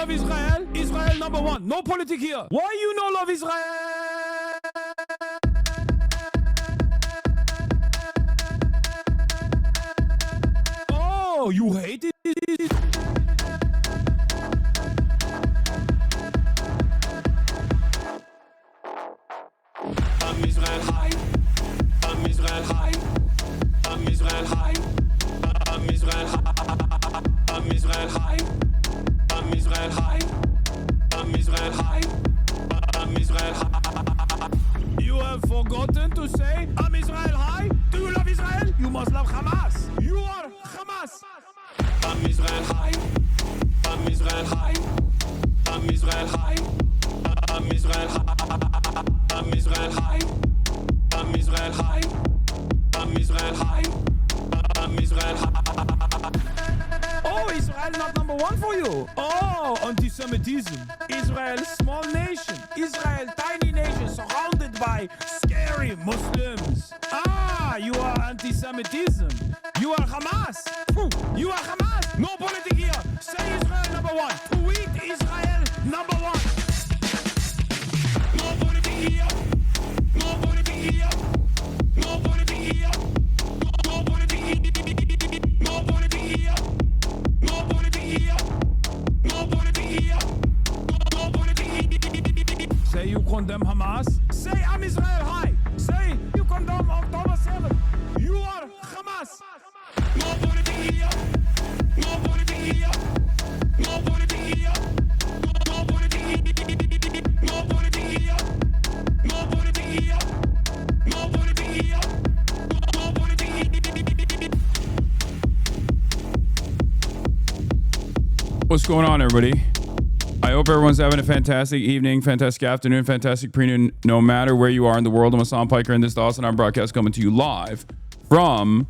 love Israel? Israel number one. No politic here. Why you no love Israel? Oh, you hate it? I'm Israel high. I'm Israel high. I'm Israel high. I'm Israel high. I'm Israel high. I'm Israel high. I'm Israel high. I'm Israel high. You have forgotten to say I'm Israel high? Do you love Israel? You must love Hamas. You are Hamas. I'm Israel high. I'm Israel high. I'm Israel high. I'm Israel high. I'm Israel high. I'm Israel high. I'm Israel high. I'm Israel high. Oh, Israel not number one for you. Oh, anti-Semitism. Israel, small nation. Israel, tiny nation surrounded by scary Muslims. Ah, you are anti-Semitism. You are Hamas. You are Hamas. No politics here. Say Israel number one. Tweet Israel number one. No politics here. No politics here. No politics here. No politics here. No politics here. No politics here. No politics here. No politics here. Say you condemn Hamas. Say I'm Israel high. Say you condemn October 7. You are Hamas. No politics here. No politics here. No politics here. No politics here. No politics here. No politics here. No politics here. No politics here. What's going on, everybody? I hope everyone's having a fantastic evening, fantastic afternoon, fantastic pre-noon, no matter where you are in the world. I'm Hasan Piker, and this is the HasanAbi Broadcast coming to you live from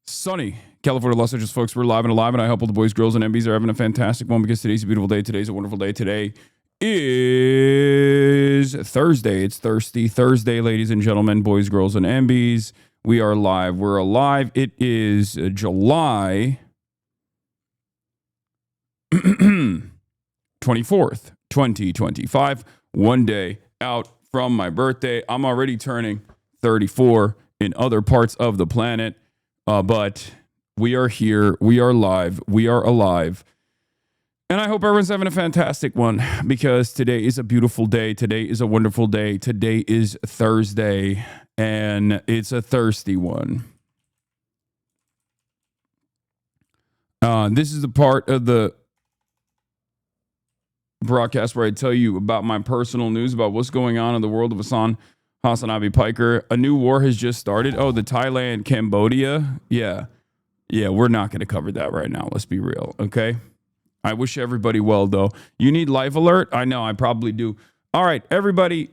sunny California, Los Angeles, folks. We're live and alive, and I hope all the boys, girls, and MBs are having a fantastic one because today's a beautiful day. Today's a wonderful day. Today is Thursday. It's Thirsty Thursday, ladies and gentlemen, boys, girls, and MBs. We are live. We're alive. It is July 24th, 2025. One day out from my birthday. I'm already turning 34 in other parts of the planet. But we are here. We are live. We are alive. And I hope everyone's having a fantastic one because today is a beautiful day. Today is a wonderful day. Today is Thursday, and it's a thirsty one. This is the part of the broadcast where I tell you about my personal news, about what's going on in the world of HasanAbi Piker. A new war has just started. Oh, the Thailand, Cambodia. Yeah, we're not going to cover that right now. Let's be real, okay? I wish everybody well, though. You need life alert? I know, I probably do. All right, everybody,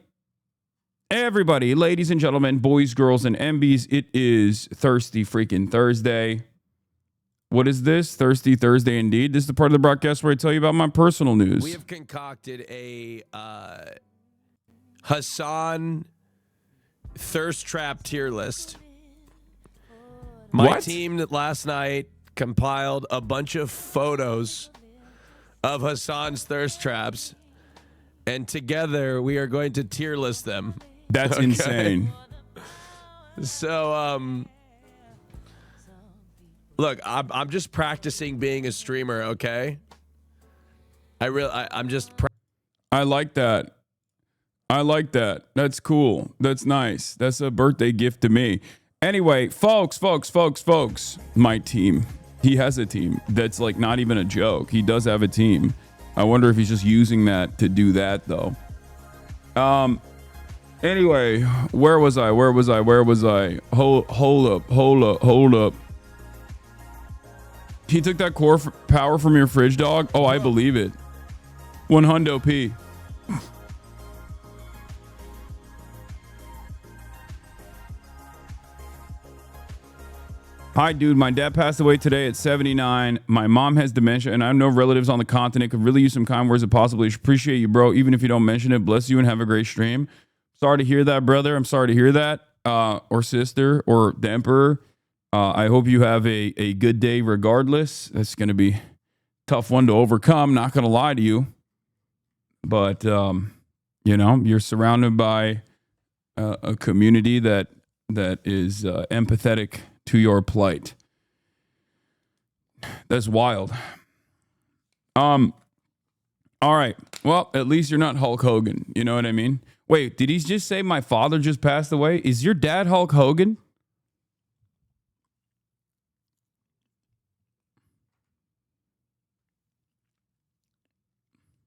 ladies and gentlemen, boys, girls, and MBs, it is Thirsty freaking Thursday. What is this? Thirsty Thursday indeed. This is the part of the broadcast where I tell you about my personal news. We have concocted a Hasan thirst trap tier list. My team last night compiled a bunch of photos of Hasan's thirst traps, and together we are going to tier list them. That's insane. So, look, I'm just practicing being a streamer, okay? I'm just. I like that. That's cool. That's nice. That's a birthday gift to me. Anyway, folks, my team. He has a team. That's like not even a joke. He does have a team. I wonder if he's just using that to do that, though. Anyway, where was I? Hold up. He took that core power from your fridge, dog? Oh, I believe it. 100p. Hi, dude. My dad passed away today at 79. My mom has dementia, and I have no relatives on the continent. Could really use some kind words if possible. Appreciate you, bro. Even if you don't mention it, bless you and have a great stream. Sorry to hear that, brother. I'm sorry to hear that. Or sister, or the emperor. I hope you have a good day regardless. That's going to be tough one to overcome, not going to lie to you. But, you're surrounded by a community that is empathetic to your plight. That's wild. All right. Well, at least you're not Hulk Hogan. You know what I mean? Wait, did he just say my father just passed away? Is your dad Hulk Hogan?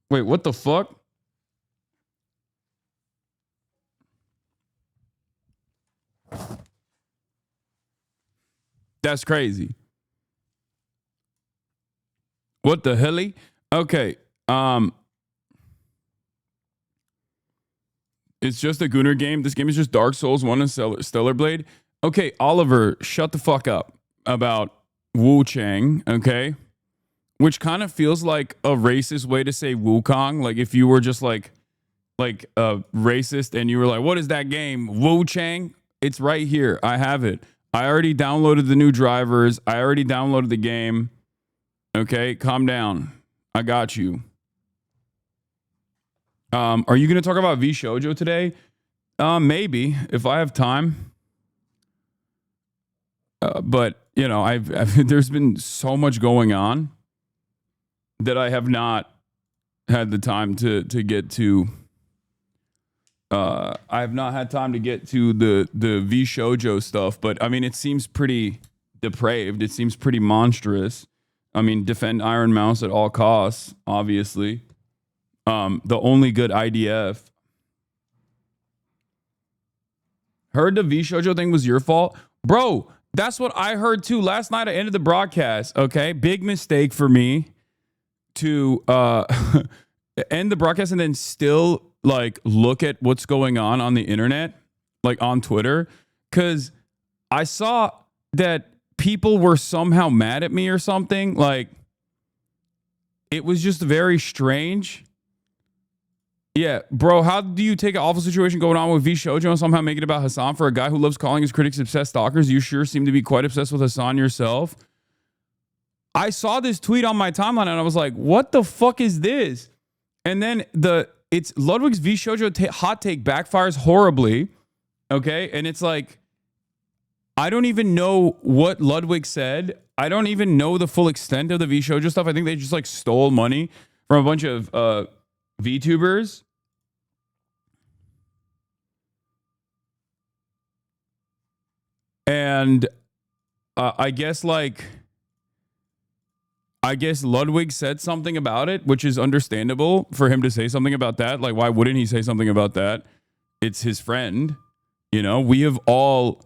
Wait, what the fuck? That's crazy. What the hell? Okay. It's just a Gunner game. This game is just Dark Souls 1 and Stellar Blade. Okay, Oliver, shut the fuck up about Wu Chang, okay? Which kind of feels like a racist way to say Wukong. Like if you were just like a racist and you were like, what is that game? Wu Chang? It's right here. I have it. I already downloaded the new drivers. I already downloaded the game. Okay, calm down. I got you. Are you going to talk about V Shoujo today? Maybe, if I have time. But, I've there's been so much going on that I have not had the time to get to. I have not had time to get to the V Shoujo stuff, but I mean, it seems pretty depraved. It seems pretty monstrous. I mean, defend Iron Mouse at all costs, obviously. The only good IDF. Heard the V Shoujo thing was your fault? Bro, that's what I heard too. Last night I ended the broadcast, okay? Big mistake for me to end the broadcast and then still look at what's going on the internet, like on Twitter, because I saw that people were somehow mad at me or something. Like, it was just very strange. Yeah, bro, how do you take an awful situation going on with V Shoujo and somehow make it about Hasan for a guy who loves calling his critics obsessed stalkers? You sure seem to be quite obsessed with Hasan yourself. I saw this tweet on my timeline and I was like, what the fuck is this? And then it's Ludwig's V Shoujo hot take backfires horribly. Okay. And it's like, I don't even know what Ludwig said. I don't even know the full extent of the V Shoujo stuff. I think they just stole money from a bunch of VTubers. And I guess Ludwig said something about it, which is understandable for him to say something about that. Like, why wouldn't he say something about that? It's his friend. We have all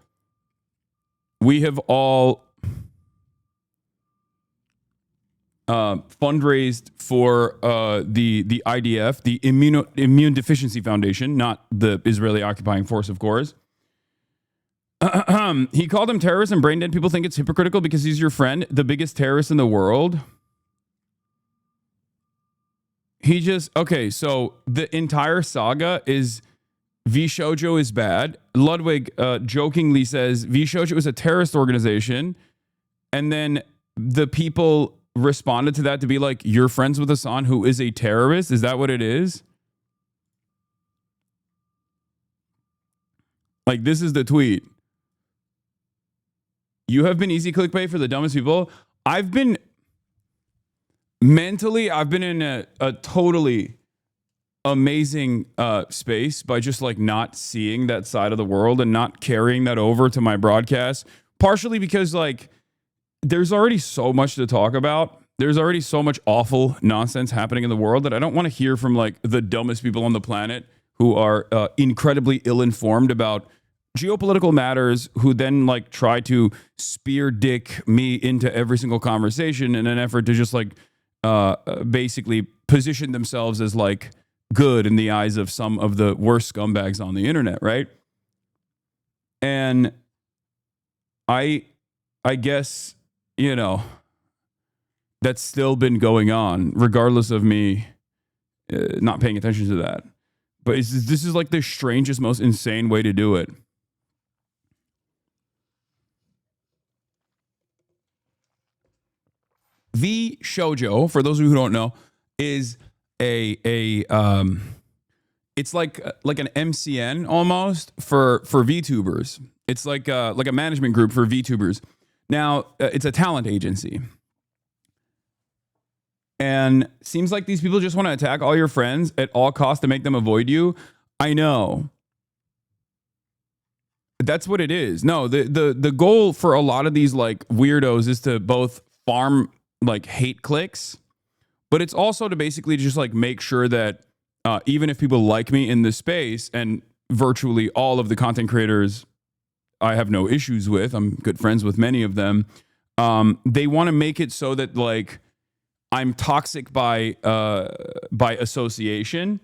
fundraised for the IDF, the Immune Deficiency Foundation, not the Israeli occupying force, of course. He called them terrorists, and brain dead people think it's hypocritical because he's your friend, the biggest terrorist in the world. So the entire saga is V Shoujo is bad. Ludwig jokingly says V Shoujo is a terrorist organization, and then the people responded to that to be like, you're friends with Hasan, who is a terrorist? Is that what it is? Like, this is the tweet. You have been easy clickbait for the dumbest people. I've been in a totally amazing space by just not seeing that side of the world and not carrying that over to my broadcast. Partially because there's already so much to talk about. There's already so much awful nonsense happening in the world that I don't want to hear from the dumbest people on the planet who are incredibly ill-informed about geopolitical matters, who then try to spear dick me into every single conversation in an effort to just basically position themselves as good in the eyes of some of the worst scumbags on the internet, right? And I guess, that's still been going on, regardless of me not paying attention to that. But this is the strangest, most insane way to do it. V Shoujo, for those of you who don't know, is it's like an MCN almost for VTubers. It's like a management group for VTubers. Now, it's a talent agency. And seems like these people just want to attack all your friends at all costs to make them avoid you. I know. That's what it is. No, the goal for a lot of these like weirdos is to both farm like hate clicks, but it's also to basically just like make sure that even if people like me in this space, and virtually all of the content creators I have no issues with, I'm good friends with many of them, they want to make it so that like I'm toxic by association.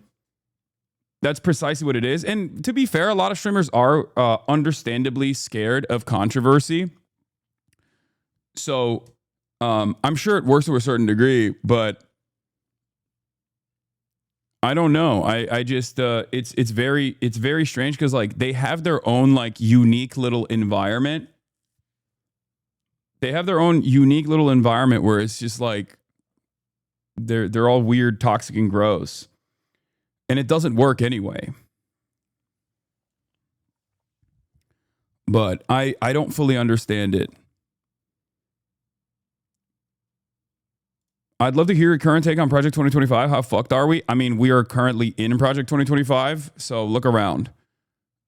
That's precisely what it is. And to be fair, a lot of streamers are understandably scared of controversy. So I'm sure it works to a certain degree, but I don't know. I just it's very strange because like they have their own like unique little environment. They have their own unique little environment where it's just like they're all weird, toxic, and gross. And it doesn't work anyway. But I don't fully understand it. I'd love to hear your current take on Project 2025. How fucked are we? I mean, we are currently in Project 2025, so look around.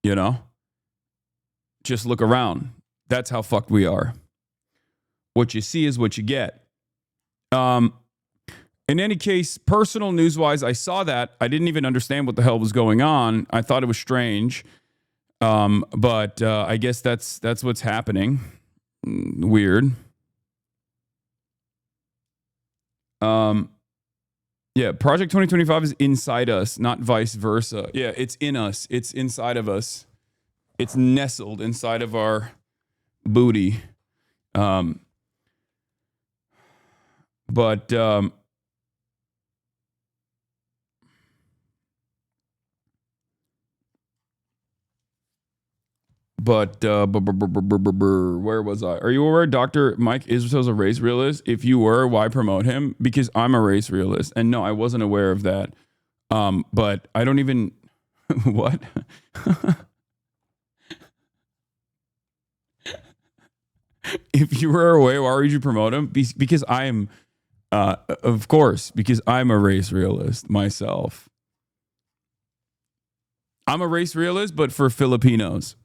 You know? Just look around. That's how fucked we are. What you see is what you get. In any case, personal news-wise, I saw that. I didn't even understand what the hell was going on. I thought it was strange. But I guess that's what's happening. Weird. Yeah, Project 2025 is inside us, not vice versa. Yeah, it's in us. It's inside of us. It's nestled inside of our booty. But where was I? Are you aware Dr. Mike Israel's a race realist? If you were, why promote him? Because I'm a race realist. And no, I wasn't aware of that. But I don't even what? If you were aware, why would you promote him? Because I am of course, because I'm a race realist myself. I'm a race realist, but for Filipinos.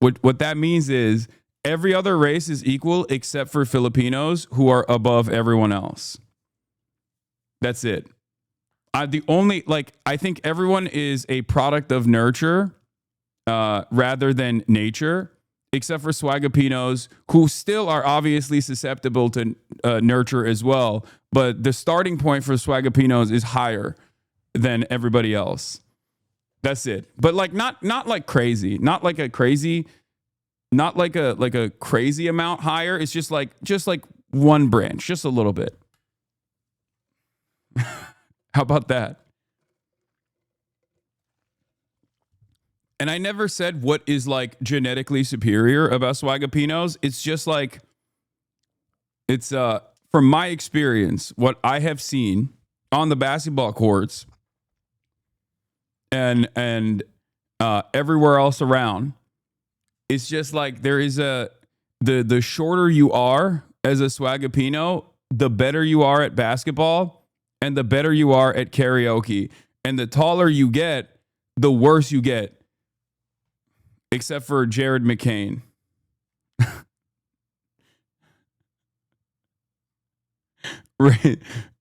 What that means is every other race is equal except for Filipinos who are above everyone else. That's it. I think everyone is a product of nurture rather than nature, except for Swagapinos, who still are obviously susceptible to nurture as well. But the starting point for Swagapinos is higher than everybody else. That's it. But like not like crazy, not like a crazy amount higher. It's just like one branch, just a little bit. How about that? And I never said what is like genetically superior about Swagapinos. It's just like it's from my experience, what I have seen on the basketball courts and everywhere else around, it's just like there is the shorter you are as a Swagapino, the better you are at basketball and the better you are at karaoke. And the taller you get, the worse you get. Except for Jared McCain.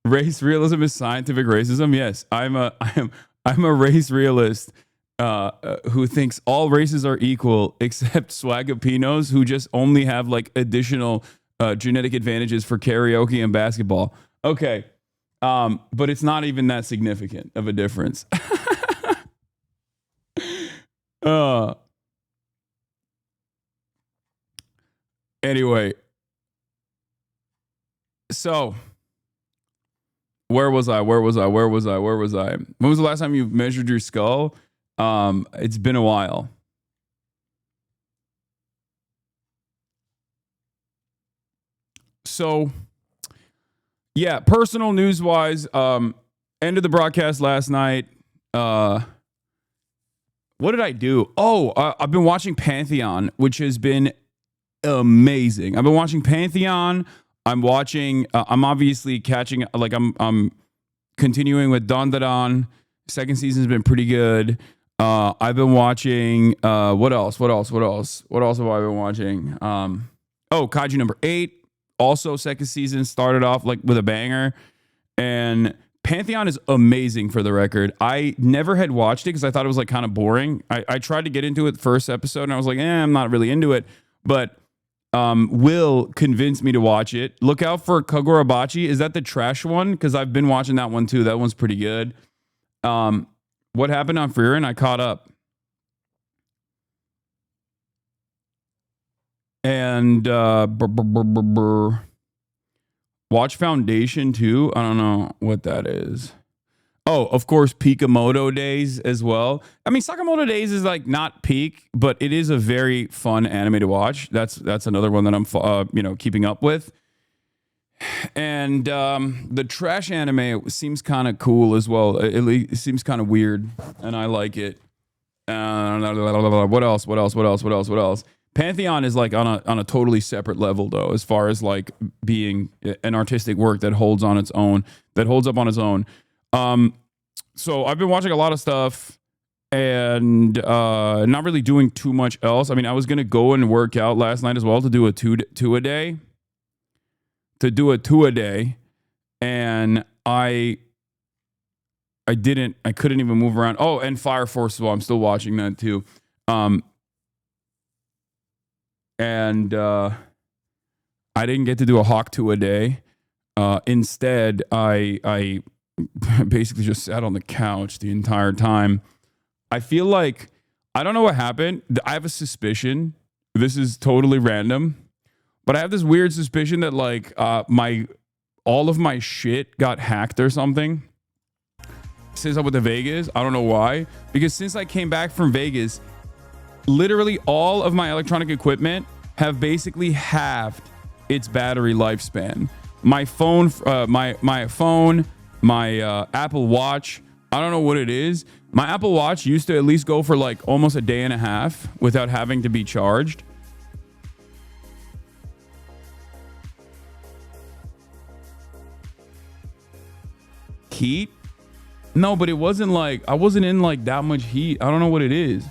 Race realism is scientific racism. Yes, I'm a race realist who thinks all races are equal except Swagapinos, who just only have like additional genetic advantages for karaoke and basketball. Okay, but it's not even that significant of a difference. Anyway, so where was I? When was the last time you measured your skull? It's been a while. So Yeah, personal news wise, ended the broadcast last night. What did I do? Oh, I've been watching Pantheon, which has been amazing. I've been watching Pantheon. I'm watching. I'm obviously catching. Like I'm continuing with Don Da Don. Second season's been pretty good. I've been watching. What else? What else have I been watching? Kaiju number 8. Also, second season started off like with a banger, and Pantheon is amazing. For the record, I never had watched it because I thought it was like kind of boring. I tried to get into it the first episode, and I was like, I'm not really into it. But Will convinced me to watch it. Look out for Kagurabachi. Is that the trash one? Because I've been watching that one too. That one's pretty good. What happened on Freerin? I caught up. And Watch Foundation too. I don't know what that is. Oh, of course, Pikamoto Days as well. I mean, Sakamoto Days is like not peak, but it is a very fun anime to watch. That's another one that I'm keeping up with. And the trash anime seems kind of cool as well. It seems kind of weird, and I like it. What else? Pantheon is like on a totally separate level though, as far as like being an artistic work that holds up on its own. So I've been watching a lot of stuff and not really doing too much else. I mean, I was gonna go and work out last night as well to do a two a day, and I couldn't even move around. Oh, and Fire Force as well. I'm still watching that too. And I didn't get to do a Hawk 2 a day. Instead, I basically just sat on the couch the entire time. I feel like, I don't know what happened. I have a suspicion. This is totally random, but I have this weird suspicion that like all of my shit got hacked or something since I went to Vegas. I don't know why. Because since I came back from Vegas, literally all of my electronic equipment have basically halved its battery lifespan. My phone, my Apple Watch, I don't know what it is. My Apple Watch used to at least go for like almost a day and a half without having to be charged. Heat? No, but it wasn't like, I wasn't in like that much heat. I don't know what it is.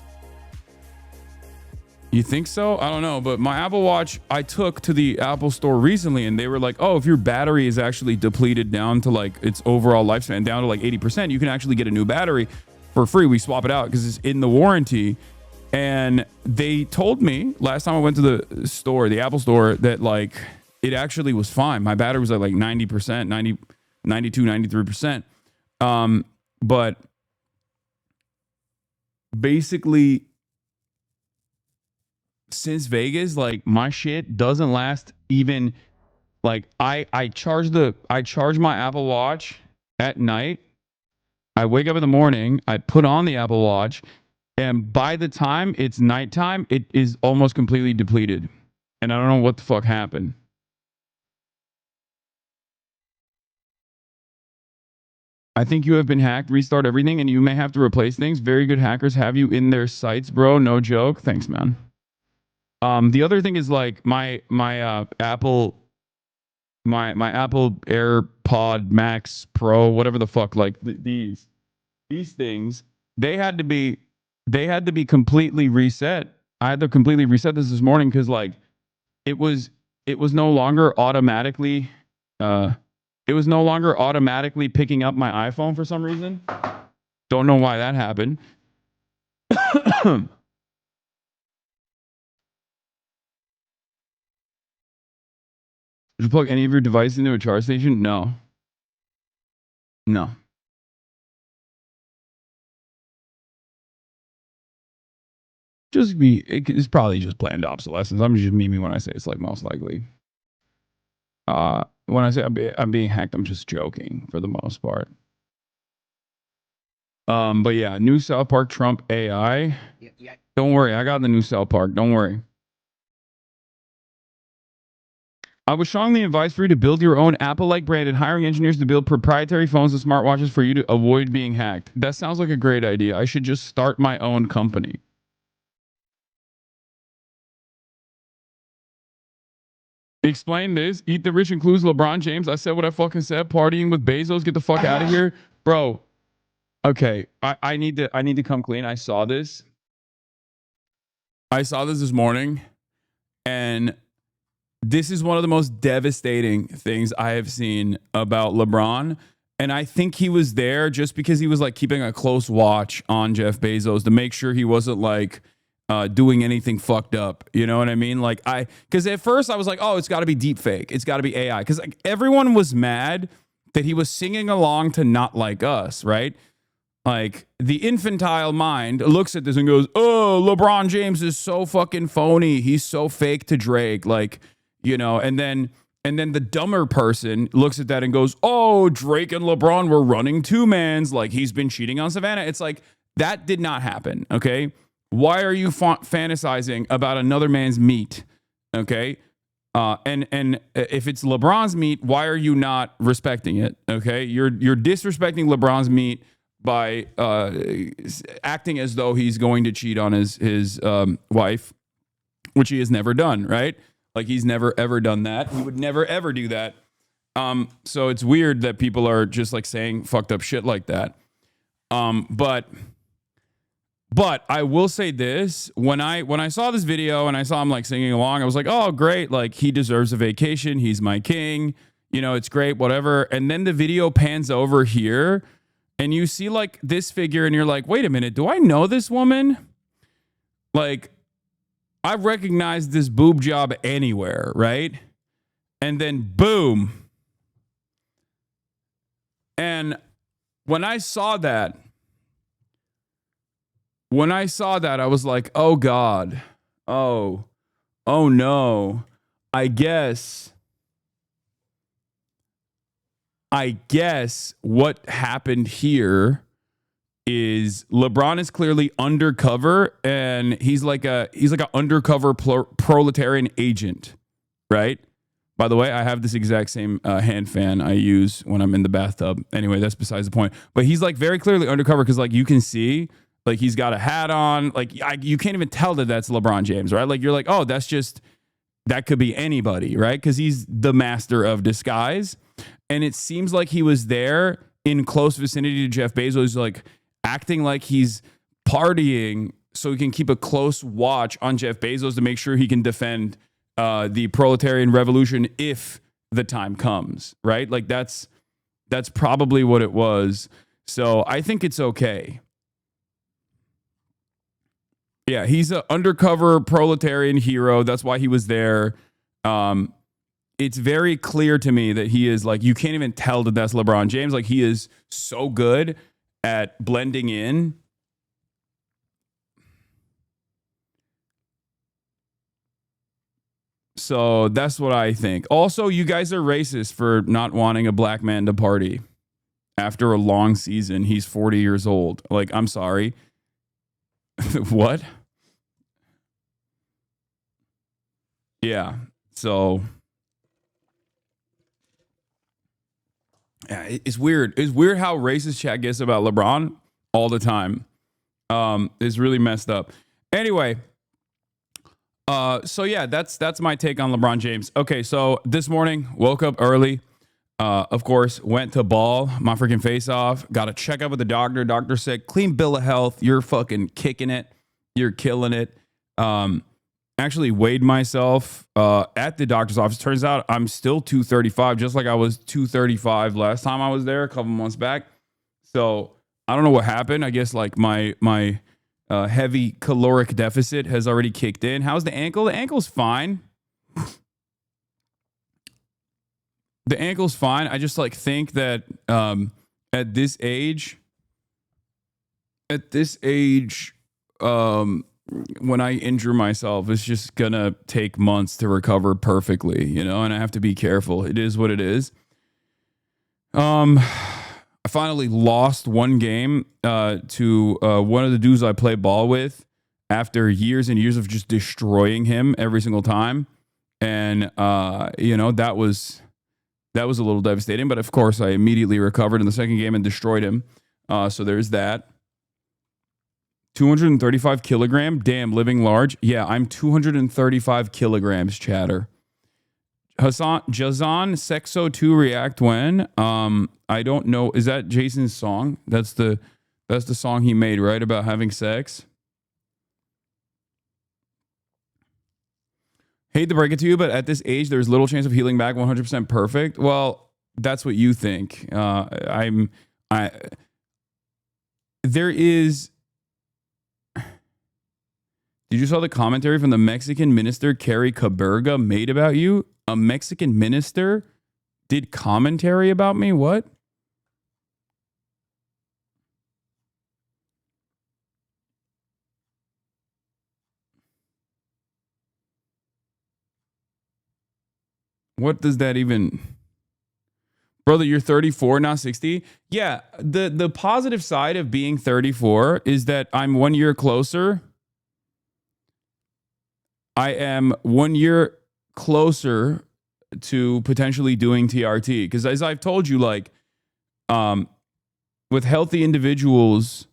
You think so? I don't know, but my Apple Watch, I took to the Apple store recently and they were like, oh, if your battery is actually depleted down to like its overall lifespan, down to like 80%, you can actually get a new battery for free. We swap it out because it's in the warranty. And they told me last time I went to the store, the Apple store, that like it actually was fine. My battery was at like 90%, 90, 92, 93%. But basically, since Vegas, like my shit doesn't last even like I charge my Apple Watch at night. I wake up in the morning, I put on the Apple Watch, and by the time it's nighttime, it is almost completely depleted. And I don't know what the fuck happened. I think you have been hacked. Restart everything and you may have to replace things. Very good hackers have you in their sights, bro. No joke. Thanks, man. The other thing is like my Apple AirPod Max Pro, whatever the fuck, like these things, they had to be completely reset. I had to completely reset this morning because like it was no longer automatically picking up my iPhone for some reason. Don't know why that happened. Did you plug any of your devices into a charge station? No. It's probably just planned obsolescence. I'm just memeing when I say it's like most likely. When I say I'm being hacked, I'm just joking for the most part. But yeah, new South Park Trump AI. Yeah. Don't worry, I got the new South Park. Don't worry. I would strongly advise for you to build your own Apple-like brand and hiring engineers to build proprietary phones and smartwatches for you to avoid being hacked. That sounds like a great idea. I should just start my own company. Explain this. Eat the Rich includes LeBron James. I said what I fucking said. Partying with Bezos. Get the fuck out of here. Bro. Okay. I need to come clean. I saw this this morning. And this is one of the most devastating things I have seen about LeBron. And I think he was there just because he was like keeping a close watch on Jeff Bezos to make sure he wasn't like doing anything fucked up. You know what I mean? Like because at first I was like, oh, it's got to be deep fake. It's got to be AI. Because like everyone was mad that he was singing along to Not Like Us, right? Like the infantile mind looks at this and goes, oh, LeBron James is so fucking phony. He's so fake to Drake. Like, you know, and then the dumber person looks at that and goes, oh, Drake and LeBron were running two-mans. Like he's been cheating on Savannah. It's like that did not happen. Okay. Why are you fantasizing about another man's meat? Okay. And if it's LeBron's meat, why are you not respecting it? Okay. You're disrespecting LeBron's meat by acting as though he's going to cheat on his wife, which he has never done, right? Like he's never ever done that. He would never ever do that. So it's weird that people are just like saying fucked up shit like that. But I will say this, when I saw this video and I saw him like singing along, I was like, oh, great. Like he deserves a vacation. He's my king. You know, it's great, whatever. And then the video pans over here and you see like this figure and you're like, wait a minute, do I know this woman? Like I've recognized this boob job anywhere, right? And then boom. And when I saw that, I was like, oh God, oh no, I guess what happened here is LeBron is clearly undercover and he's like an undercover proletarian agent, right? By the way, I have this exact same hand fan I use when I'm in the bathtub. Anyway, that's besides the point. But he's like very clearly undercover because like you can see like he's got a hat on. Like you can't even tell that that's LeBron James, right? Like you're like, oh, that could be anybody, right? Because he's the master of disguise. And it seems like he was there in close vicinity to Jeff Bezos, like acting like he's partying so he can keep a close watch on Jeff Bezos to make sure he can defend the proletarian revolution if the time comes, right? Like that's probably what it was. So I think it's okay. Yeah, he's an undercover proletarian hero. That's why he was there. It's very clear to me that he is like, you can't even tell that that's LeBron James. Like he is so good at blending in. So that's what I think. Also, you guys are racist for not wanting a black man to party after a long season. He's 40 years old. Like, I'm sorry. What? Yeah. So yeah, it's weird. It's weird how racist chat gets about LeBron all the time. It's really messed up. Anyway, so yeah, that's my take on LeBron James. Okay, so this morning, woke up early. Of course, went to ball my freaking face off. Got a checkup with the doctor. Doctor said, clean bill of health. You're fucking kicking it. You're killing it. Actually weighed myself at the doctor's office. Turns out I'm still 235, just like I was 235 last time I was there a couple months back. So I don't know what happened. I guess like my heavy caloric deficit has already kicked in. How's the ankle? The ankle's fine. The ankle's fine. I just like think that at this age, when I injure myself, it's just gonna take months to recover perfectly, you know, and I have to be careful. It is what it is. I finally lost one game to one of the dudes I play ball with after years and years of just destroying him every single time. And that was a little devastating. But of course, I immediately recovered in the second game and destroyed him. So there's that. 235 kilogram. Damn, living large. Yeah, I'm 235 kilograms, chatter. Jazan Sexo 2 react when? I don't know. Is that Jason's song? That's the song he made, right? About having sex. Hate to break it to you, but at this age, there's little chance of healing back 100% perfect. Well, that's what you think. There is. Did you saw the commentary from the Mexican minister Carrie Caberga made about you? A Mexican minister did commentary about me? What? What does that even... Brother, you're 34, not 60? Yeah, the positive side of being 34 is that I'm 1 year closer. I am 1 year closer to potentially doing TRT. Because as I've told you, like, with healthy individuals,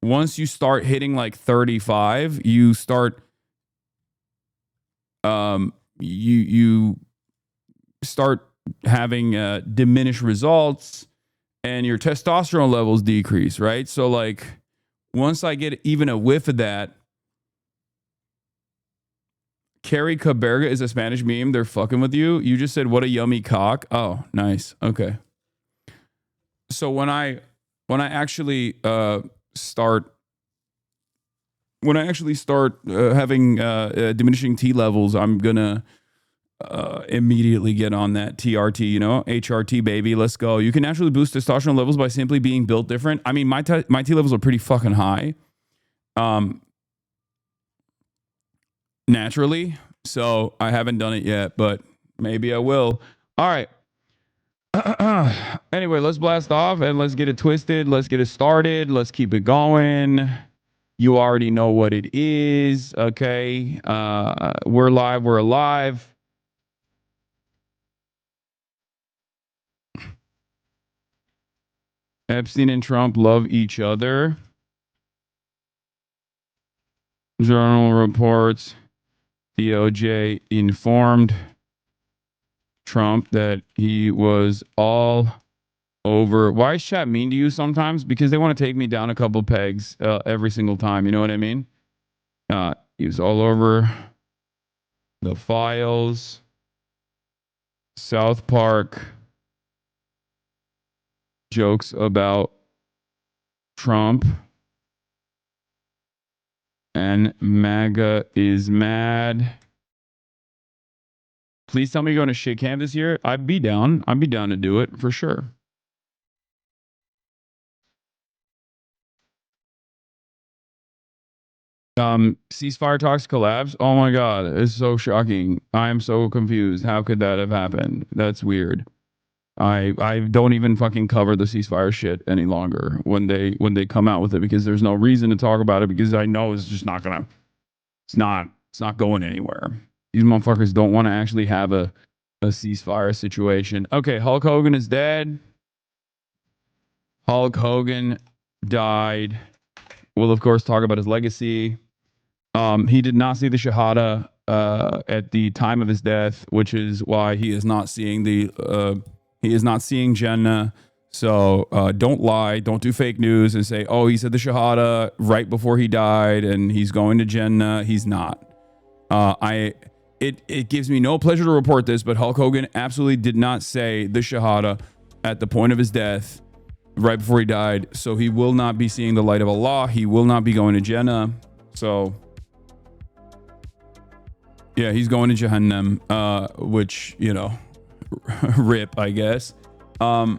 once you start hitting like 35, you start... you start having diminished results and your testosterone levels decrease, right? So like once I get even a whiff of that, Carrie Caberga is a Spanish meme. They're fucking with you. You just said, what a yummy cock. Oh, nice. Okay. So when I actually start having diminishing T levels, I'm gonna immediately get on that TRT, HRT, baby. Let's go. You can naturally boost testosterone levels by simply being built different. I mean, my T levels are pretty fucking high, naturally. So I haven't done it yet, but maybe I will. All right. Anyway, let's blast off and let's get it twisted. Let's get it started. Let's keep it going. You already know what it is. Okay. We're live. We're alive. Epstein and Trump love each other. Journal reports DOJ informed Trump that he was all over. Why is chat mean to you sometimes? Because they want to take me down a couple pegs every single time. You know what I mean? He was all over the files. South Park jokes about Trump. And MAGA is mad. Please tell me you're going to shake hand this year. I'd be down. I'd be down to do it for sure. Ceasefire talks collapse. Oh my God. It's so shocking. I am so confused. How could that have happened? That's weird. I don't even fucking cover the ceasefire shit any longer when they come out with it, because there's no reason to talk about it, because I know it's just not gonna, it's not going anywhere. These motherfuckers don't want to actually have a ceasefire situation. Okay, Hulk Hogan is dead. Hulk Hogan died. We'll of course talk about his legacy. He did not see the Shahada at the time of his death, which is why he is not seeing he is not seeing Jannah. So don't lie. Don't do fake news and say, oh, he said the Shahada right before he died and he's going to Jannah. He's not. It gives me no pleasure to report this, but Hulk Hogan absolutely did not say the Shahada at the point of his death right before he died. So he will not be seeing the light of Allah. He will not be going to Jannah. So yeah, he's going to Jahannam, which, rip, I guess. I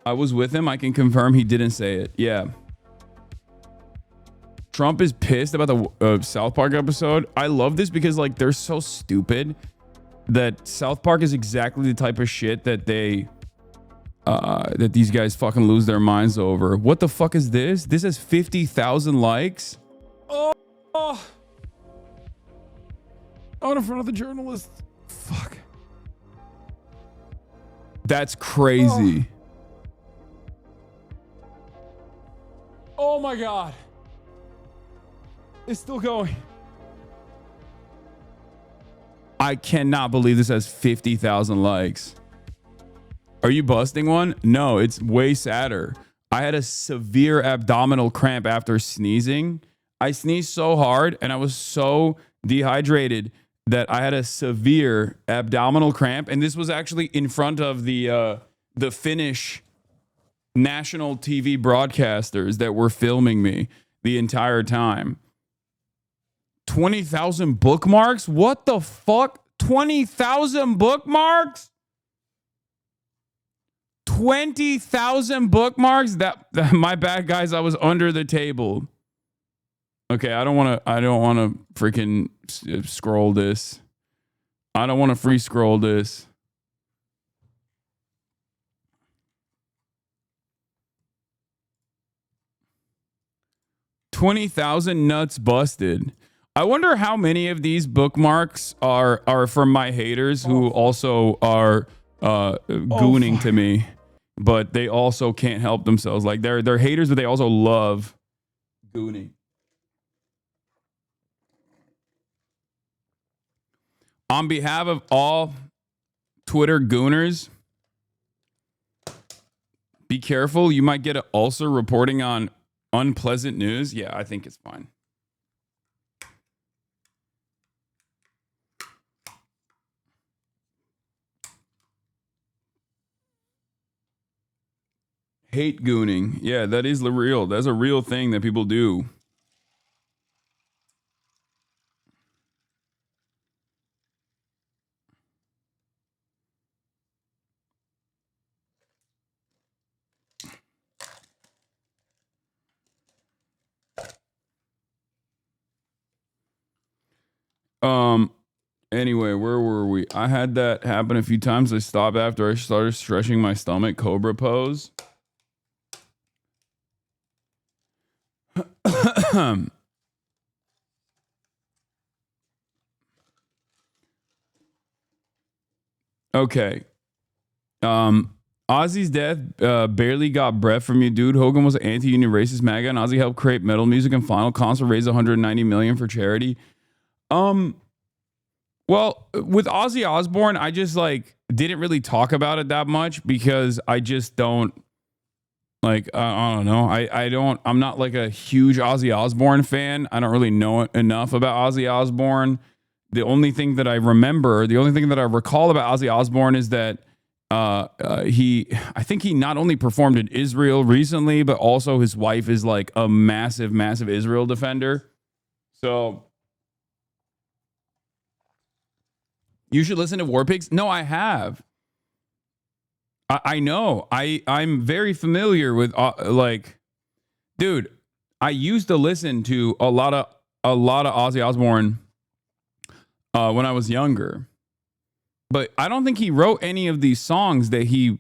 was with him. I can confirm he didn't say it. Yeah. Trump is pissed about the South Park episode. I love this because like they're so stupid that South Park is exactly the type of shit that that these guys fucking lose their minds over. What the fuck is this? This has 50,000 likes. Oh. Not in front of the journalist. Fuck. That's crazy. Oh my God. It's still going. I cannot believe this has 50,000 likes. Are you busting one? No, it's way sadder. I had a severe abdominal cramp after sneezing. I sneezed so hard and I was so dehydrated that I had a severe abdominal cramp. And this was actually in front of the Finnish national TV broadcasters that were filming me the entire time. 20,000 bookmarks? What the fuck? 20,000 bookmarks? 20,000 bookmarks? That my bad, guys. I was under the table. Okay, I don't want to freaking scroll this. I don't want to free scroll this. $20,000 nuts busted. I wonder how many of these bookmarks are from my haters who also are gooning to me, but they also can't help themselves. Like they're haters, but they also love gooning. On behalf of all Twitter gooners, be careful. You might get an ulcer reporting on unpleasant news. Yeah, I think it's fine. Hate gooning. Yeah, that is real. That's a real thing that people do. Anyway, where were we? I had that happen a few times. I stopped after I started stretching my stomach, cobra pose. Okay. Ozzy's death barely got breath from you, dude. Hogan was an anti-union racist MAGA, and Ozzy helped create metal music and final concert raised $190 million for charity. Well, with Ozzy Osbourne, I just didn't really talk about it that much because I just don't I don't know. I'm not like a huge Ozzy Osbourne fan. I don't really know enough about Ozzy Osbourne. The only thing that I recall about Ozzy Osbourne is that I think he not only performed in Israel recently, but also his wife is like a massive, massive Israel defender. So you should listen to War Pigs. No, I have. I know. I'm very familiar with dude. I used to listen to a lot of Ozzy Osbourne when I was younger, but I don't think he wrote any of these songs that he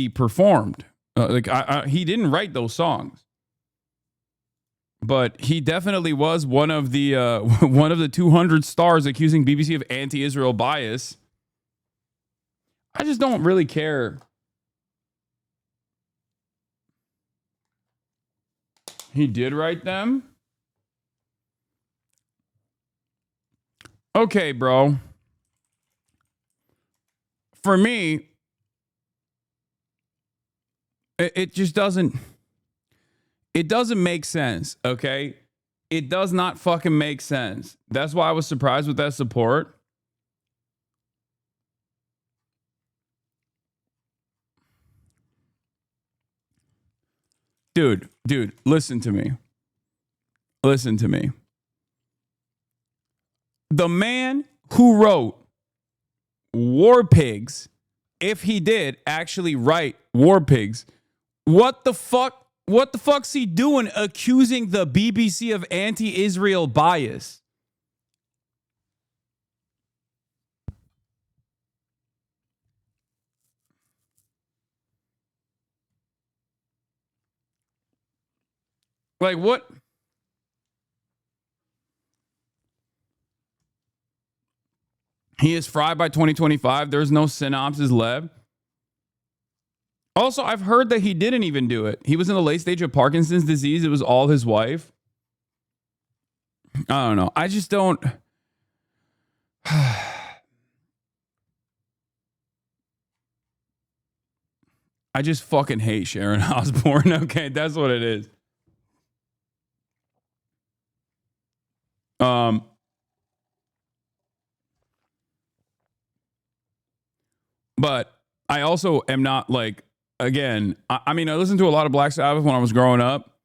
performed. He didn't write those songs, but he definitely was one of the 200 stars accusing BBC of anti-Israel bias. I just don't really care. He did write them? Okay, bro. For me, it just doesn't make sense, okay? It does not fucking make sense. That's why I was surprised with that support. Dude, listen to me. Listen to me. The man who wrote War Pigs, if he did actually write War Pigs, what the fuck's he doing accusing the BBC of anti-Israel bias? Like what? He is fried by 2025. There's no synopsis left. Also, I've heard that he didn't even do it. He was in the late stage of Parkinson's disease. It was all his wife. I don't know. I just don't. I just fucking hate Sharon Osbourne. Okay, that's what it is. But I also am not like, again, I mean, I listened to a lot of Black Sabbath when I was growing up.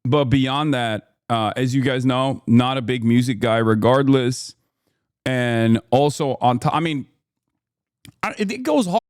But beyond that, as you guys know, not a big music guy regardless. And also on top, I mean, it goes hard.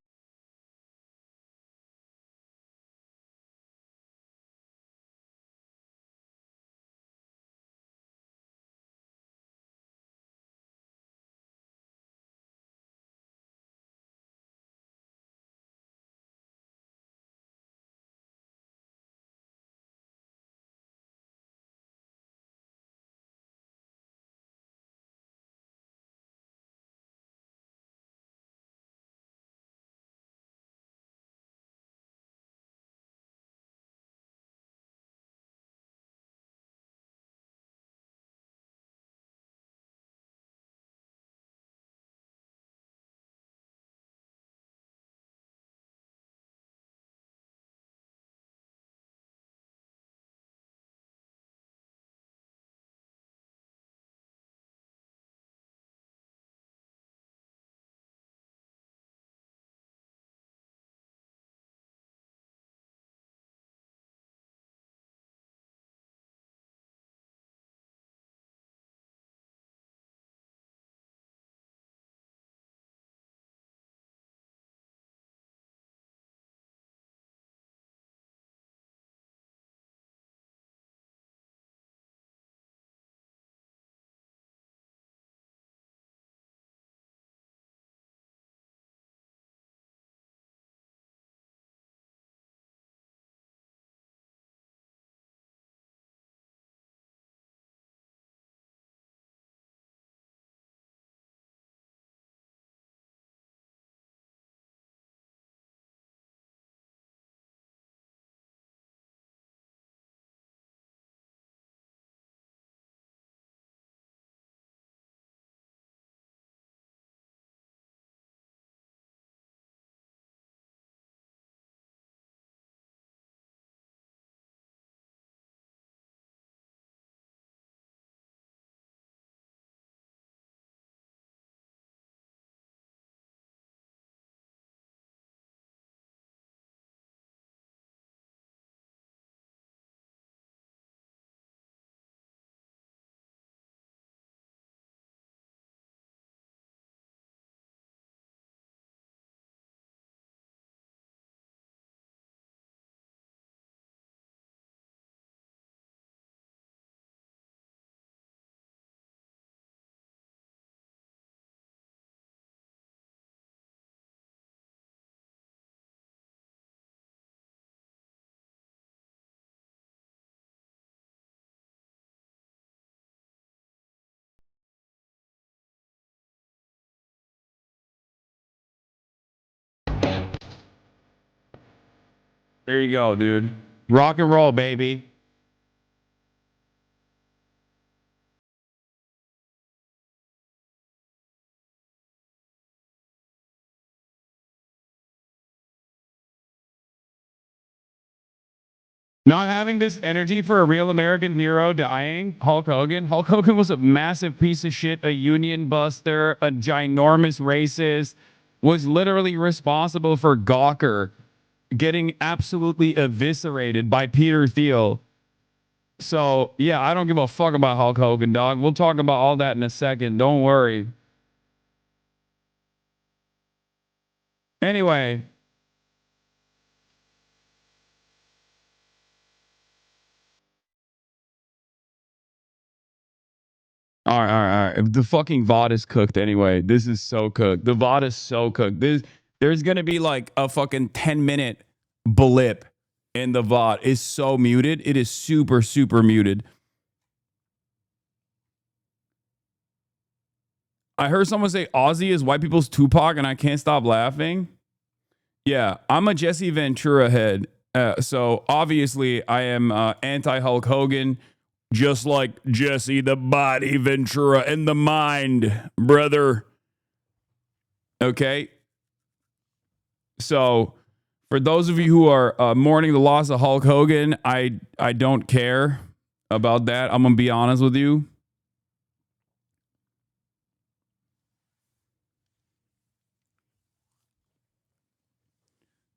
There you go, dude. Rock and roll, baby. Not having this energy for a real American hero dying, Hulk Hogan. Hulk Hogan was a massive piece of shit, a union buster, a ginormous racist, was literally responsible for Gawker getting absolutely eviscerated by Peter Thiel. So, yeah, I don't give a fuck about Hulk Hogan, dog. We'll talk about all that in a second. Don't worry. Anyway. All right. The fucking VOD is cooked anyway. This is so cooked. The VOD is so cooked. There's going to be like a fucking 10-minute blip in the VOD. It's so muted. It is super, super muted. I heard someone say Ozzy is white people's Tupac, and I can't stop laughing. Yeah, I'm a Jesse Ventura head. So obviously I am anti-Hulk Hogan, just like Jesse the Body Ventura in the mind, brother. Okay? So for those of you who are mourning the loss of Hulk Hogan, I don't care about that. I'm going to be honest with you.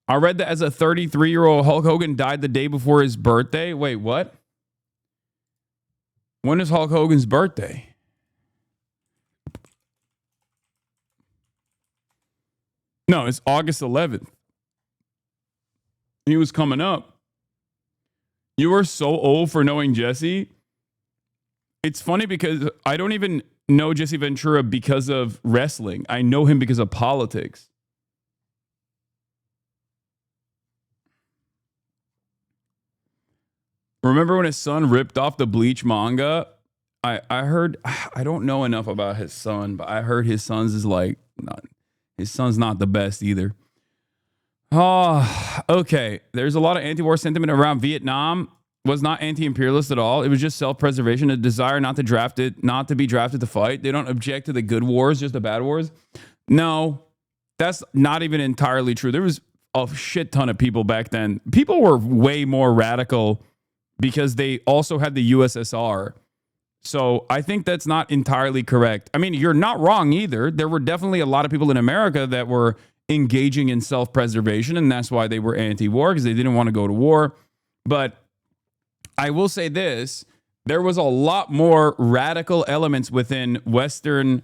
I read that as a 33-year-old, Hulk Hogan died the day before his birthday. Wait, what? When is Hulk Hogan's birthday? No, it's August 11th. He was coming up. You are so old for knowing Jesse. It's funny because I don't even know Jesse Ventura because of wrestling. I know him because of politics. Remember when his son ripped off the Bleach manga? I heard, I don't know enough about his son, but I heard his son's is like, his son's not the best either. Oh, okay. There's a lot of anti-war sentiment around Vietnam. Was not anti-imperialist at all. It was just self-preservation, a desire not to be drafted to fight. They don't object to the good wars, just the bad wars. No, that's not even entirely true. There was a shit ton of people back then. People were way more radical because they also had the USSR. So I think that's not entirely correct. I mean, you're not wrong either. There were definitely a lot of people in America that were engaging in self-preservation, and that's why they were anti-war, because they didn't want to go to war. But I will say this, there was a lot more radical elements within Western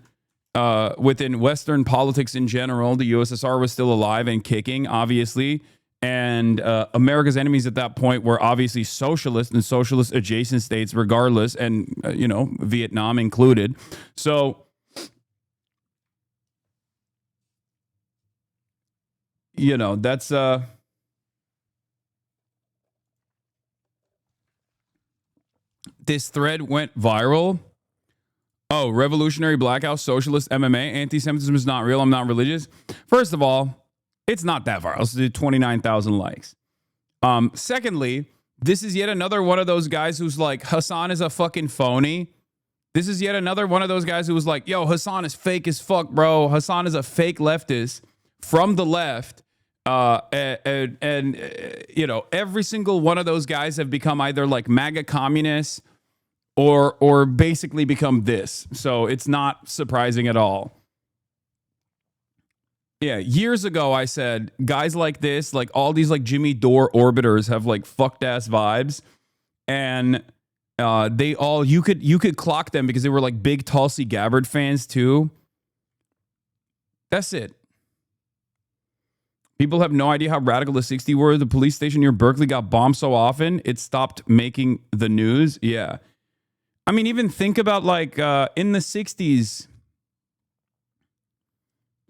politics in general. The USSR was still alive and kicking, obviously. And America's enemies at that point were obviously socialist and socialist adjacent states regardless, and, Vietnam included. So, that's... This thread went viral. Oh, revolutionary blackout, socialist MMA, anti-Semitism is not real. I'm not religious. First of all, it's not that viral. It's 29,000 likes. Secondly, this is yet another one of those guys who's like, Hasan is a fucking phony. This is yet another one of those guys who was like, yo, Hasan is fake as fuck, bro. Hasan is a fake leftist from the left. Every single one of those guys have become either like MAGA communists or basically become this. So it's not surprising at all. Yeah, years ago I said guys like this, like all these like Jimmy Dore orbiters have like fucked ass vibes, and they all you could clock them because they were like big Tulsi Gabbard fans too. That's it. People have no idea how radical the 60s were. The police station near Berkeley got bombed so often it stopped making the news. Yeah. I mean, even think about like in the 60s.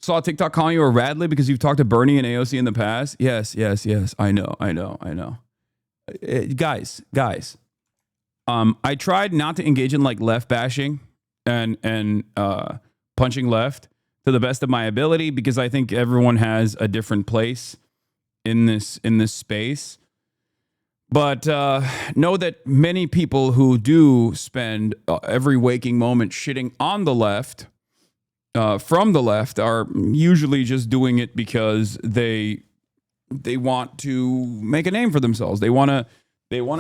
Saw TikTok calling you a Radley because you've talked to Bernie and AOC in the past. Yes. I know. Guys. I tried not to engage in like left bashing and punching left to the best of my ability, because I think everyone has a different place in this space. But know that many people who do spend every waking moment shitting on the left, from the left, are usually just doing it because they want to make a name for themselves. They want to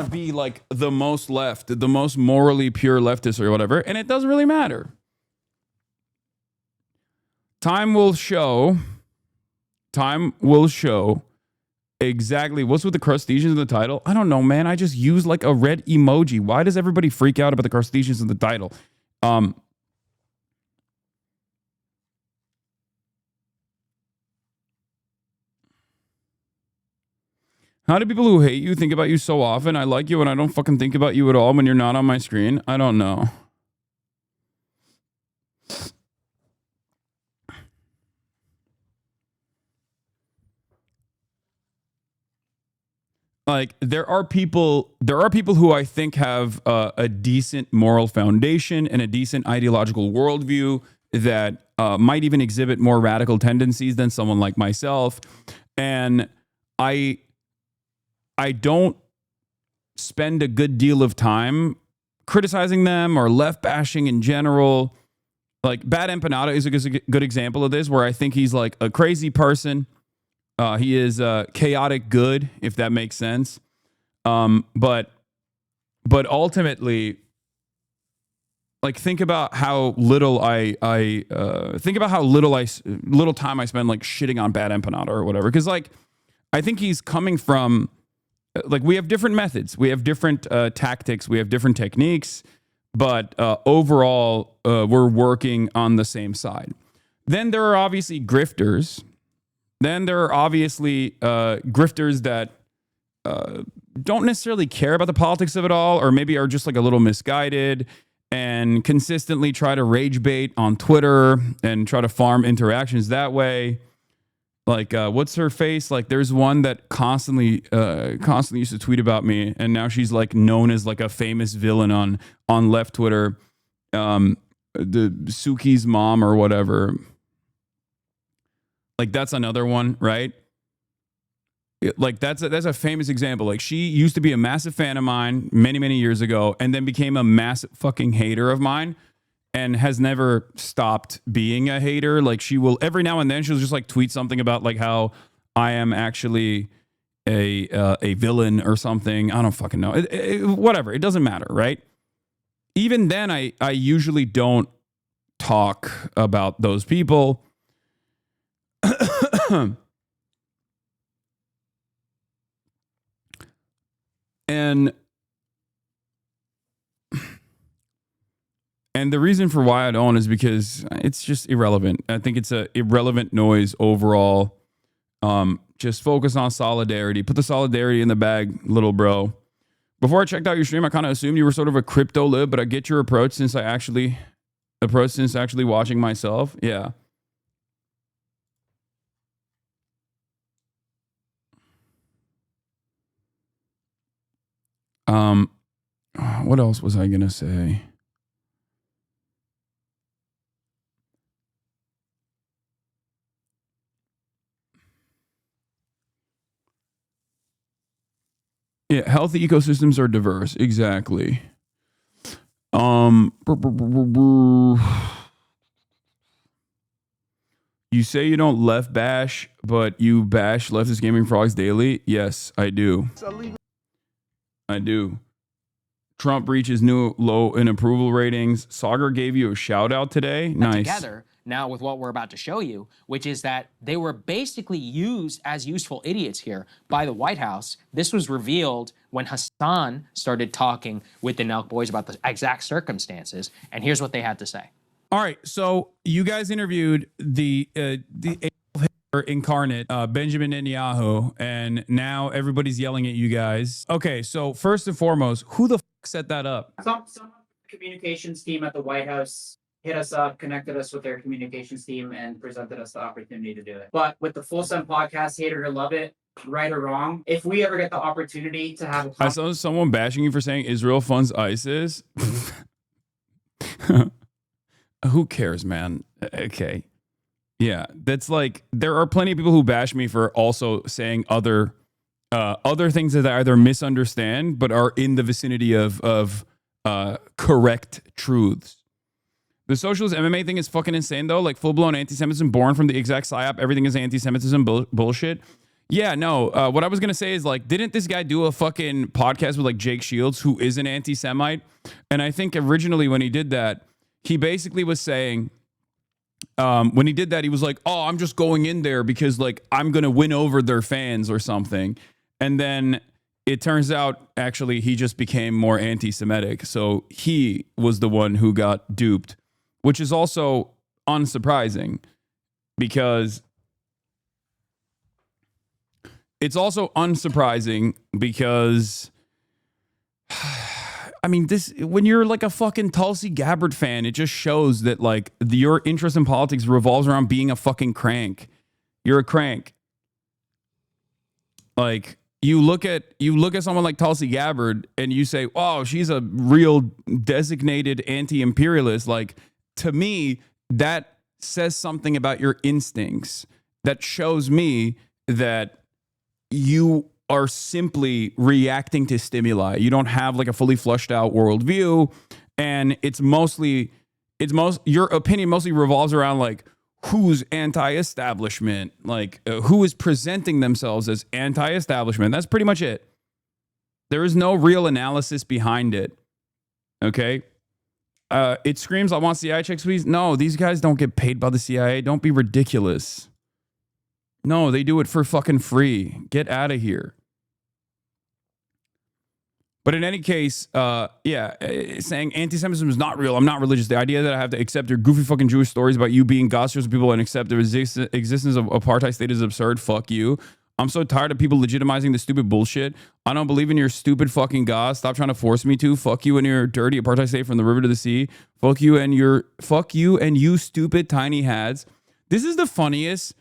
be like the most left, the most morally pure leftist or whatever, and it doesn't really matter. Time will show exactly what's with the crustaceans in the title. I don't know, man. I just use like a red emoji. Why does everybody freak out about the crustaceans in the title? How do people who hate you think about you so often? I like you and I don't fucking think about you at all when you're not on my screen. I don't know. Like there are people who I think have a decent moral foundation and a decent ideological worldview that might even exhibit more radical tendencies than someone like myself. And I don't spend a good deal of time criticizing them or left bashing in general. Like Bad Empanada is a good example of this, where I think he's like a crazy person. He is chaotic good, if that makes sense. But ultimately, like, think about how little little time I spend like shitting on Bad Empanada or whatever. Because like, I think he's coming from, like, we have different methods, we have different tactics, we have different techniques, but overall, we're working on the same side. Then there are obviously grifters. Then there are obviously grifters that don't necessarily care about the politics of it all, or maybe are just like a little misguided and consistently try to rage bait on Twitter and try to farm interactions that way. Like, what's her face? Like, there's one that constantly used to tweet about me, and now she's like known as like a famous villain on left Twitter, the Suki's mom or whatever. Like, that's another one, right? Like, that's a famous example. Like, she used to be a massive fan of mine many, many years ago, and then became a massive fucking hater of mine, and has never stopped being a hater. Like, she will, every now and then, she'll just like tweet something about like how I am actually a villain or something. I don't fucking know. Whatever. It doesn't matter, right? Even then, I usually don't talk about those people. And the reason for why I don't is because it's just irrelevant. I think it's a irrelevant noise overall. Just focus on solidarity. Put the solidarity in the bag, little bro. Before I checked out your stream, I kind of assumed you were sort of a crypto lib, but I get your approach since actually watching myself. Yeah. What else was I gonna say? Yeah, healthy ecosystems are diverse. Exactly. You say you don't left bash, but you bash leftist gaming frogs daily? Yes, I do. I do. Trump reaches new low in approval ratings. Sauger gave you a shout out today. Nice. Together now with what we're about to show you, which is that they were basically used as useful idiots here by the White House. This was revealed when Hasan started talking with the Nelk boys about the exact circumstances, and here's what they had to say. All right, so you guys interviewed the incarnate Benjamin Netanyahu, and now everybody's yelling at you guys. Okay, so first and foremost, who the fuck set that up? Some communications team at the White House hit us up, connected us with their communications team, and presented us the opportunity to do it. But with the Full Sun podcast, hate it or love it, right or wrong, if we ever get the opportunity to have I saw someone bashing you for saying Israel funds ISIS. Who cares, man? Okay. Yeah, that's like, there are plenty of people who bash me for also saying other things that I either misunderstand but are in the vicinity of correct truths. The socialist MMA thing is fucking insane, though. Like, full-blown anti-Semitism born from the exact psyop. Everything is anti-Semitism bullshit. Yeah, no. What I was going to say is, like, didn't this guy do a fucking podcast with, like, Jake Shields, who is an anti-Semite? And I think originally when he did that, he basically was saying, when he did that, he was like, oh, I'm just going in there because, like, I'm going to win over their fans or something. And then it turns out, actually, he just became more anti-Semitic. So he was the one who got duped, which is also unsurprising because it's also unsurprising because I mean, this, when you're like a fucking Tulsi Gabbard fan, it just shows that like your interest in politics revolves around being a fucking crank. You're a crank. Like, you look at someone like Tulsi Gabbard and you say, oh, she's a real designated anti-imperialist. Like, to me, that says something about your instincts. That shows me that you are simply reacting to stimuli. You don't have like a fully flushed out worldview, and your opinion mostly revolves around like who's anti-establishment, like who is presenting themselves as anti-establishment. That's pretty much it. There is no real analysis behind it. Okay. It screams, I want CIA checks, please. No, these guys don't get paid by the CIA. Don't be ridiculous. No, they do it for fucking free. Get out of here. But in any case, saying anti-Semitism is not real. I'm not religious. The idea that I have to accept your goofy fucking Jewish stories about you being God's chosen people and accept the existence of apartheid state is absurd. Fuck you. I'm so tired of people legitimizing the stupid bullshit. I don't believe in your stupid fucking God. Stop trying to force me to. Fuck you and your dirty apartheid state from the river to the sea. Fuck you and you stupid tiny hats. This is the funniest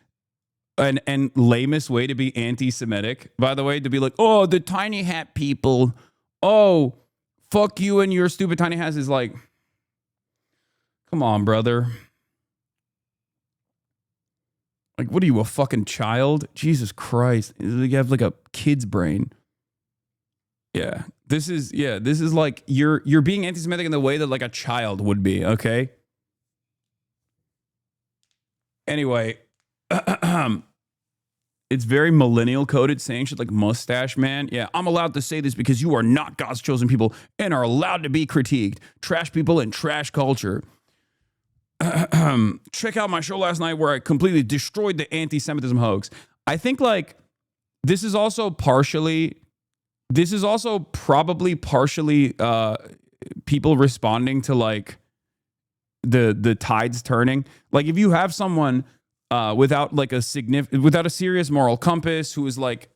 and lamest way to be anti-Semitic, by the way, to be like, oh, the tiny hat people. Oh, fuck you and your stupid tiny hats is like, come on, brother. Like, what are you, a fucking child? Jesus Christ. You have like a kid's brain. Yeah. This is like you're being anti-Semitic in the way that like a child would be, okay? Anyway, it's very millennial coded, saying shit like mustache man. Yeah, I'm allowed to say this because you are not God's chosen people and are allowed to be critiqued. Trash people and trash culture. Check out my show last night where I completely destroyed the anti-Semitism hoax. I think like this is also probably partially people responding to like the tides turning. Like if you have someone without a serious moral compass who is like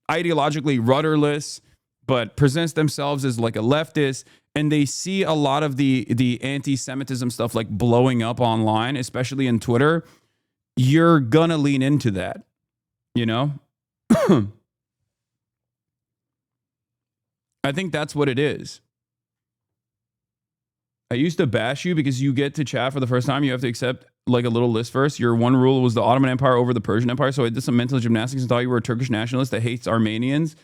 ideologically rudderless but presents themselves as like a leftist, and they see a lot of the anti-Semitism stuff like blowing up online, especially in Twitter, you're gonna lean into that, you know? I think that's what it is. I used to bash you because you get to chat for the first time. You have to accept like a little list first. Your one rule was the Ottoman Empire over the Persian Empire. So I did some mental gymnastics and thought you were a Turkish nationalist that hates Armenians.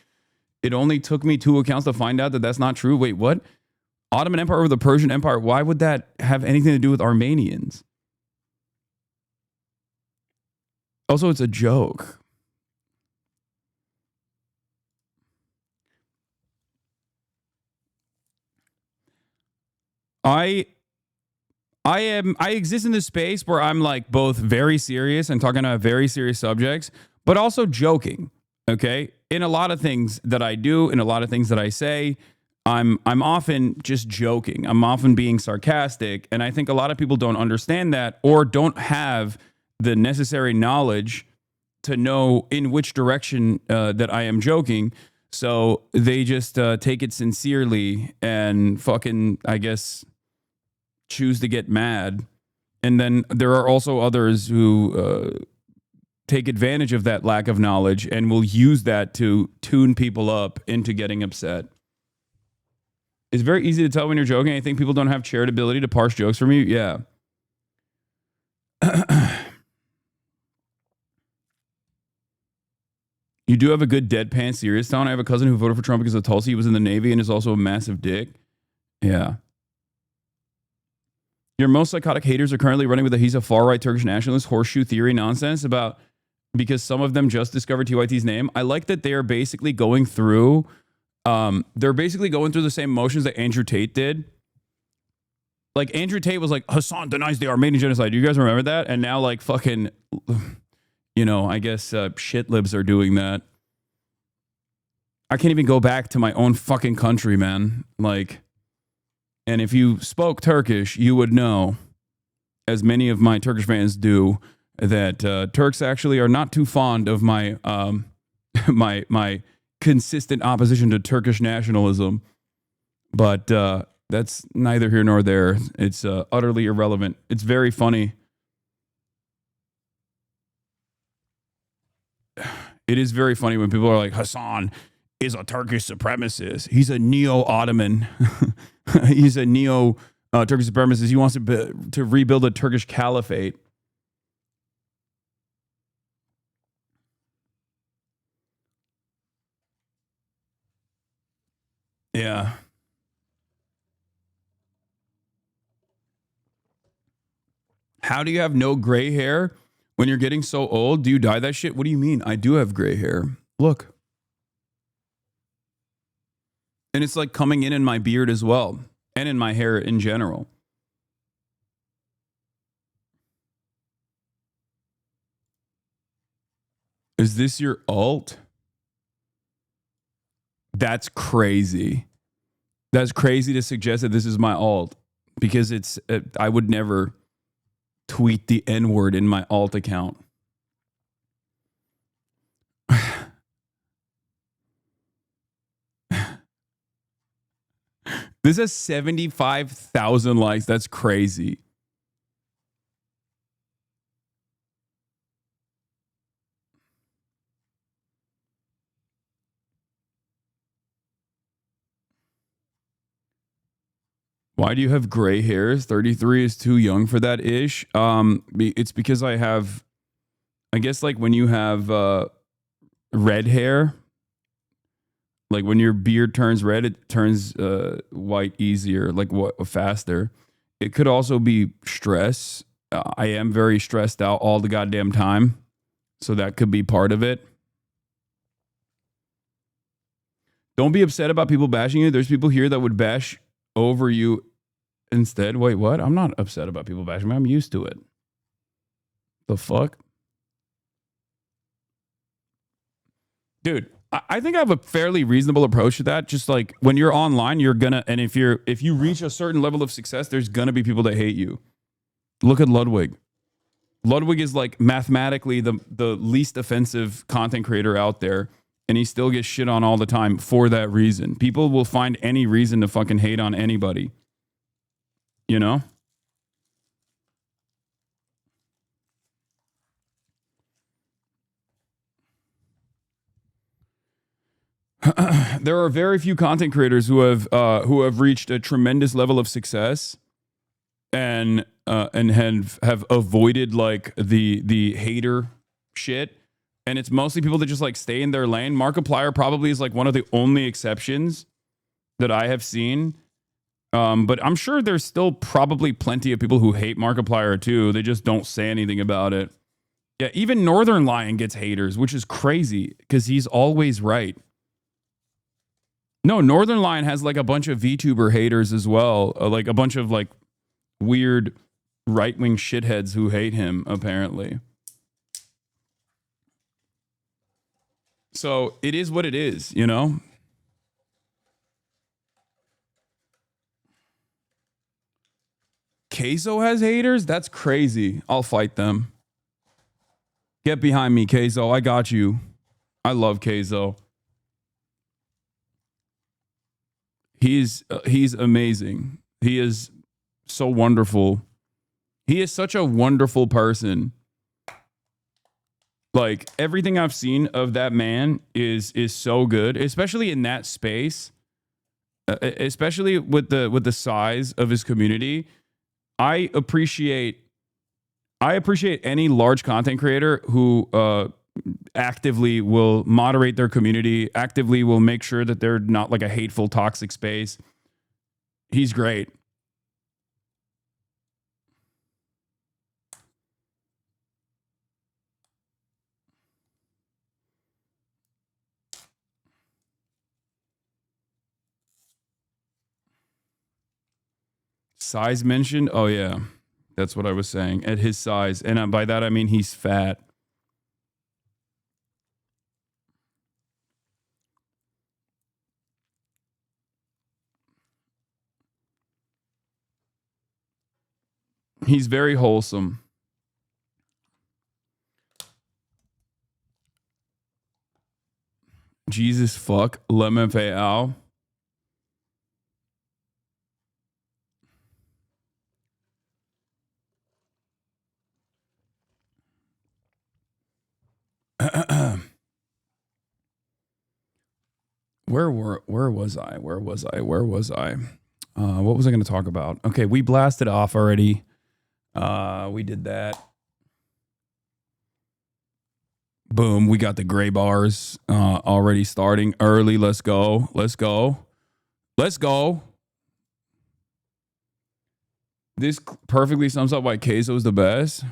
It only took me 2 accounts to find out that that's not true. Wait, what? Ottoman Empire over the Persian Empire. Why would that have anything to do with Armenians? Also, it's a joke. I exist in this space where I'm like both very serious and talking about very serious subjects, but also joking. Okay, in a lot of things that I do, in a lot of things that I say, I'm often just joking. I'm often being sarcastic, and I think a lot of people don't understand that or don't have the necessary knowledge to know in which direction that I am joking. So they just take it sincerely and fucking, I guess, choose to get mad. And then there are also others who take advantage of that lack of knowledge and will use that to tune people up into getting upset. It's very easy to tell when you're joking. I think people don't have charitability to parse jokes from you. Yeah. You do have a good deadpan serious tone. I have a cousin who voted for Trump because of Tulsi. He was in the Navy and is also a massive dick. Yeah. Your most psychotic haters are currently running with he's a far-right Turkish nationalist horseshoe theory nonsense about because some of them just discovered TYT's name. I like that they are basically going through the same motions that Andrew Tate did. Like Andrew Tate was like, Hasan denies the Armenian genocide. Do you guys remember that? And now like fucking, you know, I guess shit libs are doing that. I can't even go back to my own fucking country, man. Like, and if you spoke Turkish, you would know, as many of my Turkish fans do, that Turks actually are not too fond of my my consistent opposition to Turkish nationalism. But that's neither here nor there. It's utterly irrelevant. It's very funny. It is very funny when people are like, Hasan is a Turkish supremacist. He's a neo-Ottoman. He's a neo Turkish supremacist. He wants to rebuild a Turkish caliphate. Yeah. How do you have no gray hair when you're getting so old? Do you dye that shit? What do you mean? I do have gray hair. Look. And it's like coming in my beard as well, and in my hair in general. Is this your alt? That's crazy. That's crazy to suggest that this is my alt, because I would never tweet the N-word in my alt account. This has 75,000 likes. That's crazy. Why do you have gray hairs? 33 is too young for that ish. It's because I guess like when you have red hair, like when your beard turns red, it turns white easier, like faster. It could also be stress. I am very stressed out all the goddamn time. So that could be part of it. Don't be upset about people bashing you. There's people here that would bash over you instead. Wait, what? I'm not upset about people bashing me. I'm used to it. The fuck? Dude, I think I have a fairly reasonable approach to that. Just like when you're online, you're gonna, and if you reach a certain level of success, there's gonna be people that hate you. Look at Ludwig. Ludwig is like mathematically the least offensive content creator out there, and he still gets shit on all the time for that reason. People will find any reason to fucking hate on anybody. You know? There are very few content creators who have reached a tremendous level of success and have avoided like the hater shit. And it's mostly people that just like stay in their lane. Markiplier probably is like one of the only exceptions that I have seen. But I'm sure there's still probably plenty of people who hate Markiplier too. They just don't say anything about it. Yeah, even Northern Lion gets haters, which is crazy because he's always right. No, Northern Lion has like a bunch of VTuber haters as well. Like a bunch of like weird right-wing shitheads who hate him, apparently. So it is what it is, you know? Queso has haters? That's crazy. I'll fight them. Get behind me, Queso. I got you. I love Queso. He's amazing. He is so wonderful. He is such a wonderful person. Like everything I've seen of that man is so good, especially in that space, especially with the size of his community. I appreciate any large content creator who actively will moderate their community, actively will make sure that they're not like a hateful, toxic space. He's great. Size mentioned? Oh, yeah. That's what I was saying. At his size. And by that, I mean he's fat. He's very wholesome. Jesus fuck. LMFAO. Where was I? What was I going to talk about? Okay, we blasted off already. We did that. Boom, we got the gray bars already starting early. Let's go. Let's go. Let's go. This perfectly sums up why queso is the best.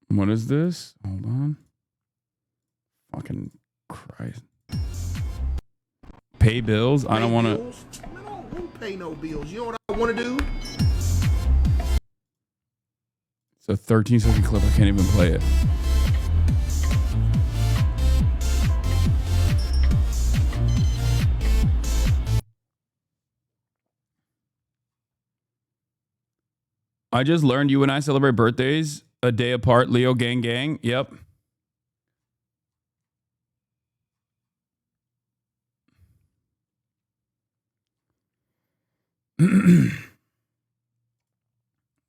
What is this? Hold on. Fucking Christ. Pay bills? I don't want to. I don't pay no bills. You know what I want to do? It's a 13-second clip. I can't even play it. I just learned you and I celebrate birthdays a day apart. Leo gang gang. Yep.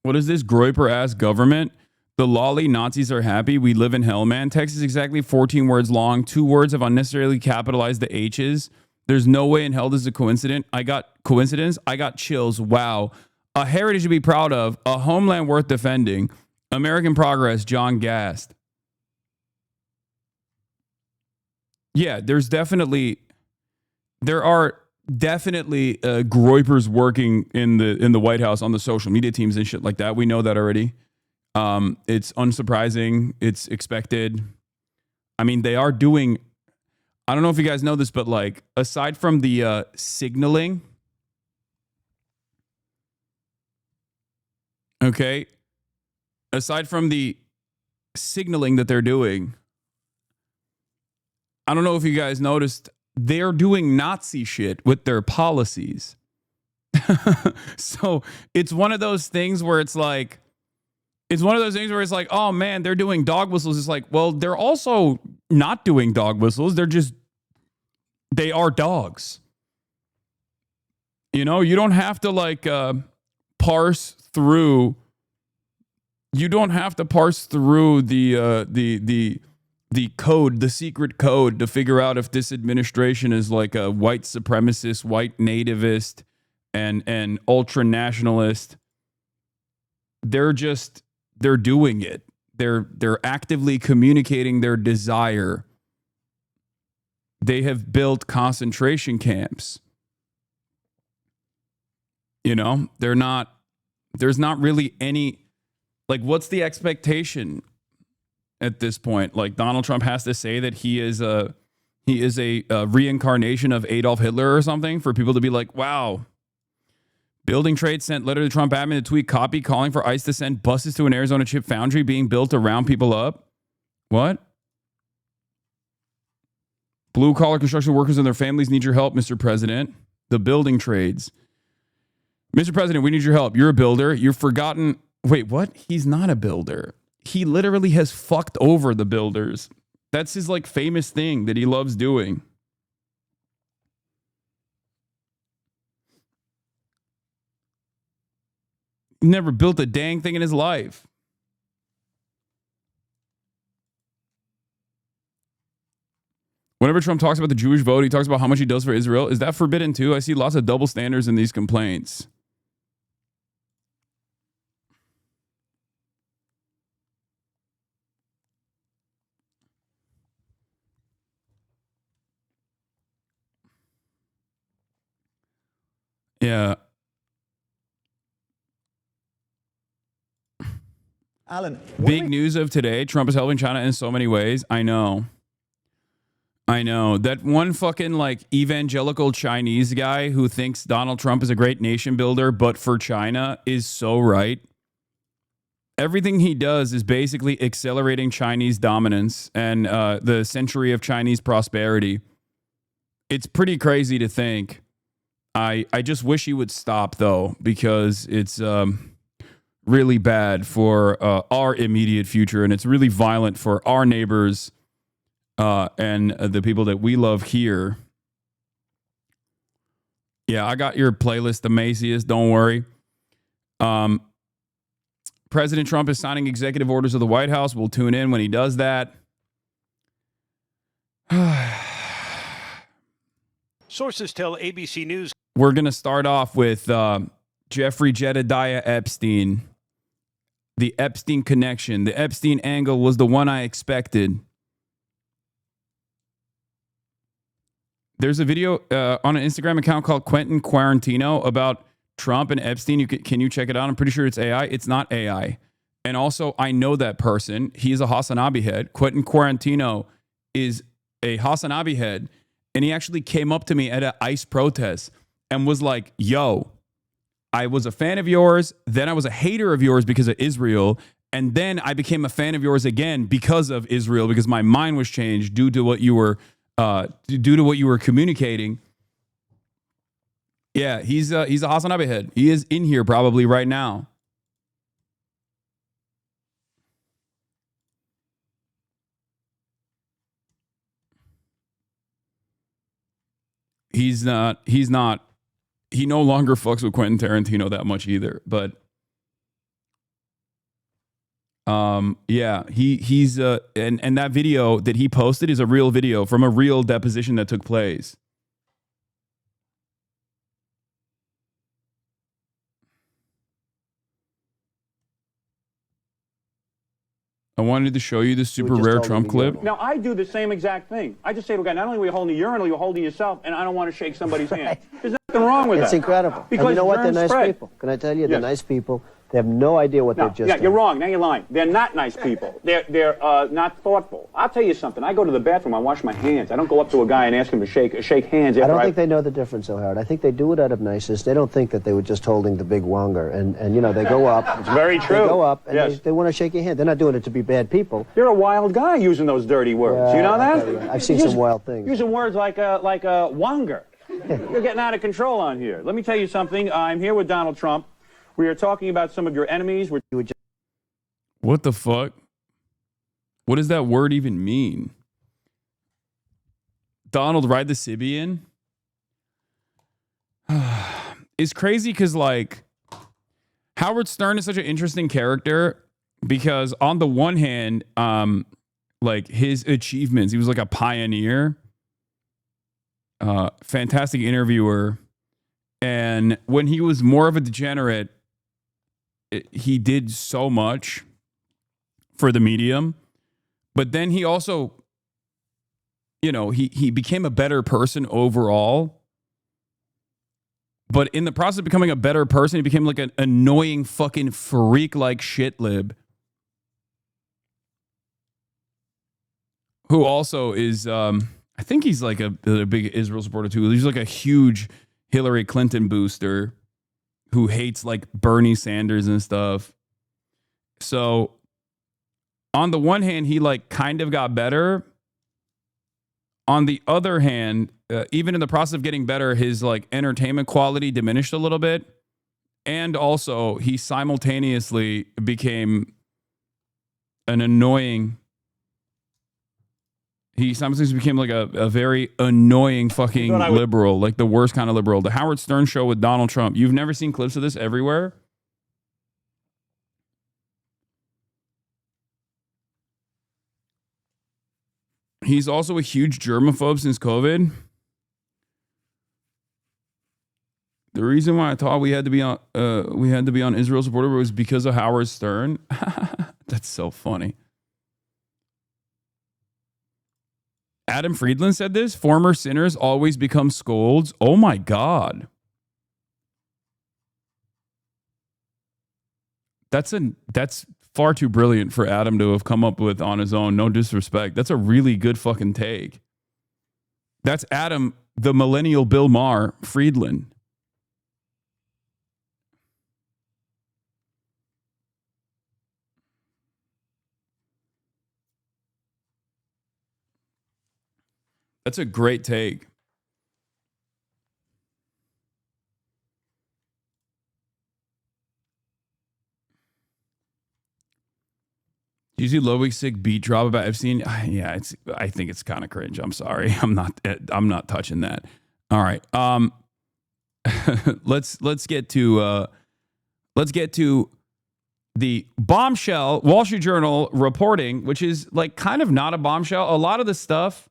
What is this groiper ass government? The lolly Nazis are happy. We live in hell, man. Text is exactly 14 words long. 2 words have unnecessarily capitalized the H's. There's no way in hell this is a coincidence. I got chills. Wow. A heritage to be proud of. A homeland worth defending. American progress. John Gast. Yeah, there are definitely groipers working in the White House on the social media teams and shit like that. We know that already. It's unsurprising. It's expected. I mean, they are doing, I don't know if you guys know this, but like aside from the signaling, okay, aside from the signaling that they're doing, I don't know if you guys noticed, they're doing Nazi shit with their policies. So it's one of those things where it's like, oh man, they're doing dog whistles. It's like, well, they're also not doing dog whistles. They are dogs. You know, you don't have to like parse through. You don't have to parse through the code, the secret code, to figure out if this administration is like a white supremacist, white nativist, and ultra nationalist. They're doing it. They're actively communicating their desire. They have built concentration camps. You know, there's not really any, like, what's the expectation at this point? Like, Donald Trump has to say that he is a reincarnation of Adolf Hitler or something for people to be like, wow. Building Trade sent letter to Trump admin to tweet copy calling for ICE to send buses to an Arizona chip foundry being built to round people up. What? Blue collar construction workers and their families need your help, Mr. President. The building trades. Mr. President, we need your help. You're a builder. You've forgotten. Wait, what? He's not a builder. He literally has fucked over the builders. That's his like famous thing that he loves doing. Never built a dang thing in his life. Whenever Trump talks about the Jewish vote, he talks about how much he does for Israel. Is that forbidden too? I see lots of double standards in these complaints. Yeah. Alan, big news of today. Trump is helping China in so many ways. I know. That one fucking like evangelical Chinese guy who thinks Donald Trump is a great nation builder, but for China is so right. Everything he does is basically accelerating Chinese dominance and the century of Chinese prosperity. It's pretty crazy to think. I just wish he would stop though, because it's really bad for our immediate future, and it's really violent for our neighbors and the people that we love here. Yeah, I got your playlist, the Maciest, don't worry. President Trump is signing executive orders of the White House. We'll tune in when he does that. Sources tell ABC News. We're going to start off with Jeffrey Jedediah Epstein. The Epstein connection. The Epstein angle was the one I expected. There's a video on an Instagram account called Quentin Quarantino about Trump and Epstein. Can you check it out? I'm pretty sure it's AI. It's not AI. And also, I know that person. He's a HasanAbi head. Quentin Quarantino is a HasanAbi head. And he actually came up to me at an ICE protest and was like, yo, I was a fan of yours. Then I was a hater of yours because of Israel. And then I became a fan of yours again because of Israel, because my mind was changed due to what you were communicating. Yeah, he's a HasanAbi head. He is in here probably right now. He no longer fucks with Quentin Tarantino that much either. But yeah, he's and that video that he posted is a real video from a real deposition that took place. I wanted to show you this super rare Trump clip. Now, I do the same exact thing. I just say to a guy, not only are you holding the urinal, you're holding yourself, and I don't want to shake somebody's hand. There's nothing wrong with that. It's incredible. Because and you know what? They're nice spread. people. Can I tell you? They're nice people. They have no idea what they've just done. You're wrong. Now you're lying. They're not nice people. They're not thoughtful. I'll tell you something. I go to the bathroom. I wash my hands. I don't go up to a guy and ask him to shake hands. I don't think they know the difference, though, Howard. I think they do it out of niceness. They don't think that they were just holding the big wonger. And you know, they go up. It's very true. They go up and they want to shake your hand. They're not doing it to be bad people. You're a wild guy using those dirty words. You know that? I've seen some wild things. Using words like a wonger. You're getting out of control on here. Let me tell you something. I'm here with Donald Trump. We are talking about some of your enemies. What the fuck? What does that word even mean? Donald, ride the Sibian? It's crazy because, like, Howard Stern is such an interesting character because on the one hand, like his achievements, he was like a pioneer, fantastic interviewer. And when he was more of a degenerate, he did so much for the medium, but then he also, you know, he became a better person overall. But in the process of becoming a better person, he became like an annoying fucking freak like shit lib. Who also is, I think he's like a big Israel supporter too. He's like a huge Hillary Clinton booster who hates like Bernie Sanders and stuff. So on the one hand, he like kind of got better. On the other hand, even in the process of getting better, his like entertainment quality diminished a little bit. And also he simultaneously became an annoying. He sometimes became like a very annoying fucking liberal, like the worst kind of liberal. The Howard Stern show with Donald Trump. You've never seen clips of this everywhere? He's also a huge germaphobe since COVID. The reason why I thought we had to be on Israel supporter was because of Howard Stern. That's so funny. Adam Friedland said this. Former sinners always become scolds. Oh my God. That's far too brilliant for Adam to have come up with on his own. No disrespect. That's a really good fucking take. That's Adam, the millennial Bill Maher Friedland. That's a great take. Did you see Ludwig's sick beat drop about Epstein? Yeah, I think it's kind of cringe. I'm sorry. I'm not touching that. All right. Let's get to the bombshell Wall Street Journal reporting, which is like kind of not a bombshell. A lot of the stuff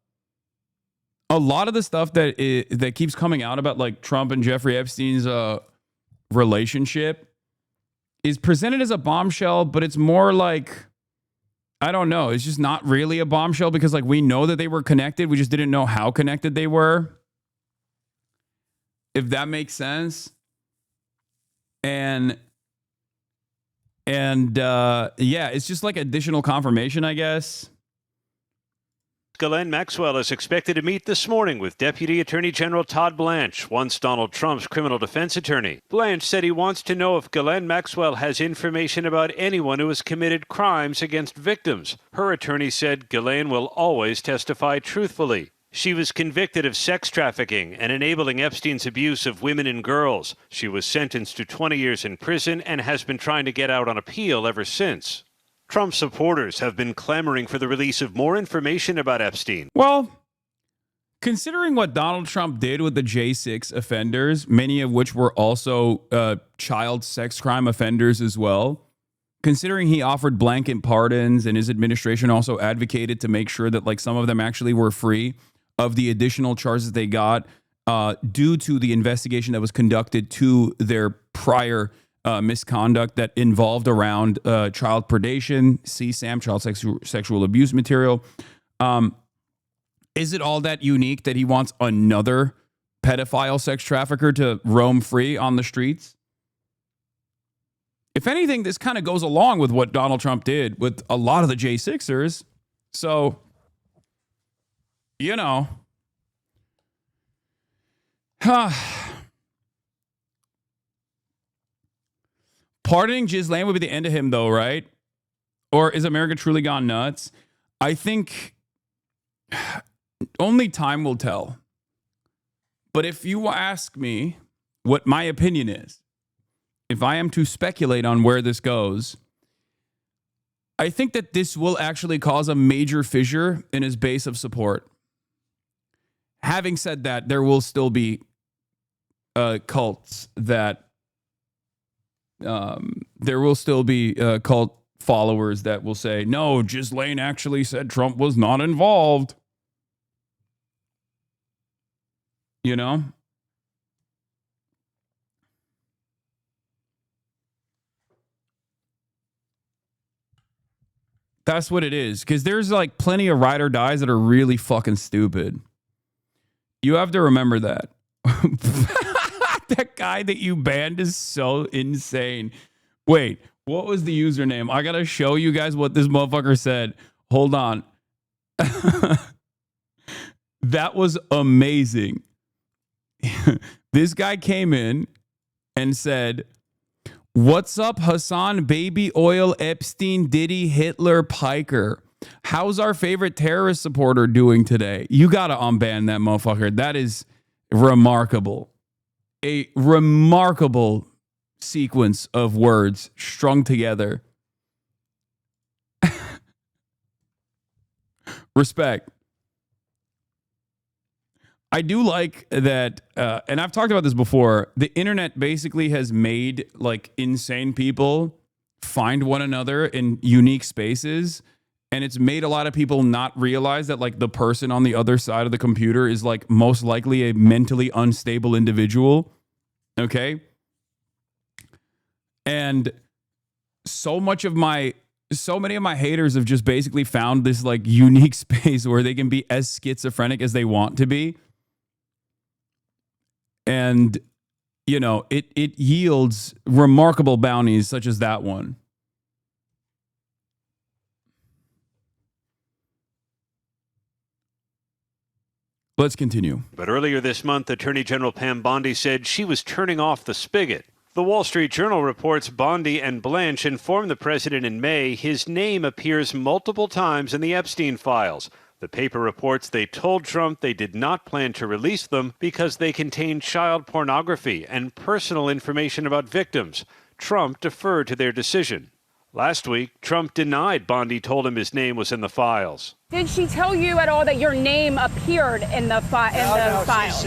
a lot of the stuff that keeps coming out about like Trump and Jeffrey Epstein's relationship is presented as a bombshell, but it's more like, I don't know. It's just not really a bombshell because like we know that they were connected. We just didn't know how connected they were. If that makes sense. And yeah, it's just like additional confirmation, I guess. Ghislaine Maxwell is expected to meet this morning with Deputy Attorney General Todd Blanche, once Donald Trump's criminal defense attorney. Blanche said he wants to know if Ghislaine Maxwell has information about anyone who has committed crimes against victims. Her attorney said Ghislaine will always testify truthfully. She was convicted of sex trafficking and enabling Epstein's abuse of women and girls. She was sentenced to 20 years in prison and has been trying to get out on appeal ever since. Trump supporters have been clamoring for the release of more information about Epstein. Well, considering what Donald Trump did with the J6 offenders, many of which were also child sex crime offenders as well, considering he offered blanket pardons and his administration also advocated to make sure that like some of them actually were free of the additional charges they got due to the investigation that was conducted to their prior misconduct that involved around child predation, CSAM, child sexual abuse material. Is it all that unique that he wants another pedophile sex trafficker to roam free on the streets? If anything, this kind of goes along with what Donald Trump did with a lot of the J6ers. So, you know. Pardoning Ghislaine would be the end of him, though, right? Or is America truly gone nuts? I think only time will tell. But if you ask me what my opinion is, if I am to speculate on where this goes, I think that this will actually cause a major fissure in his base of support. Having said that, there will still be cults that there will still be cult followers that will say, no, Ghislaine actually said Trump was not involved. You know? That's what it is. Because there's like plenty of ride or dies that are really fucking stupid. You have to remember that. That guy that you banned is so insane. Wait, what was the username? I gotta show you guys what this motherfucker said. Hold on. That was amazing. This guy came in and said, "What's up, Hasan, Baby Oil, Epstein, Diddy, Hitler, Piker? How's our favorite terrorist supporter doing today?" You gotta unban that motherfucker. That is remarkable. A remarkable sequence of words strung together. Respect. I do like that, and I've talked about this before, the internet basically has made like insane people find one another in unique spaces, and it's made a lot of people not realize that like the person on the other side of the computer is like most likely a mentally unstable individual. Okay? And so many of my haters have just basically found this like unique space where they can be as schizophrenic as they want to be. And, you know, it yields remarkable bounties such as that one. Let's continue. But earlier this month, Attorney General Pam Bondi said she was turning off the spigot. The Wall Street Journal reports Bondi and Blanche informed the president in May his name appears multiple times in the Epstein files. The paper reports they told Trump they did not plan to release them because they contained child pornography and personal information about victims. Trump deferred to their decision. Last week, Trump denied Bondi told him his name was in the files. Did she tell you at all that your name appeared in the files?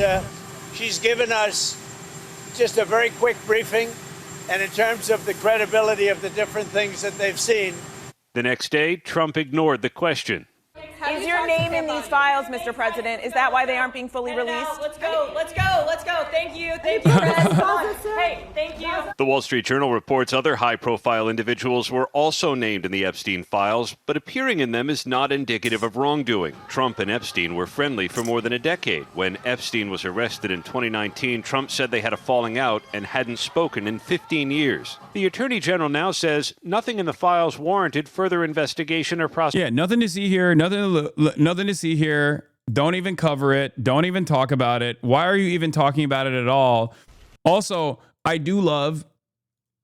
She's given us just a very quick briefing, and in terms of the credibility of the different things that they've seen. The next day, Trump ignored the question. Have Is your name in these files, Mr. President? Is that why they aren't being fully released? Let's go. Let's go. Let's go. Thank you. Thank you. Hey, thank you. The Wall Street Journal reports other high-profile individuals were also named in the Epstein files, but appearing in them is not indicative of wrongdoing. Trump and Epstein were friendly for more than a decade. When Epstein was arrested in 2019, Trump said they had a falling out and hadn't spoken in 15 years. The Attorney General now says nothing in the files warranted further investigation or prosecution. Yeah, nothing to see here. Nothing to see here. Don't even cover it. Don't even talk about it. Why are you even talking about it at all? Also, I do love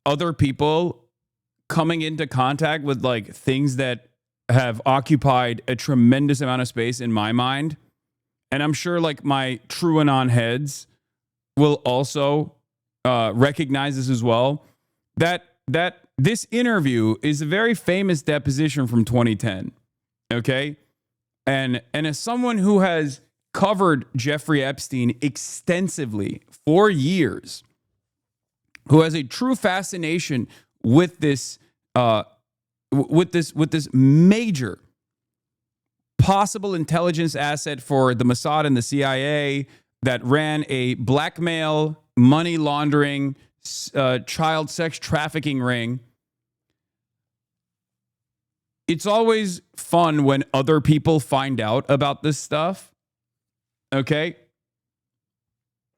other people coming into contact with like things that have occupied a tremendous amount of space in my mind. And I'm sure like my TrueAnon heads will also recognize this as well. That this interview is a very famous deposition from 2010. Okay. And as someone who has covered Jeffrey Epstein extensively for years, who has a true fascination with this major possible intelligence asset for the Mossad and the CIA that ran a blackmail, money laundering, child sex trafficking ring. It's always fun when other people find out about this stuff. Okay.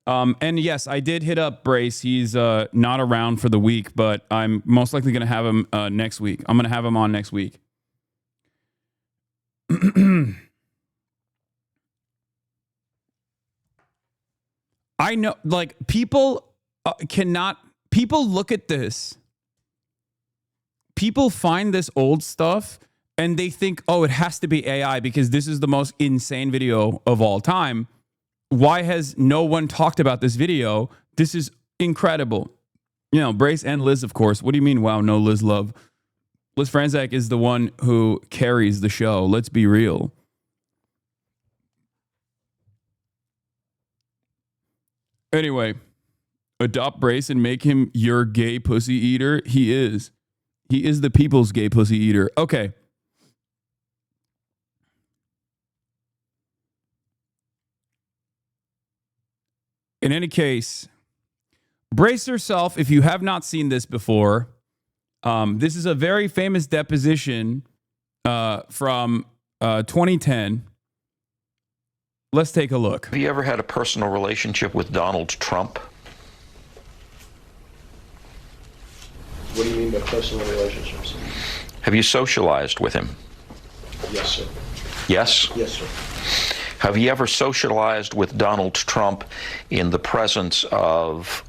And yes, I did hit up Brace. He's not around for the week, but I'm most likely going to have him next week. I'm going to have him on next week. I know, like, people look at this. People find this old stuff and they think, oh, it has to be AI because this is the most insane video of all time. Why has no one talked about this video? This is incredible. You know, Brace and Liz, of course. What do you mean, wow, no Liz love? Liz Franzak is the one who carries the show. Let's be real. Anyway, adopt Brace and make him your gay pussy eater. He is. He is the people's gay pussy eater. Okay. In any case, brace yourself if you have not seen this before. This is a very famous deposition from 2010. Let's take a look. Have you ever had a personal relationship with Donald Trump? What do you mean by personal relationships? Have you socialized with him? Yes, sir. Yes? Yes, sir. Have you ever socialized with Donald Trump in the presence of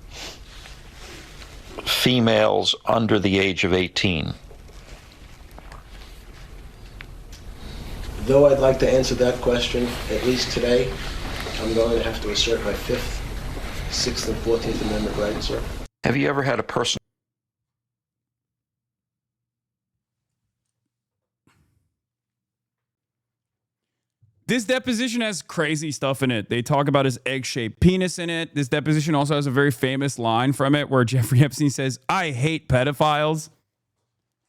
females under the age of 18? Though I'd like to answer that question, at least today, I'm going to have to assert my 5th, 6th, and 14th Amendment rights, sir. Have you ever had a personal... This deposition has crazy stuff in it. They talk about his egg-shaped penis in it. This deposition also has a very famous line from it where Jeffrey Epstein says, "I hate pedophiles."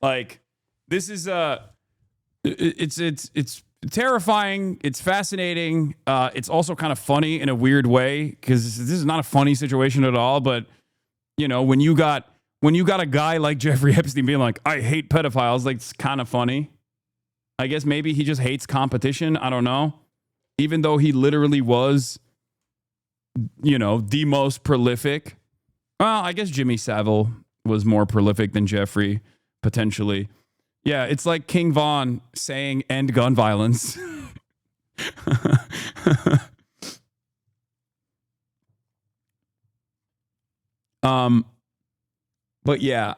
Like, this is it's terrifying. It's fascinating. It's also kind of funny in a weird way because this is not a funny situation at all. But you know, when you got a guy like Jeffrey Epstein being like, "I hate pedophiles," like, it's kind of funny. I guess maybe he just hates competition. I don't know. Even though he literally was, you know, the most prolific. Well, I guess Jimmy Savile was more prolific than Jeffrey, potentially. Yeah, it's like King Von saying end gun violence. But yeah.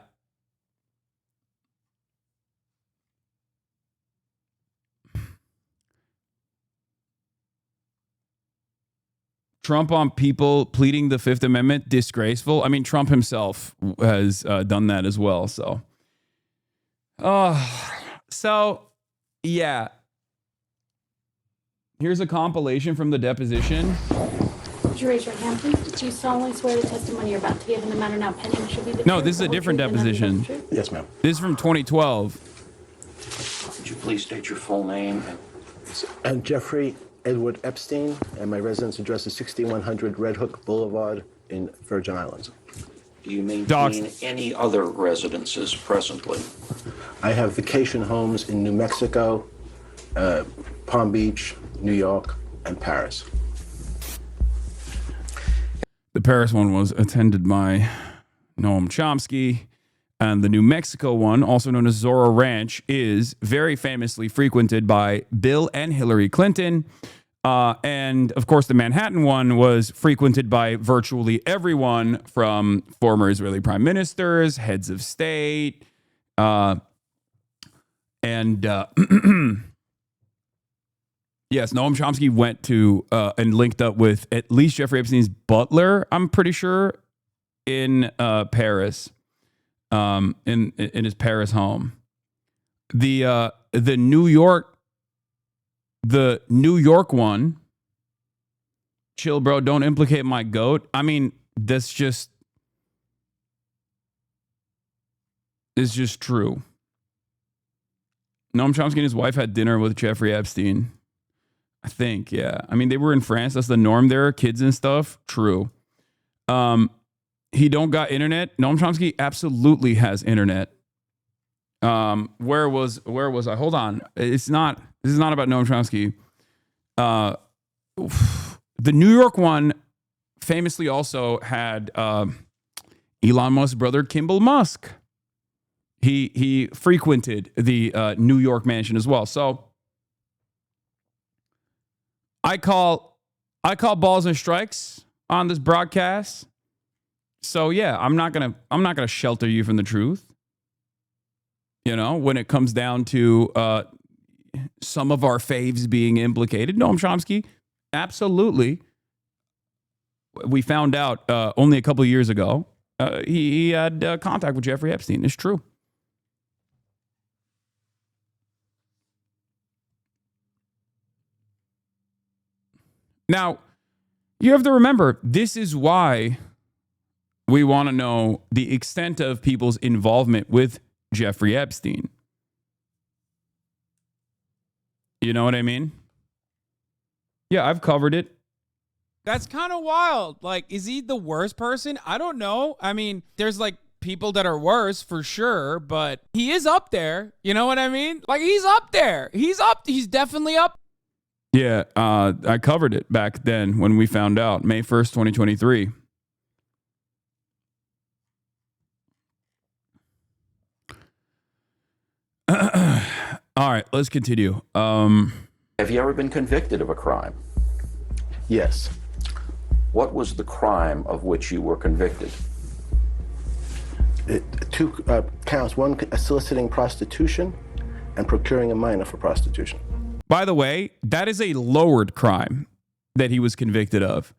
Trump on people pleading the Fifth Amendment, disgraceful. I mean, Trump himself has done that as well. So, yeah. Here's a compilation from the deposition. Would you raise your hand, please? Do you solemnly swear the testimony you're about to give in the matter now pending should be the No, truth, this is the a whole different truth, and nothing deposition. but the truth? Yes, ma'am. This is from 2012. Would you please state your full name and I'm Jeffrey Edward Epstein, and my residence address is 6100 Red Hook Boulevard in Virgin Islands. Do you maintain any other residences presently? I have vacation homes in New Mexico, Palm Beach, New York, and Paris. The Paris one was attended by Noam Chomsky. And the New Mexico one, also known as Zorro Ranch, is very famously frequented by Bill and Hillary Clinton. And, of course, the Manhattan one was frequented by virtually everyone from former Israeli prime ministers, heads of state, and yes, Noam Chomsky went to and linked up with at least Jeffrey Epstein's butler, I'm pretty sure, in Paris. In his Paris home. The New York one, chill, bro, don't implicate my goat. I mean, that's just is just true. Noam Chomsky and his wife had dinner with Jeffrey Epstein. I think, yeah. I mean, they were in France. That's the norm there. Kids and stuff. True. He don't got internet. Noam Chomsky absolutely has internet. Where was I? Hold on. This is not about Noam Chomsky. The New York one famously also had Elon Musk's brother, Kimball Musk. He frequented the New York mansion as well. So I call balls and strikes on this broadcast. So yeah, I'm not gonna shelter you from the truth. You know, when it comes down to some of our faves being implicated, Noam Chomsky, absolutely. We found out only a couple of years ago he had contact with Jeffrey Epstein. It's true. Now, you have to remember, this is why we want to know the extent of people's involvement with Jeffrey Epstein. You know what I mean? Yeah, I've covered it. That's kind of wild. Like, is he the worst person? I don't know. I mean, there's like people that are worse for sure, but he is up there. You know what I mean? Like, he's up there. He's definitely up. Yeah, I covered it back then when we found out, May 1st, 2023. All right, let's continue. Have you ever been convicted of a crime? Yes. What was the crime of which you were convicted? Two counts. One, soliciting prostitution and procuring a minor for prostitution. By the way, that is a lowered crime that he was convicted of.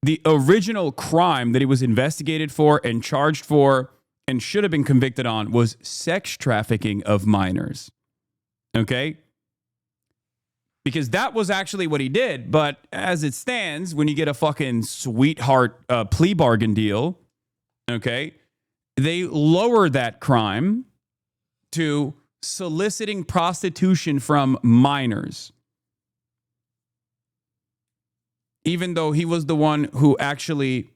The original crime that he was investigated for and charged for and should have been convicted on was sex trafficking of minors. Okay? Because that was actually what he did. But as it stands, when you get a fucking sweetheart plea bargain deal, okay, they lower that crime to soliciting prostitution from minors. Even though he was the one who actually,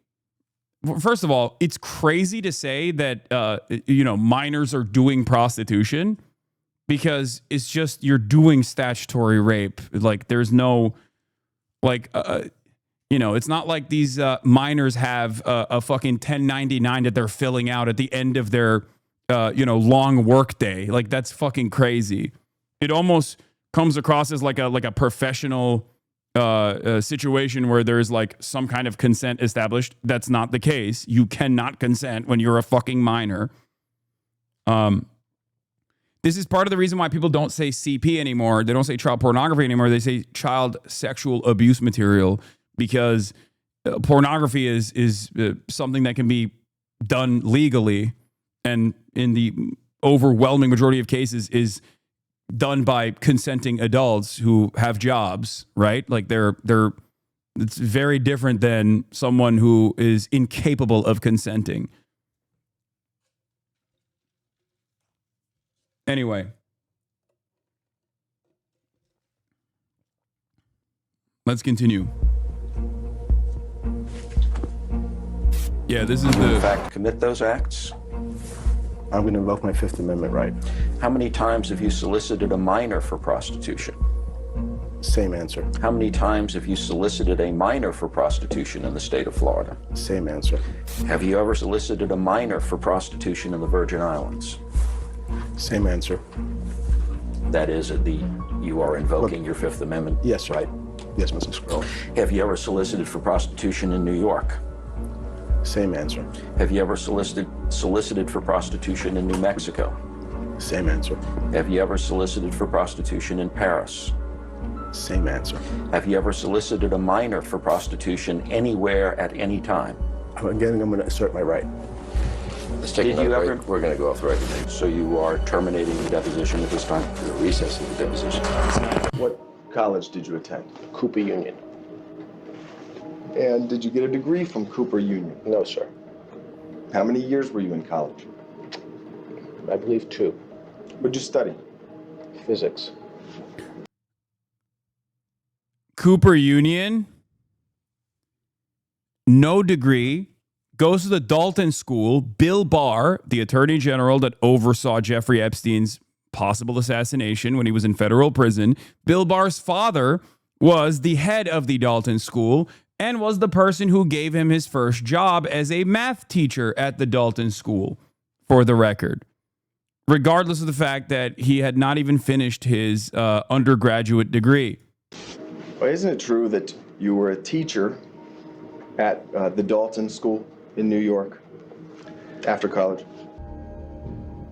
first of all, it's crazy to say that, minors are doing prostitution because it's just, you're doing statutory rape. Like, there's no, it's not like these minors have a fucking 1099 that they're filling out at the end of their, long work day. Like, that's fucking crazy. It almost comes across as like a professional situation where there's like some kind of consent established. That's not the case. You cannot consent when you're a fucking minor. This is part of the reason why people don't say CP anymore. They don't say child pornography anymore. They say child sexual abuse material, because pornography is something that can be done legally, and in the overwhelming majority of cases is done by consenting adults who have jobs, right? Like it's very different than someone who is incapable of consenting. Anyway. Let's continue. Yeah, this is in fact commit those acts? I'm going to invoke my Fifth Amendment right. How many times have you solicited a minor for prostitution? Same answer. How many times have you solicited a minor for prostitution in the state of Florida? Same answer. Have you ever solicited a minor for prostitution in the Virgin Islands? Same answer. That is, you are invoking your Fifth Amendment. Yes, sir. Right? Yes, Mr. Squirrel. Have you ever solicited for prostitution in New York? Same answer. Have you ever solicited for prostitution in New Mexico? Same answer. Have you ever solicited for prostitution in Paris? Same answer. Have you ever solicited a minor for prostitution anywhere at any time? Again, I'm going to assert my right. Let's take another break. We're going to go off the record. So you are terminating the deposition at this time? The recess of the deposition. What college did you attend? Cooper Union. And did you get a degree from Cooper Union? No, sir. How many years were you in college? I believe 2. What'd you study? Physics. Cooper Union, no degree, goes to the Dalton School. Bill Barr, the attorney general that oversaw Jeffrey Epstein's possible assassination when he was in federal prison. Bill Barr's father was the head of the Dalton School and was the person who gave him his first job as a math teacher at the Dalton School, for the record, regardless of the fact that he had not even finished his undergraduate degree. Well, isn't it true that you were a teacher at the Dalton School in New York after college?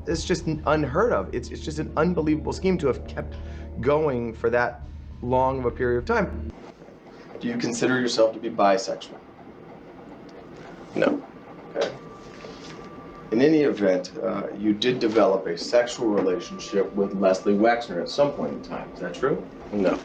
It's just unheard of. It's just an unbelievable scheme to have kept going for that long of a period of time. Do you consider yourself to be bisexual? No. Okay. In any event, you did develop a sexual relationship with Leslie Wexner at some point in time. Is that true? No.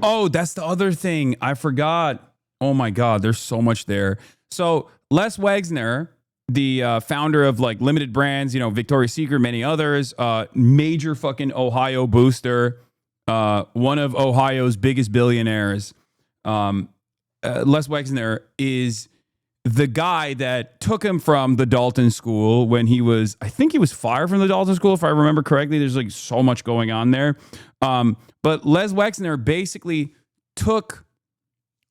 Oh, that's the other thing. I forgot. Oh my God, there's so much there. So Les Wexner, the founder of like Limited Brands, Victoria's Secret, many others, major fucking Ohio booster, one of Ohio's biggest billionaires. Les Wexner is the guy that took him from the Dalton School when I think he was fired from the Dalton School, if I remember correctly. There's like so much going on there. But Les Wexner basically took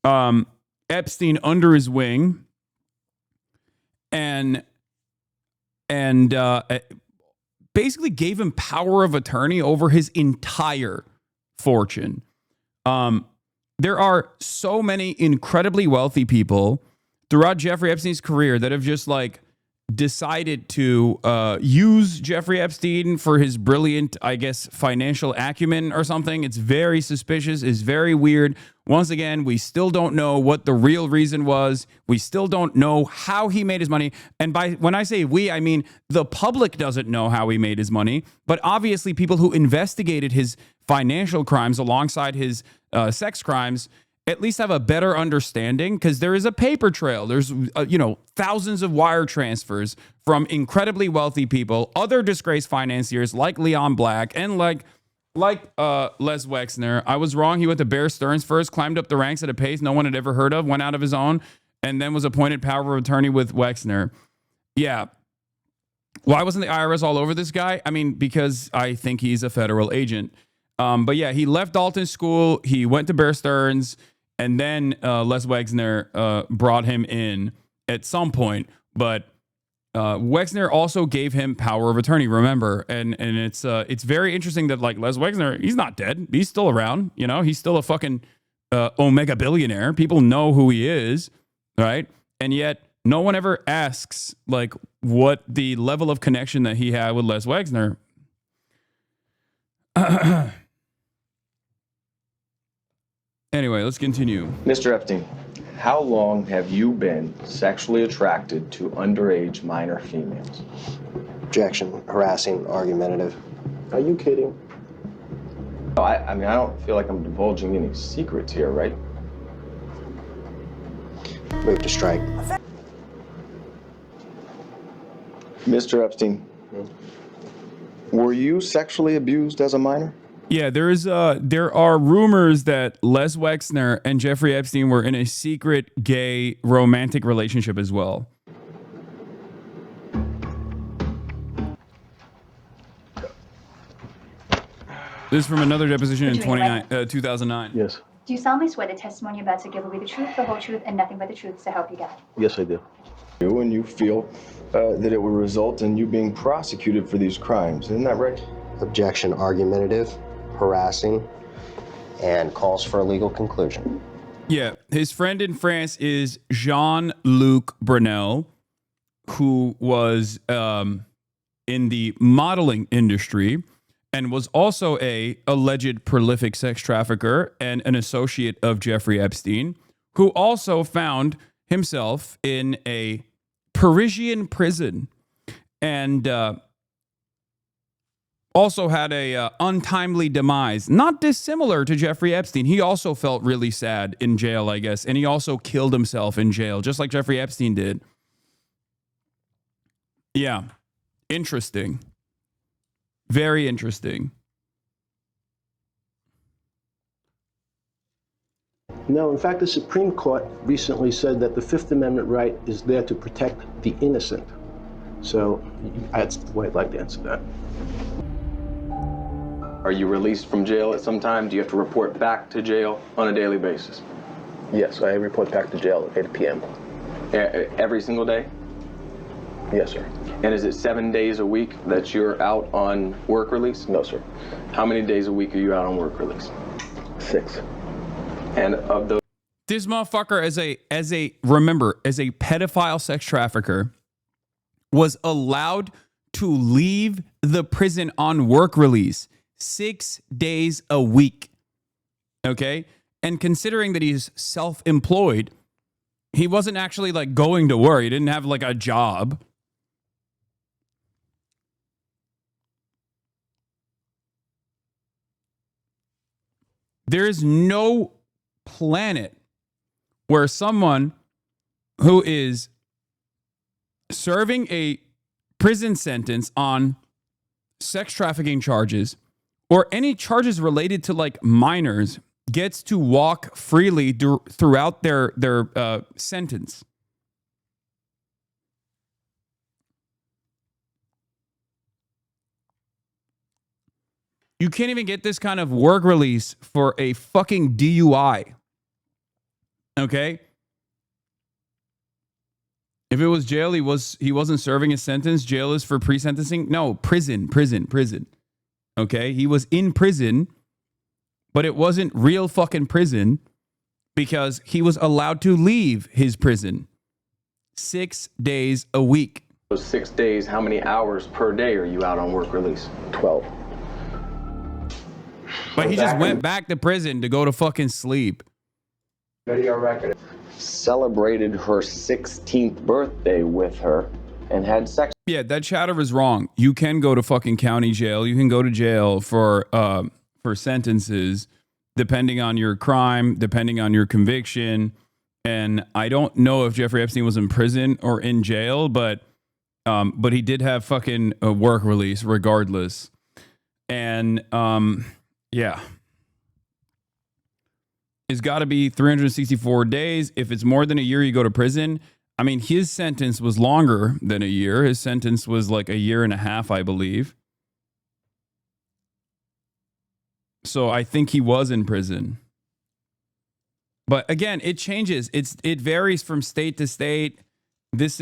Epstein under his wing and basically gave him power of attorney over his entire fortune. There are so many incredibly wealthy people throughout Jeffrey Epstein's career that have just like decided to use Jeffrey Epstein for his brilliant, I guess, financial acumen or something. It's very suspicious. It's very weird. Once again, we still don't know what the real reason was. We still don't know how he made his money. And when I say we, I mean the public doesn't know how he made his money. But obviously, people who investigated his financial crimes alongside his sex crimes at least have a better understanding, because there is a paper trail. There's, thousands of wire transfers from incredibly wealthy people, other disgraced financiers like Leon Black and like Les Wexner. I was wrong. He went to Bear Stearns first, climbed up the ranks at a pace no one had ever heard of, went out of his own, and then was appointed power of attorney with Wexner. Yeah. Why wasn't the IRS all over this guy? I mean, because I think he's a federal agent. But yeah, he left Dalton School. He went to Bear Stearns. And then Les Wexner brought him in at some point. But Wexner also gave him power of attorney, remember. And it's very interesting that like Les Wexner, he's not dead. He's still around. He's still a fucking omega billionaire. People know who he is, right? And yet no one ever asks like what the level of connection that he had with Les Wexner. Anyway, let's continue. Mr. Epstein, how long have you been sexually attracted to underage minor females? Objection, harassing, argumentative. Are you kidding? No, I mean, I don't feel like I'm divulging any secrets here, right? Move to strike. Mr. Epstein, were you sexually abused as a minor? Yeah, there are rumors that Les Wexner and Jeffrey Epstein were in a secret gay romantic relationship as well. This is from another deposition in 2009. Yes. Do you solemnly swear the testimony you're about to give will be the truth, the whole truth, and nothing but the truth, so help you God? Yes, I do. And you feel that it will result in you being prosecuted for these crimes. Isn't that right? Objection argumentative, harassing, and calls for a legal conclusion. Yeah, his friend in France is Jean-Luc Brunel, who was in the modeling industry and was also a alleged prolific sex trafficker and an associate of Jeffrey Epstein, who also found himself in a Parisian prison and also had a untimely demise, not dissimilar to Jeffrey Epstein. He also felt really sad in jail, I guess, and he also killed himself in jail, just like Jeffrey Epstein did. Yeah, interesting. Very interesting. No, in fact, the Supreme Court recently said that the Fifth Amendment right is there to protect the innocent. So that's the way I'd like to answer that. Are you released from jail at some time? Do you have to report back to jail on a daily basis? Yes, I report back to jail at 8 p.m. Every single day? Yes, sir. And is it 7 days a week that you're out on work release? No, sir. How many days a week are you out on work release? 6. And of those... This motherfucker, as a pedophile sex trafficker, was allowed to leave the prison on work release 6 days a week. Okay? And considering that he's self-employed, he wasn't actually like going to work. He didn't have like a job. There is no planet where someone who is serving a prison sentence on sex trafficking charges or any charges related to like minors gets to walk freely throughout their sentence. You can't even get this kind of work release for a fucking DUI. Okay? If it was jail, he wasn't serving his sentence. Jail is for pre-sentencing. No, prison. Okay? He was in prison, but it wasn't real fucking prison because he was allowed to leave his prison 6 days a week. Those 6 days, how many hours per day are you out on work release? 12. But he just went back to prison to go to fucking sleep. Video record. Celebrated her 16th birthday with her and had sex. Yeah, that chatter is wrong. You can go to fucking county jail. You can go to jail for sentences depending on your crime, depending on your conviction. And I don't know if Jeffrey Epstein was in prison or in jail, but he did have fucking a work release regardless. And yeah. It's got to be 364 days. If it's more than a year, you go to prison. I mean, his sentence was longer than a year. His sentence was like a year and a half, I believe. So I think he was in prison. But again, it changes. It varies from state to state. This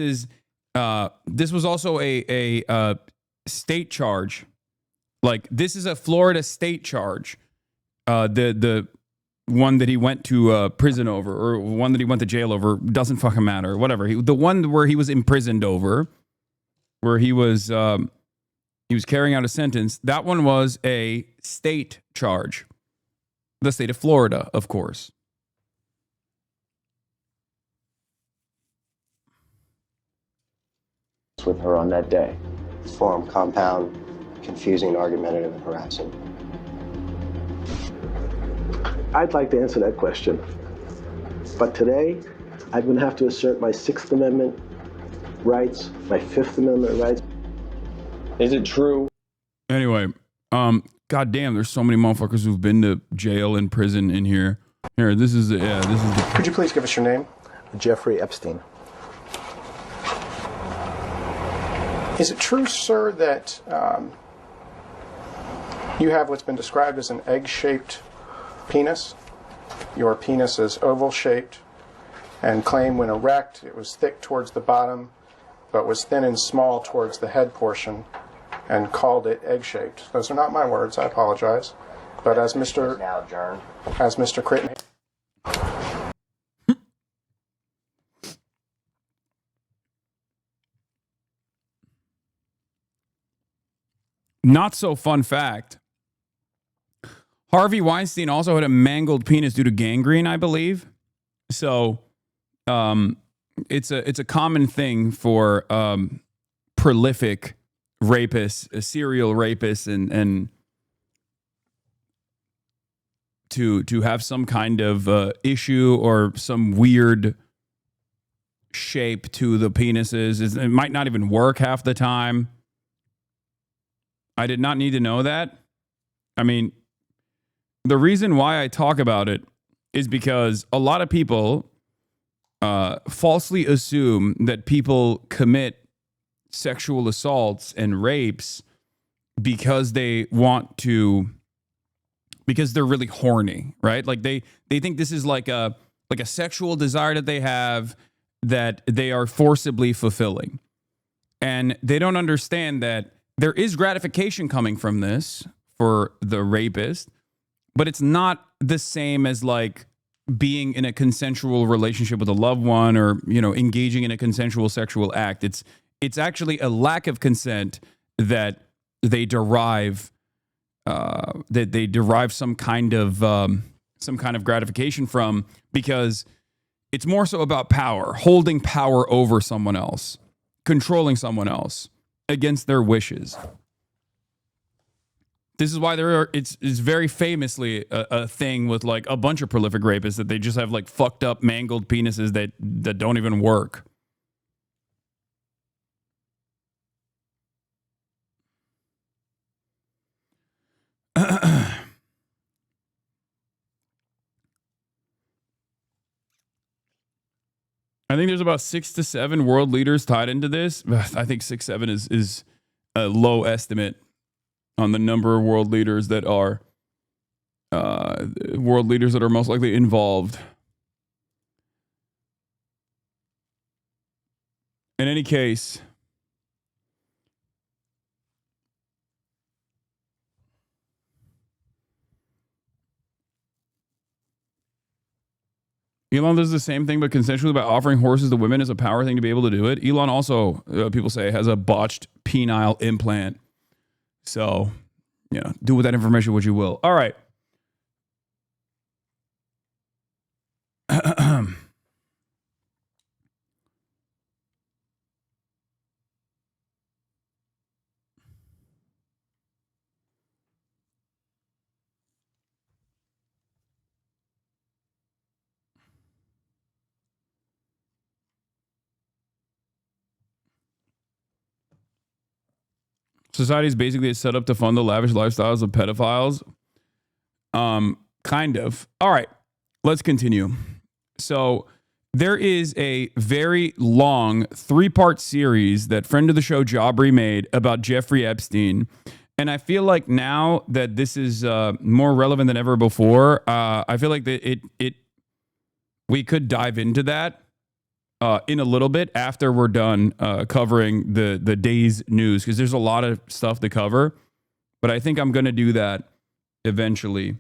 was also a state charge. Like, this is a Florida state charge. The one that he went to prison over, or one that he went to jail over, doesn't fucking matter. Whatever. The one where he was imprisoned over, where he was carrying out a sentence, that one was a state charge. The state of Florida, of course. With her on that day. Form, compound, confusing, argumentative, and harassing. I'd like to answer that question. But today, I'm going to have to assert my Sixth Amendment rights, my Fifth Amendment rights. Is it true? Anyway, God damn, there's so many motherfuckers who've been to jail and prison in here. Here, this is the. Could you please give us your name? Jeffrey Epstein. Is it true, sir, that you have what's been described as an egg-shaped penis? Your penis is oval-shaped, and claim when erect it was thick towards the bottom, but was thin and small towards the head portion, and called it egg-shaped. Those are not my words, I apologize. But as Mr. Critton... Not so fun fact. Harvey Weinstein also had a mangled penis due to gangrene, I believe. So it's a common thing for prolific rapists, serial rapists, and to have some kind of issue or some weird shape to the penises. It might not even work half the time. I did not need to know that. I mean, the reason why I talk about it is because a lot of people falsely assume that people commit sexual assaults and rapes because they want to, because they're really horny, right? Like they think this is like a sexual desire that they have that they are forcibly fulfilling. And they don't understand that there is gratification coming from this for the rapist, but it's not the same as like being in a consensual relationship with a loved one or, you know, engaging in a consensual sexual act. It's actually a lack of consent that they derive some kind of gratification from, because it's more so about power, holding power over someone else, controlling someone else against their wishes. This is why it's very famously a thing with like a bunch of prolific rapists, that they just have like fucked up, mangled penises that don't even work. I think there's about 6 to 7 world leaders tied into this. I think 6, 7 is a low estimate on the number of world leaders that are most likely involved. In any case, Elon does the same thing, but consensually, by offering horses to women as a power thing to be able to do it. Elon also, people say, has a botched penile implant. So, you know, do with that information what you will. All right. Society is basically set up to fund the lavish lifestyles of pedophiles. Kind of. All right, let's continue. So there is a very long 3-part series that friend of the show Jabri made about Jeffrey Epstein. And I feel like now that this is more relevant than ever before, I feel like that we could dive into that in a little bit after we're done covering the day's news, because there's a lot of stuff to cover. But I think I'm going to do that eventually.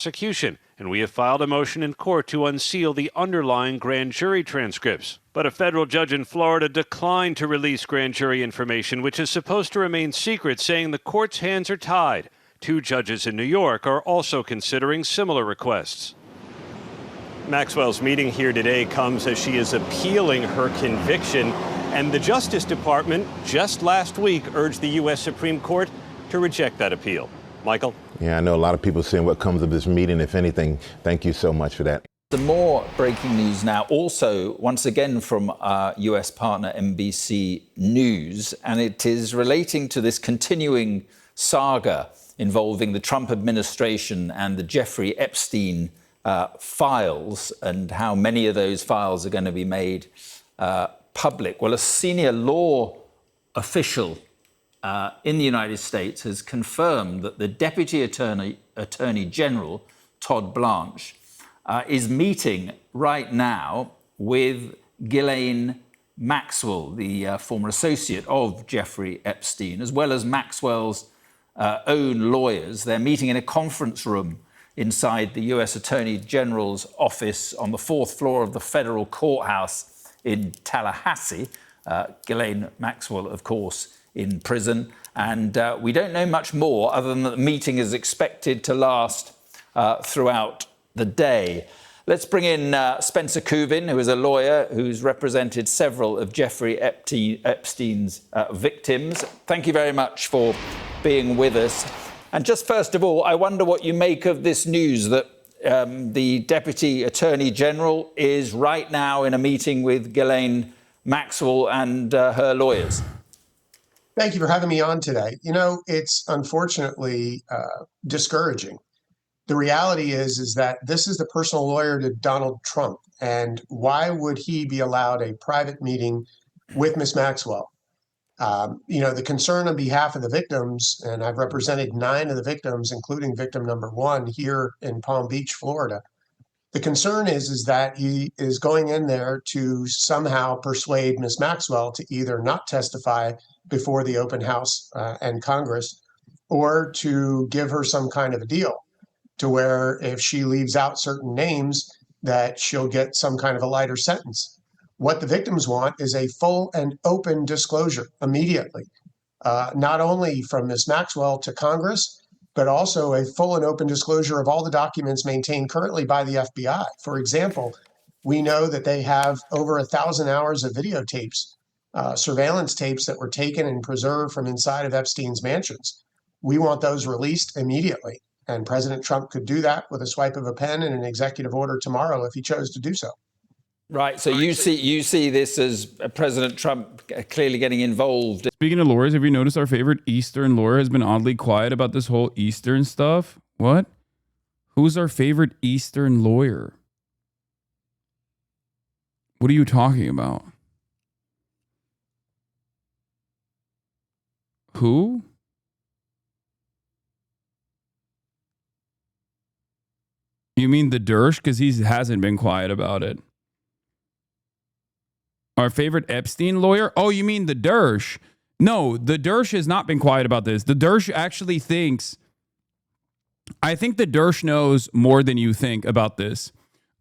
Prosecution, and we have filed a motion in court to unseal the underlying grand jury transcripts. But a federal judge in Florida declined to release grand jury information, which is supposed to remain secret, saying the court's hands are tied. 2 judges in New York are also considering similar requests. Maxwell's meeting here today comes as she is appealing her conviction, and the Justice Department just last week urged the U.S. Supreme Court to reject that appeal. Michael? Yeah, I know a lot of people saying what comes of this meeting, if anything. Thank you so much for that. Some more breaking news now, also once again from our US partner NBC News, and it is relating to this continuing saga involving the Trump administration and the Jeffrey Epstein files, and how many of those files are going to be made public. Well, a senior law official in the United States has confirmed that the Deputy Attorney General, Todd Blanche, is meeting right now with Ghislaine Maxwell, the former associate of Jeffrey Epstein, as well as Maxwell's own lawyers. They're meeting in a conference room inside the US Attorney General's office on the 4th floor of the federal courthouse in Tallahassee. Ghislaine Maxwell, of course, in prison. And we don't know much more other than that the meeting is expected to last throughout the day. Let's bring in Spencer Kuvin, who is a lawyer who's represented several of Jeffrey Epstein's victims. Thank you very much for being with us. And just first of all, I wonder what you make of this news that the Deputy Attorney General is right now in a meeting with Ghislaine Maxwell and her lawyers. Thank you for having me on today. You know, it's unfortunately discouraging. The reality is that this is the personal lawyer to Donald Trump. And why would he be allowed a private meeting with Ms. Maxwell? You know, the concern on behalf of the victims, and I've represented 9 of the victims, including victim number 1 here in Palm Beach, Florida. The concern is that he is going in there to somehow persuade Ms. Maxwell to either not testify before the open house and Congress, or to give her some kind of a deal to where if she leaves out certain names, that she'll get some kind of a lighter sentence. What the victims want is a full and open disclosure immediately, not only from Ms. Maxwell to Congress, but also a full and open disclosure of all the documents maintained currently by the FBI. For example, we know that they have over 1,000 hours of videotapes, surveillance tapes that were taken and preserved from inside of Epstein's mansions. We want those released immediately. And President Trump could do that with a swipe of a pen and an executive order tomorrow if he chose to do so. Right. So you see this as President Trump clearly getting involved. Speaking of lawyers, have you noticed our favorite Eastern lawyer has been oddly quiet about this whole Eastern stuff? What? Who's our favorite Eastern lawyer? What are you talking about? Who? You mean the Dersh? Because he hasn't been quiet about it. Our favorite Epstein lawyer? Oh, you mean the Dersh? No, the Dersh has not been quiet about this. The Dersh actually thinks, I think the Dersh knows more than you think about this.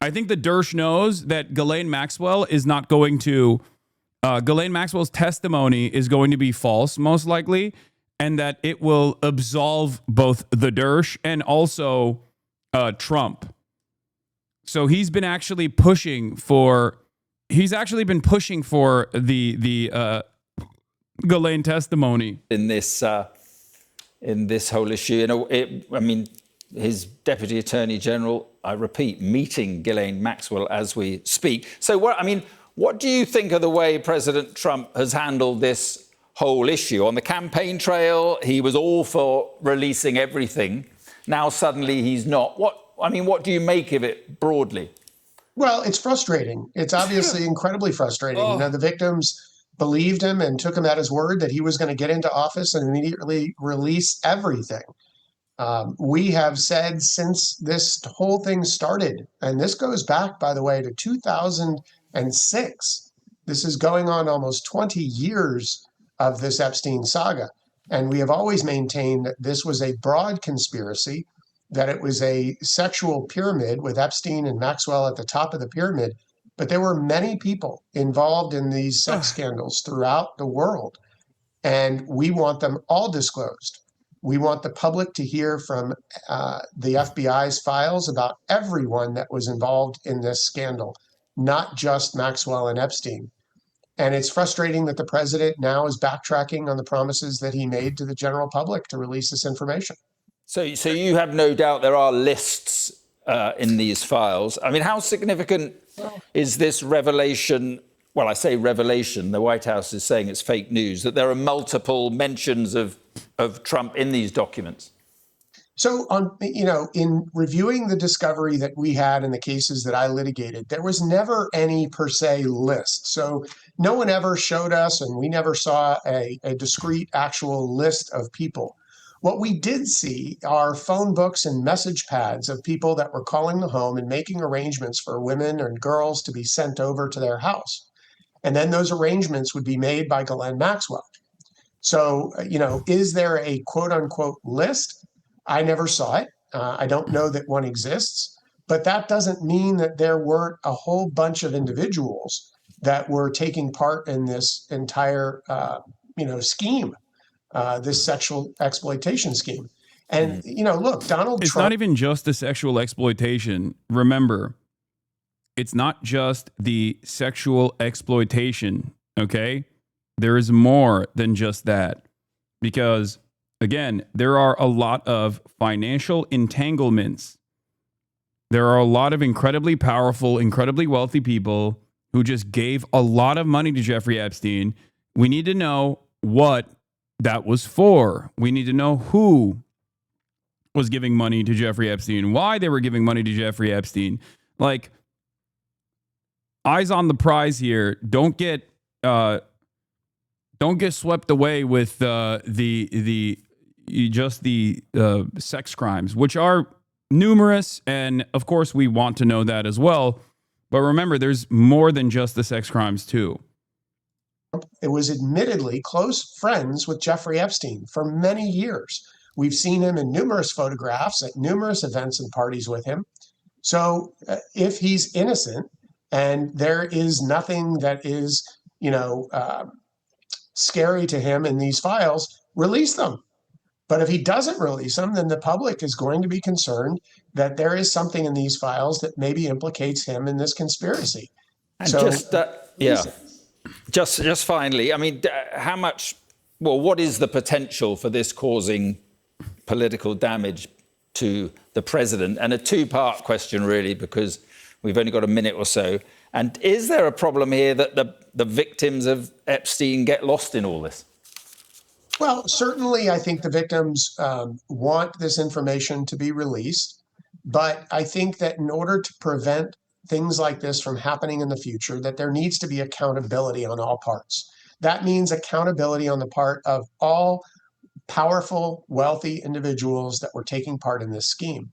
I think the Dersh knows that Ghislaine Maxwell is not going to, Ghislaine Maxwell's testimony is going to be false, most likely, and that it will absolve both the Dersh and also Trump. So he's been actually pushing for the Ghislaine testimony in this whole issue. You know, I mean, his Deputy Attorney General, I repeat, meeting Ghislaine Maxwell as we speak. So what do you think of the way President Trump has handled this whole issue? On the campaign trail, he was all for releasing everything. Now suddenly he's not. What do you make of it broadly? Well, it's frustrating. It's obviously incredibly frustrating. You know, the victims believed him and took him at his word that he was going to get into office and immediately release everything. We have said since this whole thing started, and this goes back, by the way, to 2006. This is going on almost 20 years of this Epstein saga. And we have always maintained that this was a broad conspiracy, that it was a sexual pyramid with Epstein and Maxwell at the top of the pyramid. But there were many people involved in these sex scandals throughout the world. And we want them all disclosed. We want the public to hear from the FBI's files about everyone that was involved in this scandal, not just Maxwell and Epstein. And it's frustrating that the president now is backtracking on the promises that he made to the general public to release this information. So you have no doubt there are lists in these files. I mean, how significant is this revelation? Well, I say revelation. The White House is saying it's fake news, that there are multiple mentions of Trump in these documents. So in reviewing the discovery that we had in the cases that I litigated, there was never any per se list. So no one ever showed us, and we never saw a discrete actual list of people. What we did see are phone books and message pads of people that were calling the home and making arrangements for women and girls to be sent over to their house. And then those arrangements would be made by Ghislaine Maxwell. So, is there a quote unquote list? I never saw it. I don't know that one exists, but that doesn't mean that there weren't a whole bunch of individuals that were taking part in this entire, scheme, this sexual exploitation scheme. And, look, Donald It's Trump. not even just the sexual exploitation. Remember, it's not just the sexual exploitation, okay? There is more than just that. Because, again, there are a lot of financial entanglements. There are a lot of incredibly powerful, incredibly wealthy people who just gave a lot of money to Jeffrey Epstein. We need to know what that was for. We need to know who was giving money to Jeffrey Epstein, why they were giving money to Jeffrey Epstein. Like, eyes on the prize here. Don't get swept away with the sex crimes, which are numerous, and of course we want to know that as well. But remember, there's more than just the sex crimes too. It was admittedly close friends with Jeffrey Epstein for many years. We've seen him in numerous photographs at numerous events and parties with him. So if he's innocent and there is nothing that is, scary to him in these files, release them. But if he doesn't release them, then the public is going to be concerned that there is something in these files that maybe implicates him in this conspiracy. And so, just finally, I mean, how much? Well, what is the potential for this causing political damage to the president? And a two-part question, really, because we've only got a minute or so. And is there a problem here that the victims of Epstein get lost in all this? Well, certainly, I think the victims want this information to be released. But I think that in order to prevent things like this from happening in the future, that there needs to be accountability on all parts. That means accountability on the part of all powerful, wealthy individuals that were taking part in this scheme.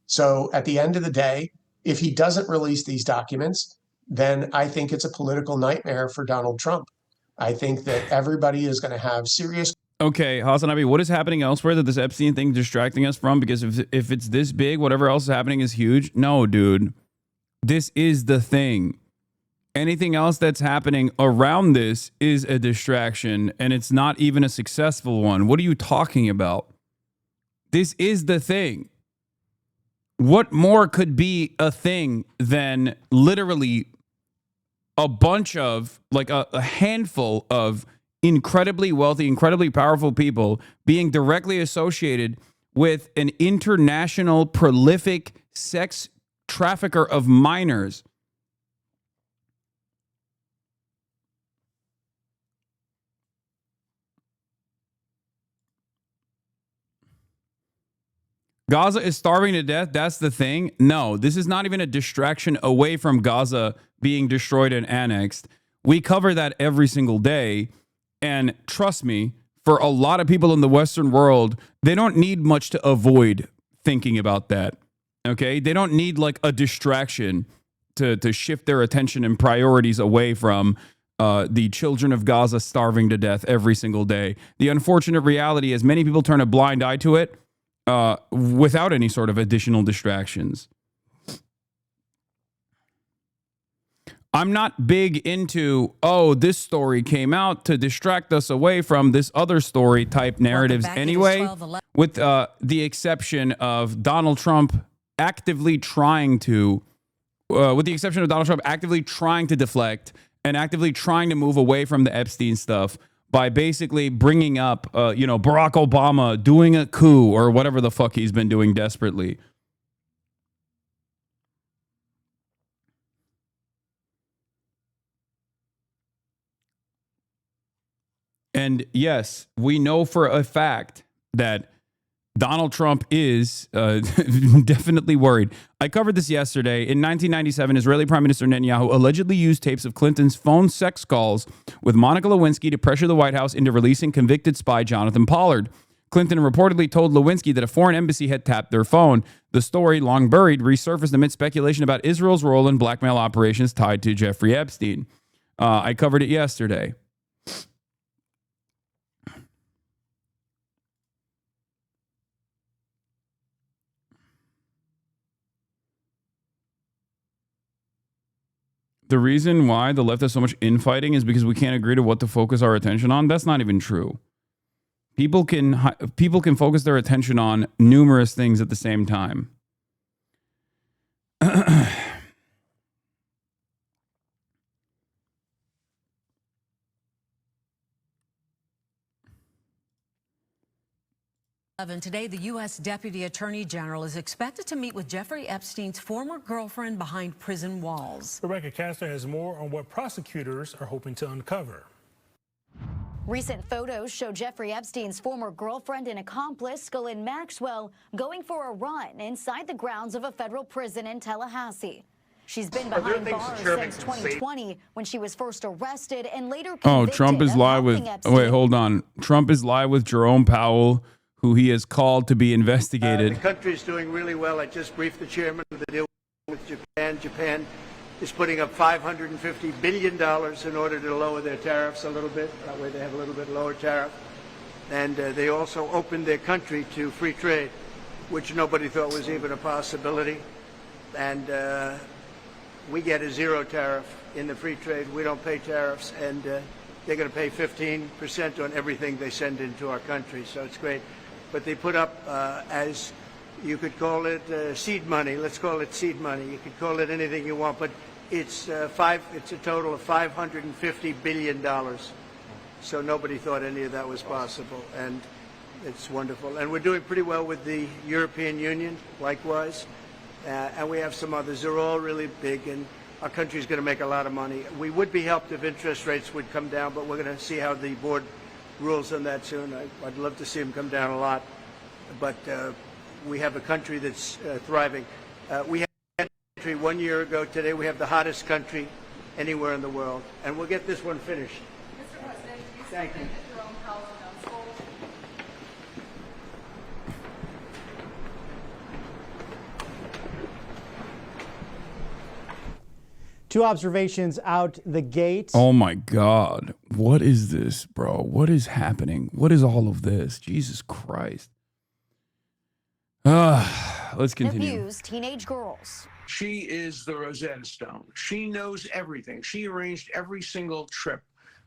So at the end of the day, if he doesn't release these documents, then I think it's a political nightmare for Donald Trump. I think that everybody is going to have serious. Okay, HasanAbi, what is happening elsewhere that this Epstein thing distracting us from? Because if it's this big, whatever else is happening is huge. No, dude. This is the thing. Anything else that's happening around this is a distraction, and it's not even a successful one. What are you talking about? This is the thing. What more could be a thing than literally a bunch of, like a handful of incredibly wealthy, incredibly powerful people being directly associated with an international prolific sex trafficker of minors? Gaza is starving to death. That's the thing. No, this is not even a distraction away from Gaza being destroyed and annexed. We cover that every single day. And trust me, for a lot of people in the Western world, they don't need much to avoid thinking about that. Okay? They don't need like a distraction to shift their attention and priorities away from the children of Gaza starving to death every single day. The unfortunate reality is many people turn a blind eye to it without any sort of additional distractions. I'm not big into, oh, this story came out to distract us away from this other story type narratives anyway, with the exception of Donald Trump actively trying to, deflect and actively trying to move away from the Epstein stuff by basically bringing up, Barack Obama doing a coup or whatever the fuck he's been doing desperately. And yes, we know for a fact that Donald Trump is definitely worried. I covered this yesterday. In 1997, Israeli Prime Minister Netanyahu allegedly used tapes of Clinton's phone sex calls with Monica Lewinsky to pressure the White House into releasing convicted spy Jonathan Pollard. Clinton reportedly told Lewinsky that a foreign embassy had tapped their phone. The story, long buried, resurfaced amid speculation about Israel's role in blackmail operations tied to Jeffrey Epstein. I covered it yesterday. The reason why the left has so much infighting is because we can't agree to what to focus our attention on. That's not even true. People can focus their attention on numerous things at the same time. Today, the U.S. Deputy Attorney General is expected to meet with Jeffrey Epstein's former girlfriend behind prison walls. Rebecca Castor has more on what prosecutors are hoping to uncover. Recent photos show Jeffrey Epstein's former girlfriend and accomplice, Ghislaine Maxwell, going for a run inside the grounds of a federal prison in Tallahassee. She's been behind bars since 2020 when she was first arrested and later convicted. Oh, Trump is live with... Wait, hold on. Trump is live with Jerome Powell, who he has called to be investigated. The country is doing really well. I just briefed the chairman of the deal with Japan. Japan is putting up $550 billion in order to lower their tariffs a little bit. That way they have a little bit lower tariff. And they also opened their country to free trade, which nobody thought was even a possibility. And we get a zero tariff in the free trade. We don't pay tariffs, and they're going to pay 15% on everything they send into our country. So it's great. But they put up, as you could call it, seed money. Let's call it seed money. You could call it anything you want, but it's a total of $550 billion. So nobody thought any of that was possible, and it's wonderful. And we're doing pretty well with the European Union, likewise, and we have some others. They're all really big, and our country's going to make a lot of money. We would be helped if interest rates would come down, but we're going to see how the board rules on that soon. I'd love to see them come down a lot, but we have a country that's thriving. We had a country 1 year ago. Today we have the hottest country anywhere in the world, and we'll get this one finished. Mr. President, you Thank you. Jerome Powell announced Two observations out the gate. Oh my God. What is this, bro? What is happening? What is all of this? Jesus Christ. Let's continue. Abuse teenage girls. She is the Rosetta Stone. She knows everything. She arranged every single trip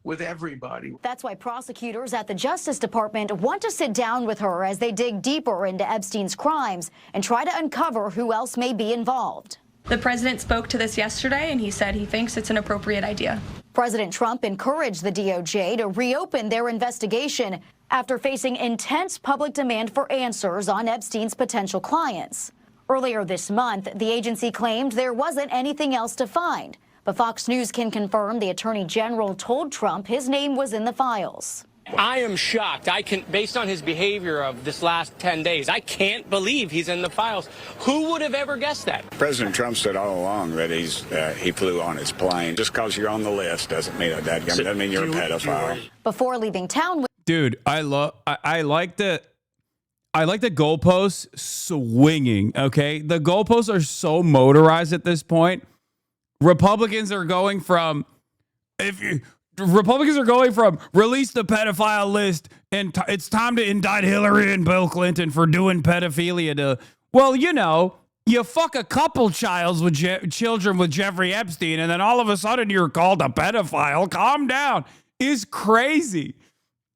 with everybody. That's why prosecutors at the Justice Department want to sit down with her as they dig deeper into Epstein's crimes and try to uncover who else may be involved. The president spoke to this yesterday, and he said he thinks it's an appropriate idea. President Trump encouraged the DOJ to reopen their investigation after facing intense public demand for answers on Epstein's potential clients. Earlier this month, the agency claimed there wasn't anything else to find, but Fox News can confirm the Attorney General told Trump his name was in the files. I am shocked. Based on his behavior of this last 10 days, I can't believe he's in the files. Who would have ever guessed that? President Trump said all along that he flew on his plane. Just because you're on the list doesn't mean doesn't mean you're a pedophile. Before leaving town, dude, I like the goalposts swinging. Okay, the goalposts are so motorized at this point. Republicans are going from release the pedophile list and it's time to indict Hillary and Bill Clinton for doing pedophilia to, well, you fuck a couple children with Jeffrey Epstein and then all of a sudden you're called a pedophile. Calm down. Is crazy,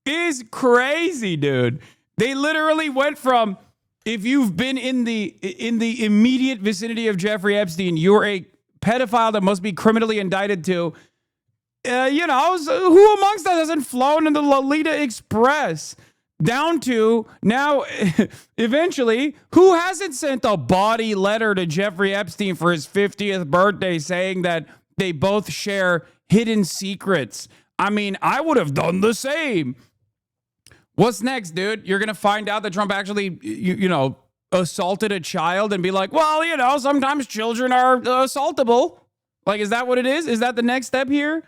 dude. They literally went from, if you've been in the immediate vicinity of Jeffrey Epstein, you're a pedophile that must be criminally indicted to, who amongst us hasn't flown in the Lolita Express? Down to now, eventually, who hasn't sent a bawdy letter to Jeffrey Epstein for his 50th birthday saying that they both share hidden secrets? I mean, I would have done the same. What's next, dude? You're going to find out that Trump actually, you know, assaulted a child and be like, well, you know, sometimes children are assaultable. Like, is that what it is? Is that the next step here?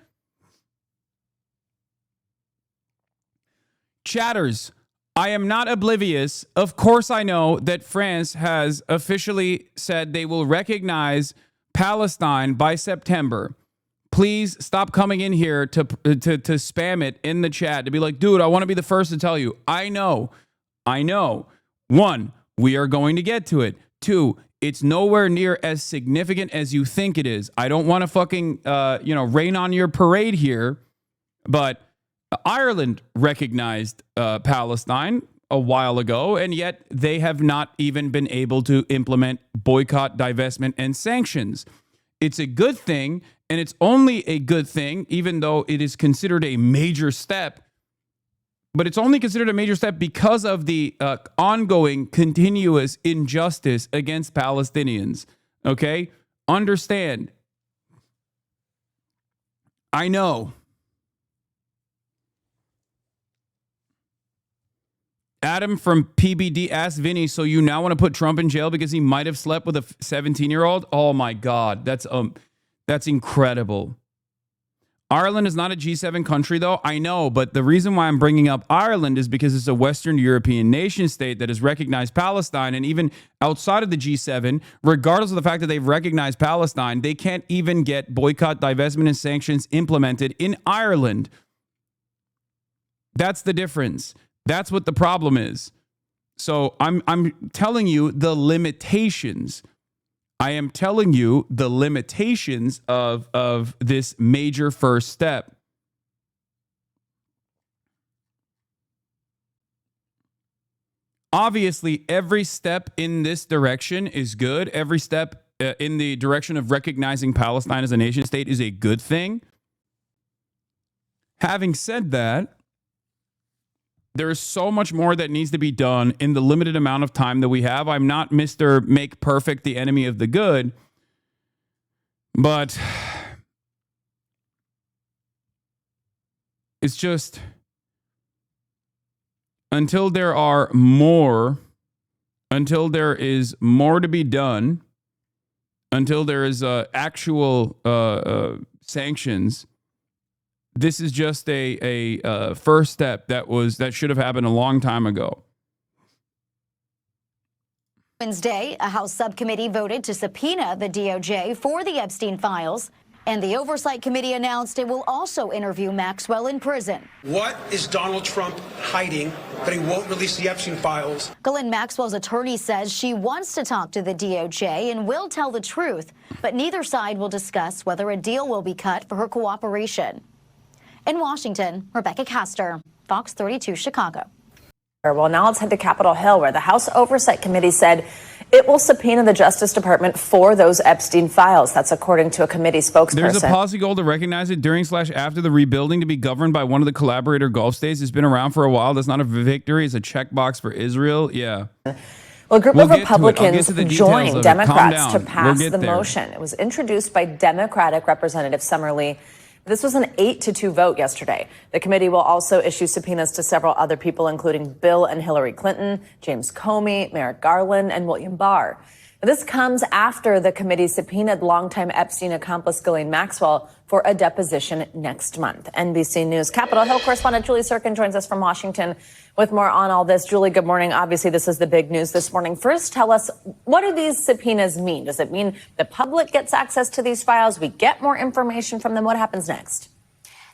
Chatters, I am not oblivious. Of course, I know that France has officially said they will recognize Palestine by September. Please stop coming in here to spam it in the chat, to be like, dude, I want to be the first to tell you. I know. 1, we are going to get to it. 2, it's nowhere near as significant as you think it is. I don't want to fucking, rain on your parade here, but Ireland recognized Palestine a while ago, and yet they have not even been able to implement boycott, divestment, and sanctions. It's a good thing, and it's only a good thing, even though it is considered a major step. But it's only considered a major step because of the ongoing, continuous injustice against Palestinians. Okay? Understand. I know. Adam from PBD asked Vinny, so you now want to put Trump in jail because he might have slept with a 17-year-old? Oh my God, that's incredible. Ireland is not a G7 country, though. I know, but the reason why I'm bringing up Ireland is because it's a Western European nation state that has recognized Palestine, and even outside of the G7, regardless of the fact that they've recognized Palestine, they can't even get boycott, divestment, and sanctions implemented in Ireland. That's the difference. That's what the problem is. So I'm telling you the limitations. I am telling you the limitations of this major first step. Obviously, every step in this direction is good. Every step in the direction of recognizing Palestine as a nation state is a good thing. Having said that, there is so much more that needs to be done in the limited amount of time that we have. I'm not Mr. Make Perfect, the enemy of the good, but it's just until there is more to be done, until there is actual sanctions. This is just a first step that should have happened a long time ago. Wednesday, a House subcommittee voted to subpoena the DOJ for the Epstein files, and the Oversight Committee announced it will also interview Maxwell in prison. What is Donald Trump hiding that he won't release the Epstein files? Ghislaine Maxwell's attorney says she wants to talk to the DOJ and will tell the truth, but neither side will discuss whether a deal will be cut for her cooperation. In Washington, Rebecca Castor, Fox 32 Chicago. Well, now let's head to Capitol Hill, where the House Oversight Committee said it will subpoena the Justice Department for those Epstein files. That's according to a committee spokesperson. There's a policy goal to recognize it during/after the rebuilding to be governed by one of the collaborator Gulf states. It's been around for a while. That's not a victory. It's a checkbox for Israel. Yeah. Well, a group of Republicans joined Democrats to pass the motion. It was introduced by Democratic Representative Summerlee. This was an 8-2 vote yesterday. The committee will also issue subpoenas to several other people, including Bill and Hillary Clinton, James Comey, Merrick Garland, and William Barr. This comes after the committee subpoenaed longtime Epstein accomplice Ghislaine Maxwell for a deposition next month. NBC News Capitol Hill correspondent Julie Sirkin joins us from Washington with more on all this. Julie, good morning. Obviously, this is the big news this morning. First, tell us, what do these subpoenas mean? Does it mean the public gets access to these files? We get more information from them? What happens next?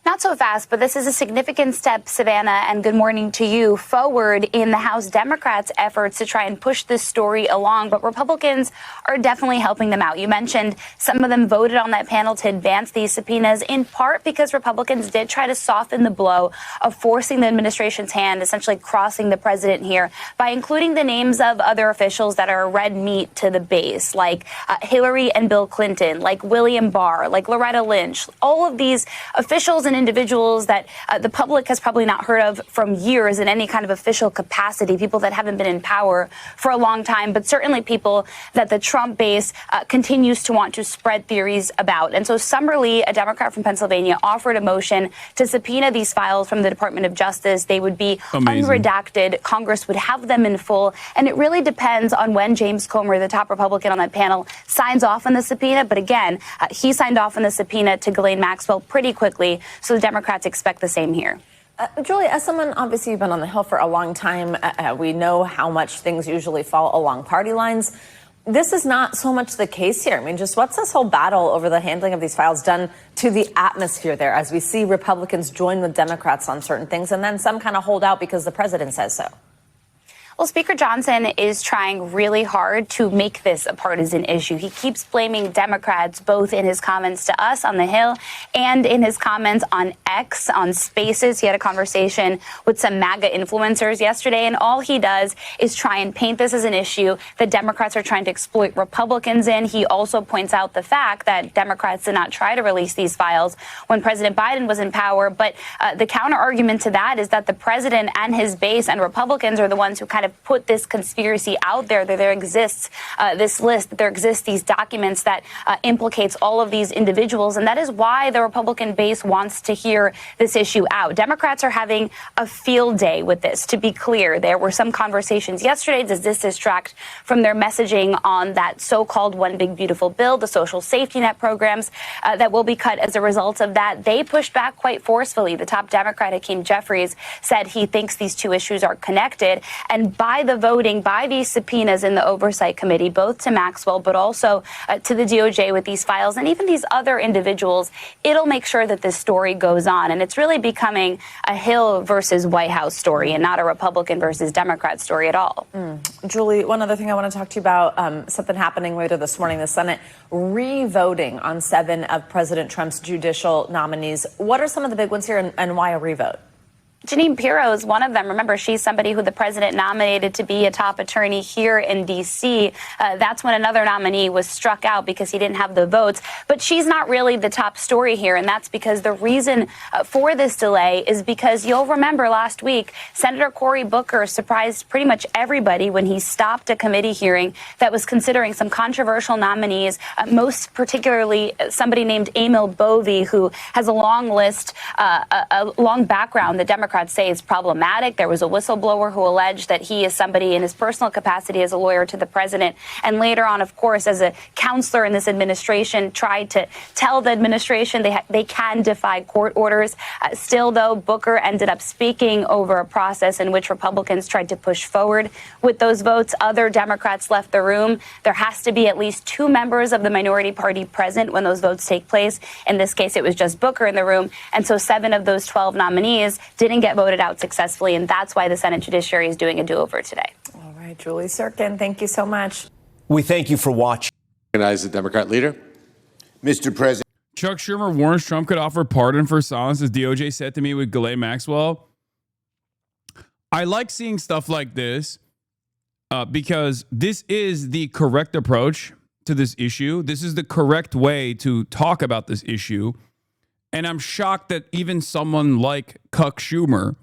Not so fast, but this is a significant step, Savannah, and good morning to you, forward in the House Democrats' efforts to try and push this story along. But Republicans are definitely helping them out. You mentioned some of them voted on that panel to advance these subpoenas, in part because Republicans did try to soften the blow of forcing the administration's hand, essentially crossing the president here, by including the names of other officials that are red meat to the base, like Hillary and Bill Clinton, like William Barr, like Loretta Lynch. All of these officials and unknown individuals that the public has probably not heard of from years in any kind of official capacity, people that haven't been in power for a long time, but certainly people that the Trump base continues to want to spread theories about. And so Summerlee, a Democrat from Pennsylvania, offered a motion to subpoena these files from the Department of Justice. They would be unredacted. Congress would have them in full. And it really depends on when James Comer, the top Republican on that panel, signs off on the subpoena. But again, he signed off on the subpoena to Ghislaine Maxwell pretty quickly. So the Democrats expect the same here. Julie, as someone, obviously, you've been on the Hill for a long time. We know how much things usually fall along party lines. This is not so much the case here. I mean, just what's this whole battle over the handling of these files done to the atmosphere there as we see Republicans join with Democrats on certain things and then some kind of hold out because the president says so? Well, Speaker Johnson is trying really hard to make this a partisan issue. He keeps blaming Democrats, both in his comments to us on the Hill and in his comments on X, on Spaces. He had a conversation with some MAGA influencers yesterday, and all he does is try and paint this as an issue that Democrats are trying to exploit Republicans in. He also points out the fact that Democrats did not try to release these files when President Biden was in power. But the counter argument to that is that the president and his base and Republicans are the ones who kind of put this conspiracy out there, that there exists this list, that there exists these documents that implicates all of these individuals. And that is why the Republican base wants to hear this issue out. Democrats are having a field day with this, to be clear. There were some conversations yesterday. Does this distract from their messaging on that so-called One Big Beautiful Bill, the social safety net programs that will be cut as a result of that? They pushed back quite forcefully. The top Democrat, Hakeem Jeffries, said he thinks these two issues are connected. And by the voting, by these subpoenas in the Oversight Committee, both to Maxwell, but also to the DOJ with these files and even these other individuals, it'll make sure that this story goes on. And it's really becoming a Hill versus White House story and not a Republican versus Democrat story at all. Julie, one other thing I want to talk to you about, something happening later this morning, the Senate re-voting on 7 of President Trump's judicial nominees. What are some of the big ones here and why a re-vote? Jeanine Pirro is one of them. Remember, she's somebody who the president nominated to be a top attorney here in D.C. That's when another nominee was struck out because he didn't have the votes. But she's not really the top story here, and that's because the reason for this delay is because you'll remember last week, Senator Cory Booker surprised pretty much everybody when he stopped a committee hearing that was considering some controversial nominees, most particularly somebody named Emil Bovee, who has a long list, a long background that Democrats say is problematic. There was a whistleblower who alleged that he is somebody in his personal capacity as a lawyer to the president. And later on, of course, as a counselor in this administration, tried to tell the administration they can defy court orders. Still, though, Booker ended up speaking over a process in which Republicans tried to push forward with those votes. Other Democrats left the room. There has to be at least 2 members of the minority party present when those votes take place. In this case, it was just Booker in the room. And so 7 of those 12 nominees didn't get voted out successfully, and that's why the Senate Judiciary is doing a do-over today. All right, Julie Sirkin, thank you so much. We thank you for watching. Recognize the Democrat leader. Mr. President. Chuck Schumer warns Trump could offer pardon for silence, as DOJ said to me with Ghislaine Maxwell. I like seeing stuff like this because this is the correct approach to this issue. This is the correct way to talk about this issue. And I'm shocked that even someone like Chuck Schumer,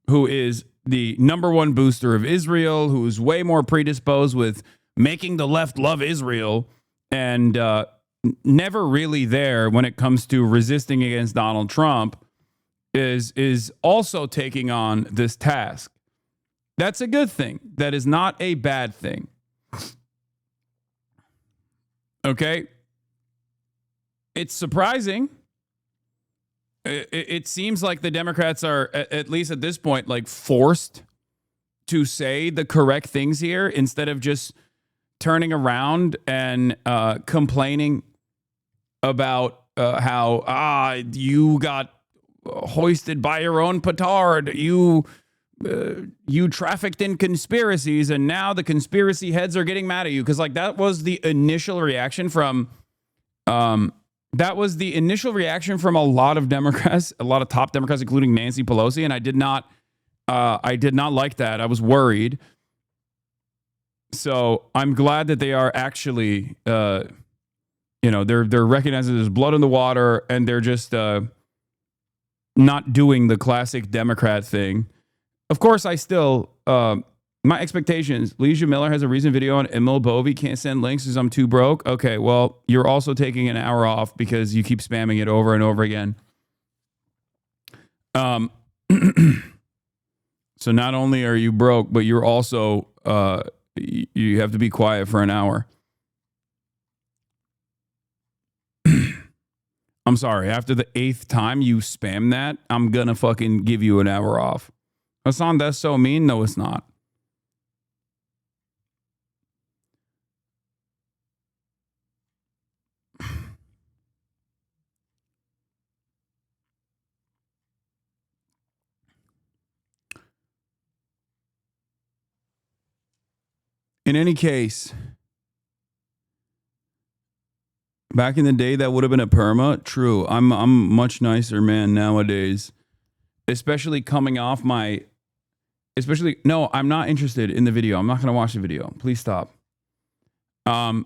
who is the #1 booster of Israel, who is way more predisposed with making the left love Israel and never really there when it comes to resisting against Donald Trump, is also taking on this task. That's a good thing. That is not a bad thing. Okay? It's surprising. It seems like the Democrats are, at least at this point, like forced to say the correct things here instead of just turning around and complaining about how you got hoisted by your own petard. You trafficked in conspiracies, and now the conspiracy heads are getting mad at you because, like, that was the initial reaction from. That was the initial reaction from a lot of Democrats, a lot of top Democrats, including Nancy Pelosi, and I did not like that. I was worried. So I'm glad that they are actually, they're recognizing there's blood in the water, and they're just not doing the classic Democrat thing. Of course, I still, my expectations, Leisha Miller has a recent video on Emil Bovey, can't send links because I'm too broke. Okay, well, you're also taking an hour off because you keep spamming it over and over again. So not only are you broke, but you're also, you have to be quiet for an hour. I'm sorry, after the 8th time you spam that, I'm gonna fucking give you an hour off. Hasan, that's so mean. No, it's not. In any case, back in the day, that would have been a perma. True. I'm much nicer man nowadays, especially coming off my. No, I'm not interested in the video. I'm not going to watch the video. Please stop. I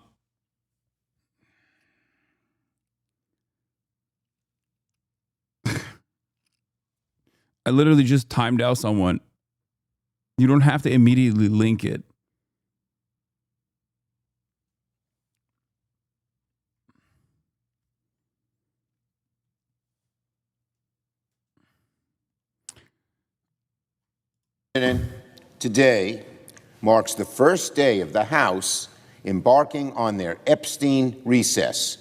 literally just timed out someone. You don't have to immediately link it. Today marks the first day of the House embarking on their Epstein recess.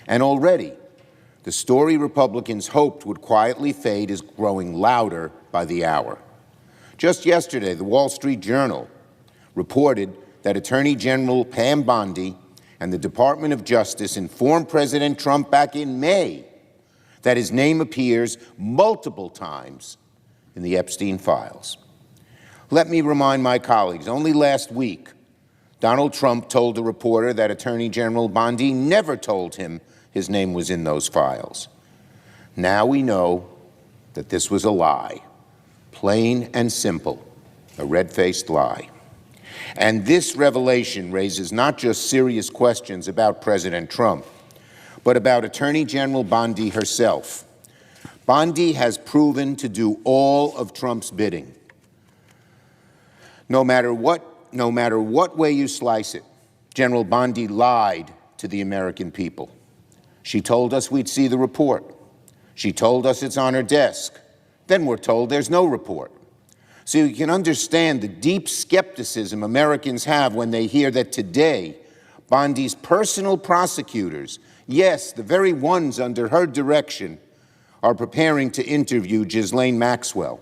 And already, the story Republicans hoped would quietly fade is growing louder by the hour. Just yesterday, the Wall Street Journal reported that Attorney General Pam Bondi and the Department of Justice informed President Trump back in May that his name appears multiple times in the Epstein files. Let me remind my colleagues, only last week, Donald Trump told a reporter that Attorney General Bondi never told him his name was in those files. Now we know that this was a lie, plain and simple, a red-faced lie. And this revelation raises not just serious questions about President Trump, but about Attorney General Bondi herself. Bondi has proven to do all of Trump's bidding. No matter what way you slice it, General Bondi lied to the American people. She told us we'd see the report. She told us it's on her desk. Then we're told there's no report. So you can understand the deep skepticism Americans have when they hear that today, Bondi's personal prosecutors, yes, the very ones under her direction, are preparing to interview Ghislaine Maxwell,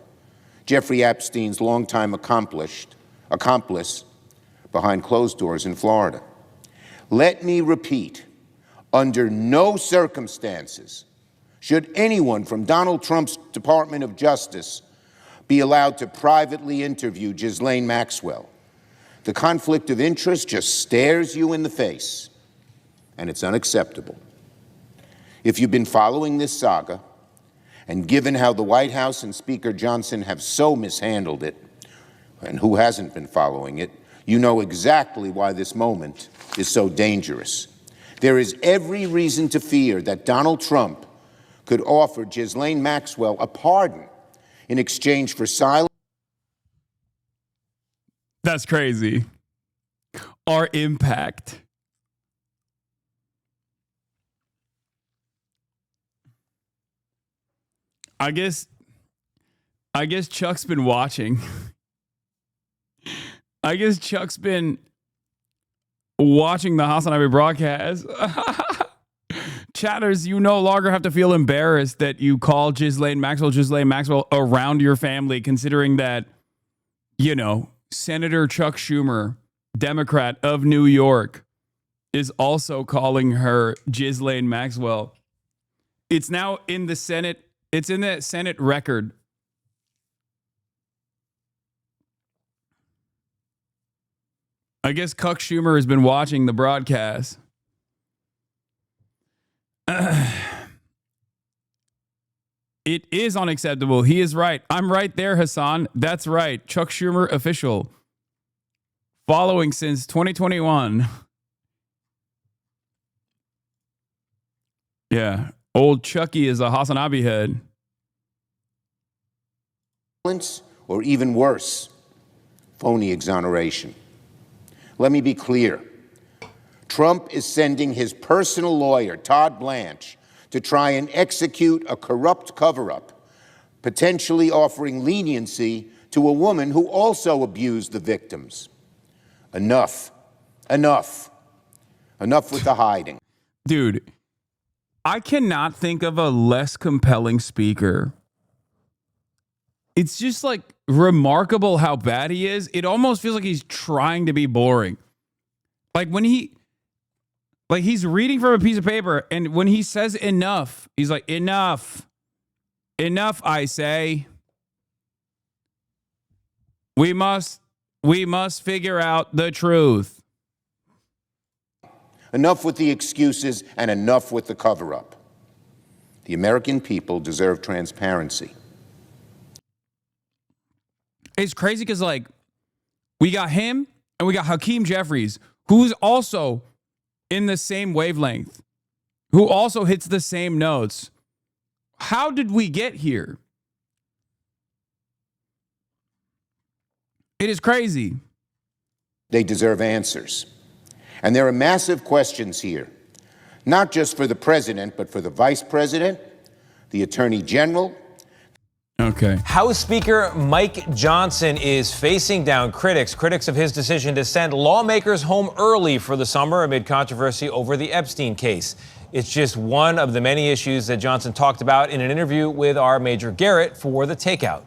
Jeffrey Epstein's longtime accomplice behind closed doors in Florida. Let me repeat, under no circumstances should anyone from Donald Trump's Department of Justice be allowed to privately interview Ghislaine Maxwell. The conflict of interest just stares you in the face, and it's unacceptable. If you've been following this saga, and given how the White House and Speaker Johnson have so mishandled it, and who hasn't been following it, you know exactly why this moment is so dangerous. There is every reason to fear that Donald Trump could offer Ghislaine Maxwell a pardon in exchange for silence. That's crazy. Our impact. I guess Chuck's been watching. I guess Chuck's been watching the HasanAbi broadcast. Chatters, you no longer have to feel embarrassed that you call Ghislaine Maxwell around your family, considering that, you know, Senator Chuck Schumer, Democrat of New York, is also calling her Ghislaine Maxwell. It's now in the Senate. It's in the Senate record. I guess Chuck Schumer has been watching the broadcast. It is unacceptable. He is right. I'm right there, Hasan. That's right. Chuck Schumer official. Following since 2021. Yeah. Old Chucky is a HasanAbi head. or even worse, phony exoneration. Let me be clear. Trump is sending his personal lawyer, Todd Blanche, to try and execute a corrupt cover-up, potentially offering leniency to a woman who also abused the victims. Enough. Enough. Enough with the hiding. Dude, I cannot think of a less compelling speaker. It's just like remarkable how bad he is. It almost feels like he's trying to be boring. Like when he's reading from a piece of paper, and when he says enough, he's like, enough. Enough, I say. We must figure out the truth. Enough with the excuses and enough with the cover-up. The American people deserve transparency. It's crazy because, like, we got him and we got Hakeem Jeffries, who's also in the same wavelength, who also hits the same notes. How did we get here? It is crazy. They deserve answers. And there are massive questions here, not just for the president, but for the vice president, the attorney general. Okay. House Speaker Mike Johnson is facing down critics of his decision to send lawmakers home early for the summer amid controversy over the Epstein case. It's just one of the many issues that Johnson talked about in an interview with our Major Garrett for The Takeout.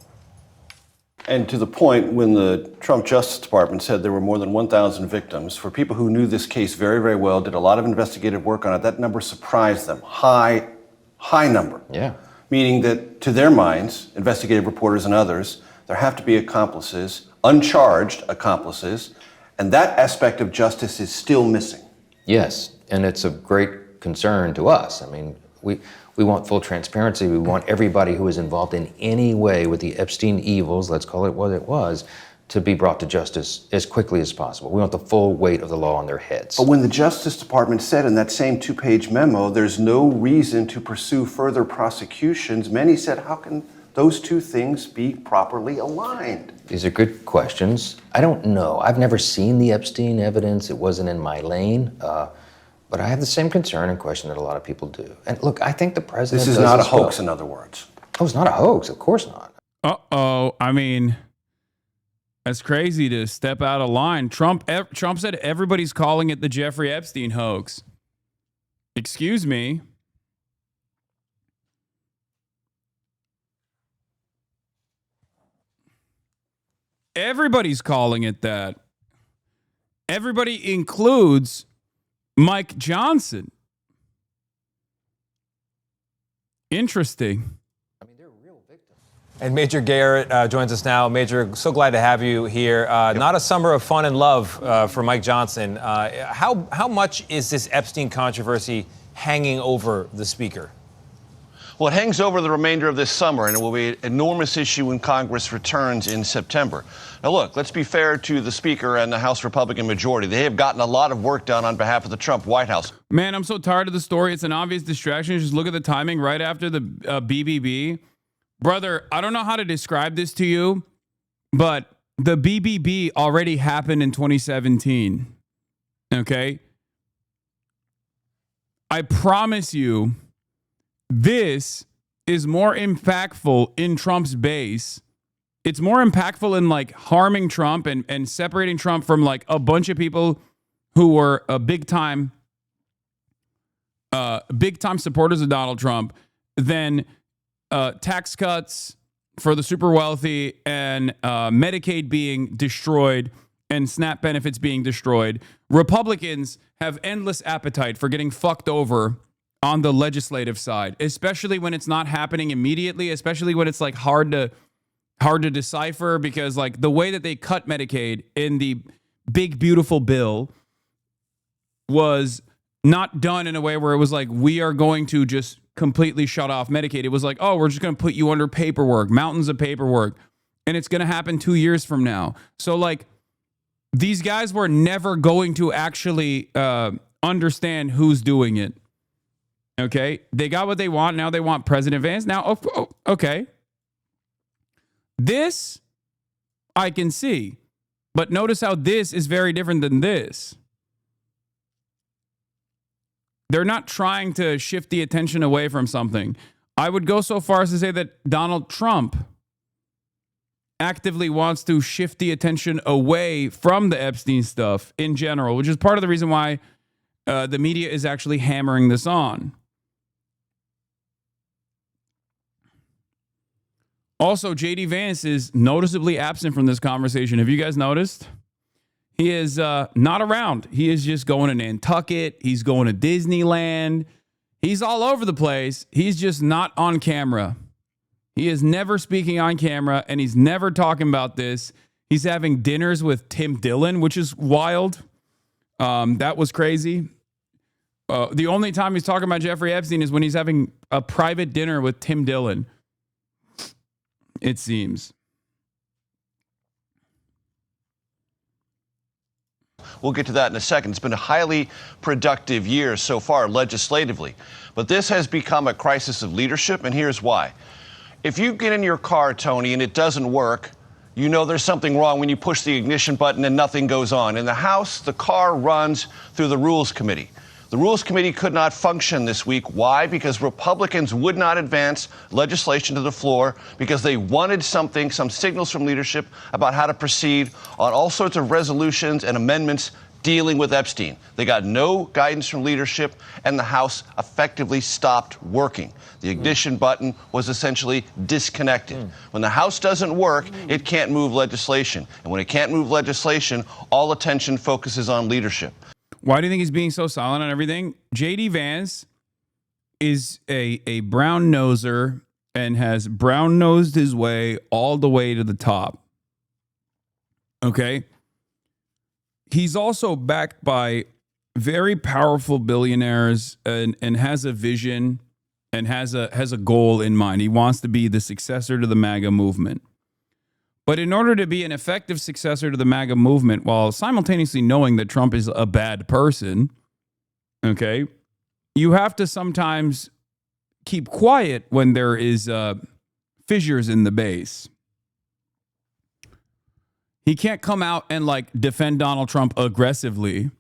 And to the point, when the Trump Justice Department said there were more than 1,000 victims, for people who knew this case very, very well, did a lot of investigative work on it, that number surprised them. High number. Yeah. Meaning that, to their minds, investigative reporters and others, there have to be accomplices, uncharged accomplices, and that aspect of justice is still missing. Yes, and it's of great concern to us. I mean, we want full transparency. We want everybody who is involved in any way with the Epstein evils, let's call it what it was, to be brought to justice as quickly as possible. We want the full weight of the law on their heads. But when the Justice Department said in that same two-page memo, there's no reason to pursue further prosecutions, many said, how can those two things be properly aligned? These are good questions. I don't know. I've never seen the Epstein evidence. It wasn't in my lane. But I have the same concern and question that a lot of people do. And look, I think the president This is not a hoax, in other words. Oh, it's not a hoax. Of course not. Uh-oh. I mean, that's crazy to step out of line. Trump said everybody's calling it the Jeffrey Epstein hoax. Excuse me. Everybody's calling it that. Everybody includes Mike Johnson. Interesting. And Major Garrett joins us now. Major, so glad to have you here. Not a summer of fun and love for Mike Johnson. How much is this Epstein controversy hanging over the speaker? Well, it hangs over the remainder of this summer, and it will be an enormous issue when Congress returns in September. Now, look, let's be fair to the Speaker and the House Republican majority. They have gotten a lot of work done on behalf of the Trump White House. Man, I'm so tired of the story. It's an obvious distraction. Just look at the timing right after the BBB. Brother, I don't know how to describe this to you, but the BBB already happened in 2017. Okay? I promise you, this is more impactful in Trump's base. It's more impactful in like harming Trump and separating Trump from like a bunch of people who were big time supporters of Donald Trump than tax cuts for the super wealthy and Medicaid being destroyed and SNAP benefits being destroyed. Republicans have endless appetite for getting fucked over on the legislative side, especially when it's not happening immediately, especially when it's like hard to decipher, because like the way that they cut Medicaid in the big beautiful bill was not done in a way where it was like, we are going to just completely shut off Medicaid. It was like, oh, we're just going to put you under paperwork, mountains of paperwork, and it's going to happen 2 years from now. So like these guys were never going to actually understand who's doing it. Okay, they got what they want. Now they want President Vance. Now, okay. This I can see. But notice how this is very different than this. They're not trying to shift the attention away from something. I would go so far as to say that Donald Trump actively wants to shift the attention away from the Epstein stuff in general, which is part of the reason why the media is actually hammering this on. Also, J.D. Vance is noticeably absent from this conversation. Have you guys noticed? He is not around. He is just going to Nantucket. He's going to Disneyland. He's all over the place. He's just not on camera. He is never speaking on camera, and he's never talking about this. He's having dinners with Tim Dillon, which is wild. That was crazy. The only time he's talking about Jeffrey Epstein is when he's having a private dinner with Tim Dillon, it seems. We'll get to that in a second. It's been a highly productive year so far legislatively. But this has become a crisis of leadership, and here's why. If you get in your car, Tony, and it doesn't work, you know there's something wrong when you push the ignition button and nothing goes on. In the House, the car runs through the Rules Committee. The Rules Committee could not function this week. Why? Because Republicans would not advance legislation to the floor because they wanted some signals from leadership about how to proceed on all sorts of resolutions and amendments dealing with Epstein. They got no guidance from leadership, and the House effectively stopped working. The ignition button was essentially disconnected. When the House doesn't work, it can't move legislation. And when it can't move legislation, all attention focuses on leadership. Why do you think he's being so silent on everything? J.D. Vance is a brown noser and has brown nosed his way all the way to the top. Okay? He's also backed by very powerful billionaires and has a vision and has a goal in mind. He wants to be the successor to the MAGA movement. But in order to be an effective successor to the MAGA movement, while simultaneously knowing that Trump is a bad person, okay, you have to sometimes keep quiet when there is fissures in the base. He can't come out and like defend Donald Trump aggressively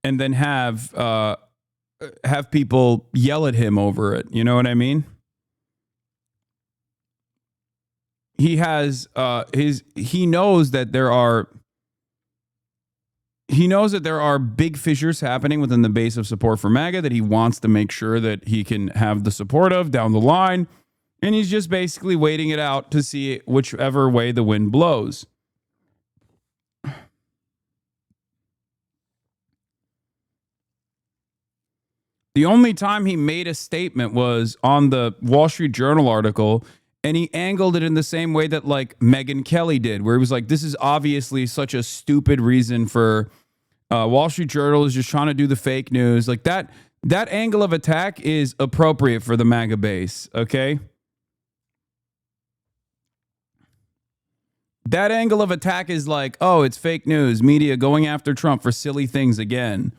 and then have people yell at him over it. You know what I mean? He has he knows that there are big fissures happening within the base of support for MAGA that he wants to make sure that he can have the support of down the line, and he's just basically waiting it out to see whichever way the wind blows. The only time he made a statement was on the Wall Street Journal article, and he angled it in the same way that like Megyn Kelly did, where he was like, this is obviously such a stupid reason for Wall Street Journal is just trying to do the fake news. Like that angle of attack is appropriate for the MAGA base, okay? That angle of attack is like, oh, it's fake news, media going after Trump for silly things again.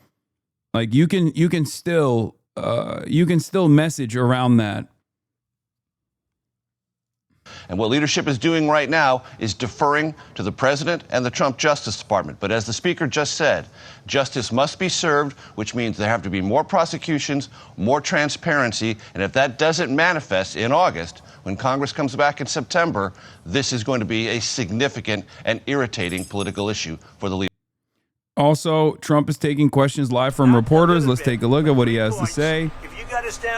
Like you can still message around that. And what leadership is doing right now is deferring to the president and the Trump Justice Department. But as the speaker just said, justice must be served, which means there have to be more prosecutions, more transparency. And if that doesn't manifest in August, when Congress comes back in September, this is going to be a significant and irritating political issue for the leader. Also, Trump is taking questions live from reporters. Let's take a look at what he has to say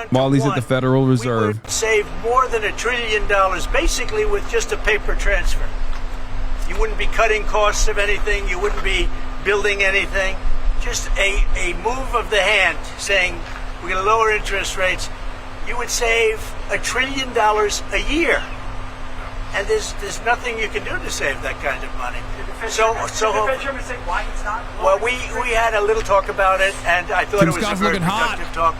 while he's at the Federal Reserve. We would save more than $1 trillion basically with just a paper transfer. You wouldn't be cutting costs of anything. You wouldn't be building anything. Just a move of the hand saying we're going to lower interest rates. You would save $1 trillion a year. And there's nothing you can do to save that kind of money. Well, we had a little talk about it, and I thought it was a very productive talk.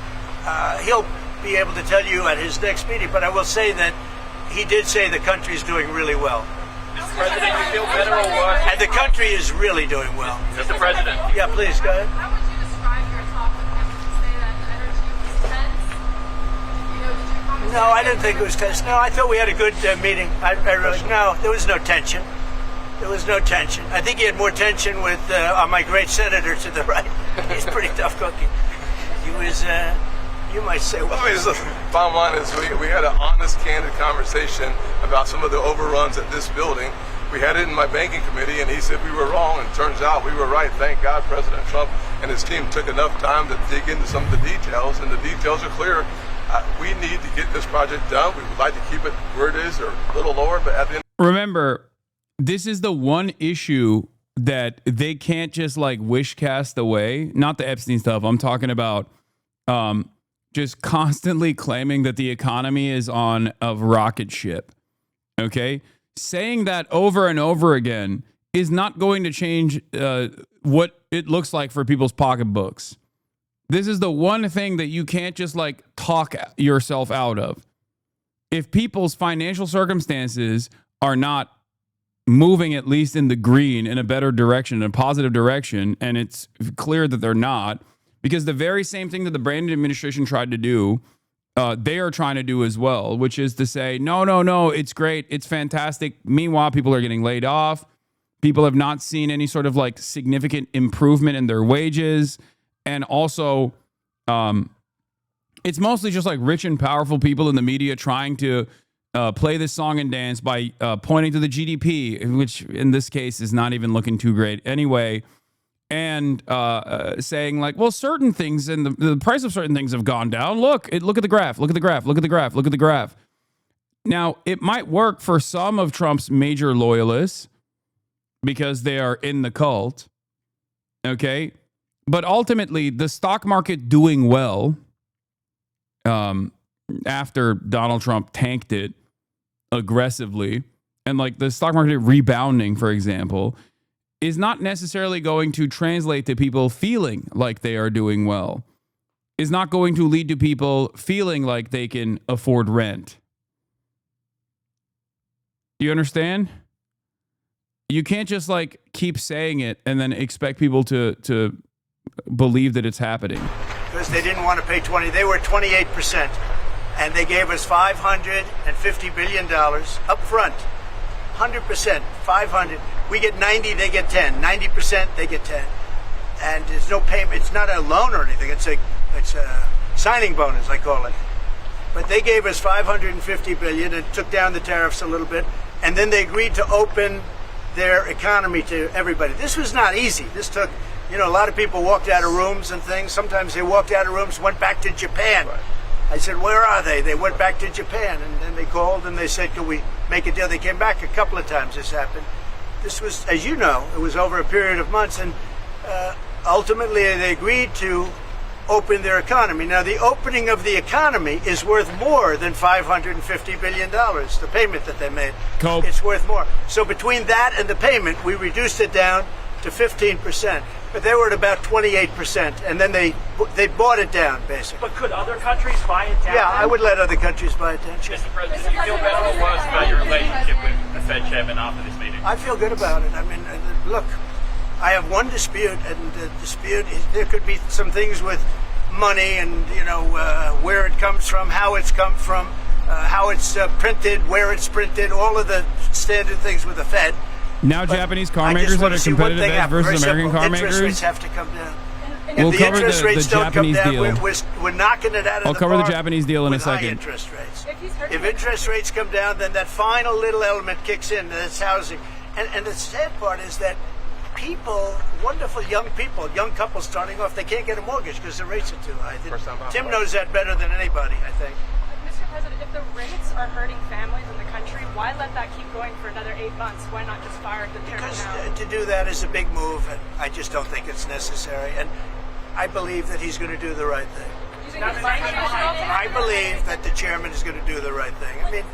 He'll be able to tell you at his next meeting, but I will say that he did say the country is doing really well. Mr. President, you feel better or worse? And the country is really doing well. Mr. President. Yeah, please, go ahead. How would you describe your talk with him? Would you say that the energy was tense? You know, did you come No, I didn't think it was tense. No, I thought we had a good meeting. I really, no, there was no tension. There was no tension. I think he had more tension with my great senator to the right. He's pretty tough cookie. He was, you might say, well. I mean, the bottom line is we had an honest, candid conversation about some of the overruns at this building. We had it in my banking committee, and he said we were wrong, and it turns out we were right. Thank God President Trump and his team took enough time to dig into some of the details, and the details are clear. We need to get this project done. We would like to keep it where it is or a little lower, but at the end. Remember, this is the one issue that they can't just like wish cast away. Not the Epstein stuff. I'm talking about just constantly claiming that the economy is on a rocket ship. Okay? Saying that over and over again is not going to change what it looks like for people's pocketbooks. This is the one thing that you can't just like talk yourself out of. If people's financial circumstances are not moving at least in the green, in a better direction, in a positive direction, and it's clear that they're not, because the very same thing that the Brandon administration tried to do, they are trying to do as well, which is to say, no, it's great, it's fantastic. Meanwhile, people are getting laid off. People have not seen any sort of like significant improvement in their wages. And also, it's mostly just like rich and powerful people in the media trying to play this song and dance by pointing to the GDP, which in this case is not even looking too great anyway, and saying like, well, certain things and the price of certain things have gone down. Look at the graph. Look at the graph. Look at the graph. Look at the graph. Now, it might work for some of Trump's major loyalists because they are in the cult. Okay. But ultimately, the stock market doing well after Donald Trump tanked it aggressively, and like the stock market rebounding, for example, is not necessarily going to translate to people feeling like they are doing well, is not going to lead to people feeling like they can afford rent. You understand? You can't just like keep saying it and then expect people to believe that it's happening. Because they didn't want to pay 20. They were 28%. And they gave us $550 billion up front. 100%, 500. We get 90, they get 10. 90%, they get 10. And there's no payment. It's not a loan or anything. It's a signing bonus, I call it. But they gave us $550 billion and took down the tariffs a little bit. And then they agreed to open their economy to everybody. This was not easy. This took, a lot of people walked out of rooms and things. Sometimes they walked out of rooms, went back to Japan. Right. I said, where are they? They went back to Japan. And then they called and they said, can we make a deal? They came back a couple of times. This happened. This was, as you know, it was over a period of months. And ultimately, they agreed to open their economy. Now, the opening of the economy is worth more than $550 billion, the payment that they made. Cope. It's worth more. So between that and the payment, we reduced it down to 15%. But they were at about 28%, and then they bought it down, basically. But could other countries buy it down? Yeah, I would let other countries buy it down. Sure. Mr. President, do you feel better or worse about your relationship with the Fed chairman after this meeting? I feel good about it. I mean, look, I have one dispute, and the dispute is there could be some things with money and, where it comes from, how it's come from, how it's printed, where it's printed, all of the standard things with the Fed. Now, but Japanese car makers that are competitive edge versus American car makers. Interest rates have to come down. We'll if the cover interest rates the don't Japanese come down, deal. we're knocking it out of I'll the cover the park Japanese deal in a with high second. Interest rates. If interest rates come down, then that final little element kicks in. That's housing. And the sad part is that people, wonderful young people, young couples starting off, they can't get a mortgage because the rates are too high. Tim knows that better than anybody, I think. Mr. President, if the rates are hurting families in the country, why let that keep going for another 8 months? Why not just fire the chairman now? Because to do that is a big move, and I just don't think it's necessary. And I believe that he's going to do the right thing. I believe that the chairman is going to do the right thing. I mean,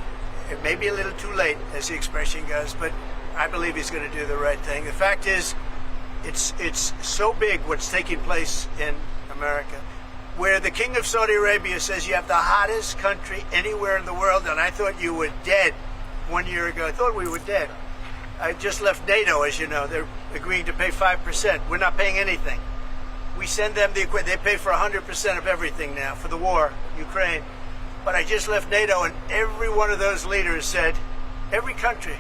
it may be a little too late, as the expression goes, but I believe he's going to do the right thing. The fact is, it's so big what's taking place in America, where the King of Saudi Arabia says you have the hottest country anywhere in the world, and I thought you were dead 1 year ago. I thought we were dead. I just left NATO, as you know. They're agreeing to pay 5%. We're not paying anything. We send them the equipment. They pay for 100% of everything now for the war, Ukraine. But I just left NATO, and every one of those leaders said, every country,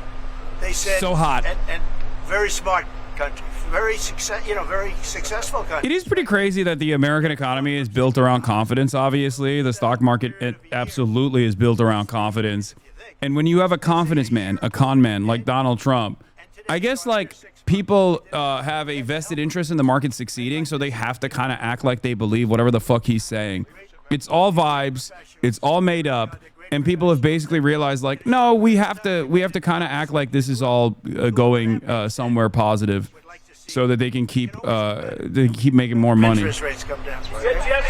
they said, so hot and very smart country, very successful country. It is pretty crazy that the American economy is built around confidence. Obviously, the stock market absolutely is built around confidence. And when you have a confidence man, a con man like Donald Trump, I guess like people have a vested interest in the market succeeding, so they have to kind of act like they believe whatever the fuck he's saying. It's all vibes. It's all made up. And people have basically realized, like, no, we have to kind of act like this is all going somewhere positive, so that they can keep making more money. Interest rates come down. Good job,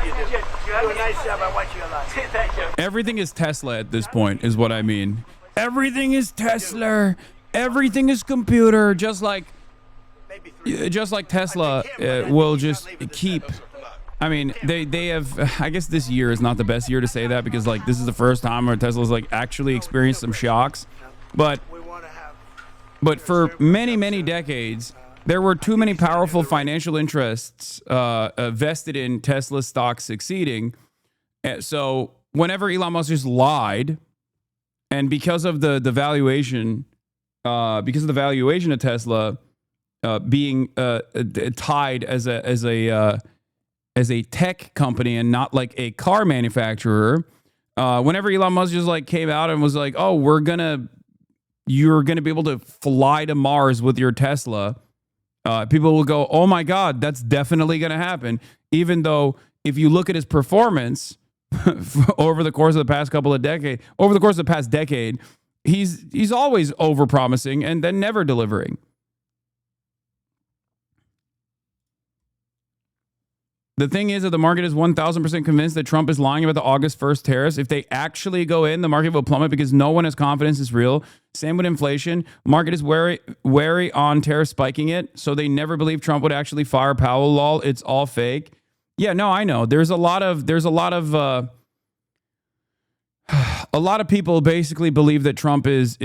you do. You do a nice job. I watch you a lot. Thank you. Everything is Tesla at this point, is what I mean. Everything is Tesla. Everything is computer. Just like Tesla will just keep. I mean, they have, I guess this year is not the best year to say that, because like this is the first time where Tesla's like actually experienced some shocks. But for many, many decades, there were too many powerful financial interests vested in Tesla stock succeeding. So whenever Elon Musk just lied, and because of the valuation, of Tesla being tied as a tech company and not like a car manufacturer, whenever Elon Musk just like came out and was like, oh, you're gonna be able to fly to Mars with your Tesla, people will go, oh my God, that's definitely gonna happen. Even though if you look at his performance over the course of the past decade, he's always over-promising and then never delivering. The thing is that the market is 1,000% convinced that Trump is lying about the August 1st tariffs. If they actually go in, the market will plummet because no one has confidence it's real. Same with inflation. Market is wary on tariffs spiking it, so they never believe Trump would actually fire Powell. Lol, it's all fake. Yeah, no, I know. There's a lot of people basically believe that Trump is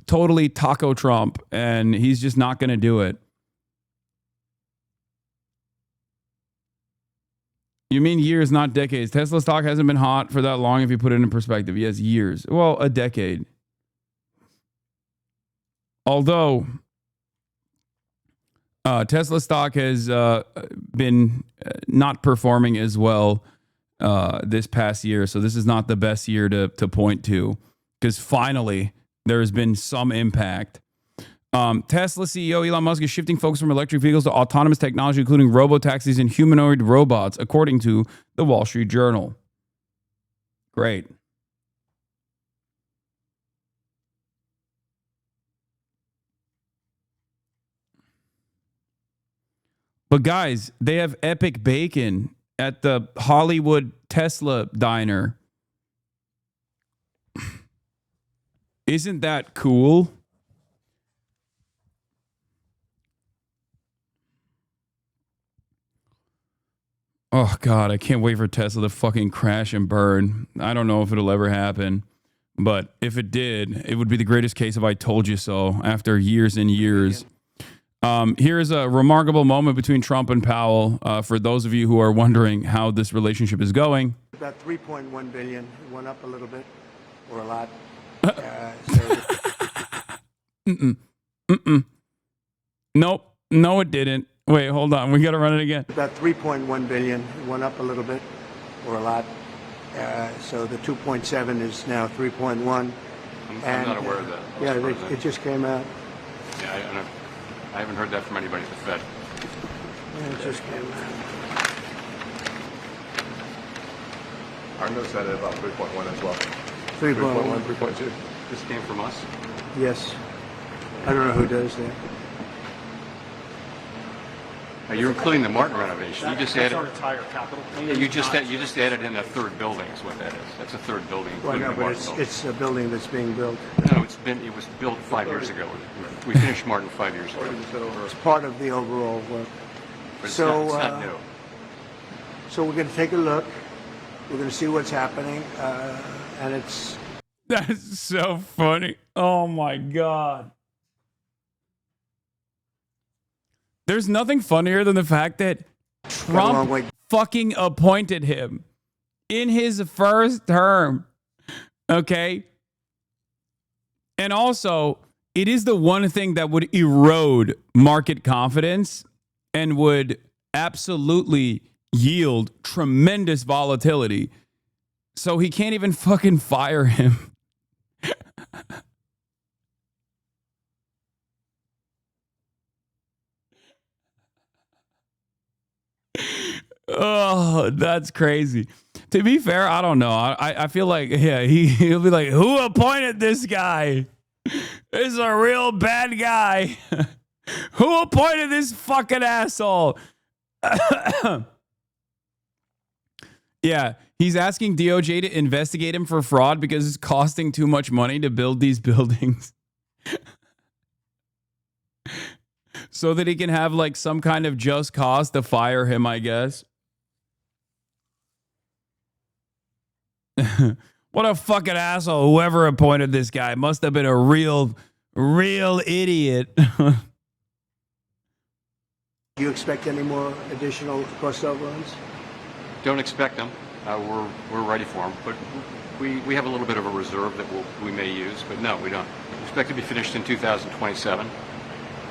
totally taco Trump, and he's just not going to do it. You mean years, not decades. Tesla stock hasn't been hot for that long if you put it in perspective. Yes, years. Well, a decade. Although Tesla stock has been not performing as well this past year. So this is not the best year to point to, because finally there has been some impact. Tesla CEO Elon Musk is shifting focus from electric vehicles to autonomous technology, including robo-taxis and humanoid robots, according to the Wall Street Journal. Great. But guys, they have epic bacon at the Hollywood Tesla diner. Isn't that cool? Oh, God, I can't wait for Tesla to fucking crash and burn. I don't know if it'll ever happen. But if it did, it would be the greatest case of I told you so after years and years. Here's a remarkable moment between Trump and Powell for those of you who are wondering how this relationship is going. About 3.1 billion. It went up a little bit, or a lot. Nope. No, it didn't. Wait, hold on. We got to run it again. About 3.1 billion. It went up a little bit, or a lot. So the 2.7 is now 3.1. I'm not aware of that. Yeah, it just came out. Yeah, I haven't heard that from anybody at the Fed. Yeah, it just came out. Our notes had it about 3.1 as well. 3.1, 3.2. This came from us? Yes. I don't know who does that. You're including the Martin renovation. You just added our entire capital. Yeah, you just added in a third building. Is what that is. That's a third building. Well, no, but it's a building that's being built. No, it was built 5 years ago. We finished Martin 5 years ago. It's part of the overall work. But it's not new. So we're going to take a look. We're going to see what's happening, and it's. That's so funny. Oh my God. There's nothing funnier than the fact that Trump fucking appointed him. in his first term. Okay. And also, it is the one thing that would erode market confidence and would absolutely yield tremendous volatility. So he can't even fucking fire him. Oh, that's crazy. To be fair, I don't know. I feel like, yeah, he'll be like, who appointed this guy? This is a real bad guy. Who appointed this fucking asshole? Yeah, he's asking DOJ to investigate him for fraud because it's costing too much money to build these buildings. So that he can have like some kind of just cause to fire him, I guess. What a fucking asshole. Whoever appointed this guy must have been a real idiot. Do you expect any more additional cost overruns? Don't expect them. We're ready for them, but we have a little bit of a reserve that we may use, but no, we don't. We expect to be finished in 2027.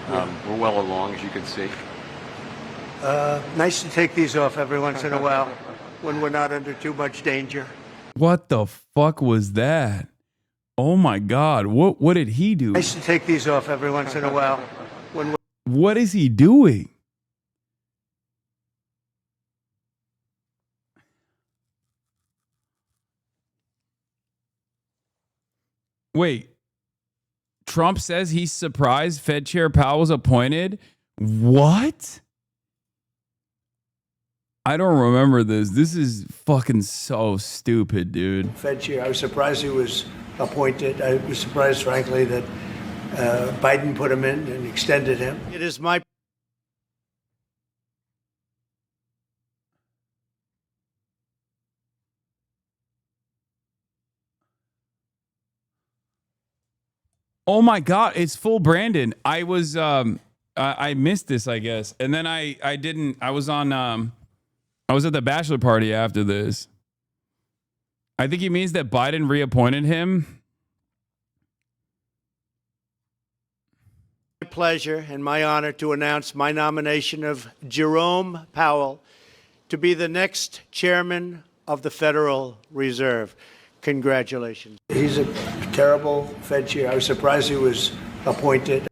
We're well along, as you can see. Nice to take these off every once in a while when we're not under too much danger. What the fuck was that? Oh my God. What did he do? Nice to take these off every once in a while. What is he doing? Wait. Trump says he's surprised Fed Chair Powell was appointed? What? I don't remember this. This is fucking so stupid, dude. Fed chair, I was surprised he was appointed. I was surprised, frankly, that Biden put him in and extended him. It is my Oh my God, it's full Brandon. I was I missed this, I guess. And then I didn't. I was at the bachelor party after this. I think he means that Biden reappointed him. My pleasure and my honor to announce my nomination of Jerome Powell to be the next chairman of the Federal Reserve. Congratulations. He's a terrible Fed chair. I was surprised he was appointed.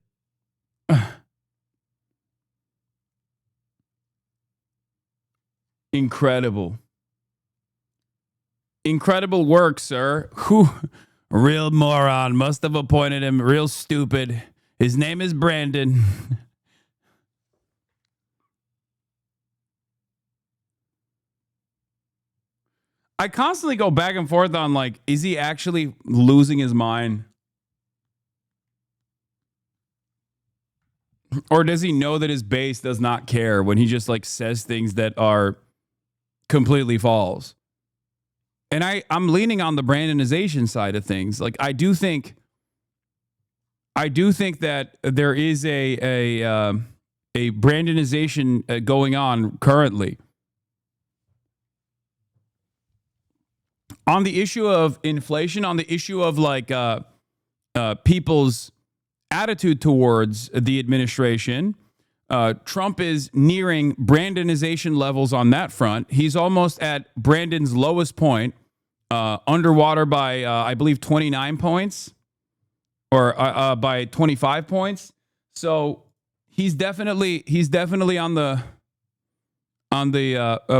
Incredible. Incredible work, sir. Whew. Real moron. Must have appointed him. Real stupid. His name is Brandon. I constantly go back and forth on, like, is he actually losing his mind? Or does he know that his base does not care when he just, like, says things that are completely false? And I'm leaning on the Brandonization side of things. Like, I do think that there is a Brandonization going on currently. On the issue of inflation, on the issue of like people's attitude towards the administration, Trump is nearing Brandonization levels on that front. He's almost at Brandon's lowest point, underwater by I believe 29 points, or by 25 points. So he's definitely on the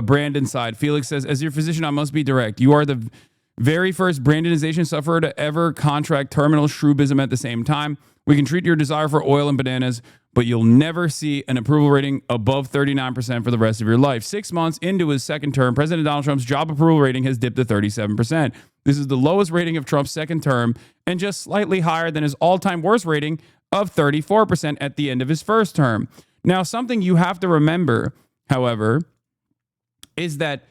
Brandon side. Felix says, as your physician, I must be direct. You are the very first Brandonization sufferer to ever contract terminal shrubism at the same time. We can treat your desire for oil and bananas, but you'll never see an approval rating above 39% for the rest of your life. 6 months into his second term, President Donald Trump's job approval rating has dipped to 37%. This is the lowest rating of Trump's second term and just slightly higher than his all-time worst rating of 34% at the end of his first term. Now, something you have to remember, however, is that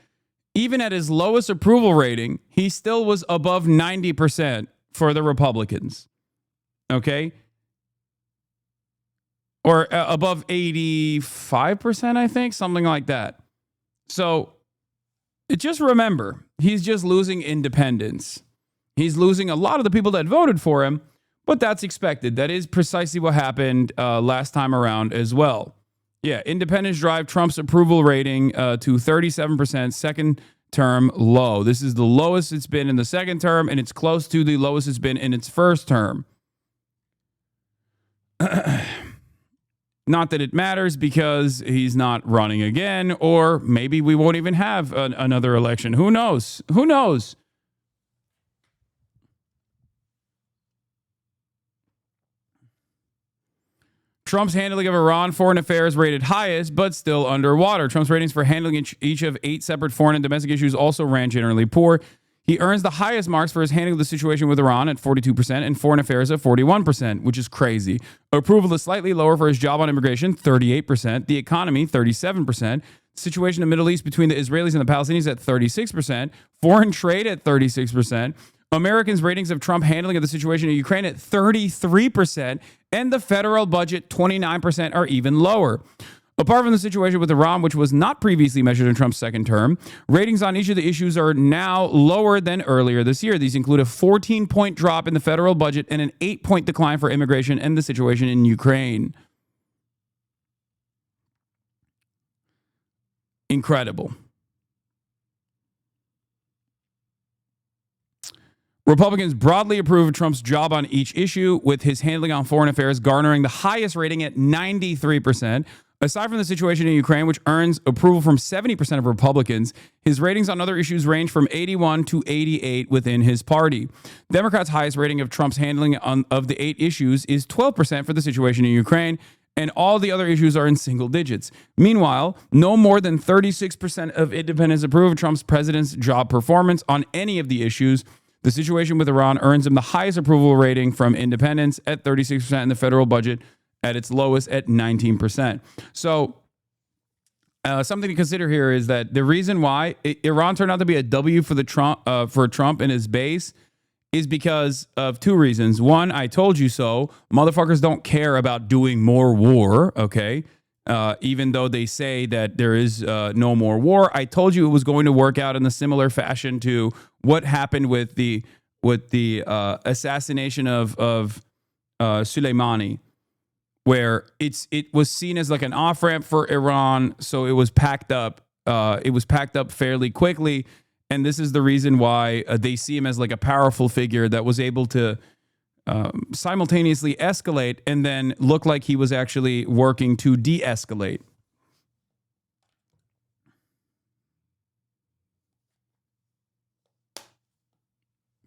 even at his lowest approval rating, he still was above 90% for the Republicans. Okay? Or above 85%, I think, something like that. So Just remember, he's just losing independents. He's losing a lot of the people that voted for him, but that's expected. That is precisely what happened last time around as well. Yeah, independents drive Trump's approval rating to 37%, second term low. This is the lowest it's been in the second term, and it's close to the lowest it's been in its first term. Not that it matters because he's not running again, or maybe we won't even have another election. Who knows? Who knows? Trump's handling of Iran foreign affairs rated highest, but still underwater. Trump's ratings for handling each of 8 separate foreign and domestic issues also ran generally poor. He earns the highest marks for his handling of the situation with Iran at 42% and foreign affairs at 41%, which is crazy. Approval is slightly lower for his job on immigration, 38%. The economy, 37%. Situation in the Middle East between the Israelis and the Palestinians at 36%. Foreign trade at 36%. Americans' ratings of Trump handling of the situation in Ukraine at 33%. And the federal budget, 29%, are even lower. Apart from the situation with Iran, which was not previously measured in Trump's second term, ratings on each of the issues are now lower than earlier this year. These include a 14-point drop in the federal budget and an 8-point decline for immigration and the situation in Ukraine. Incredible. Republicans broadly approve of Trump's job on each issue, with his handling on foreign affairs garnering the highest rating at 93%. Aside from the situation in Ukraine, which earns approval from 70% of Republicans, his ratings on other issues range from 81 to 88 within his party. Democrats' highest rating of Trump's handling of the 8 issues is 12% for the situation in Ukraine, and all the other issues are in single digits. Meanwhile, no more than 36% of independents approve of Trump's president's job performance on any of the issues. The situation with Iran earns him the highest approval rating from independents at 36%, and the federal budget at its lowest at 19%. So something to consider here is that the reason why Iran turned out to be a W for Trump and his base is because of 2 reasons. One, I told you so. Motherfuckers don't care about doing more war, okay? Even though they say that there is no more war. I told you it was going to work out in a similar fashion to what happened with the assassination of Soleimani, where it was seen as like an off-ramp for Iran, so it was packed up. It was packed up fairly quickly, and this is the reason why they see him as like a powerful figure that was able to simultaneously escalate and then look like he was actually working to de-escalate.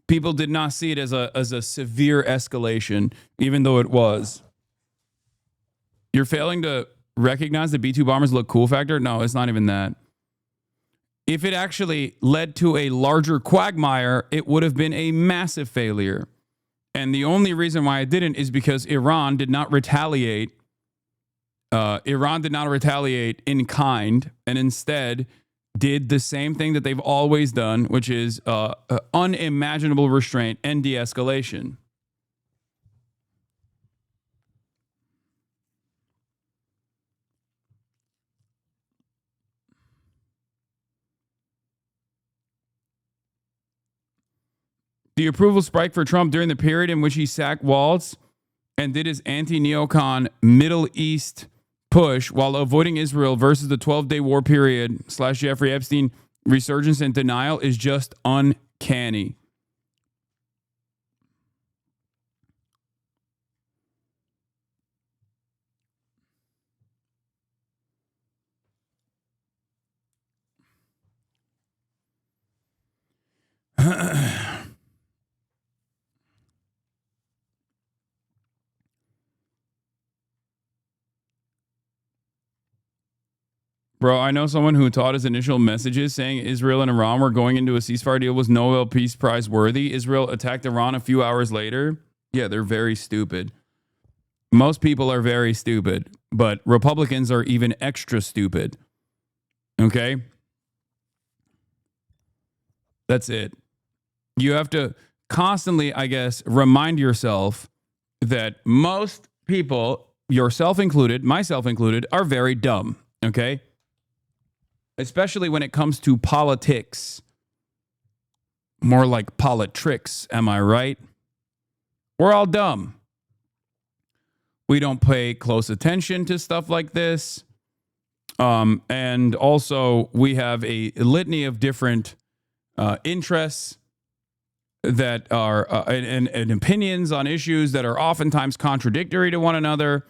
People did not see it as a severe escalation, even though it was. You're failing to recognize the B-2 bombers look cool factor? No, it's not even that. If it actually led to a larger quagmire, it would have been a massive failure. And the only reason why it didn't is because Iran did not retaliate. Iran did not retaliate in kind, and instead did the same thing that they've always done, which is unimaginable restraint and de-escalation. The approval spiked for Trump during the period in which he sacked Waltz and did his anti-neocon Middle East push while avoiding Israel versus the 12-day war period / Jeffrey Epstein resurgence and denial is just uncanny. Bro, I know someone who taught his initial messages saying Israel and Iran were going into a ceasefire deal was Nobel Peace Prize worthy. Israel attacked Iran a few hours later. Yeah, they're very stupid. Most people are very stupid, but Republicans are even extra stupid. Okay? That's it. You have to constantly, I guess, remind yourself that most people, yourself included, myself included, are very dumb. Okay? especially when it comes to politics. More like politricks, am I right? We're all dumb. We don't pay close attention to stuff like this. And also, we have a litany of different interests that are and opinions on issues that are oftentimes contradictory to one another.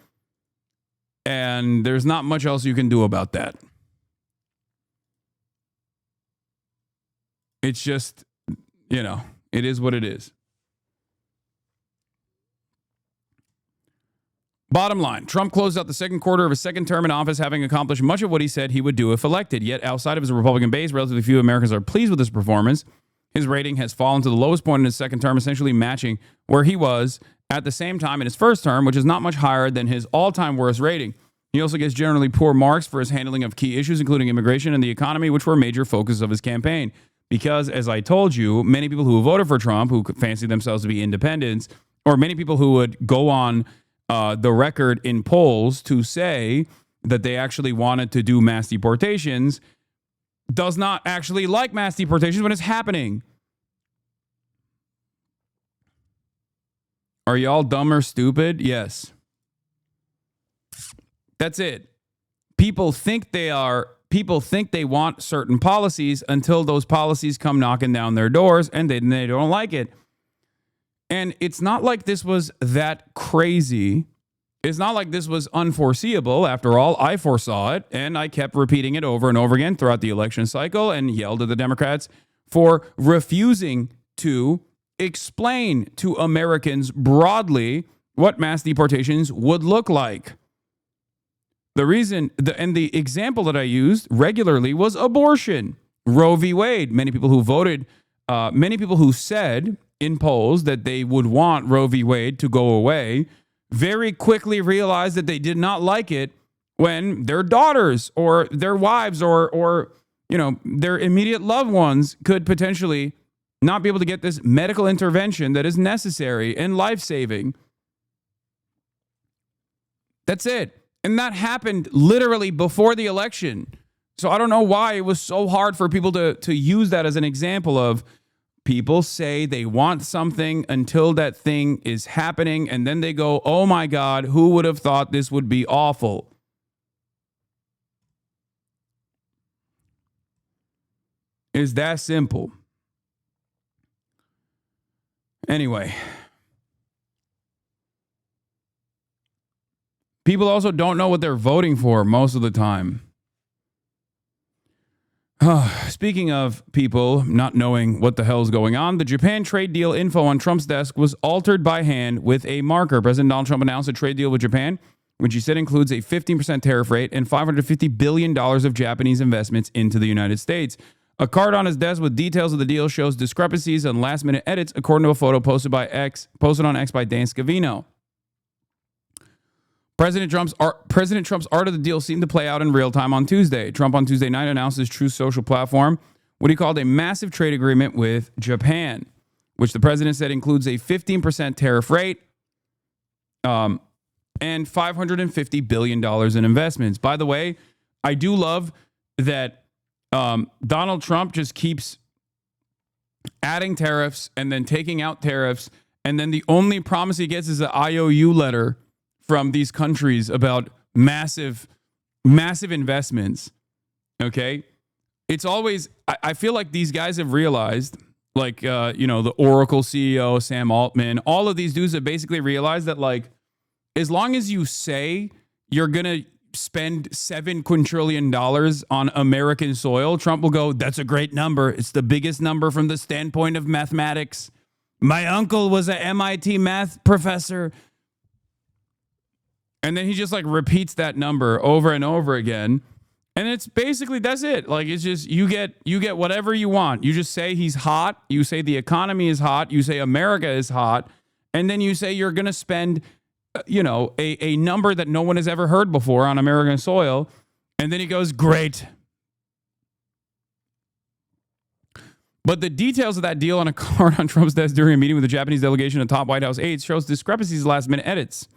And there's not much else you can do about that. It's just, it is what it is. Bottom line, Trump closed out the second quarter of his second term in office, having accomplished much of what he said he would do if elected. Yet, outside of his Republican base, relatively few Americans are pleased with his performance. His rating has fallen to the lowest point in his second term, essentially matching where he was at the same time in his first term, which is not much higher than his all-time worst rating. He also gets generally poor marks for his handling of key issues, including immigration and the economy, which were major focuses of his campaign. Because, as I told you, many people who voted for Trump, who fancy themselves to be independents, or many people who would go on the record in polls to say that they actually wanted to do mass deportations, does not actually like mass deportations when it's happening. Are y'all dumb or stupid? Yes. That's it. People think they want certain policies until those policies come knocking down their doors and they don't like it. And it's not like this was that crazy. It's not like this was unforeseeable. After all, I foresaw it, and I kept repeating it over and over again throughout the election cycle and yelled at the Democrats for refusing to explain to Americans broadly what mass deportations would look like. The reason, and the example that I used regularly was abortion. Roe v. Wade. Many people who said in polls that they would want Roe v. Wade to go away very quickly realized that they did not like it when their daughters or their wives or their immediate loved ones could potentially not be able to get this medical intervention that is necessary and life-saving. That's it. And that happened literally before the election. So I don't know why it was so hard for people to use that as an example of people say they want something until that thing is happening, and then they go, oh my God, who would have thought this would be awful? It's that simple. Anyway. People also don't know what they're voting for most of the time. Speaking of people not knowing what the hell is going on, the Japan trade deal info on Trump's desk was altered by hand with a marker. President Donald Trump announced a trade deal with Japan, which he said includes a 15% tariff rate and $550 billion of Japanese investments into the United States. A card on his desk with details of the deal shows discrepancies and last-minute edits, according to a photo posted on X by Dan Scavino. President Trump's art of the deal seemed to play out in real time on Tuesday. Trump on Tuesday night announced his Truth Social platform, what he called a massive trade agreement with Japan, which the president said includes a 15% tariff rate and $550 billion in investments. By the way, I do love that Donald Trump just keeps adding tariffs and then taking out tariffs, and then the only promise he gets is an IOU letter from these countries about massive investments. Okay. It's always, I feel like these guys have realized, like, the Oracle CEO, Sam Altman, all of these dudes have basically realized that, like, as long as you say you're going to spend $7 quintillion on American soil, Trump will go, that's a great number. It's the biggest number from the standpoint of mathematics. My uncle was an MIT math professor. And then he just like repeats that number over and over again. And it's basically, that's it. Like, it's just, you get whatever you want. You just say he's hot. You say the economy is hot. You say America is hot. And then you say you're going to spend, a number that no one has ever heard before on American soil. And then he goes, great. But the details of that deal on a card on Trump's desk during a meeting with the Japanese delegation and top White House aides shows discrepancies in last-minute edits.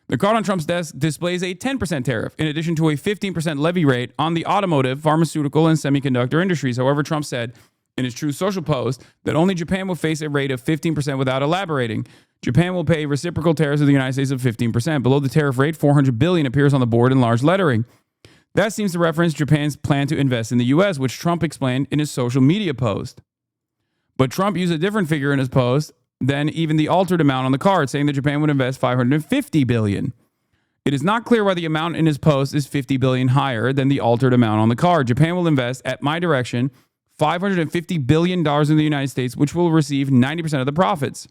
The card on Trump's desk displays a 10% tariff, in addition to a 15% levy rate on the automotive, pharmaceutical, and semiconductor industries. However, Trump said in his Truth Social post that only Japan will face a rate of 15% without elaborating. Japan will pay reciprocal tariffs of the United States of 15%. Below the tariff rate, $400 billion appears on the board in large lettering. That seems to reference Japan's plan to invest in the U.S., which Trump explained in his social media post. But Trump used a different figure in his post than even the altered amount on the card, saying that Japan would invest $550 billion. It is not clear why the amount in his post is $50 billion higher than the altered amount on the card. Japan will invest, at my direction, $550 billion in the United States, which will receive 90% of the profits.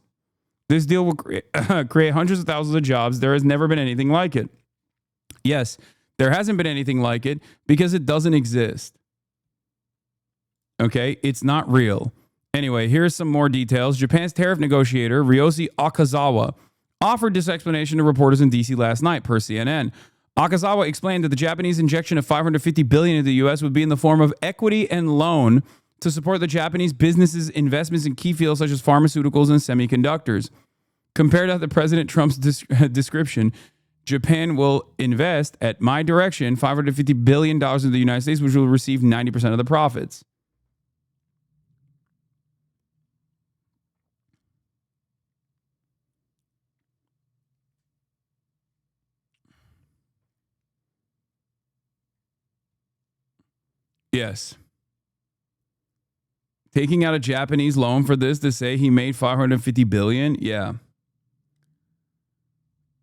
This deal will create hundreds of thousands of jobs. There has never been anything like it. Yes, there hasn't been anything like it because it doesn't exist. Okay, it's not real. Anyway, here's some more details. Japan's tariff negotiator, Ryoshi Akazawa, offered this explanation to reporters in D.C. last night, per CNN. Akazawa explained that the Japanese injection of $550 billion into the U.S. would be in the form of equity and loan to support the Japanese businesses' investments in key fields such as pharmaceuticals and semiconductors. Compared to the President Trump's description, Japan will invest, at my direction, $550 billion into the United States, which will receive 90% of the profits. Yes. Taking out a Japanese loan for this to say he made $550 billion? Yeah.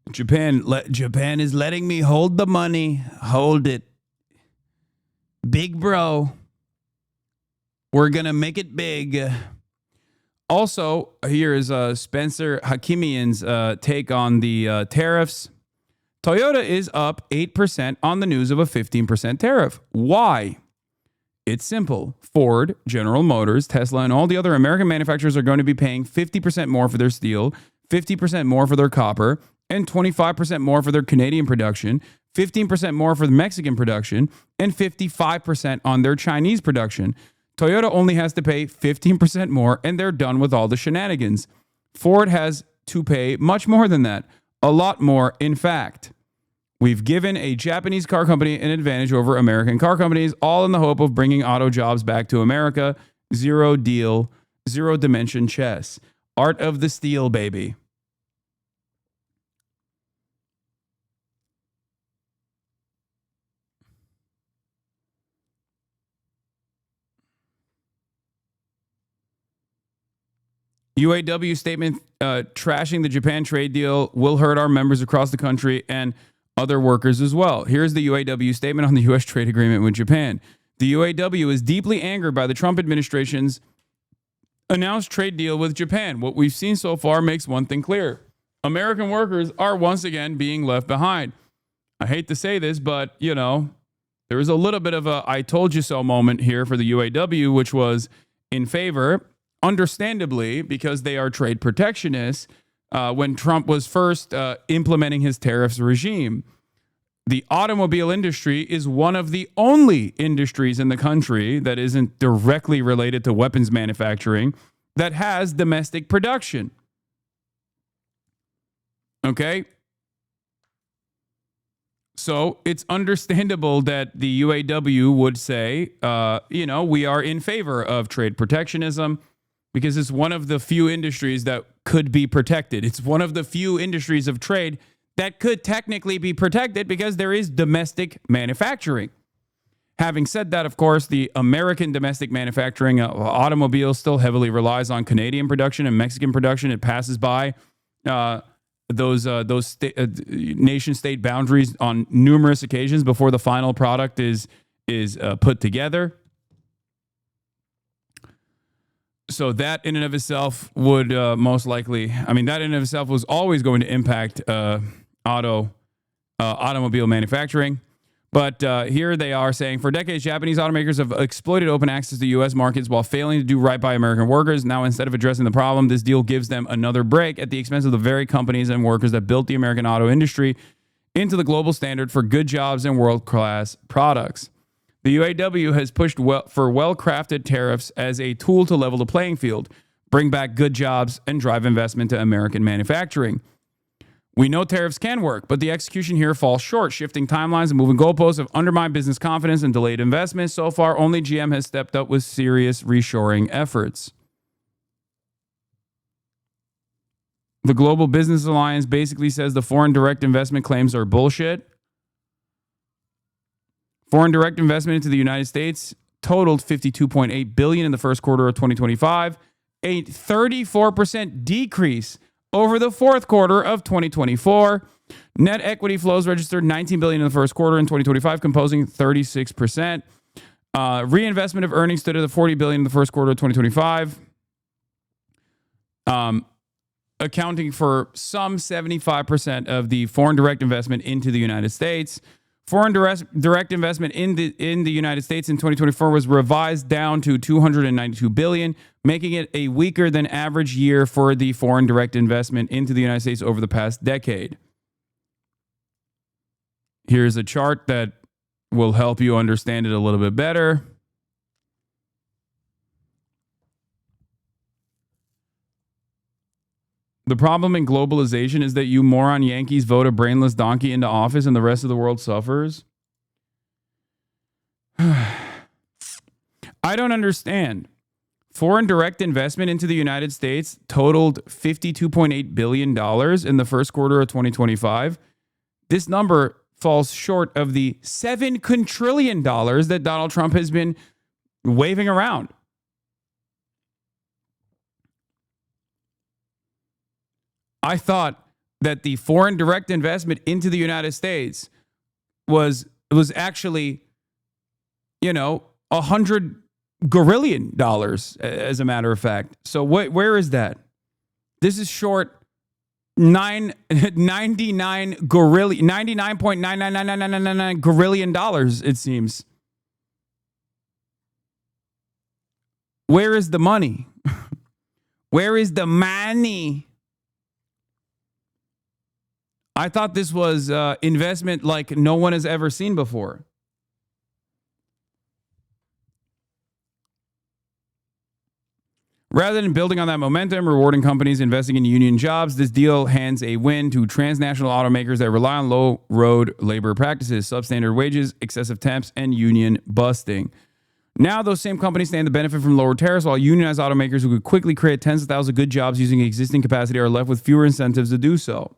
Japan is letting me hold the money. Hold it. Big bro. We're going to make it big. Also, here is Spencer Hakimian's take on the tariffs. Toyota is up 8% on the news of a 15% tariff. Why? It's simple. Ford, General Motors, Tesla, and all the other American manufacturers are going to be paying 50% more for their steel, 50% more for their copper, and 25% more for their Canadian production, 15% more for the Mexican production, and 55% on their Chinese production. Toyota only has to pay 15% more, and they're done with all the shenanigans. Ford has to pay much more than that. A lot more, in fact. We've given a Japanese car company an advantage over American car companies, all in the hope of bringing auto jobs back to America. Zero deal, zero dimension chess. Art of the steel, baby. UAW statement trashing the Japan trade deal will hurt our members across the country and other workers as well. Here's the UAW statement on the U.S. trade agreement with Japan. The UAW is deeply angered by the Trump administration's announced trade deal with Japan. What we've seen so far makes one thing clear. American workers are once again being left behind. I hate to say this, but, you know, there was a little bit of a I told you so moment here for the UAW, which was in favor, understandably, because they are trade protectionists, when Trump was first implementing his tariffs regime. The automobile industry is one of the only industries in the country that isn't directly related to weapons manufacturing that has domestic production. Okay? So it's understandable that the UAW would say, we are in favor of trade protectionism because it's one of the few industries that could be protected. It's one of the few industries of trade that could technically be protected because there is domestic manufacturing. Having said that, of course, the American domestic manufacturing of automobiles still heavily relies on Canadian production and Mexican production. It passes by those nation-state boundaries on numerous occasions before the final product is put together. So that in and of itself would most likely, that in and of itself was always going to impact automobile manufacturing. But here they are saying, for decades, Japanese automakers have exploited open access to U.S. markets while failing to do right by American workers. Now, instead of addressing the problem, this deal gives them another break at the expense of the very companies and workers that built the American auto industry into the global standard for good jobs and world-class products. The UAW has pushed for well-crafted tariffs as a tool to level the playing field, bring back good jobs, and drive investment to American manufacturing. We know tariffs can work, but the execution here falls short. Shifting timelines and moving goalposts have undermined business confidence and delayed investment. So far, only GM has stepped up with serious reshoring efforts. The Global Business Alliance basically says the foreign direct investment claims are bullshit. Foreign direct investment into the United States totaled $52.8 billion in the first quarter of 2025, a 34% decrease over the fourth quarter of 2024. Net equity flows registered $19 billion in the first quarter in 2025, composing 36%. Reinvestment of earnings stood at $40 billion in the first quarter of 2025, accounting for some 75% of the foreign direct investment into the United States. Foreign direct investment in the United States in 2024 was revised down to $292 billion, making it a weaker than average year for the foreign direct investment into the United States over the past decade. Here's a chart that will help you understand it a little bit better. The problem in globalization is that you moron Yankees vote a brainless donkey into office and the rest of the world suffers. I don't understand. Foreign direct investment into the United States totaled $52.8 billion in the first quarter of 2025. This number falls short of the $7 quintillion that Donald Trump has been waving around. I thought that the foreign direct investment into the United States was actually, $100 gorillion, as a matter of fact. So where is that? This is short 99.99999 gorillion dollars, it seems. Where is the money? Where is the money? I thought this was investment like no one has ever seen before. Rather than building on that momentum, rewarding companies investing in union jobs, this deal hands a win to transnational automakers that rely on low road labor practices, substandard wages, excessive temps, and union busting. Now, those same companies stand to benefit from lower tariffs, while unionized automakers who could quickly create tens of thousands of good jobs using existing capacity are left with fewer incentives to do so.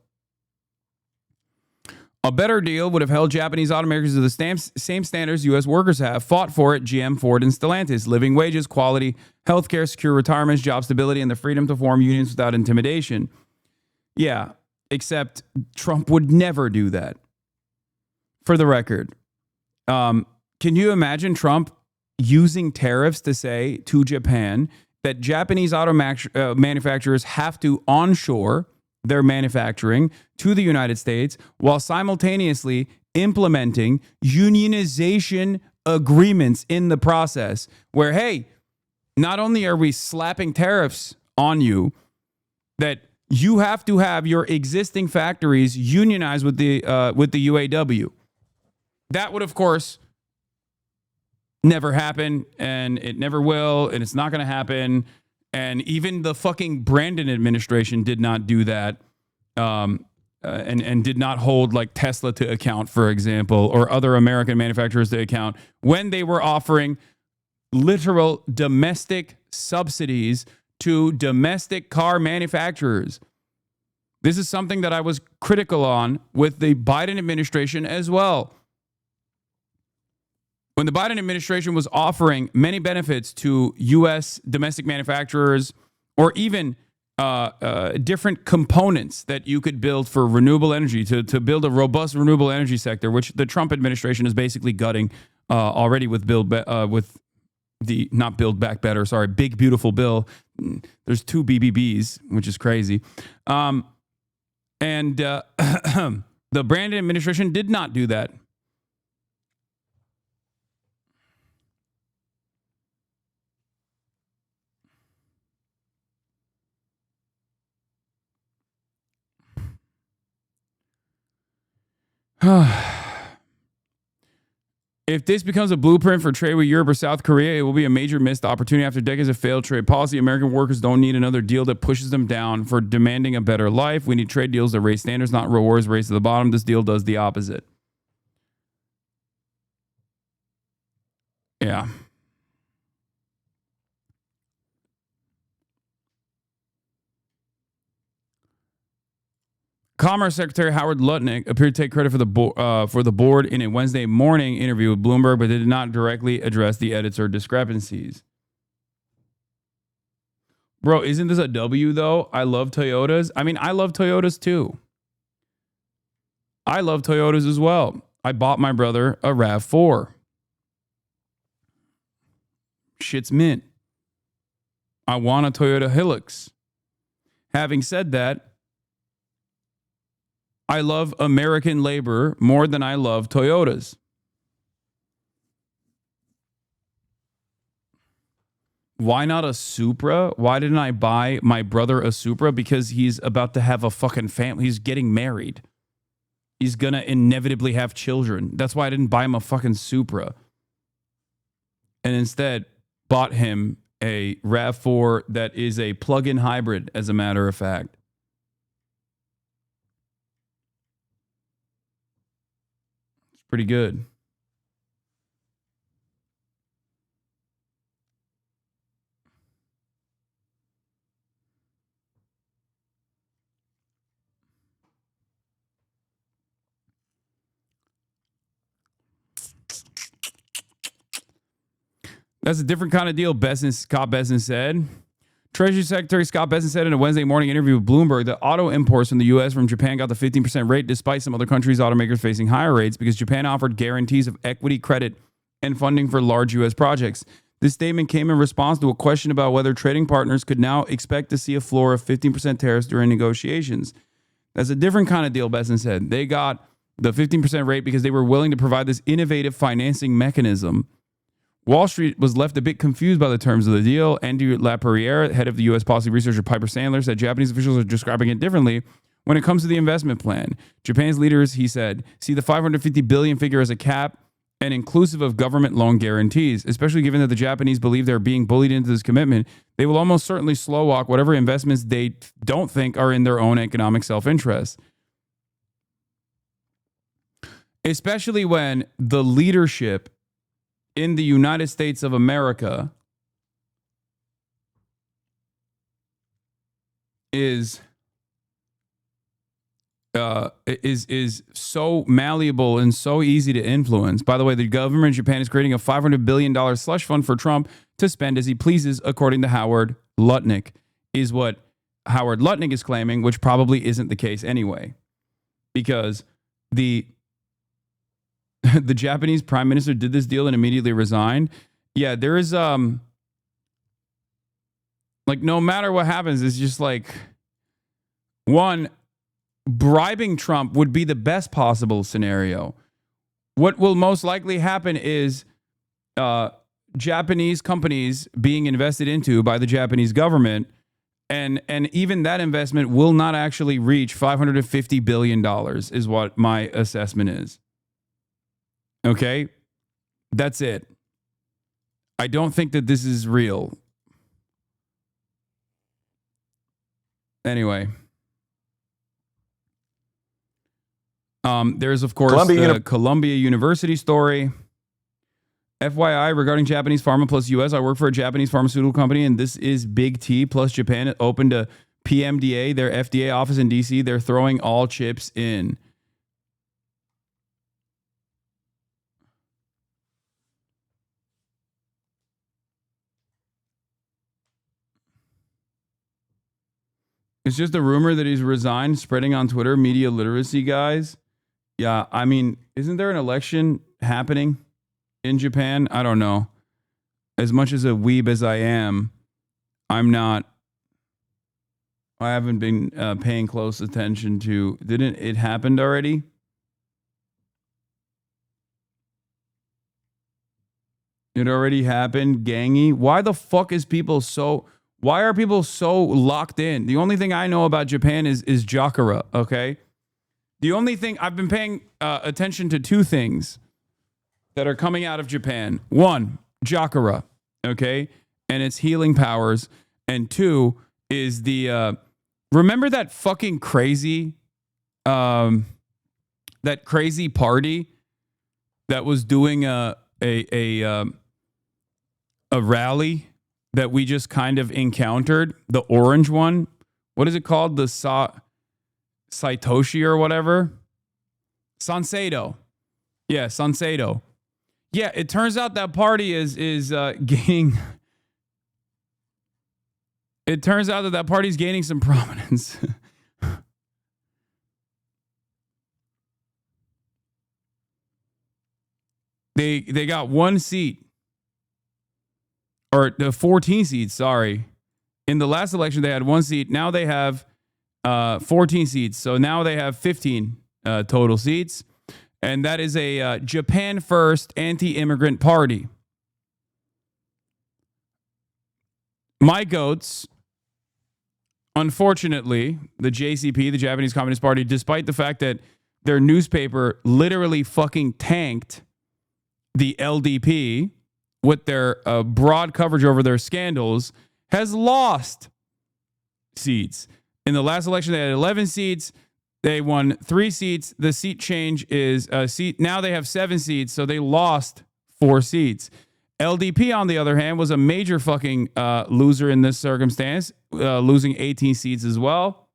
A better deal would have held Japanese automakers to the same standards U.S. workers have fought for at GM, Ford, and Stellantis: living wages, quality, healthcare, secure retirements, job stability, and the freedom to form unions without intimidation. Yeah, except Trump would never do that. For the record, can you imagine Trump using tariffs to say to Japan that Japanese auto manufacturers have to onshore their manufacturing to the United States while simultaneously implementing unionization agreements in the process where, hey, not only are we slapping tariffs on you, that you have to have your existing factories unionized with the UAW. That would, of course, never happen, and it never will, and it's not going to happen. And even the fucking Brandon administration did not do that, and did not hold like Tesla to account, for example, or other American manufacturers to account when they were offering literal domestic subsidies to domestic car manufacturers. This is something that I was critical on with the Biden administration as well. When the Biden administration was offering many benefits to U.S. domestic manufacturers, or even different components that you could build for renewable energy, to build a robust renewable energy sector, which the Trump administration is basically gutting already with Big Beautiful Bill. There's 2 BBBs, which is crazy. And the Brandon administration did not do that. If this becomes a blueprint for trade with Europe or South Korea, it will be a major missed opportunity after decades of failed trade policy. American workers don't need another deal that pushes them down for demanding a better life. We need trade deals that raise standards, not rewards race to the bottom. This deal does the opposite. Yeah. Commerce Secretary Howard Lutnick appeared to take credit for the board in a Wednesday morning interview with Bloomberg, but did not directly address the edits or discrepancies. Bro, isn't this a W though? I love Toyotas. I mean, I love Toyotas too. I love Toyotas as well. I bought my brother a RAV4. Shit's mint. I want a Toyota Hilux. Having said that, I love American labor more than I love Toyotas. Why not a Supra? Why didn't I buy my brother a Supra? Because he's about to have a fucking family. He's getting married. He's going to inevitably have children. That's why I didn't buy him a fucking Supra. And instead bought him a RAV4 that is a plug-in hybrid, as a matter of fact. It's pretty good. That's a different kind of deal, Scott Bessent said. Treasury Secretary Scott Bessent said in a Wednesday morning interview with Bloomberg that auto imports from the U.S. from Japan got the 15% rate despite some other countries' automakers facing higher rates because Japan offered guarantees of equity credit and funding for large U.S. projects. This statement came in response to a question about whether trading partners could now expect to see a floor of 15% tariffs during negotiations. That's a different kind of deal, Bessent said. They got the 15% rate because they were willing to provide this innovative financing mechanism. Wall Street was left a bit confused by the terms of the deal. Andrew LaPerriere, head of the U.S. policy researcher Piper Sandler, said Japanese officials are describing it differently when it comes to the investment plan. Japan's leaders, he said, see the $550 billion figure as a cap and inclusive of government loan guarantees, especially given that the Japanese believe they're being bullied into this commitment. They will almost certainly slow walk whatever investments they don't think are in their own economic self-interest. Especially when the leadership in the United States of America is so malleable and so easy to influence. By the way, the government of Japan is creating a $500 billion slush fund for Trump to spend as he pleases, according to Howard Lutnick, is what Howard Lutnick is claiming, which probably isn't the case anyway, because the Japanese prime minister did this deal and immediately resigned. Yeah, there is like no matter what happens, it's just like one, bribing Trump would be the best possible scenario. What will most likely happen is Japanese companies being invested into by the Japanese government, and even that investment will not actually reach $550 billion is what my assessment is. Okay, that's it. I don't think that this is real. Anyway, there's of course the Columbia University story. FYI, regarding Japanese pharma plus US, I work for a Japanese pharmaceutical company, and this is Big T plus Japan opened a PMDA, their FDA office in DC. They're throwing all chips in. It's just a rumor that he's resigned, spreading on Twitter, media literacy, guys. Yeah, I mean, isn't there an election happening in Japan? I don't know. As much as a weeb as I am, I haven't been paying close attention to. Didn't it happen already? It already happened, gangy. Why the fuck is people so... Why are people so locked in? The only thing I know about Japan is Jakara, okay? The only thing I've been paying attention to two things. that are coming out of Japan. One, Jakara, okay, and its healing powers, and two is the remember that fucking crazy that crazy party that was doing a rally that we just kind of encountered, the orange one. What is it called? The Saitoshi or whatever. Sanseido. Yeah, Sanseido. Yeah, it turns out that party is gaining. It turns out that party's gaining some prominence. They got one seat. Or the 14 seats, sorry. In the last election, they had one seat. Now they have 14 seats. So now they have 15 total seats. And that is a Japan First anti-immigrant party. My goats, unfortunately, the JCP, the Japanese Communist Party, despite the fact that their newspaper literally fucking tanked the LDP with their broad coverage over their scandals, has lost seats. In the last election, they had 11 seats. They won 3 seats. The seat change is a seat. Now they have 7 seats, so they lost 4 seats. LDP, on the other hand, was a major fucking loser in this circumstance, losing 18 seats as well.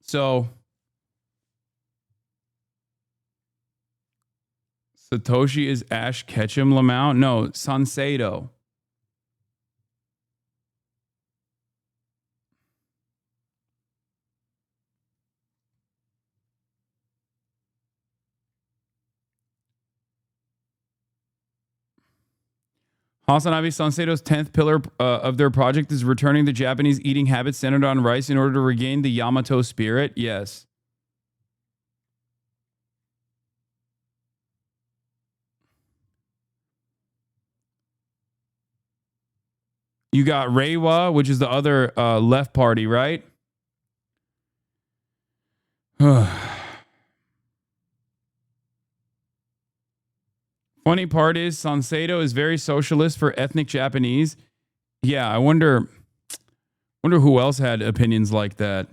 So Satoshi is Ash Ketchum Lamau? No, Sanseido. HasanAbi Sanseido's 10th pillar of their project is returning the Japanese eating habits centered on rice in order to regain the Yamato spirit. Yes. You got Reiwa, which is the other left party, right? Funny part is Sanseido is very socialist for ethnic Japanese. Yeah, I wonder who else had opinions like that.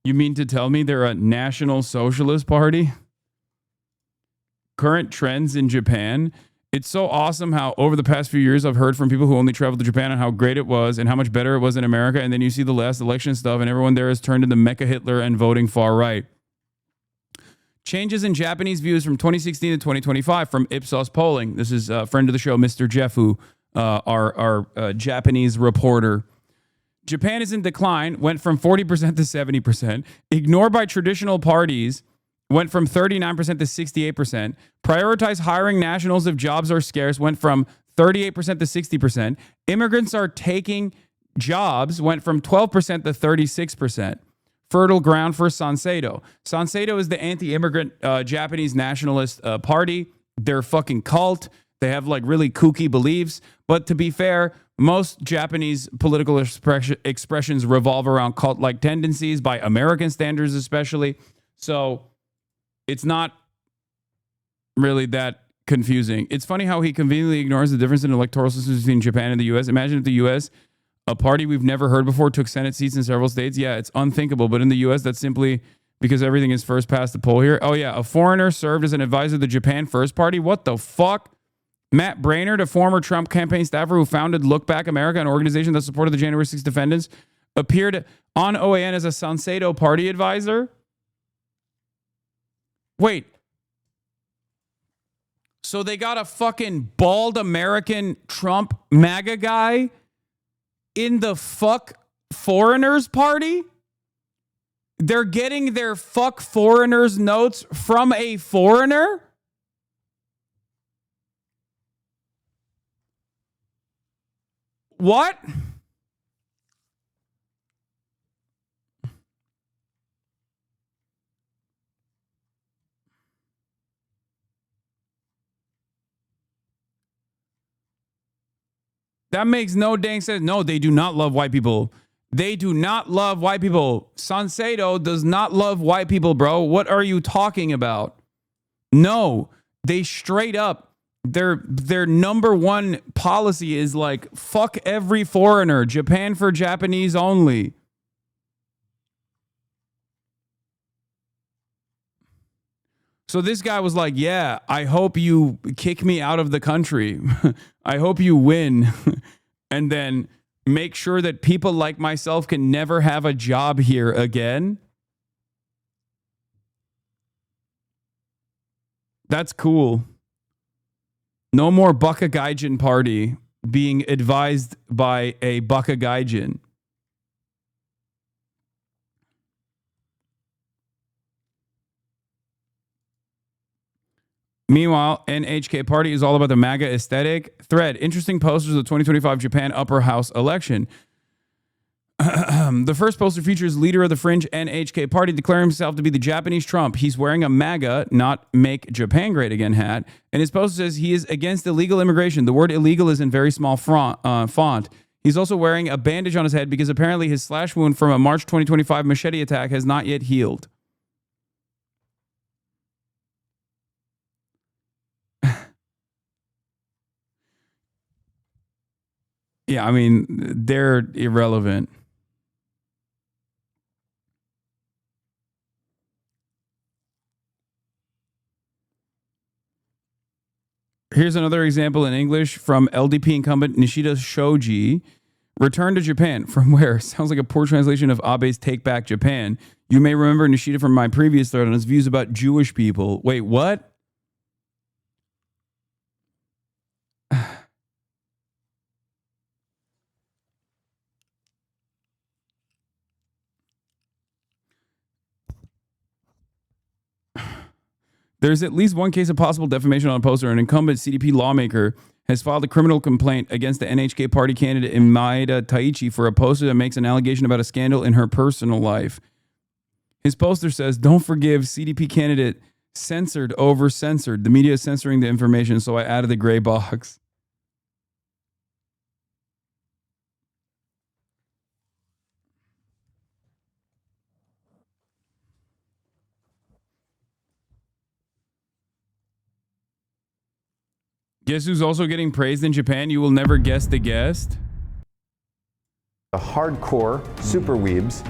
You mean to tell me they're a national socialist party? Current trends in Japan. It's so awesome how over the past few years I've heard from people who only traveled to Japan and how great it was and how much better it was in America. And then you see the last election stuff and everyone there has turned into Mecha Hitler and voting far right. Changes in Japanese views from 2016 to 2025 from Ipsos polling. This is a friend of the show, Mr. Jeffu, our Japanese reporter. Japan is in decline, went from 40% to 70%. Ignored by traditional parties, went from 39% to 68%. Prioritize hiring nationals if jobs are scarce, went from 38% to 60%. Immigrants are taking jobs, went from 12% to 36%. Fertile ground for Sanseido. Sanseido is the anti-immigrant Japanese nationalist party. They're fucking cult. They have like really kooky beliefs. But to be fair, most Japanese political expressions revolve around cult-like tendencies by American standards especially. So it's not really that confusing. It's funny how he conveniently ignores the difference in electoral systems between Japan and the U.S. Imagine if the U.S., a party we've never heard before, took Senate seats in several states. Yeah, it's unthinkable. But in the U.S., that's simply because everything is first past the poll here. Oh, yeah. A foreigner served as an advisor to the Japan First Party. What the fuck? Matt Brainerd, a former Trump campaign staffer who founded Look Back America, an organization that supported the January 6th defendants, appeared on OAN as a Sanseido party advisor. Wait. So they got a fucking bald American Trump MAGA guy in the fuck foreigners party? They're getting their fuck foreigners notes from a foreigner? What? That makes no dang sense. No, they do not love white people. They do not love white people. Sanseido does not love white people, bro. What are you talking about? No, they straight up, their number one policy is like, fuck every foreigner, Japan for Japanese only. So this guy was like, yeah, I hope you kick me out of the country. I hope you win. And then make sure that people like myself can never have a job here again. That's cool. No more Bakagaijin party being advised by a Bakagaijin. Meanwhile, NHK party is all about the MAGA aesthetic. Thread, interesting posters of the 2025 Japan upper house election. The first poster features leader of the fringe NHK party declaring himself to be the Japanese Trump. He's wearing a MAGA, not Make Japan Great Again hat. And his poster says he is against illegal immigration. The word illegal is in very small font. He's also wearing a bandage on his head because apparently his slash wound from a March 2025 machete attack has not yet healed. Yeah, I mean, they're irrelevant. Here's another example in English from LDP incumbent Nishida Shoji. Return to Japan. From where? Sounds like a poor translation of Abe's Take Back Japan. You may remember Nishida from my previous thread on his views about Jewish people. Wait, what? There's at least one case of possible defamation on a poster. An incumbent CDP lawmaker has filed a criminal complaint against the NHK party candidate Maeda Taichi for a poster that makes an allegation about a scandal in her personal life. His poster says, "Don't forgive CDP candidate censored over censored. The media is censoring the information, so I added the gray box." Guess who's also getting praised in Japan? You will never guess the guest. The hardcore super weebs.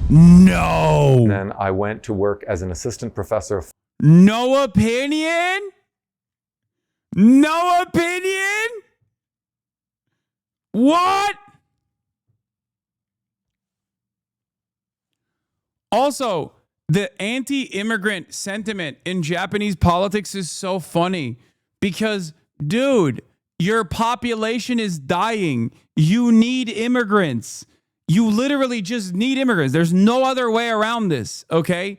No. And then I went to work as an assistant professor. No opinion? No opinion? What? Also, the anti-immigrant sentiment in Japanese politics is so funny because, dude, your population is dying. You need immigrants. You literally just need immigrants. There's no other way around this, okay?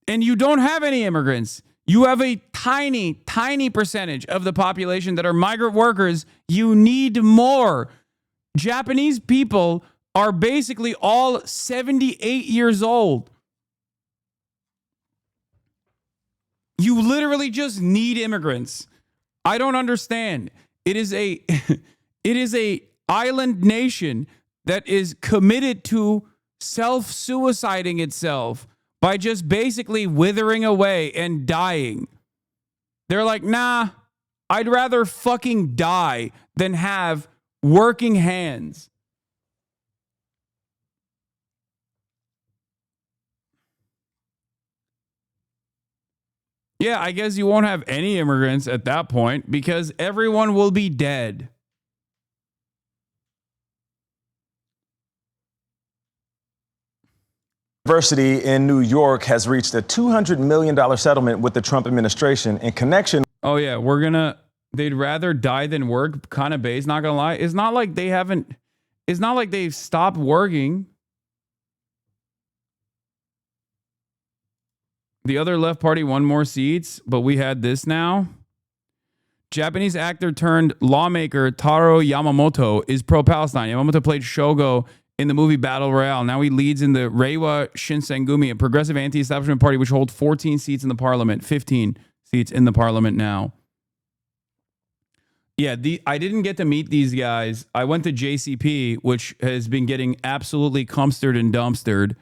And you don't have any immigrants. You have a tiny, tiny percentage of the population that are migrant workers. You need more. Japanese people are basically all 78 years old. You literally just need immigrants. I don't understand. It is a island nation that is committed to self-suiciding itself by just basically withering away and dying. They're like, nah, I'd rather fucking die than have working hands. Yeah, I guess you won't have any immigrants at that point because everyone will be dead. University in New York has reached a $200 million settlement with the Trump administration in connection. Oh, yeah, they'd rather die than work. Kind of base, not gonna lie. It's not like they've stopped working. The other left party won more seats, but we had this now. Japanese actor turned lawmaker Taro Yamamoto is pro-Palestine. Yamamoto played Shogo in the movie Battle Royale. Now he leads in the Reiwa Shinsengumi, a progressive anti-establishment party which holds 14 seats in the parliament, 15 seats in the parliament now. Yeah, I didn't get to meet these guys. I went to JCP, which has been getting absolutely cumstered and dumpstered.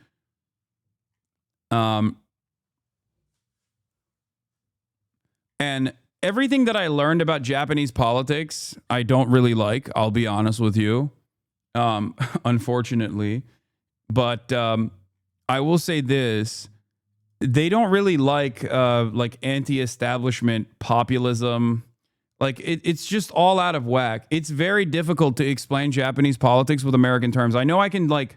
And everything that I learned about Japanese politics, I don't really like. I'll be honest with you, unfortunately. But I will say this. They don't really like anti-establishment populism. Like it's just all out of whack. It's very difficult to explain Japanese politics with American terms. I know I can like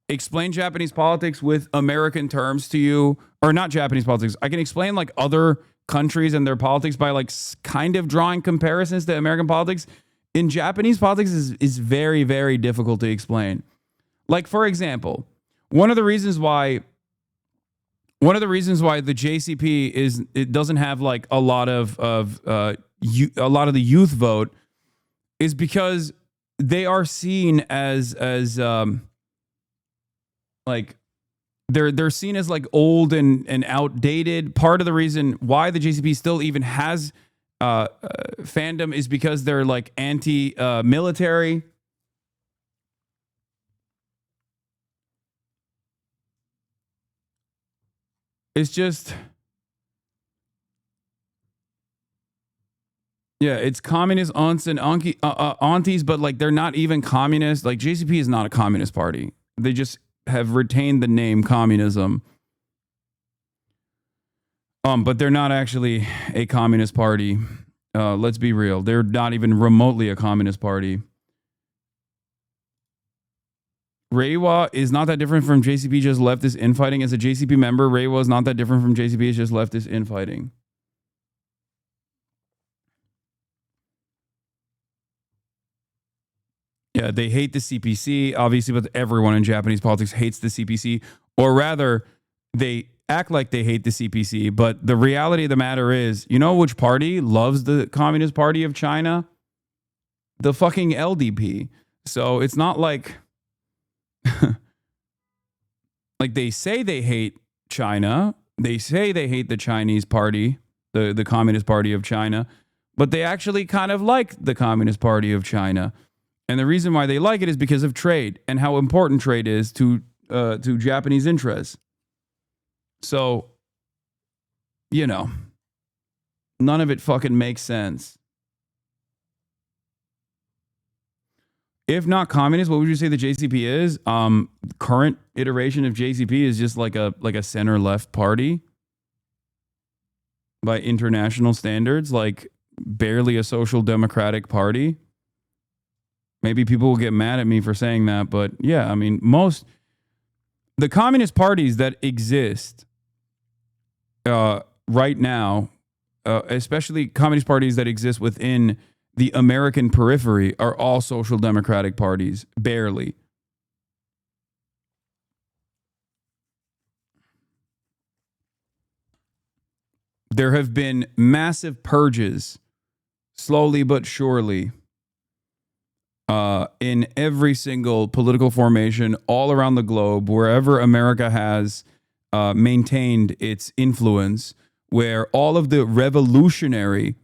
explain Japanese politics with American terms to you, or not Japanese politics. I can explain like other countries and their politics by like kind of drawing comparisons to American politics. In Japanese politics is very, very difficult to explain. Like, for example, one of the reasons why the JCP it doesn't have like a lot of the youth vote is because they are seen as like they're seen as like old and outdated. Part of the reason why the JCP still even has fandom is because they're like anti-military. It's just, yeah, it's communist aunts and aunties, but like they're not even communist. Like JCP is not a communist party. They just have retained the name communism. But they're not actually a communist party. Let's be real. They're not even remotely a communist party. Reiwa is not that different from JCP, just leftist infighting. As a JCP member, Reiwa is not that different from JCP, it's just leftist infighting. Yeah, they hate the CPC, obviously, but everyone in Japanese politics hates the CPC. Or rather, they act like they hate the CPC, but the reality of the matter is, you know which party loves the Communist Party of China? The fucking LDP. So it's not like... like they say they hate China. They say they hate the Chinese party, the Communist Party of China, but they actually kind of like the Communist Party of China. And the reason why they like it is because of trade and how important trade is to Japanese interests. So, you know, none of it fucking makes sense. If not communist, what would you say the JCP is? Current iteration of JCP is just like a center left party by international standards, like barely a social democratic party. Maybe people will get mad at me for saying that, but yeah, I mean, the communist parties that exist right now, especially communist parties that exist within the American periphery, are all social democratic parties, barely. There have been massive purges, slowly but surely, in every single political formation all around the globe, wherever America has maintained its influence, where all of the revolutionary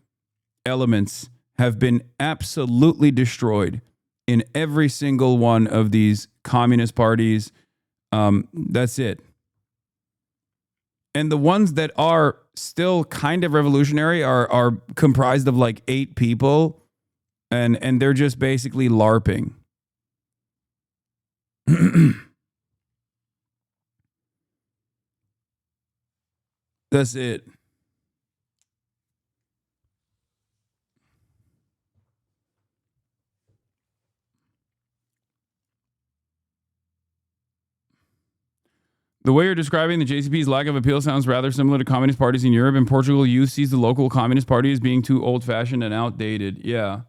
elements have been absolutely destroyed in every single one of these communist parties. That's it. And the ones that are still kind of revolutionary are comprised of like 8 people, and they're just basically LARPing. That's it. The way you're describing the JCP's lack of appeal sounds rather similar to communist parties in Europe. In Portugal, youth sees the local communist party as being too old-fashioned and outdated. Yeah.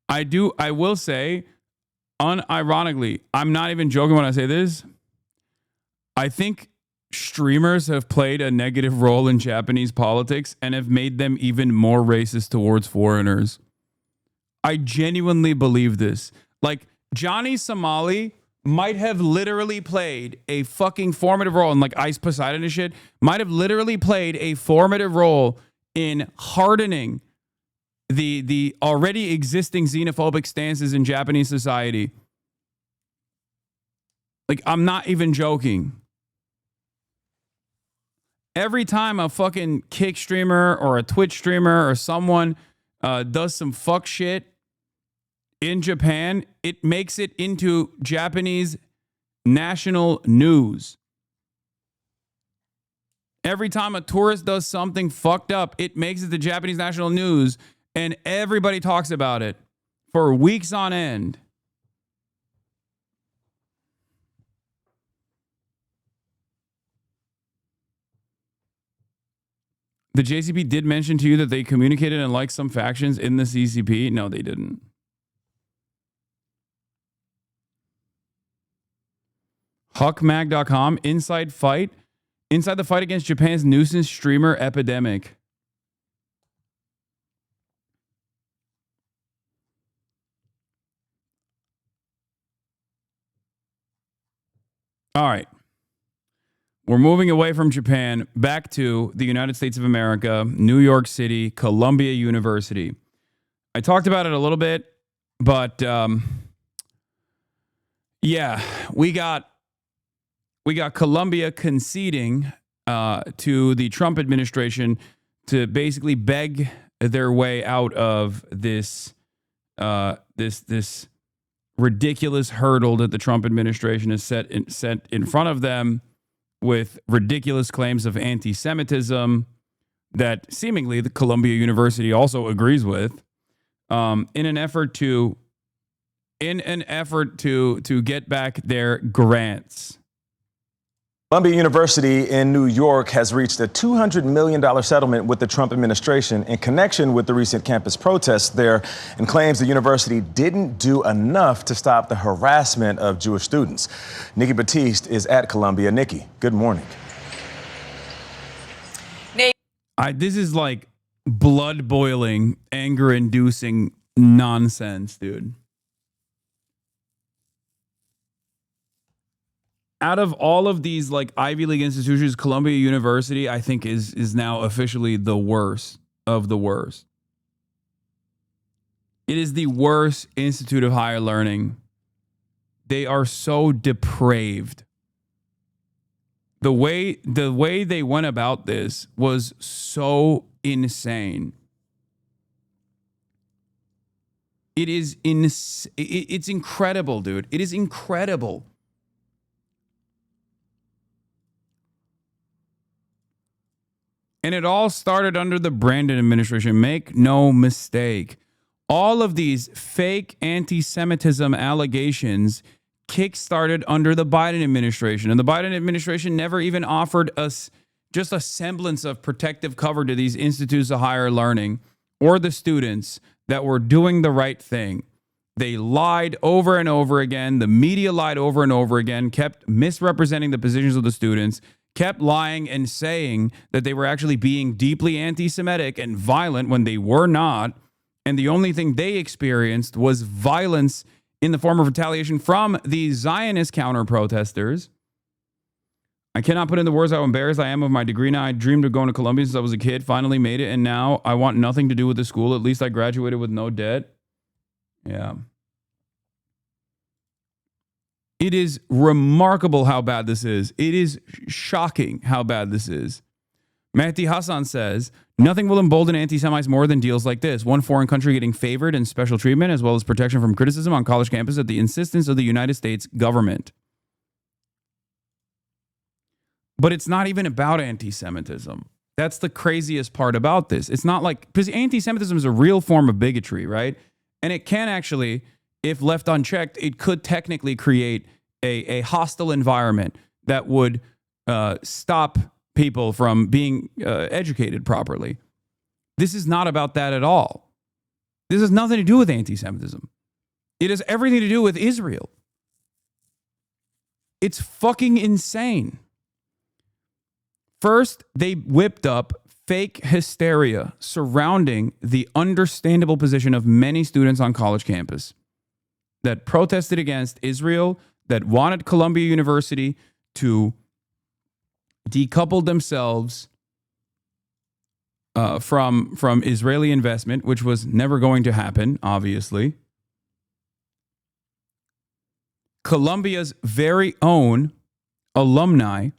I will say, unironically, I'm not even joking when I say this. I think streamers have played a negative role in Japanese politics and have made them even more racist towards foreigners. I genuinely believe this. Like, Johnny Somali might have literally played a fucking formative role, and like Ice Poseidon and shit, might have literally played a formative role in hardening the already existing xenophobic stances in Japanese society. Like, I'm not even joking. Every time a fucking Kick streamer or a Twitch streamer or someone does some fuck shit in Japan, it makes it into Japanese national news. Every time a tourist does something fucked up, it makes it to Japanese national news, and everybody talks about it for weeks on end. The JCP did mention to you that they communicated and liked some factions in the CCP. No, they didn't. Huckmag.com, inside the fight against Japan's nuisance streamer epidemic. All right. We're moving away from Japan back to the United States of America, New York City, Columbia University. I talked about it a little bit, but yeah, we got Columbia conceding to the Trump administration to basically beg their way out of this this ridiculous hurdle that the Trump administration has set in front of them, with ridiculous claims of anti-Semitism that seemingly the Columbia University also agrees with, in an effort to get back their grants. Columbia University in New York has reached a $200 million settlement with the Trump administration in connection with the recent campus protests there, and claims the university didn't do enough to stop the harassment of Jewish students. Nikki Batiste is at Columbia. Nikki, good morning. This is like blood-boiling, anger-inducing nonsense, dude. Out of all of these like Ivy League institutions, Columbia University, I think is now officially the worst of the worst. It is the worst institute of higher learning. They are so depraved. The way they went about this was so insane. It's incredible, dude. It is incredible. And it all started under the Brandon administration. Make no mistake. All of these fake anti-Semitism allegations kick-started under the Biden administration. And the Biden administration never even offered us just a semblance of protective cover to these institutes of higher learning or the students that were doing the right thing. They lied over and over again. The media lied over and over again, kept misrepresenting the positions of the students, kept lying and saying that they were actually being deeply anti-Semitic and violent when they were not. And the only thing they experienced was violence in the form of retaliation from the Zionist counter-protesters. I cannot put in the words how embarrassed I am of my degree now. I dreamed of going to Columbia since I was a kid, finally made it, and now I want nothing to do with the school. At least I graduated with no debt. Yeah. It is remarkable how bad this is. It is shocking how bad this is. Mehdi Hasan says, nothing will embolden anti-Semites more than deals like this. One foreign country getting favored and special treatment, as well as protection from criticism on college campus at the insistence of the United States government. But it's not even about anti-Semitism. That's the craziest part about this. It's not like, because anti-Semitism is a real form of bigotry, right? And it can actually, if left unchecked, it could technically create a hostile environment that would stop people from being educated properly. This is not about that at all. This has nothing to do with anti-Semitism. It has everything to do with Israel. It's fucking insane. First, they whipped up fake hysteria surrounding the understandable position of many students on college campus that protested against Israel, that wanted Columbia University to decouple themselves from Israeli investment, which was never going to happen, obviously. Columbia's very own alumni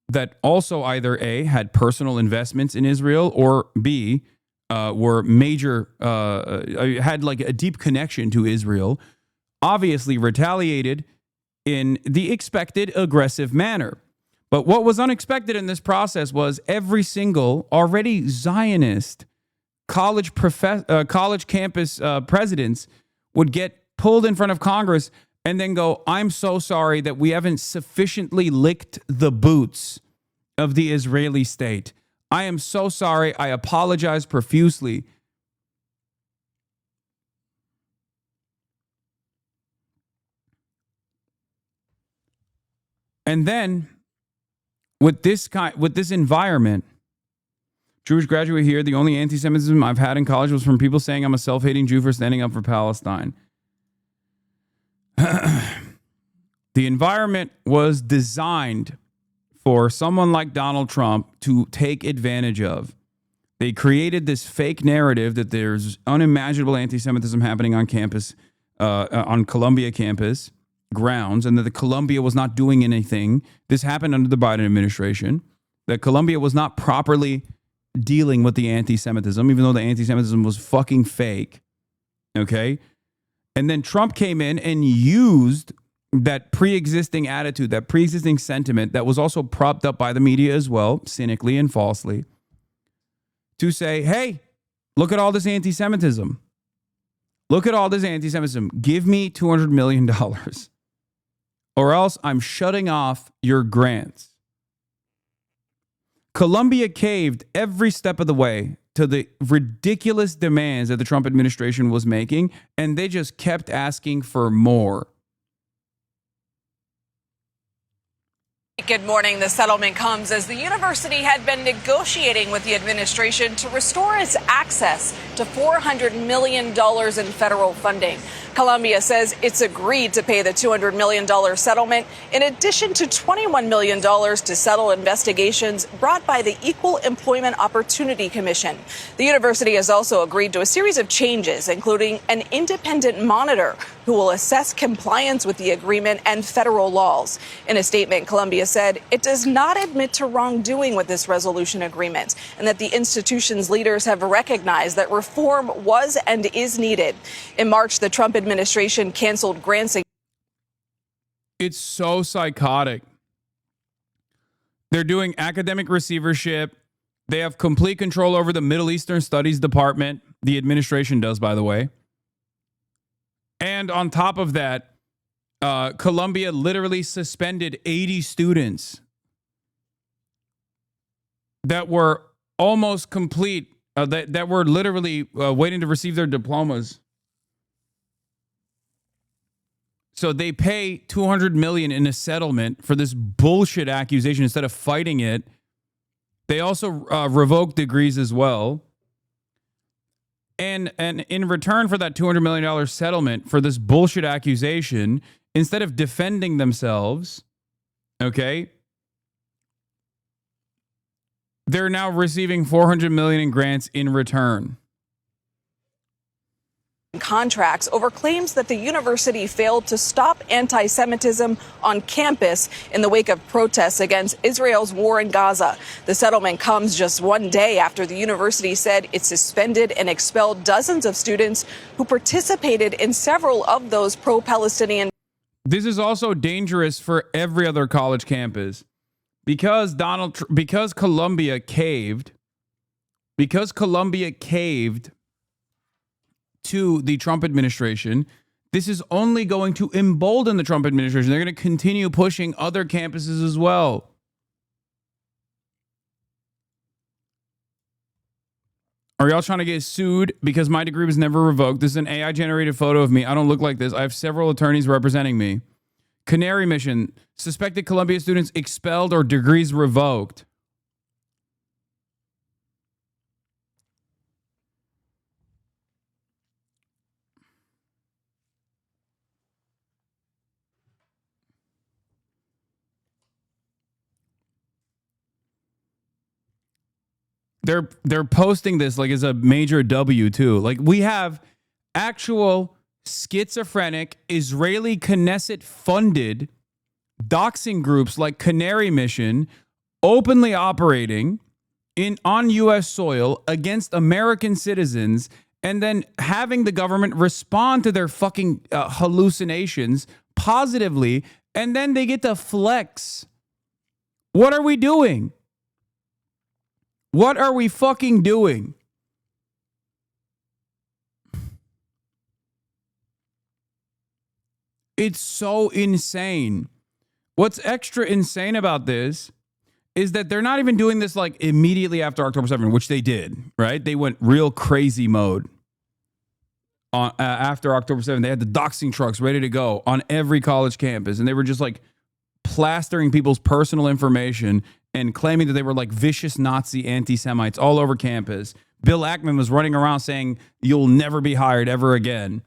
that also either A, had personal investments in Israel, or B, were major, had like a deep connection to Israel, obviously retaliated in the expected aggressive manner. But what was unexpected in this process was every single already Zionist college campus presidents would get pulled in front of Congress and then go, I'm so sorry that we haven't sufficiently licked the boots of the Israeli state. I am so sorry. I apologize profusely. And then with this environment, Jewish graduate here, the only anti-Semitism I've had in college was from people saying I'm a self-hating Jew for standing up for Palestine. The environment was designed for someone like Donald Trump to take advantage of. They created this fake narrative that there's unimaginable anti-Semitism happening on campus, on Columbia campus grounds, and that the Columbia was not doing anything. This happened under the Biden administration. That Columbia was not properly dealing with the anti-Semitism, even though the anti-Semitism was fucking fake. Okay? And then Trump came in and used that pre-existing attitude, that pre-existing sentiment that was also propped up by the media as well, cynically and falsely, to say, hey, look at all this anti-Semitism. Look at all this anti-Semitism. Give me $200 million or else I'm shutting off your grants. Columbia caved every step of the way to the ridiculous demands that the Trump administration was making, and they just kept asking for more. Good morning. The settlement comes as the university had been negotiating with the administration to restore its access to $400 million in federal funding. Columbia says it's agreed to pay the $200 million settlement in addition to $21 million to settle investigations brought by the Equal Employment Opportunity Commission. The university has also agreed to a series of changes, including an independent monitor who will assess compliance with the agreement and federal laws. In a statement, Columbia said it does not admit to wrongdoing with this resolution agreement and that the institution's leaders have recognized that reform was and is needed. In March, the Trump administration canceled grants. It's so psychotic. They're doing academic receivership. They have complete control over the Middle Eastern Studies Department. The administration does, by the way. And on top of that, Columbia literally suspended 80 students that were almost complete, that were literally waiting to receive their diplomas. So they pay $200 million in a settlement for this bullshit accusation instead of fighting it. They also revoke degrees as well. And in return for that $200 million settlement for this bullshit accusation, instead of defending themselves, okay, they're now receiving $400 million in grants in return. Contracts over claims that the university failed to stop anti-Semitism on campus in the wake of protests against Israel's war in Gaza. The settlement comes just one day after the university said it suspended and expelled dozens of students who participated in several of those pro-Palestinian. This is also dangerous for every other college campus because Columbia caved to the Trump administration. This is only going to embolden the Trump administration. They're going to continue pushing other campuses as well. Are y'all trying to get sued because my degree was never revoked? This is an AI generated photo of me. I don't look like this. I have several attorneys representing me. Canary Mission, suspected Columbia students expelled or degrees revoked. they're posting this like as a major W too. Like we have actual schizophrenic Israeli Knesset funded doxing groups like Canary Mission openly operating on U.S. soil against American citizens, and then having the government respond to their fucking hallucinations positively, and then they get to flex. What are we doing? What are we fucking doing? It's so insane. What's extra insane about this is that they're not even doing this like immediately after October 7th, which they did, right? They went real crazy mode on after October 7th. They had the doxing trucks ready to go on every college campus, and they were just like plastering people's personal information and claiming that they were like vicious Nazi anti-Semites all over campus. Bill Ackman was running around saying, "You'll never be hired ever again."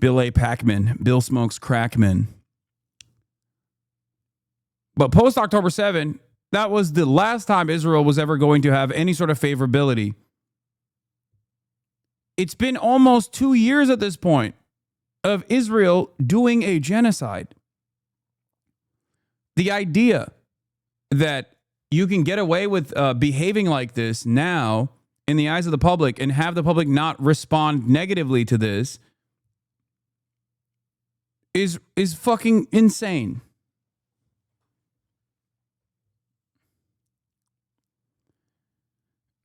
Bill A. Packman, Bill Smokes Crackman. But post-October 7, that was the last time Israel was ever going to have any sort of favorability. It's been almost 2 years at this point of Israel doing a genocide. The idea that you can get away with behaving like this now in the eyes of the public and have the public not respond negatively to this is fucking insane.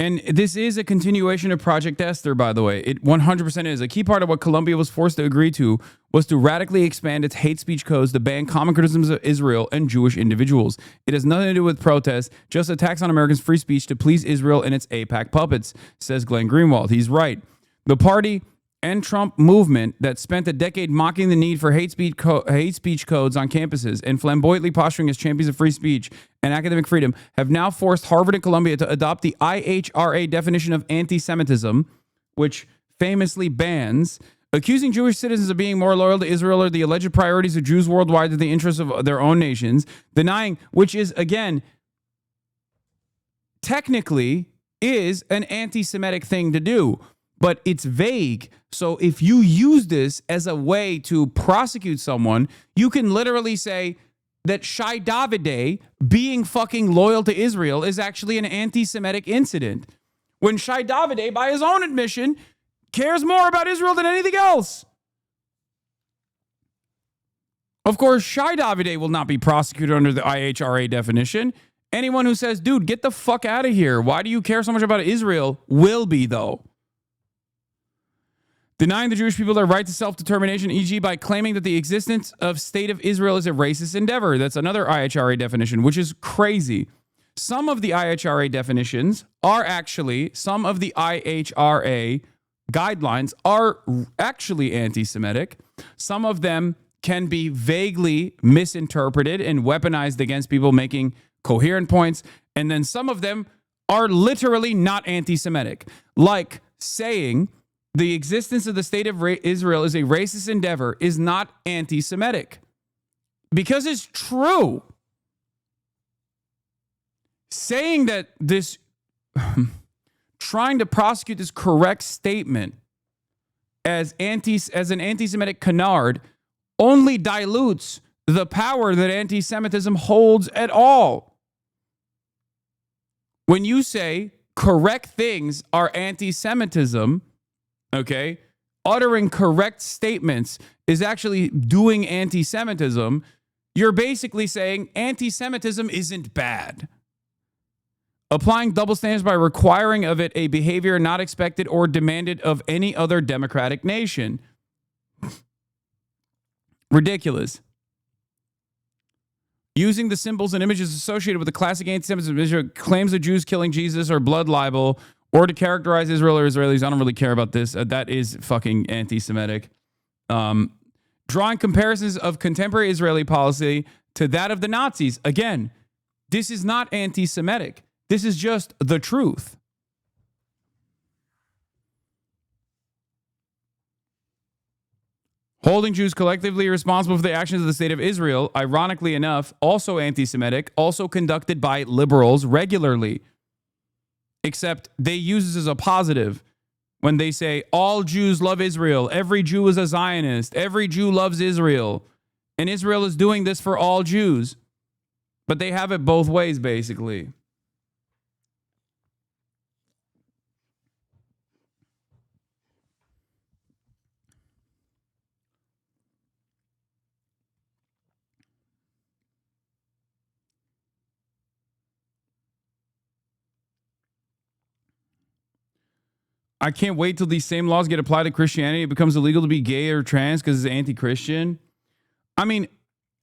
And this is a continuation of Project Esther, by the way. It 100% is. A key part of what Colombia was forced to agree to was to radically expand its hate speech codes to ban common criticisms of Israel and Jewish individuals. It has nothing to do with protests, just attacks on Americans' free speech to please Israel and its AIPAC puppets, says Glenn Greenwald. He's right. The party and Trump movement that spent a decade mocking the need for hate speech codes on campuses and flamboyantly posturing as champions of free speech and academic freedom have now forced Harvard and Columbia to adopt the IHRA definition of anti-Semitism, which famously bans accusing Jewish citizens of being more loyal to Israel or the alleged priorities of Jews worldwide than the interests of their own nations, denying, which is, again, technically is an anti-Semitic thing to do. But it's vague. So if you use this as a way to prosecute someone, you can literally say that Shai Davide being fucking loyal to Israel is actually an anti-Semitic incident. When Shai Davide, by his own admission, cares more about Israel than anything else. Of course, Shai Davide will not be prosecuted under the IHRA definition. Anyone who says, dude, get the fuck out of here, why do you care so much about Israel, will be, though. Denying the Jewish people their right to self-determination, e.g. by claiming that the existence of State of Israel is a racist endeavor. That's another IHRA definition, which is crazy. Some of the IHRA definitions are actually, some of the IHRA guidelines are actually anti-Semitic. Some of them can be vaguely misinterpreted and weaponized against people making coherent points. And then some of them are literally not anti-Semitic, like saying the existence of the State of Israel is a racist endeavor is not anti-Semitic. Because it's true. Saying that this, trying to prosecute this correct statement as an anti-Semitic canard only dilutes the power that anti-Semitism holds at all. When you say correct things are anti-Semitism, okay, uttering correct statements is actually doing anti-Semitism, you're basically saying anti-Semitism isn't bad. Applying double standards by requiring of it a behavior not expected or demanded of any other democratic nation. Ridiculous. Using the symbols and images associated with the classic anti-Semitism, claims of Jews killing Jesus or blood libel, or to characterize Israel or Israelis. I don't really care about this. That is fucking anti-Semitic. Drawing comparisons of contemporary Israeli policy to that of the Nazis. Again, this is not anti-Semitic. This is just the truth. Holding Jews collectively responsible for the actions of the State of Israel, ironically enough, also anti-Semitic, also conducted by liberals regularly. except they use this as a positive when they say all Jews love Israel. Every Jew is a Zionist. Every Jew loves Israel. And Israel is doing this for all Jews. But they have it both ways, basically. I can't wait till these same laws get applied to Christianity. It becomes illegal to be gay or trans because it's anti-Christian. I mean,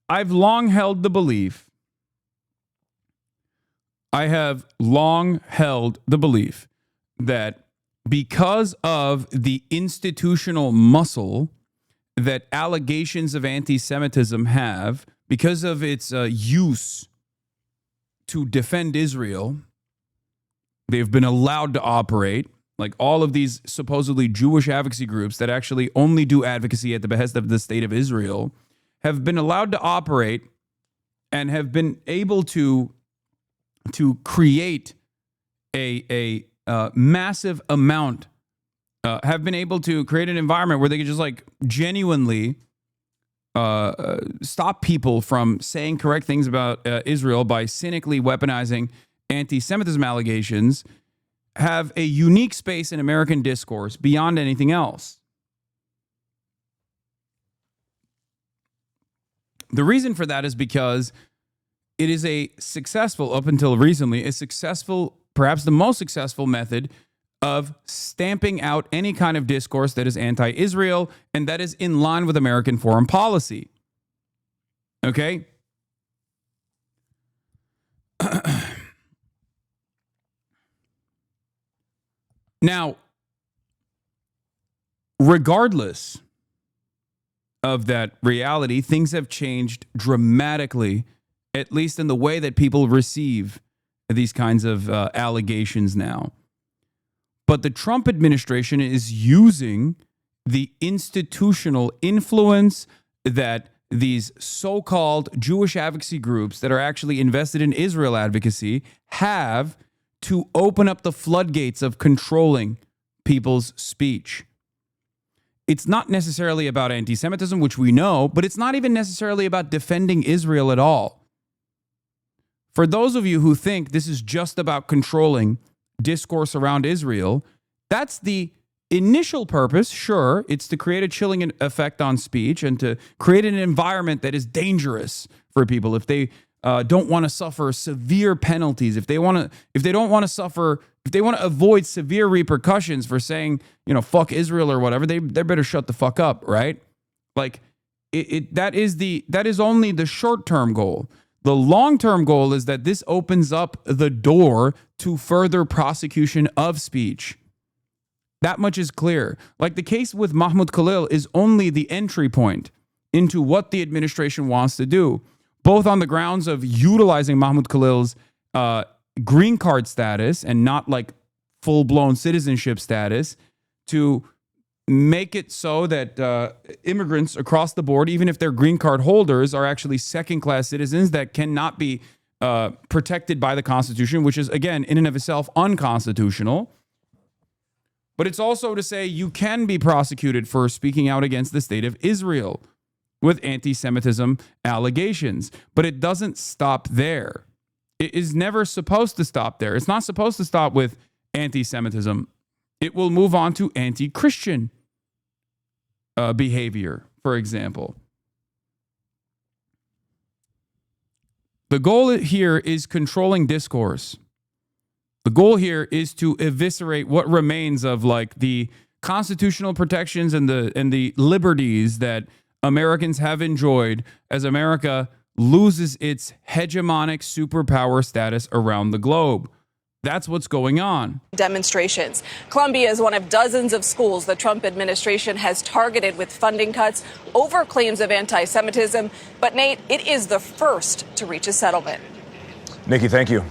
I've long held the belief. I have long held the belief that because of the institutional muscle that allegations of anti-Semitism have, because of its use to defend Israel, they've been allowed to operate. Like all of these supposedly Jewish advocacy groups that actually only do advocacy at the behest of the state of Israel have been allowed to operate and have been able to create a massive amount, have been able to create an environment where they can just like genuinely stop people from saying correct things about Israel by cynically weaponizing anti-Semitism allegations, have a unique space in American discourse beyond anything else. The reason for that is because it is a successful, up until recently, a successful, perhaps the most successful method of stamping out any kind of discourse that is anti-Israel and that is in line with American foreign policy. Okay? Now, regardless of that reality, things have changed dramatically, at least in the way that people receive these kinds of allegations now. But the Trump administration is using the institutional influence that these so-called Jewish advocacy groups that are actually invested in Israel advocacy have to open up the floodgates of controlling people's speech. It's not necessarily about anti-Semitism, which we know, but it's not even necessarily about defending Israel at all. For those of you who think this is just about controlling discourse around Israel, that's the initial purpose. Sure, it's to create a chilling effect on speech and to create an environment that is dangerous for people if they don't want to suffer severe penalties, if they want to avoid severe repercussions for saying, fuck Israel or whatever, they better shut the fuck up, right? Like that is only the short-term goal. The long-term goal is that this opens up the door to further prosecution of speech. That much is clear. Like the case with Mahmoud Khalil is only the entry point into what the administration wants to do, both on the grounds of utilizing Mahmoud Khalil's green card status and not like full-blown citizenship status to make it so that immigrants across the board, even if they're green card holders, are actually second-class citizens that cannot be protected by the Constitution, which is, again, in and of itself unconstitutional. But it's also to say you can be prosecuted for speaking out against the state of Israel with anti-Semitism allegations. But it doesn't stop there. It is never supposed to stop there. It's not supposed to stop with anti-Semitism. It will move on to anti-Christian behavior, for example. The goal here is controlling discourse. The goal here is to eviscerate what remains of like the constitutional protections and the liberties that Americans have enjoyed as America loses its hegemonic superpower status around the globe. That's what's going on. Demonstrations. Columbia is one of dozens of schools the Trump administration has targeted with funding cuts over claims of anti-Semitism. But Nate, it is the first to reach a settlement. Nikki, thank you.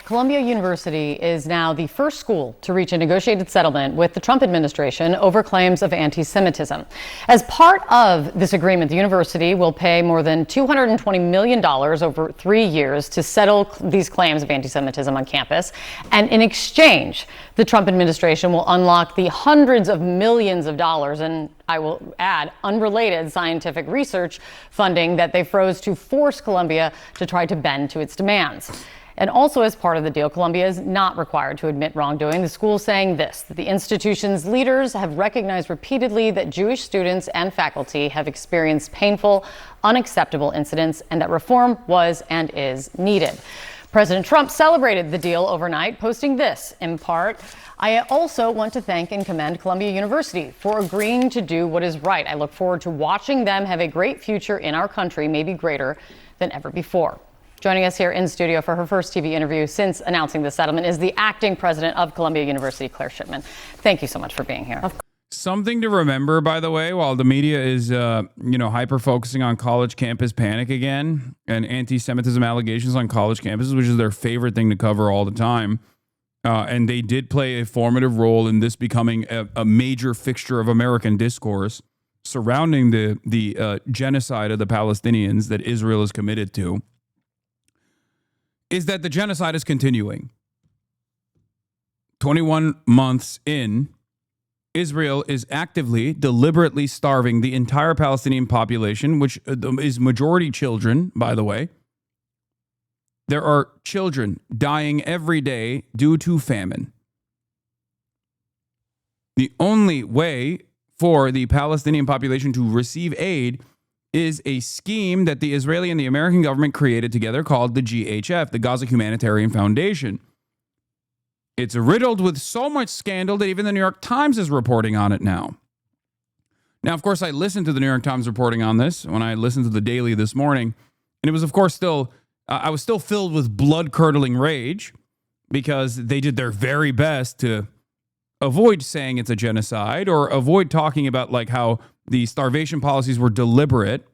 Columbia University is now the first school to reach a negotiated settlement with the Trump administration over claims of anti-Semitism. As part of this agreement, the university will pay more than $220 million over 3 years to settle these claims of anti-Semitism on campus. And in exchange, the Trump administration will unlock the hundreds of millions of dollars, and I will add, unrelated scientific research funding that they froze to force Columbia to try to bend to its demands. And also as part of the deal, Columbia is not required to admit wrongdoing. The school saying this, that the institution's leaders have recognized repeatedly that Jewish students and faculty have experienced painful, unacceptable incidents, and that reform was and is needed. President Trump celebrated the deal overnight, posting this in part: "I also want to thank and commend Columbia University for agreeing to do what is right. I look forward to watching them have a great future in our country, maybe greater than ever before." Joining us here in studio for her first TV interview since announcing the settlement is the acting president of Columbia University, Claire Shipman. Thank you so much for being here. Something to remember, by the way, while the media is, hyper focusing on college campus panic again and anti-Semitism allegations on college campuses, which is their favorite thing to cover all the time. And they did play a formative role in this becoming a major fixture of American discourse surrounding the genocide of the Palestinians that Israel is committed to, is that the genocide is continuing. 21 months in, Israel is actively, deliberately starving the entire Palestinian population, which is majority children, by the way. There are children dying every day due to famine. The only way for the Palestinian population to receive aid is a scheme that the Israeli and the American government created together called the GHF, the Gaza Humanitarian Foundation. It's riddled with so much scandal that even the New York Times is reporting on it now. Now, of course, I listened to the New York Times reporting on this when I listened to the Daily this morning, and it was, of course, I was still filled with blood-curdling rage because they did their very best to avoid saying it's a genocide or avoid talking about like how the starvation policies were deliberate.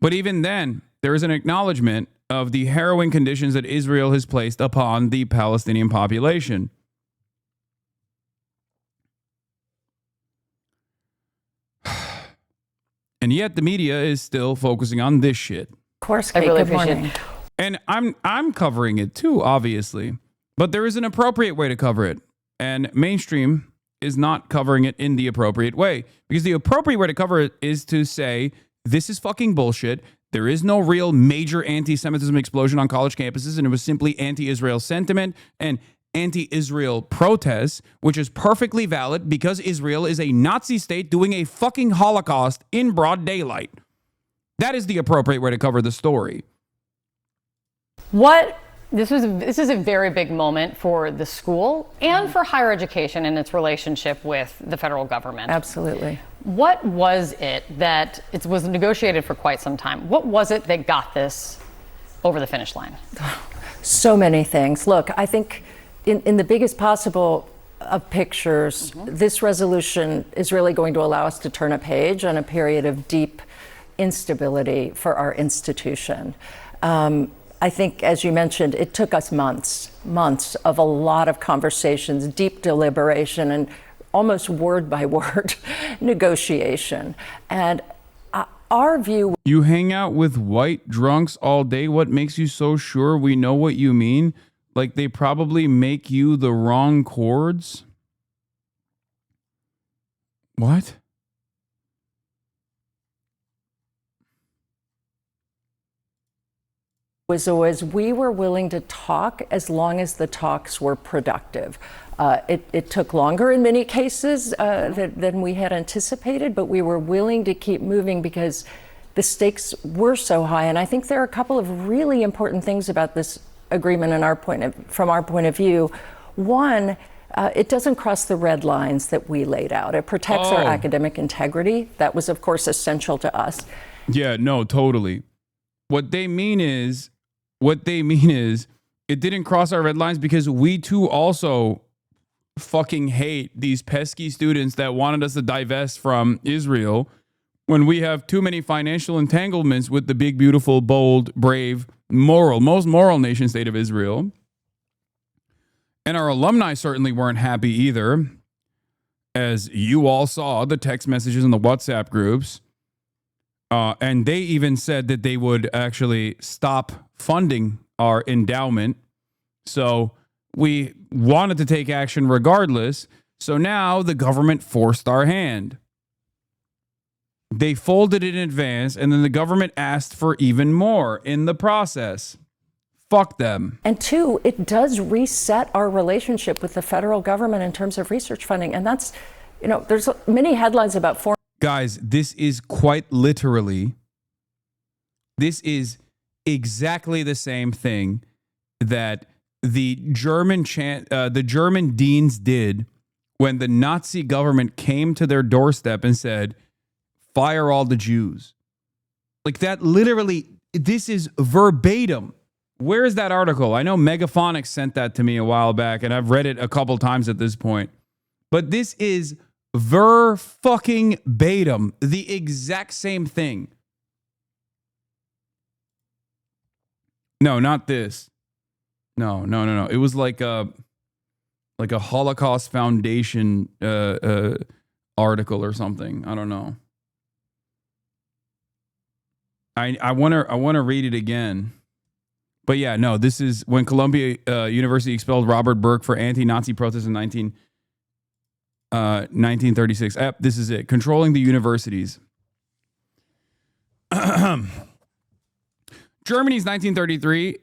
But even then, there is an acknowledgement of the harrowing conditions that Israel has placed upon the Palestinian population. And yet the media is still focusing on this shit. Of course, Kate, good morning. And I'm covering it too, obviously. But there is an appropriate way to cover it. And mainstream is not covering it in the appropriate way. Because the appropriate way to cover it is to say, this is fucking bullshit. There is no real major anti-Semitism explosion on college campuses, and it was simply anti-Israel sentiment and anti-Israel protests, which is perfectly valid because Israel is a Nazi state doing a fucking Holocaust in broad daylight. That is the appropriate way to cover the story. This is a very big moment for the school and for higher education and its relationship with the federal government. Absolutely. What was it that it was negotiated for quite some time? What was it that got this over the finish line? So many things. Look, I think in the biggest possible of pictures, this resolution is really going to allow us to turn a page on a period of deep instability for our institution. I think, as you mentioned, it took us months of a lot of conversations, deep deliberation, and almost word by word negotiation. And our view. You hang out with white drunks all day. What makes you so sure we know what you mean? Like they probably make you the wrong chords? What? Was always we were willing to talk as long as the talks were productive. It took longer in many cases than we had anticipated, but we were willing to keep moving because the stakes were so high. And I think there are a couple of really important things about this agreement from our point of view. One, it doesn't cross the red lines that we laid out. It protects our academic integrity. That was, of course, essential to us. Yeah, no, totally. What they mean is It didn't cross our red lines because we too also fucking hate these pesky students that wanted us to divest from Israel when we have too many financial entanglements with the big, beautiful, bold, brave, most moral nation state of Israel. And our alumni certainly weren't happy either, as you all saw the text messages in the WhatsApp groups. And they even said that they would actually stop funding our endowment. So we wanted to take action regardless. So now the government forced our hand. They folded it in advance, and then the government asked for even more in the process. Fuck them. And two, it does reset our relationship with the federal government in terms of research funding. And that's, there's many headlines about foreign. Guys, this is quite literally, this is exactly the same thing that the German deans did when the Nazi government came to their doorstep and said, fire all the Jews. Like that literally, this is verbatim. Where is that article? I know Megaphonics sent that to me a while back, and I've read it a couple times at this point. But this is fucking-batum, the exact same thing. No, not this. No. It was like a Holocaust Foundation article or something. I don't know. I want to read it again. But yeah, no, this is when Columbia University expelled Robert Burke for anti-Nazi protests in 1936. This is it. Controlling the universities. Germany's 1933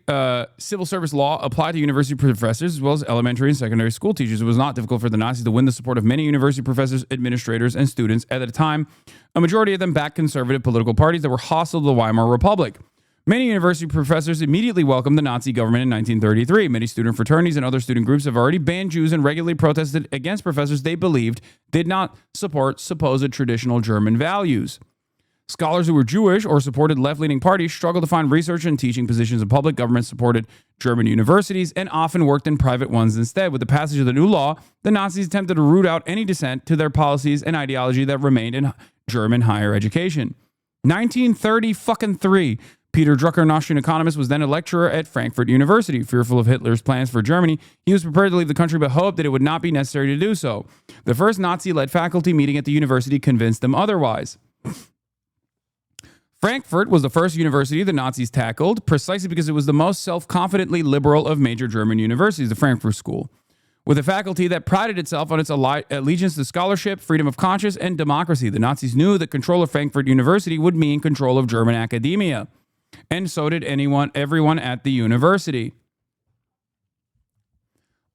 civil service law applied to university professors as well as elementary and secondary school teachers. It was not difficult for the Nazis to win the support of many university professors, administrators, and students. At the time, a majority of them backed conservative political parties that were hostile to the Weimar Republic. Many university professors immediately welcomed the Nazi government in 1933. Many student fraternities and other student groups have already banned Jews and regularly protested against professors they believed did not support supposed traditional German values. Scholars who were Jewish or supported left-leaning parties struggled to find research and teaching positions in public government-supported German universities and often worked in private ones instead. With the passage of the new law, the Nazis attempted to root out any dissent to their policies and ideology that remained in German higher education. 1933. Peter Drucker, an Austrian economist, was then a lecturer at Frankfurt University. Fearful of Hitler's plans for Germany, he was prepared to leave the country but hoped that it would not be necessary to do so. The first Nazi-led faculty meeting at the university convinced them otherwise. Frankfurt was the first university the Nazis tackled, precisely because it was the most self-confidently liberal of major German universities, the Frankfurt School. With a faculty that prided itself on its allegiance to scholarship, freedom of conscience, and democracy, the Nazis knew that control of Frankfurt University would mean control of German academia. And so did everyone at the university.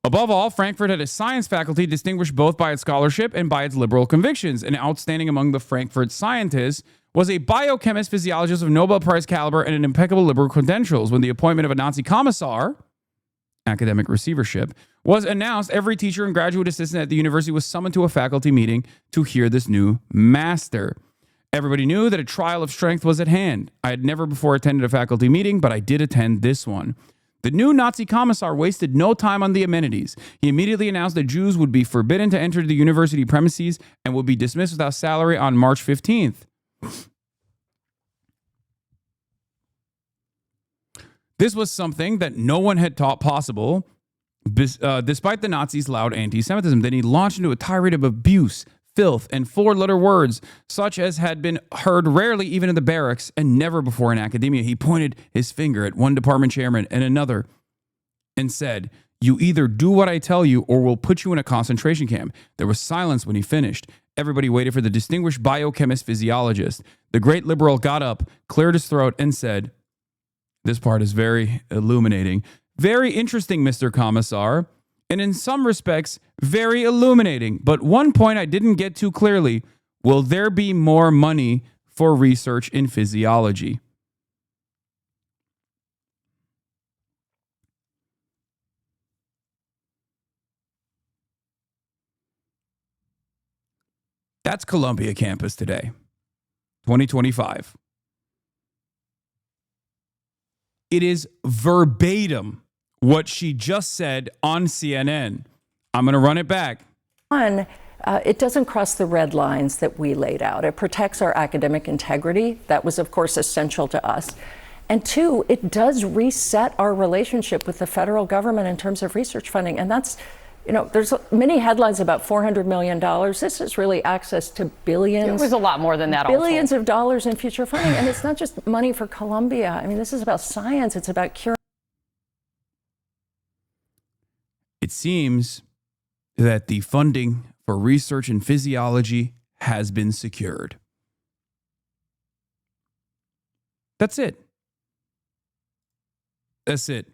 Above all, Frankfurt had a science faculty distinguished both by its scholarship and by its liberal convictions. And outstanding among the Frankfurt scientists was a biochemist, physiologist of Nobel Prize caliber and an impeccable liberal credentials. When the appointment of a Nazi commissar, academic receivership, was announced, every teacher and graduate assistant at the university was summoned to a faculty meeting to hear this new master. Everybody knew that a trial of strength was at hand. I had never before attended a faculty meeting, but I did attend this one. The new Nazi commissar wasted no time on the amenities. He immediately announced that Jews would be forbidden to enter the university premises and would be dismissed without salary on March 15th. This was something that no one had thought possible, despite the Nazis' loud anti-Semitism. Then he launched into a tirade of abuse, filth, and four-letter words, such as had been heard rarely even in the barracks and never before in academia. He pointed his finger at one department chairman and another and said, "You either do what I tell you or we'll put you in a concentration camp." There was silence when he finished. Everybody waited for the distinguished biochemist physiologist. The great liberal got up, cleared his throat, and said, this part is very illuminating. "Very interesting, Mr. Commissar, and in some respects, very illuminating. But one point I didn't get to clearly. Will there be more money for research in physiology?" That's Columbia campus today, 2025. It is verbatim what she just said on CNN. I'm going to run it back. One, it doesn't cross the red lines that we laid out. It protects our academic integrity. That was, of course, essential to us. And two, it does reset our relationship with the federal government in terms of research funding. And that's, there's many headlines about $400 million. This is really access to billions. It was a lot more than that. Billions of dollars in future funding. And it's not just money for Columbia. I mean, this is about science. It's about curing. It seems that the funding for research in physiology has been secured. That's it. That's it.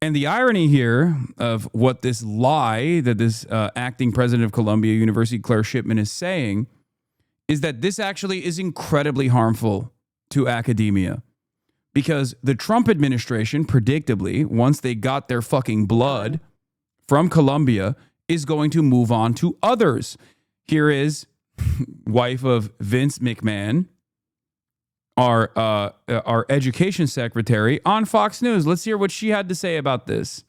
And the irony here of what this lie that this acting president of Columbia University, Claire Shipman, is saying is that this actually is incredibly harmful to academia. Because the Trump administration, predictably, once they got their fucking blood from Columbia, is going to move on to others. Here is wife of Vince McMahon, our education secretary, on Fox News. Let's hear what she had to say about this.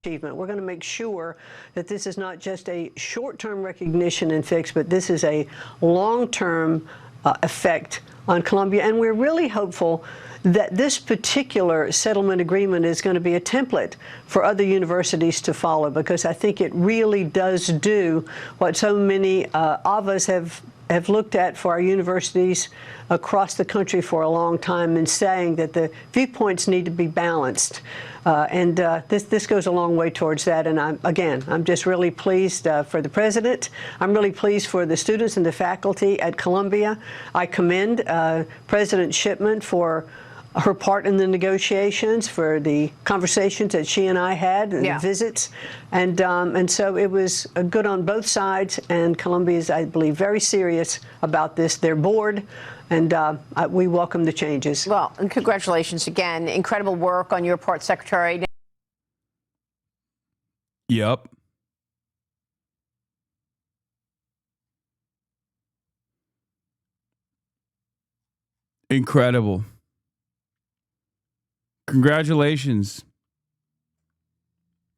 Achievement. We're going to make sure that this is not just a short-term recognition and fix, but this is a long-term effect on Columbia. And we're really hopeful that this particular settlement agreement is going to be a template for other universities to follow, because I think it really does do what so many of us have looked at for our universities across the country for a long time, in saying that the viewpoints need to be balanced. This goes a long way towards that. And I'm just really pleased for the president. I'm really pleased for the students and the faculty at Columbia. I commend President Shipman for her part in the negotiations, for the conversations that she and I had, and the visits. And so it was good on both sides. And Columbia is, I believe, very serious about this. Their board. And we welcome the changes. Well, and congratulations again. Incredible work on your part, Secretary. Yep. Incredible. Congratulations.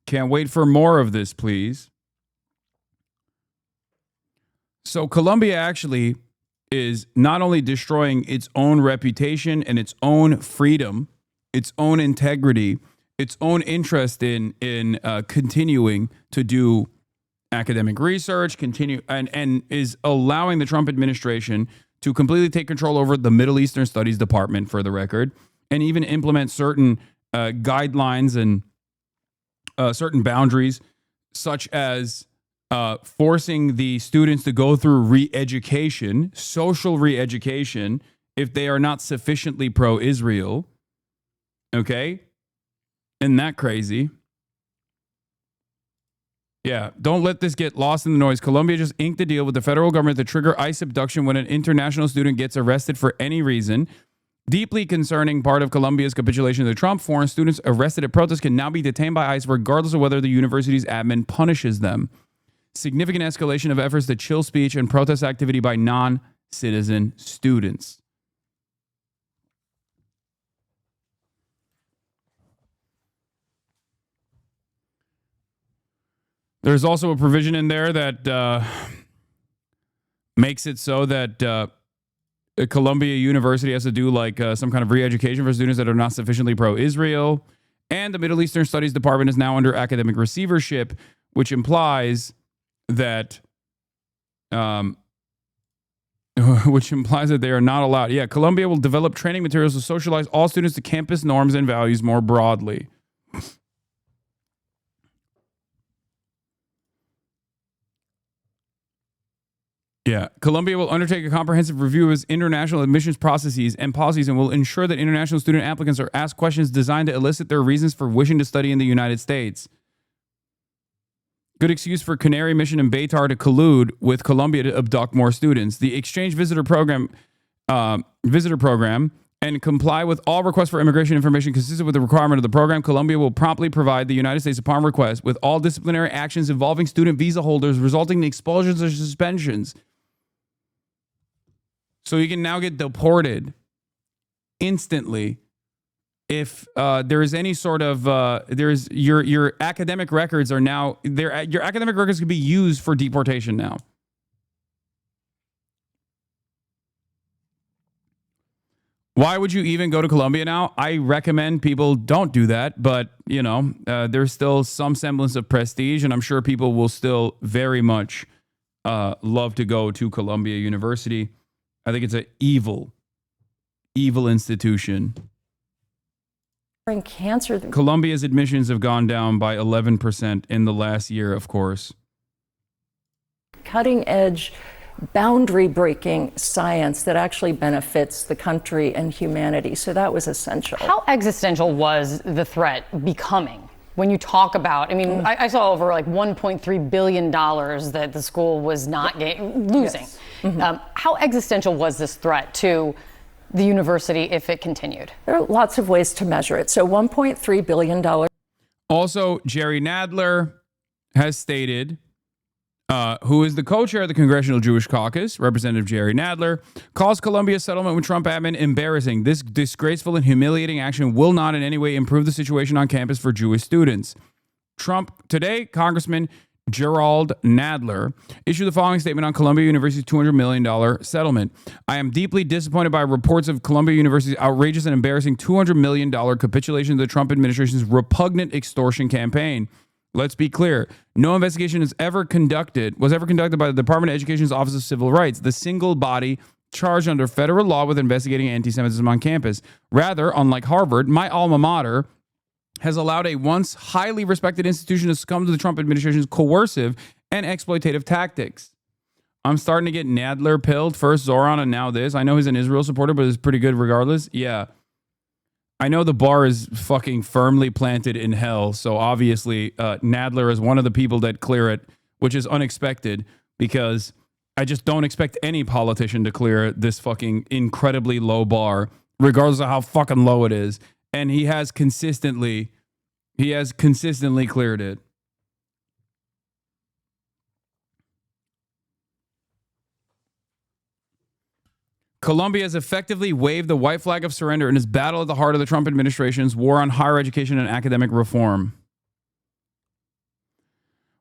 Can't wait for more of this, please. So Columbia actually is not only destroying its own reputation and its own freedom, its own integrity, its own interest in continuing to do academic research, and is allowing the Trump administration to completely take control over the Middle Eastern Studies Department, for the record, and even implement certain guidelines and certain boundaries, such as forcing the students to go through re-education, social re-education, if they are not sufficiently pro-Israel. Okay? Isn't that crazy? Yeah, don't let this get lost in the noise. Columbia just inked a deal with the federal government to trigger ICE abduction when an international student gets arrested for any reason. Deeply concerning part of Columbia's capitulation to Trump, foreign students arrested at protests can now be detained by ICE regardless of whether the university's admin punishes them. Significant escalation of efforts to chill speech and protest activity by non-citizen students. There's also a provision in there that makes it so that Columbia University has to do like some kind of re-education for students that are not sufficiently pro-Israel. And the Middle Eastern Studies Department is now under academic receivership, which implies that they are not allowed. Yeah, Columbia will develop training materials to socialize all students to campus norms and values more broadly. Yeah, Columbia will undertake a comprehensive review of its international admissions processes and policies and will ensure that international student applicants are asked questions designed to elicit their reasons for wishing to study in the United States. Good excuse for Canary Mission and Beitar to collude with Columbia to abduct more students. The exchange visitor program and comply with all requests for immigration information consistent with the requirement of the program. Columbia will promptly provide the United States upon request with all disciplinary actions involving student visa holders resulting in expulsions or suspensions. So you can now get deported instantly if there is any sort of there's your academic records are now your academic records could be used for deportation now. Why would you even go to Colombia now? I recommend people don't do that, but you know, there's still some semblance of prestige, and I'm sure people will still very much love to go to Columbia University. I think it's an evil institution. Cancer. Columbia's admissions have gone down by 11% in the last year, of course. Cutting edge, boundary breaking science that actually benefits the country and humanity. So that was essential. How existential was the threat becoming? When you talk about, I mean, I saw over like $1.3 billion that the school was not losing. Yes. Mm-hmm. How existential was this threat to the university if it continued? There are lots of ways to measure it. So $1.3 billion. Also, Jerry Nadler has stated, who is the co-chair of the Congressional Jewish Caucus, Representative Jerry Nadler, calls Columbia's settlement with Trump admin embarrassing. This disgraceful and humiliating action will not in any way improve the situation on campus for Jewish students. Today, Congressman Gerald Nadler issued the following statement on Columbia University's $200 million settlement. I am deeply disappointed by reports of Columbia University's outrageous and embarrassing $200 million capitulation of the Trump administration's repugnant extortion campaign. Let's be clear. No investigation was ever conducted by the Department of Education's Office of Civil Rights, the single body charged under federal law with investigating anti-Semitism on campus. Rather, unlike Harvard, my alma mater has allowed a once highly respected institution to succumb to the Trump administration's coercive and exploitative tactics. I'm starting to get Nadler pilled, first Zoran and now this. I know he's an Israel supporter, but it's pretty good regardless. Yeah. I know the bar is fucking firmly planted in hell, so obviously Nadler is one of the people that clear it, which is unexpected because I just don't expect any politician to clear this fucking incredibly low bar, regardless of how fucking low it is. And he has consistently cleared it. Columbia has effectively waved the white flag of surrender in its battle at the heart of the Trump administration's war on higher education and academic reform.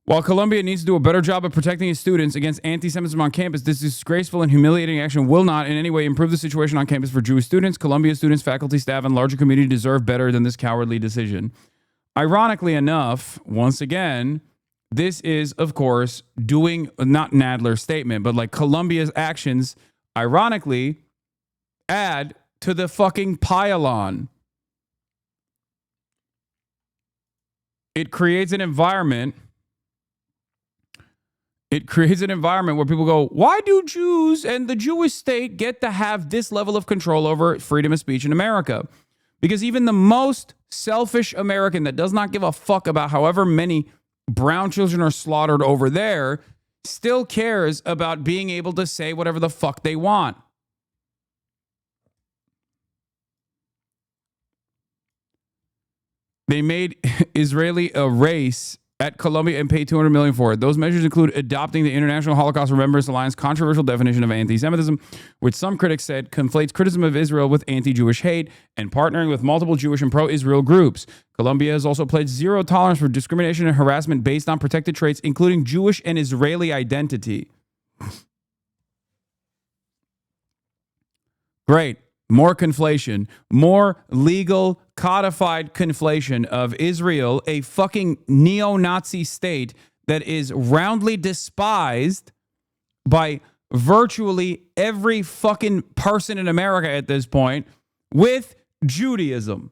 While Columbia needs to do a better job of protecting its students against anti-Semitism on campus, this disgraceful and humiliating action will not in any way improve the situation on campus for Jewish students. Columbia students, faculty, staff, and larger community deserve better than this cowardly decision. Ironically enough, once again, this is, of course, doing, not Nadler's statement, but like Columbia's actions, ironically, add to the fucking pile-on. It creates an environment where people go, why do Jews and the Jewish state get to have this level of control over freedom of speech in America? Because even the most selfish American that does not give a fuck about however many brown children are slaughtered over there still cares about being able to say whatever the fuck they want. They made Israeli a race at Columbia and paid $200 million for it. Those measures include adopting the International Holocaust Remembrance Alliance controversial definition of anti-Semitism, which some critics said conflates criticism of Israel with anti-Jewish hate, and partnering with multiple Jewish and pro-Israel groups. Columbia has also pledged zero tolerance for discrimination and harassment based on protected traits, including Jewish and Israeli identity. Great. More conflation, more legal codified conflation of Israel, a fucking neo-Nazi state that is roundly despised by virtually every fucking person in America at this point, with Judaism.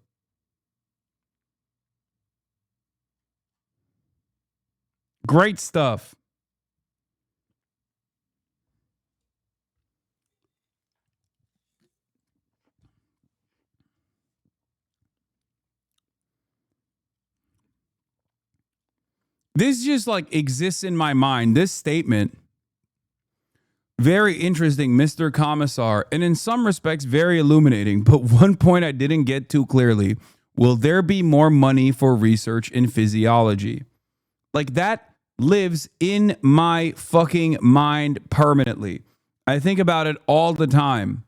Great stuff. This just like exists in my mind. This statement, very interesting, Mr. Commissar, and in some respects very illuminating. But one point I didn't get too clearly. Will there be more money for research in physiology? Like that lives in my fucking mind permanently. I think about it all the time.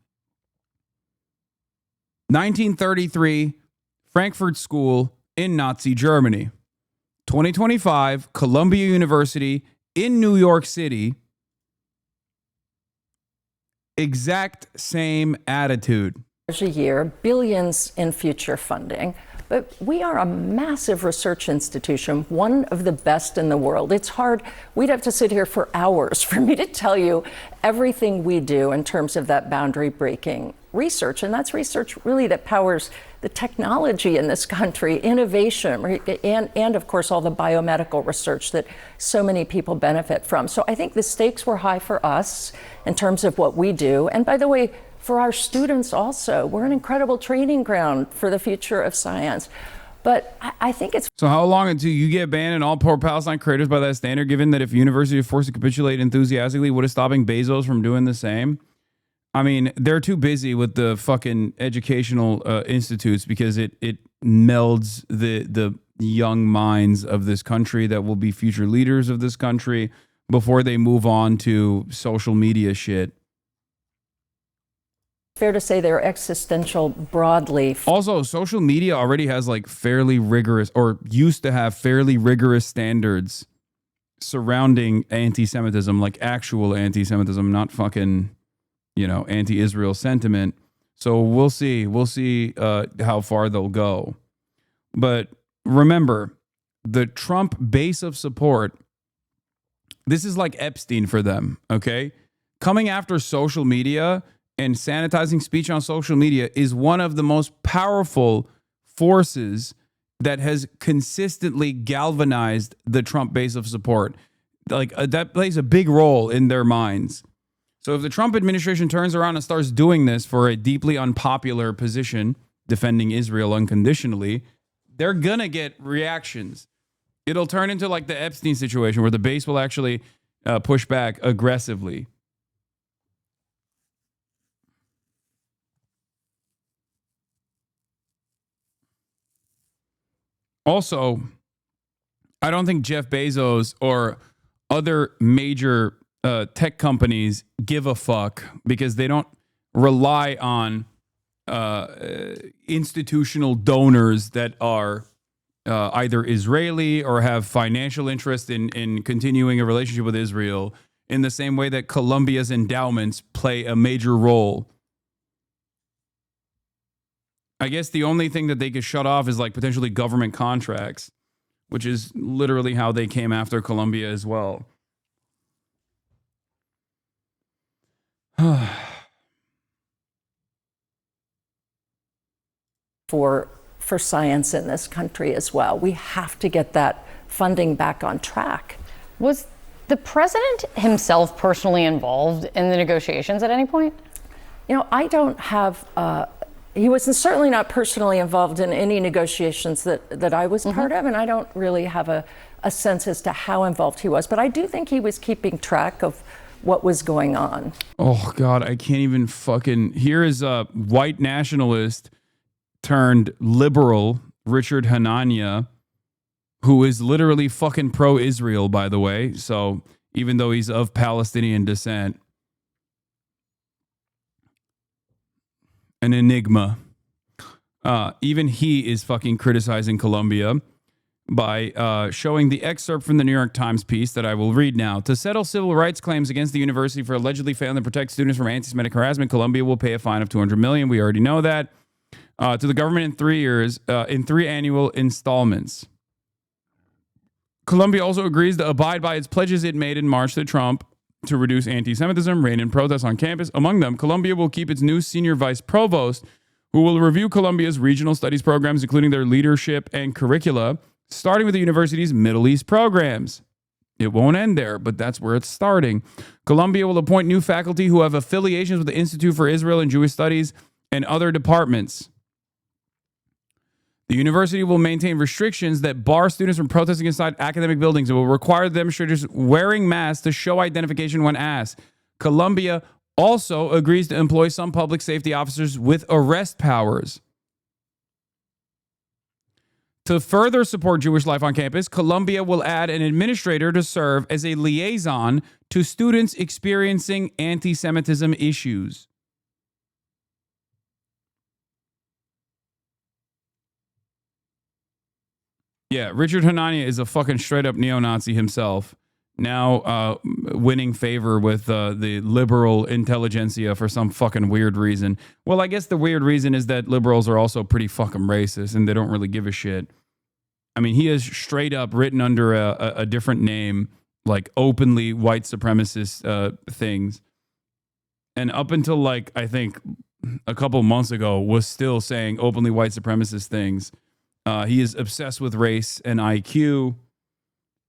1933, Frankfurt School in Nazi Germany. 2025, Columbia University in New York City. Exact same attitude. A year, billions in future funding. But we are a massive research institution, one of the best in the world. It's hard. We'd have to sit here for hours for me to tell you everything we do in terms of that boundary breaking research. And that's research really that powers the technology in this country, innovation, and of course, all the biomedical research that so many people benefit from. So I think the stakes were high for us in terms of what we do. And by the way, for our students also, we're an incredible training ground for the future of science. But I think it's... So how long until you get banned and all pro-Palestine creators by that standard, given that if university is forced to capitulate enthusiastically, what is stopping Bezos from doing the same? I mean, they're too busy with the fucking educational institutes because it melds the young minds of this country that will be future leaders of this country before they move on to social media shit. Fair to say they're existential broadly. Also, social media already has like fairly rigorous, or used to have fairly rigorous standards surrounding anti-Semitism, like actual anti-Semitism, not fucking, you know, anti-Israel sentiment. So we'll see. We'll see how far they'll go. But remember, the Trump base of support, this is like Epstein for them, okay? Coming after social media and sanitizing speech on social media is one of the most powerful forces that has consistently galvanized the Trump base of support. Like that plays a big role in their minds. So if the Trump administration turns around and starts doing this for a deeply unpopular position, defending Israel unconditionally, they're gonna get reactions. It'll turn into like the Epstein situation where the base will actually push back aggressively. Also, I don't think Jeff Bezos or other major tech companies give a fuck because they don't rely on institutional donors that are either Israeli or have financial interest in continuing a relationship with Israel in the same way that Columbia's endowments play a major role. I guess the only thing that they could shut off is like potentially government contracts, which is literally how they came after Columbia as well. for science in this country as well. We have to get that funding back on track. Was the president himself personally involved in the negotiations at any point? You know, I don't have... he was certainly not personally involved in any negotiations that I was part of, and I don't really have a sense as to how involved he was. But I do think he was keeping track of what was going on. Oh, God, I can't even fucking... Here is a white nationalist turned liberal, Richard Hanania, who is literally fucking pro-Israel, by the way. So even though he's of Palestinian descent, an enigma. Even he is fucking criticizing Columbia by showing the excerpt from the New York Times piece that I will read now. To settle civil rights claims against the university for allegedly failing to protect students from anti-Semitic harassment, Columbia will pay a fine of $200 million. We already know that. To the government in 3 years, in 3 annual installments. Columbia also agrees to abide by its pledges it made in March to Trump to reduce anti-Semitism, rein in protests on campus. Among them, Columbia will keep its new senior vice provost, who will review Columbia's regional studies programs, including their leadership and curricula, starting with the university's Middle East programs. It won't end there, but that's where it's starting. Columbia will appoint new faculty who have affiliations with the Institute for Israel and Jewish Studies and other departments. The university will maintain restrictions that bar students from protesting inside academic buildings. It will require the demonstrators wearing masks to show identification when asked. Columbia also agrees to employ some public safety officers with arrest powers. To further support Jewish life on campus, Columbia will add an administrator to serve as a liaison to students experiencing anti-Semitism issues. Yeah, Richard Hanania is a fucking straight up neo-Nazi himself. Now winning favor with the liberal intelligentsia for some fucking weird reason. Well, I guess the weird reason is that liberals are also pretty fucking racist and they don't really give a shit. I mean, he is straight up written under a different name, like openly white supremacist things. And up until like, I think a couple months ago was still saying openly white supremacist things. He is obsessed with race and IQ.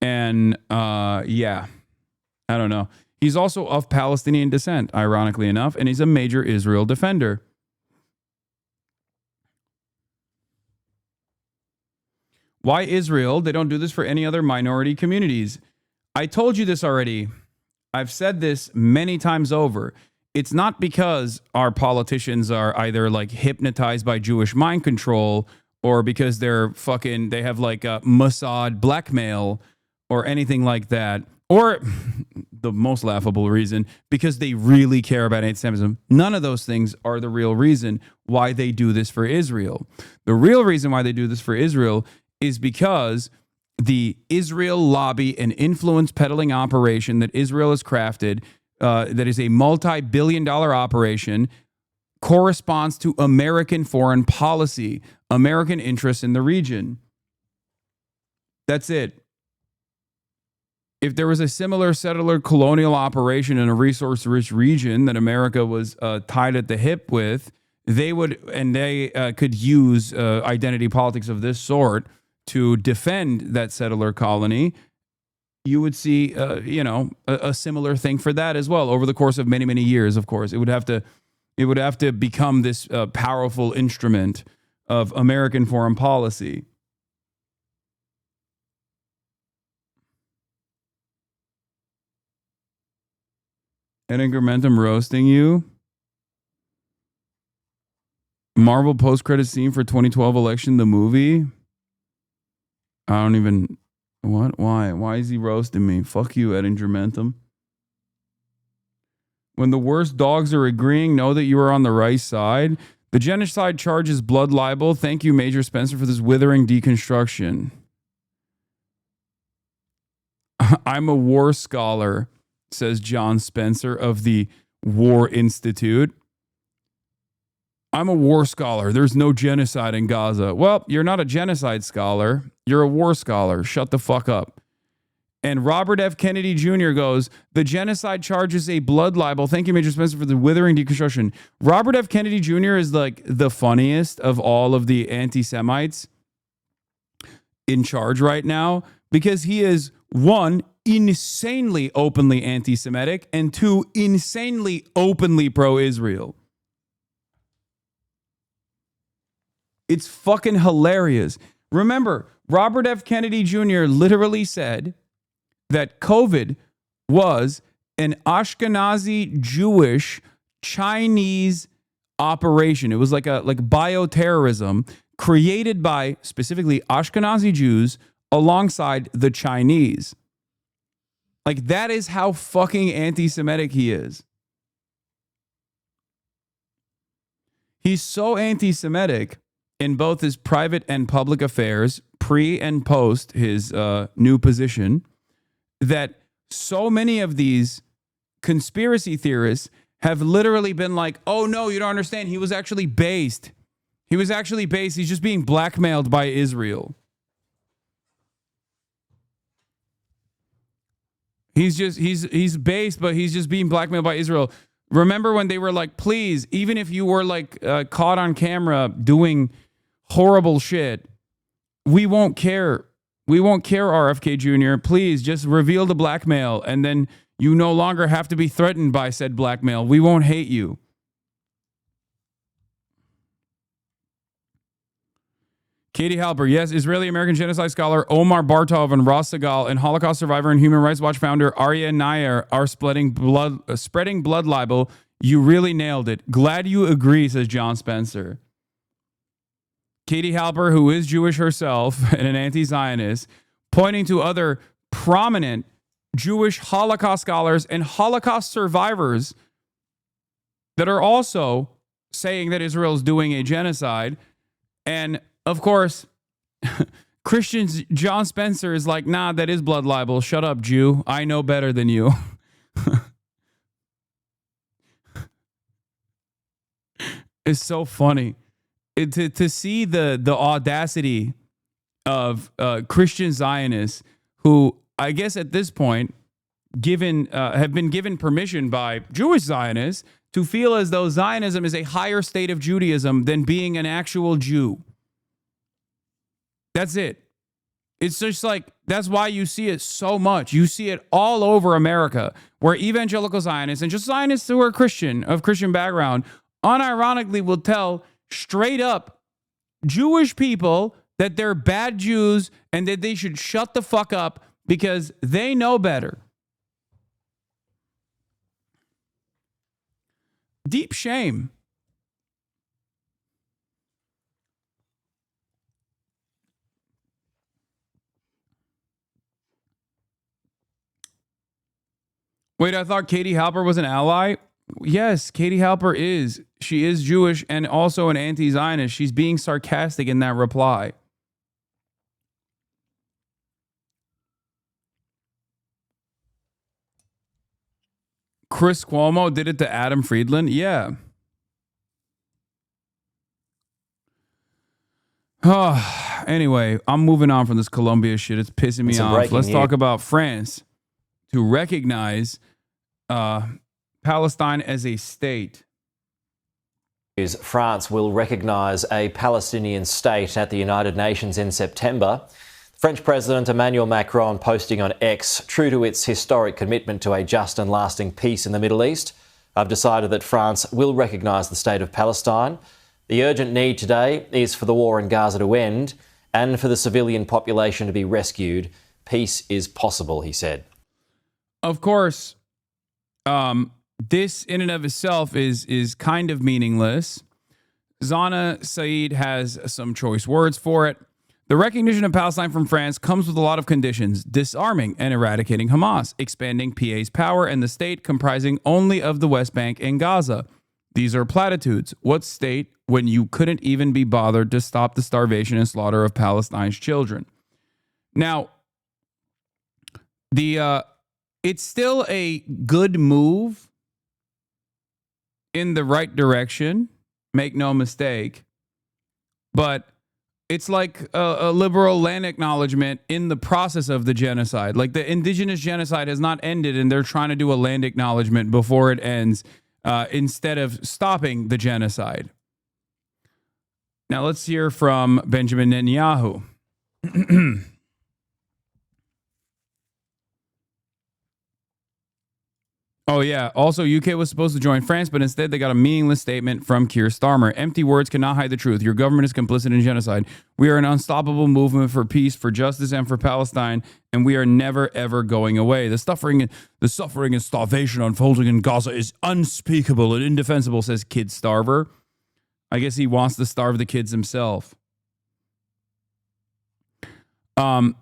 And yeah, I don't know. He's also of Palestinian descent, ironically enough, and he's a major Israel defender. Why Israel? They don't do this for any other minority communities. I told you this already. I've said this many times over. It's not because our politicians are either like hypnotized by Jewish mind control or because they have like a Mossad blackmail or anything like that, or the most laughable reason, because they really care about anti-Semitism. None of those things are the real reason why they do this for Israel. The real reason why they do this for Israel is because the Israel lobby and influence peddling operation that Israel has crafted, that is a multi-billion-dollar operation, corresponds to American foreign policy, American interests in the region. That's it. If there was a similar settler colonial operation in a resource-rich region that America was tied at the hip with, they could use identity politics of this sort to defend that settler colony. You would see, a similar thing for that as well over the course of many, many years. Of course, it would have to become this powerful instrument of American foreign policy. Ed Incrementum roasting you. Marvel post-credit scene for 2012 election, the movie. I don't even... What? Why? Why is he roasting me? Fuck you, Ed Incrementum. When the worst dogs are agreeing, know that you are on the right side. The genocide charge is blood libel. Thank you, Major Spencer, for this withering deconstruction. I'm a war scholar, says John Spencer of the War Institute. I'm a war scholar. There's no genocide in Gaza. Well, you're not a genocide scholar. You're a war scholar. Shut the fuck up. And Robert F. Kennedy Jr. goes, the genocide charge is a blood libel. Thank you, Major Spencer, for the withering deconstruction. Robert F. Kennedy Jr. is like the funniest of all of the anti-Semites in charge right now because he is, one, insanely openly anti-Semitic, and two, insanely openly pro-Israel. It's fucking hilarious. Remember, Robert F. Kennedy Jr. literally said that COVID was an Ashkenazi Jewish Chinese operation. It was like bioterrorism created by specifically Ashkenazi Jews alongside the Chinese. Like, that is how fucking anti-Semitic he is. He's so anti-Semitic in both his private and public affairs, pre and post his new position, that so many of these conspiracy theorists have literally been like, oh no, you don't understand. He was actually based. He's just being blackmailed by Israel. He's based, but he's just being blackmailed by Israel. Remember when they were like, please, even if you were like caught on camera doing horrible shit, we won't care. We won't care, RFK Jr. Please just reveal the blackmail, and then you no longer have to be threatened by said blackmail. We won't hate you. Katie Halper, yes, Israeli-American genocide scholar Omar Bartov and Ross Segal and Holocaust survivor and Human Rights Watch founder Arya Nair are spreading blood libel. You really nailed it. Glad you agree, says John Spencer. Katie Halper, who is Jewish herself and an anti-Zionist, pointing to other prominent Jewish Holocaust scholars and Holocaust survivors that are also saying that Israel is doing a genocide. And of course, Christians, John Spencer is like, nah, that is blood libel. Shut up, Jew. I know better than you. It's so funny to see the audacity of Christian Zionists who, I guess at this point, have been given permission by Jewish Zionists to feel as though Zionism is a higher state of Judaism than being an actual Jew. That's it. It's just like, that's why you see it so much. You see it all over America, where evangelical Zionists and just Zionists who are Christian, of Christian background, unironically will tell straight up Jewish people that they're bad Jews and that they should shut the fuck up because they know better. Deep shame. Wait, I thought Katie Halper was an ally? Yes, Katie Halper is. She is Jewish and also an anti-Zionist. She's being sarcastic in that reply. Chris Cuomo did it to Adam Friedland? Yeah. Anyway, I'm moving on from this Colombia shit. It's pissing me off. Let's talk about France to recognize Palestine as a state. France will recognise a Palestinian state at the United Nations in September. French President Emmanuel Macron posting on X, true to its historic commitment to a just and lasting peace in the Middle East, I've decided that France will recognise the state of Palestine. The urgent need today is for the war in Gaza to end and for the civilian population to be rescued. Peace is possible, he said. Of course, this in and of itself is kind of meaningless. Zana Saeed has some choice words for it. The recognition of Palestine from France comes with a lot of conditions: disarming and eradicating Hamas, expanding PA's power, and the state comprising only of the West Bank and Gaza. These are platitudes. What state when you couldn't even be bothered to stop the starvation and slaughter of Palestine's children? Now, it's still a good move in the right direction, make no mistake, but it's like a liberal land acknowledgement in the process of the genocide. Like the indigenous genocide has not ended and they're trying to do a land acknowledgement before it ends instead of stopping the genocide. Now let's hear from Benjamin Netanyahu. Oh, yeah. Also, UK was supposed to join France, but instead they got a meaningless statement from Keir Starmer. Empty words cannot hide the truth. Your government is complicit in genocide. We are an unstoppable movement for peace, for justice, and for Palestine, and we are never, ever going away. The suffering and starvation unfolding in Gaza is unspeakable and indefensible, says Kid Starver. I guess he wants to starve the kids himself.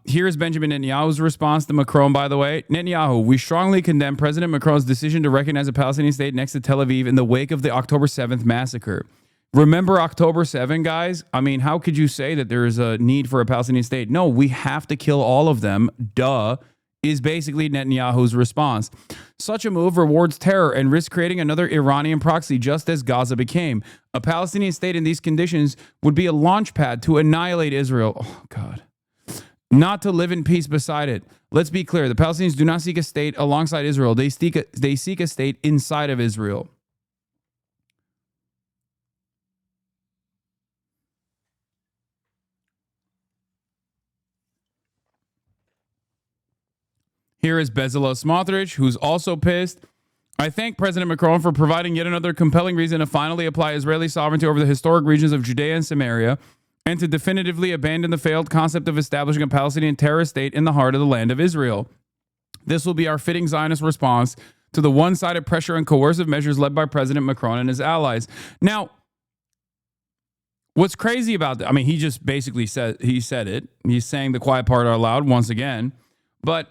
Here's Benjamin Netanyahu's response to Macron, by the way. Netanyahu, we strongly condemn President Macron's decision to recognize a Palestinian state next to Tel Aviv in the wake of the October 7th massacre. Remember October 7, guys? I mean, how could you say that there is a need for a Palestinian state? No, we have to kill all of them. Duh, is basically Netanyahu's response. Such a move rewards terror and risks creating another Iranian proxy, just as Gaza became. A Palestinian state in these conditions would be a launch pad to annihilate Israel. Oh, God. Not to live in peace beside it. Let's be clear. The Palestinians do not seek a state alongside Israel. They seek a state inside of Israel. Here is Bezalel Smotrich, who's also pissed. I thank President Macron for providing yet another compelling reason to finally apply Israeli sovereignty over the historic regions of Judea and Samaria, and to definitively abandon the failed concept of establishing a Palestinian terrorist state in the heart of the land of Israel. This will be our fitting Zionist response to the one-sided pressure and coercive measures led by President Macron and his allies. Now, what's crazy about that, I mean, he just basically said it. He's saying the quiet part out loud once again. But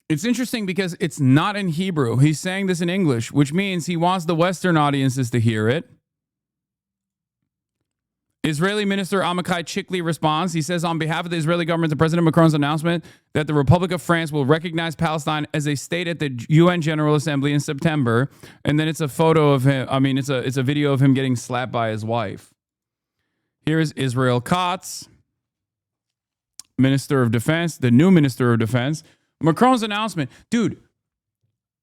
it's interesting because it's not in Hebrew. He's saying this in English, which means he wants the Western audiences to hear it. Israeli Minister Amichai Chikli responds. He says, on behalf of the Israeli government, the President Macron's announcement that the Republic of France will recognize Palestine as a state at the UN General Assembly in September. And then it's a photo of him. I mean, it's a video of him getting slapped by his wife. Here is Israel Katz, Minister of Defense, the new Minister of Defense. Macron's announcement. Dude,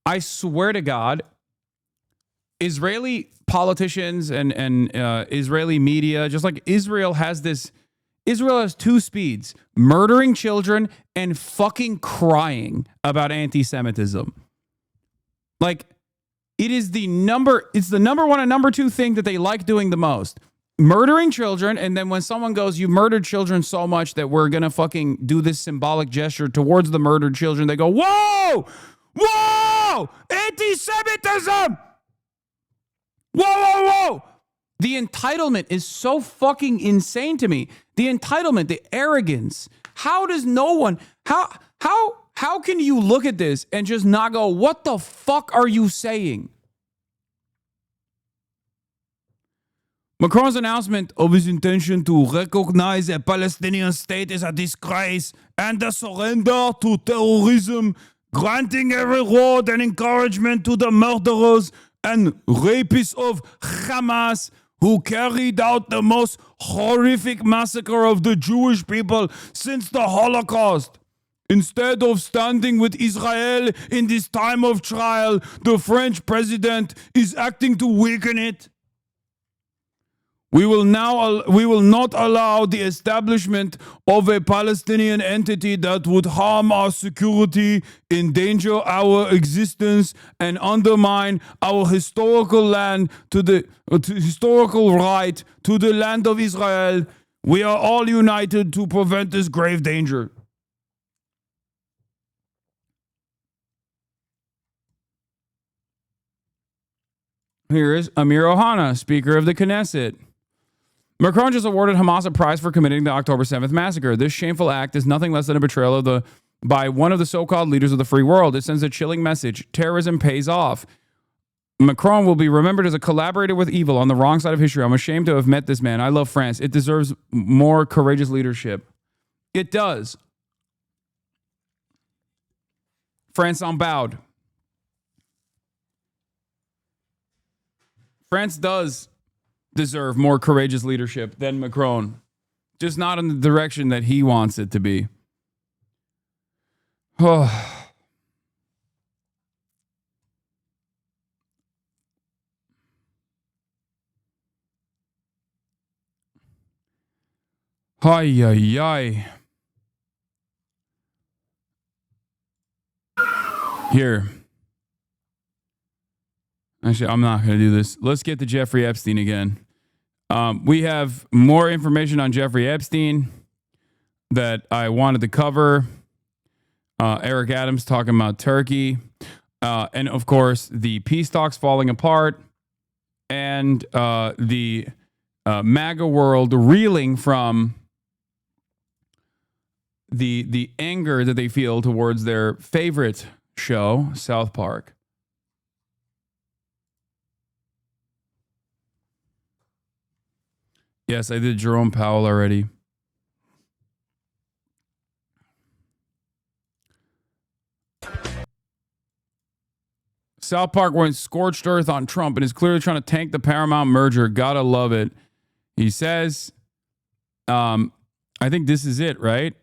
I swear to God, Israeli politicians and Israeli media, just like Israel has two speeds: murdering children and fucking crying about anti-Semitism. Like, it's the number one and number two thing that they like doing the most. Murdering children, and then when someone goes, you've murdered children so much that we're gonna fucking do this symbolic gesture towards the murdered children, they go, whoa! Whoa! Anti-Semitism! Whoa, whoa, whoa! The entitlement is so fucking insane to me. The entitlement, the arrogance. How does no one, how can you look at this and just not go, what the fuck are you saying? Macron's announcement of his intention to recognize a Palestinian state is a disgrace and a surrender to terrorism, granting a reward and encouragement to the murderers and rapists of Hamas who carried out the most horrific massacre of the Jewish people since the Holocaust. Instead of standing with Israel in this time of trial, the French president is acting to weaken it. We will not allow the establishment of a Palestinian entity that would harm our security, endanger our existence, and undermine our historical land historical right to the land of Israel. We are all united to prevent this grave danger. Here is Amir Ohana, Speaker of the Knesset. Macron just awarded Hamas a prize for committing the October 7th massacre. This shameful act is nothing less than a betrayal by one of the so-called leaders of the free world. It sends a chilling message. Terrorism pays off. Macron will be remembered as a collaborator with evil on the wrong side of history. I'm ashamed to have met this man. I love France. It deserves more courageous leadership. It does. France unbowed. France does deserve more courageous leadership than Macron. Just not in the direction that he wants it to be. Oh. Ay, ay, ay. Here. Actually, I'm not going to do this. Let's get to Jeffrey Epstein again. We have more information on Jeffrey Epstein that I wanted to cover. Eric Adams talking about Turkey. And, of course, the peace talks falling apart. And the MAGA world reeling from the anger that they feel towards their favorite show, South Park. Yes, I did Jerome Powell already. South Park went scorched earth on Trump and is clearly trying to tank the Paramount merger. Gotta love it. He says, I think this is it, right?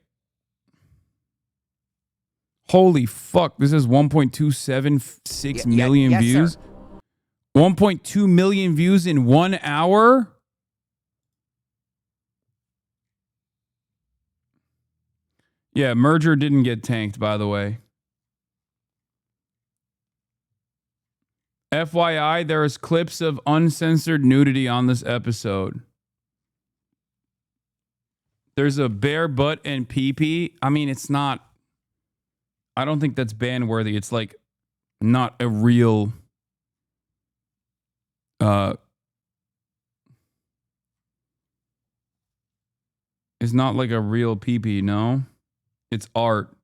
Holy fuck. This is 1.276 million views. Sir. 1.2 million views in 1 hour. Yeah, merger didn't get tanked, by the way. FYI, there is clips of uncensored nudity on this episode. There's a bare butt and pee-pee. I mean, it's not... I don't think that's ban-worthy. It's like not a real... It's not like a real pee-pee, no? It's art.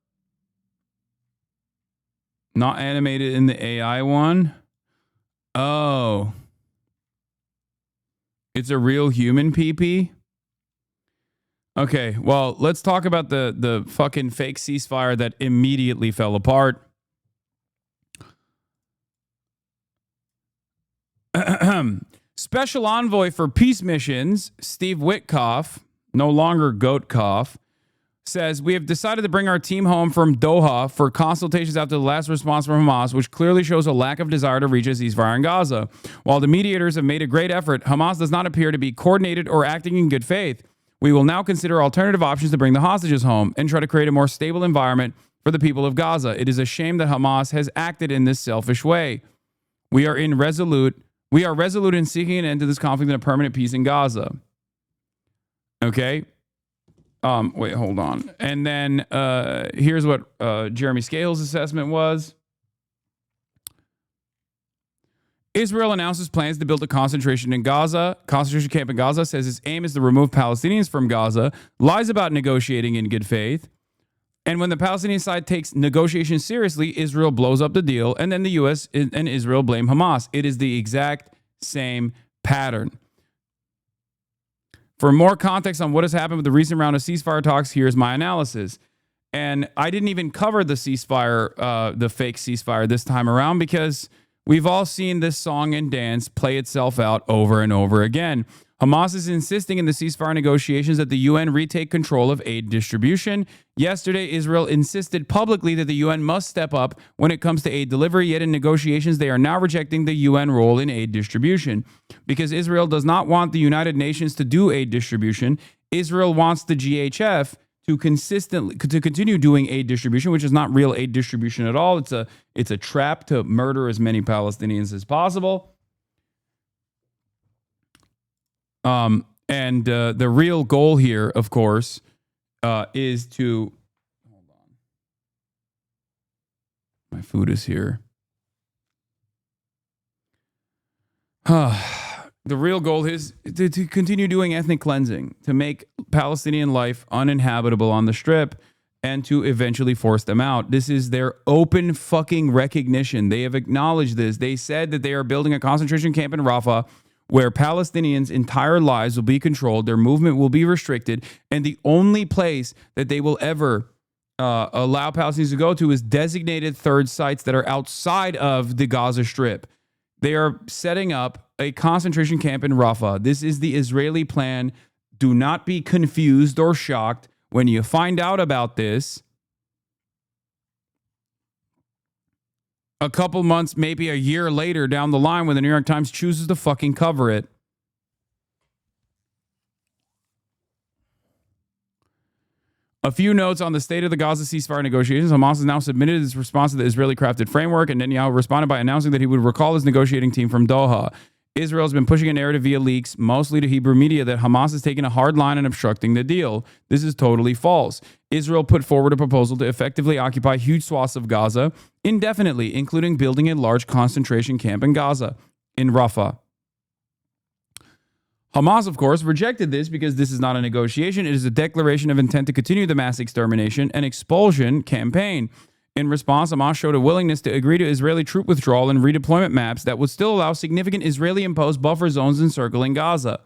Not animated in the AI one? Oh. It's a real human pee-pee? Okay, well, let's talk about the fucking fake ceasefire that immediately fell apart. Special envoy for peace missions, Steve Witkoff, no longer Goatkoff, says, we have decided to bring our team home from Doha for consultations after the last response from Hamas, which clearly shows a lack of desire to reach a ceasefire in Gaza. While the mediators have made a great effort, Hamas does not appear to be coordinated or acting in good faith. We will now consider alternative options to bring the hostages home and try to create a more stable environment for the people of Gaza. It is a shame that Hamas has acted in this selfish way. We are resolute in seeking an end to this conflict and a permanent peace in Gaza. Okay. Wait, hold on. And then here's what Jeremy Scales' assessment was. Israel announces plans to build a concentration camp in Gaza, says its aim is to remove Palestinians from Gaza, lies about negotiating in good faith. And when the Palestinian side takes negotiations seriously, Israel blows up the deal, and then the U.S. and Israel blame Hamas. It is the exact same pattern. For more context on what has happened with the recent round of ceasefire talks, here's my analysis. And I didn't even cover the ceasefire, the fake ceasefire this time around, because we've all seen this song and dance play itself out over and over again. Hamas is insisting in the ceasefire negotiations that the UN retake control of aid distribution. Yesterday, Israel insisted publicly that the UN must step up when it comes to aid delivery, yet in negotiations, they are now rejecting the UN role in aid distribution. Because Israel does not want the United Nations to do aid distribution, Israel wants the GHF to continue doing aid distribution, which is not real aid distribution at all. It's a trap to murder as many Palestinians as possible. And the real goal here, of course, is to... Hold on. My food is here. The real goal is to continue doing ethnic cleansing, to make Palestinian life uninhabitable on the Strip, and to eventually force them out. This is their open fucking recognition. They have acknowledged this. They said that they are building a concentration camp in Rafah where Palestinians' entire lives will be controlled, their movement will be restricted, and the only place that they will ever allow Palestinians to go to is designated third sites that are outside of the Gaza Strip. They are setting up a concentration camp in Rafah. This is the Israeli plan. Do not be confused or shocked when you find out about this a couple months, maybe a year later down the line when the New York Times chooses to fucking cover it. A few notes on the state of the Gaza ceasefire negotiations. Hamas has now submitted its response to the Israeli-crafted framework, and Netanyahu responded by announcing that he would recall his negotiating team from Doha. Israel has been pushing a narrative via leaks, mostly to Hebrew media, that Hamas is taking a hard line and obstructing the deal. This is totally false. Israel put forward a proposal to effectively occupy huge swaths of Gaza indefinitely, including building a large concentration camp in Gaza, in Rafah. Hamas, of course, rejected this because this is not a negotiation. It is a declaration of intent to continue the mass extermination and expulsion campaign. In response, Hamas showed a willingness to agree to Israeli troop withdrawal and redeployment maps that would still allow significant Israeli-imposed buffer zones encircling Gaza.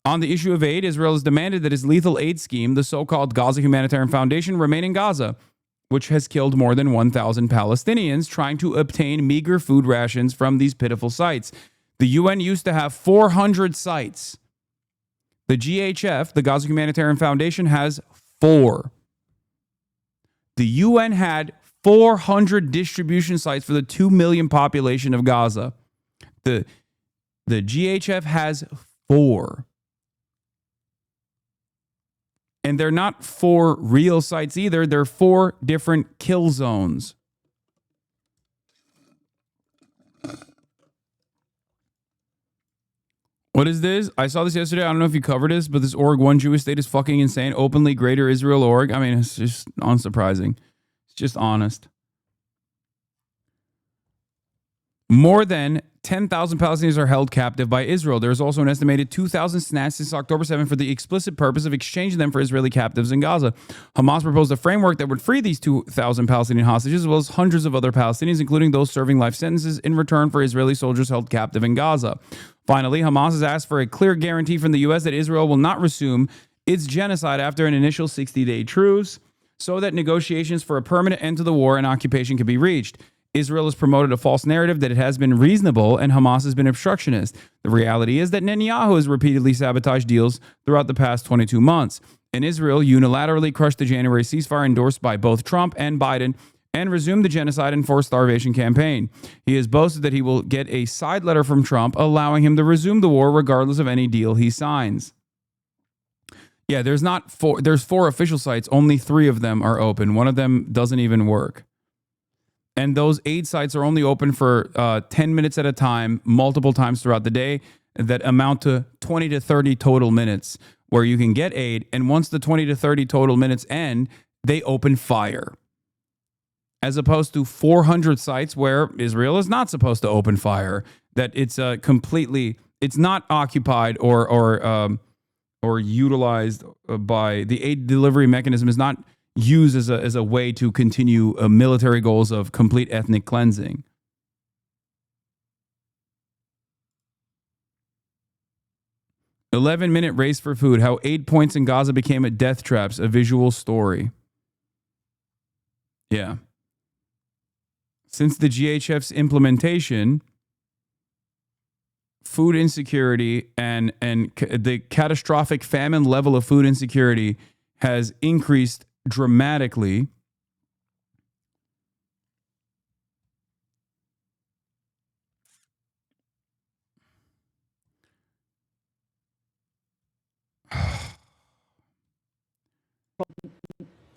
On the issue of aid, Israel has demanded that its lethal aid scheme, the so-called Gaza Humanitarian Foundation, remain in Gaza, which has killed more than 1,000 Palestinians trying to obtain meager food rations from these pitiful sites. The UN used to have 400 sites. The GHF, the Gaza Humanitarian Foundation, has 4. The UN had 400 distribution sites for the 2 million population of Gaza. The GHF has 4. And they're not 4 real sites either. They're 4 different kill zones. What is this? I saw this yesterday. I don't know if you covered this, but this org, one Jewish state, is fucking insane. Openly Greater Israel org. I mean, it's just unsurprising. It's just honest. More than 10,000 Palestinians are held captive by Israel. There is also an estimated 2,000 snatched since October 7 for the explicit purpose of exchanging them for Israeli captives in Gaza. Hamas proposed a framework that would free these 2,000 Palestinian hostages, as well as hundreds of other Palestinians, including those serving life sentences, in return for Israeli soldiers held captive in Gaza. Finally, Hamas has asked for a clear guarantee from the U.S. that Israel will not resume It's genocide after an initial 60-day truce so that negotiations for a permanent end to the war and occupation can be reached. Israel has promoted a false narrative that it has been reasonable and Hamas has been obstructionist. The reality is that Netanyahu has repeatedly sabotaged deals throughout the past 22 months. And Israel unilaterally crushed the January ceasefire endorsed by both Trump and Biden and resumed the genocide and forced starvation campaign. He has boasted that he will get a side letter from Trump allowing him to resume the war regardless of any deal he signs. Yeah, there's 4 official sites. Only 3 of them are open. One of them doesn't even work. And those aid sites are only open for 10 minutes at a time, multiple times throughout the day, that amount to 20 to 30 total minutes where you can get aid. And once the 20 to 30 total minutes end, they open fire. As opposed to 400 sites where Israel is not supposed to open fire, that it's it's not occupied or utilized by the aid delivery mechanism is not used as a way to continue military goals of complete ethnic cleansing. "11-minute race for food, how 8 points in Gaza became a death traps, a visual story." Yeah. Since the GHF's implementation, food insecurity and the catastrophic famine level of food insecurity has increased dramatically.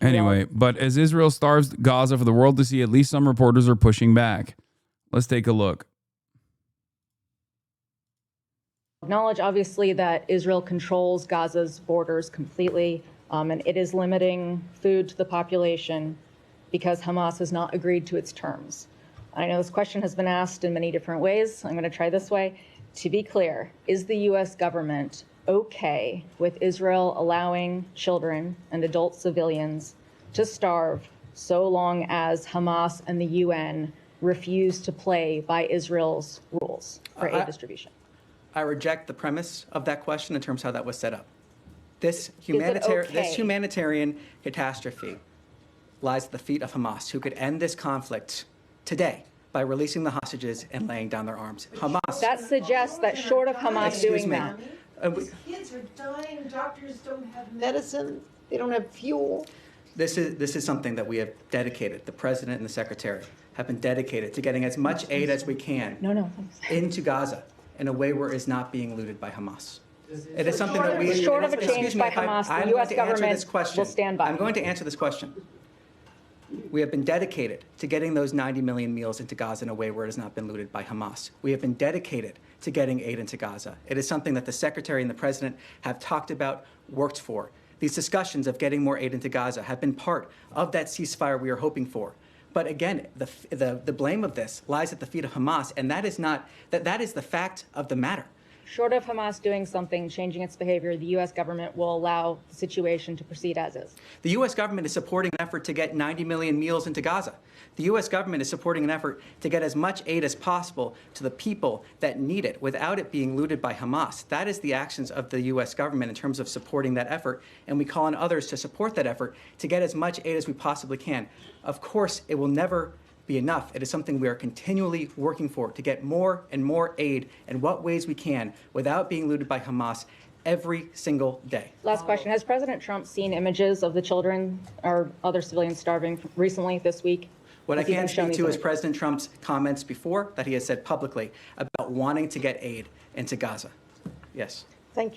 Anyway, but as Israel starves Gaza for the world to see, at least some reporters are pushing back. Let's take a look. Acknowledge, obviously, that Israel controls Gaza's borders completely, and it is limiting food to the population because Hamas has not agreed to its terms. I know this question has been asked in many different ways. I'm going to try this way. To be clear, is the U.S. government okay with Israel allowing children and adult civilians to starve so long as Hamas and the UN refuse to play by Israel's rules for aid distribution? I reject the premise of that question in terms of how that was set up. This humanitarian catastrophe lies at the feet of Hamas, who could end this conflict today by releasing the hostages and laying down their arms. Hamas. That suggests that short of Hamas doing that. Kids are dying. Doctors don't have medicine. They don't have fuel. This is something that we have dedicated. The president and the secretary have been dedicated to getting as much aid as we can into Gaza in a way where it's not being looted by Hamas. It is something that we... Short of a change by Hamas, the U.S. government will stand by. I'm going to answer this question. We have been dedicated to getting those 90 million meals into Gaza in a way where it has not been looted by Hamas. We have been dedicated to getting aid into Gaza. It is something that the Secretary and the President have talked about, worked for. These discussions of getting more aid into Gaza have been part of that ceasefire we are hoping for. But again, the blame of this lies at the feet of Hamas, and that is the fact of the matter. Short of Hamas doing something, changing its behavior, the U.S. government will allow the situation to proceed as is. The U.S. government is supporting an effort to get 90 million meals into Gaza. The U.S. government is supporting an effort to get as much aid as possible to the people that need it without it being looted by Hamas. That is the actions of the U.S. government in terms of supporting that effort, and we call on others to support that effort to get as much aid as we possibly can. Of course, it will never be enough. It is something we are continually working for, to get more and more aid in what ways we can without being looted by Hamas every single day. Last question. Has President Trump seen images of the children or other civilians starving recently this week? What I can speak to is President Trump's comments before that he has said publicly about wanting to get aid into Gaza. Yes. Thank you.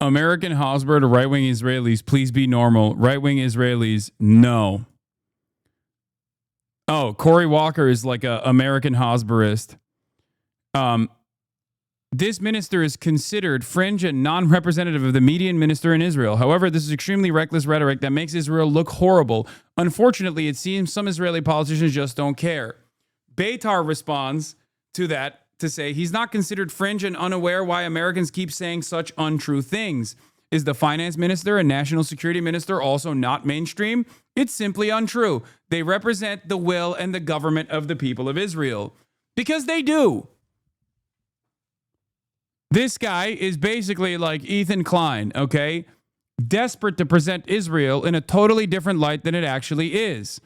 American Hosber to right-wing Israelis, please be normal. Right-wing Israelis, no. Oh, Cory Walker is like a American Hosberist. This minister is considered fringe and non-representative of the median minister in Israel. However, this is extremely reckless rhetoric that makes Israel look horrible. Unfortunately, it seems some Israeli politicians just don't care. Beitar responds to that to say he's not considered fringe and unaware why Americans keep saying such untrue things. Is the finance minister and national security minister also not mainstream? It's simply untrue. They represent the will and the government of the people of Israel. Because they do. This guy is basically like Ethan Klein, okay? Desperate to present Israel in a totally different light than it actually is.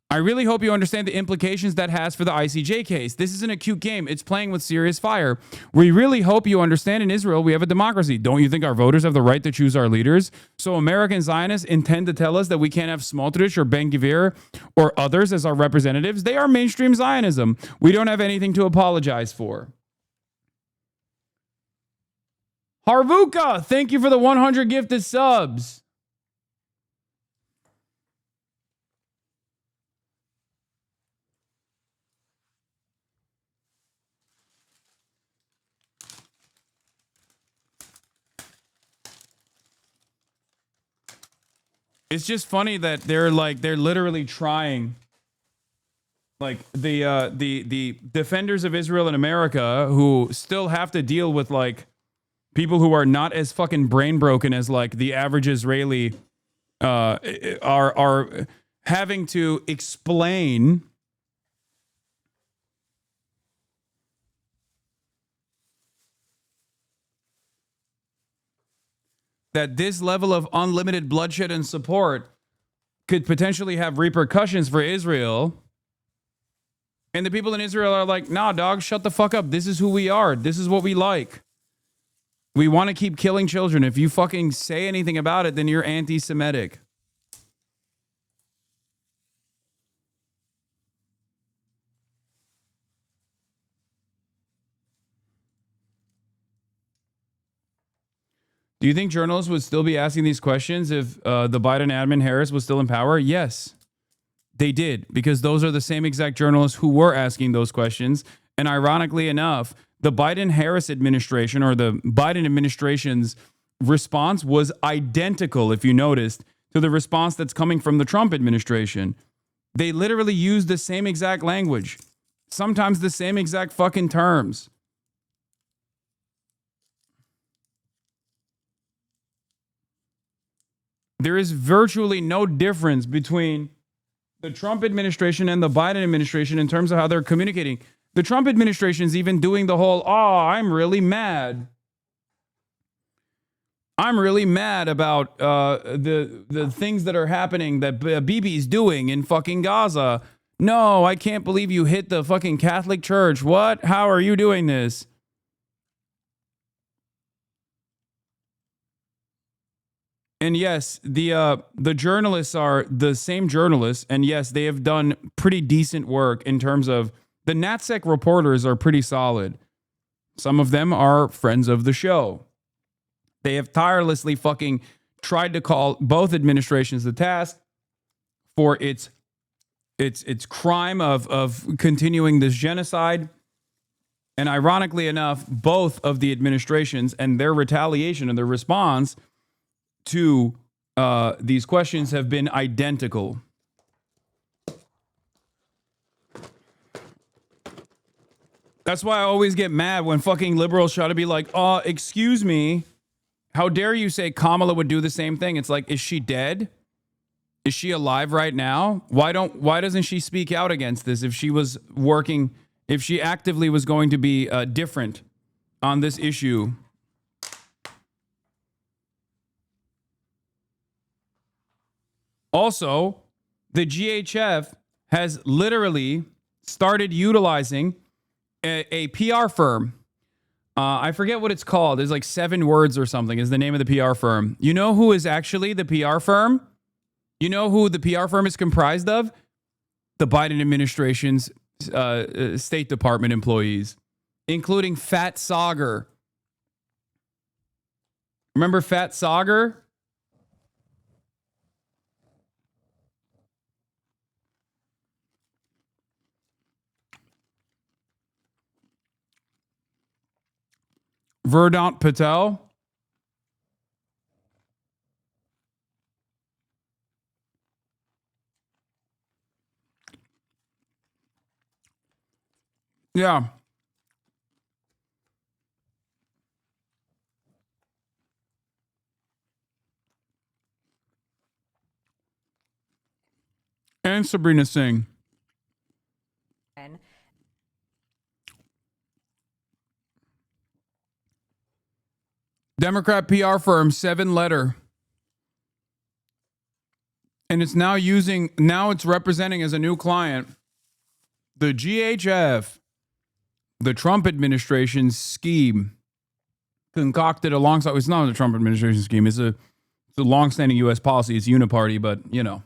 I really hope you understand the implications that has for the ICJ case. This is an acute game. It's playing with serious fire. We really hope you understand in Israel we have a democracy. Don't you think our voters have the right to choose our leaders? So American Zionists intend to tell us that we can't have Smotrich or Ben-Gvir or others as our representatives? They are mainstream Zionism. We don't have anything to apologize for. Harvuka, thank you for the 100 gifted subs. It's just funny that they're literally trying, like the defenders of Israel in America who still have to deal with like people who are not as fucking brain broken as like the average Israeli are having to explain that this level of unlimited bloodshed and support could potentially have repercussions for Israel. And the people in Israel are like, nah, dog, shut the fuck up. This is who we are. This is what we like. We want to keep killing children. If you fucking say anything about it, then you're anti-Semitic. Do you think journalists would still be asking these questions if the Biden admin Harris was still in power? Yes, they did, because those are the same exact journalists who were asking those questions. And ironically enough, the Biden-Harris administration or the Biden administration's response was identical, if you noticed, to the response that's coming from the Trump administration. They literally used the same exact language, sometimes the same exact fucking terms. There is virtually no difference between the Trump administration and the Biden administration in terms of how they're communicating. The Trump administration is even doing the whole, I'm really mad. I'm really mad about the things that are happening that Bibi's doing in fucking Gaza. No, I can't believe you hit the fucking Catholic Church. What? How are you doing this? And yes, the journalists are the same journalists. And yes, they have done pretty decent work in terms of the NatSec reporters are pretty solid. Some of them are friends of the show. They have tirelessly fucking tried to call both administrations to task for its crime of continuing this genocide. And ironically enough, both of the administrations and their retaliation and their response to these questions have been identical. That's why I always get mad when fucking liberals try to be like, excuse me, how dare you say Kamala would do the same thing? It's like, is she dead? Is she alive right now? Why doesn't she speak out against this if she was working, if she actively was going to be different on this issue? Also, the GHF has literally started utilizing a PR firm. I forget what it's called. There's like 7 words or something is the name of the PR firm. You know who is actually the PR firm? You know who the PR firm is comprised of? The Biden administration's State Department employees, including Fat Sauger. Remember Fat Sauger? Verdant Patel. Yeah. And Sabrina Singh. Democrat PR firm 7-letter. And it's now it's representing as a new client the GHF, the Trump administration's scheme concocted alongside. It's not the Trump administration scheme. It's a longstanding U.S. policy. It's uniparty, but you know.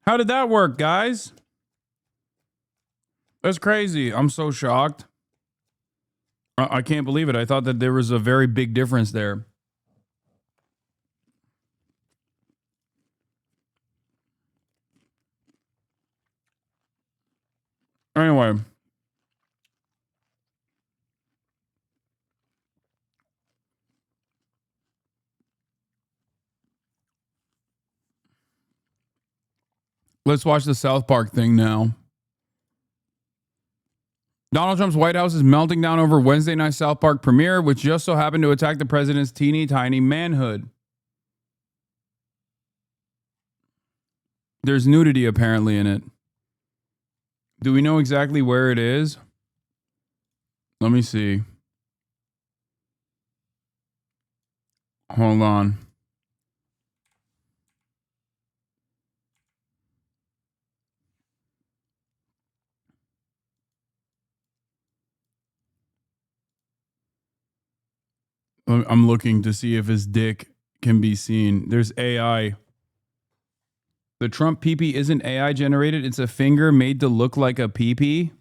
How did that work, guys? That's crazy. I'm so shocked. I can't believe it. I thought that there was a very big difference there. Anyway. Let's watch the South Park thing now. Donald Trump's White House is melting down over Wednesday night South Park premiere, which just so happened to attack the president's teeny tiny manhood. There's nudity apparently in it. Do we know exactly where it is? Let me see. Hold on. I'm looking to see if his dick can be seen. There's AI. The Trump pee-pee isn't AI generated. It's a finger made to look like a pee-pee.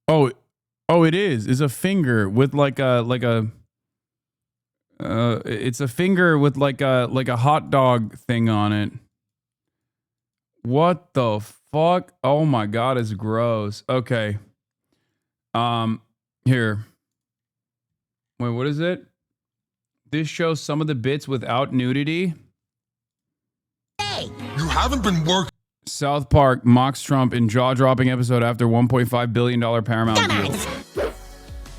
Oh, it is. It's a finger with it's a finger with like a hot dog thing on it. What the fuck? Oh my God, it's gross. Okay. Here. Wait, what is it? This shows some of the bits without nudity. Hey, you haven't been working. South Park mocks Trump in jaw-dropping episode after $1.5 billion Paramount deal.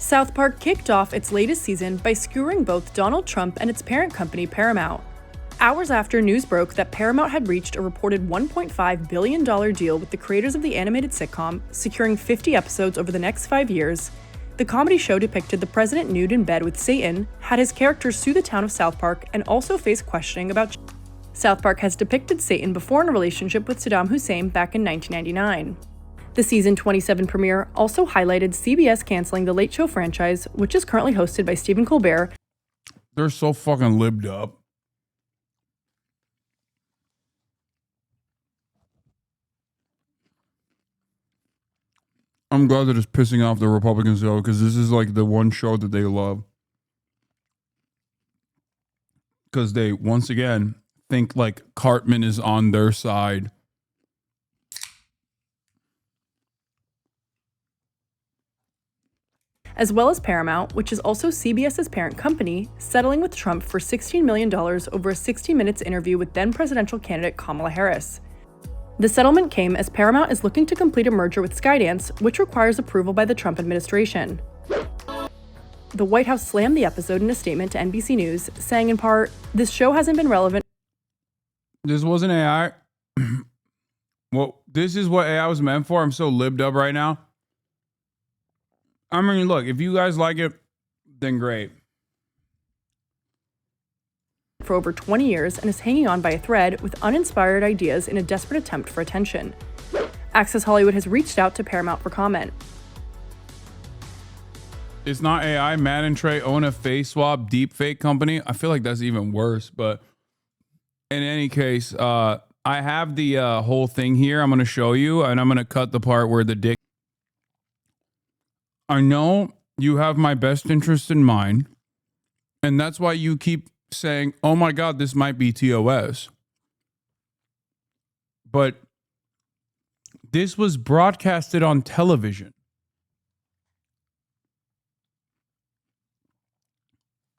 South Park kicked off its latest season by skewering both Donald Trump and its parent company, Paramount. Hours after news broke that Paramount had reached a reported $1.5 billion deal with the creators of the animated sitcom, securing 50 episodes over the next 5 years, the comedy show depicted the president nude in bed with Satan, had his characters sue the town of South Park, and also face questioning about. South Park has depicted Satan before in a relationship with Saddam Hussein back in 1999. The season 27 premiere also highlighted CBS canceling the Late Show franchise, which is currently hosted by Stephen Colbert. They're so fucking libbed up. I'm glad that it's pissing off the Republicans though, because this is like the one show that they love. Because they, once again, think like Cartman is on their side. As well as Paramount, which is also CBS's parent company, settling with Trump for $16 million over a 60 Minutes interview with then presidential candidate Kamala Harris. The settlement came as Paramount is looking to complete a merger with Skydance, which requires approval by the Trump administration. The White House slammed the episode in a statement to NBC News, saying in part, "This show hasn't been relevant." This wasn't AI. Well, this is what AI was meant for. I'm so libbed up right now. I mean, look, if you guys like it, then great. For over 20 years and is hanging on by a thread with uninspired ideas in a desperate attempt for attention. Access Hollywood has reached out to Paramount for comment. It's not AI. Matt and Trey own a face swap deepfake company. I feel like that's even worse. But in any case, I have the whole thing here. I'm going to show you, and I'm going to cut the part where the dick. I know you have my best interest in mind, and that's why you keep saying, oh my God, this might be TOS. But this was broadcasted on television.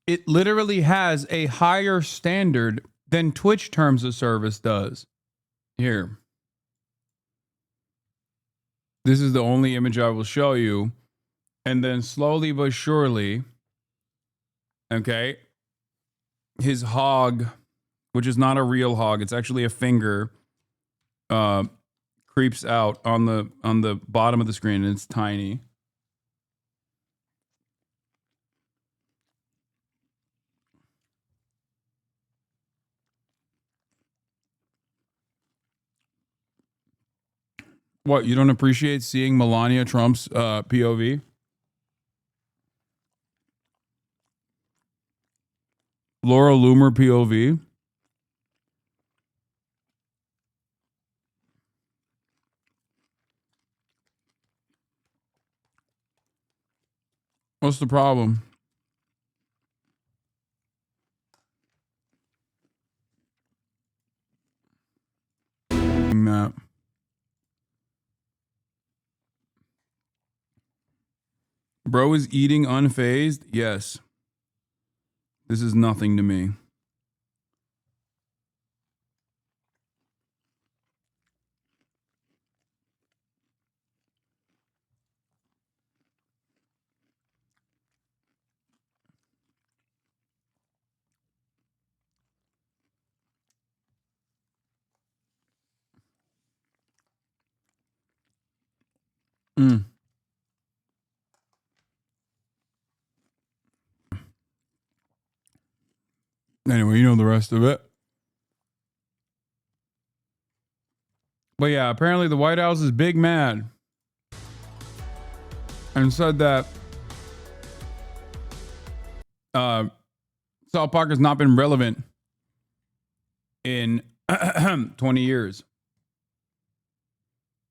It literally has a higher standard than Twitch terms of service does. Here. This is the only image I will show you. And then slowly but surely, okay, his hog which is not a real hog. It's actually a finger creeps out on the bottom of the screen, and it's tiny. What, you don't appreciate seeing Melania Trump's POV? Laura Loomer POV? What's the problem? That. Bro is eating unfazed? Yes. This is nothing to me. Anyway, you know the rest of it. But yeah, apparently the White House is big mad and said that South Park has not been relevant in 20 years.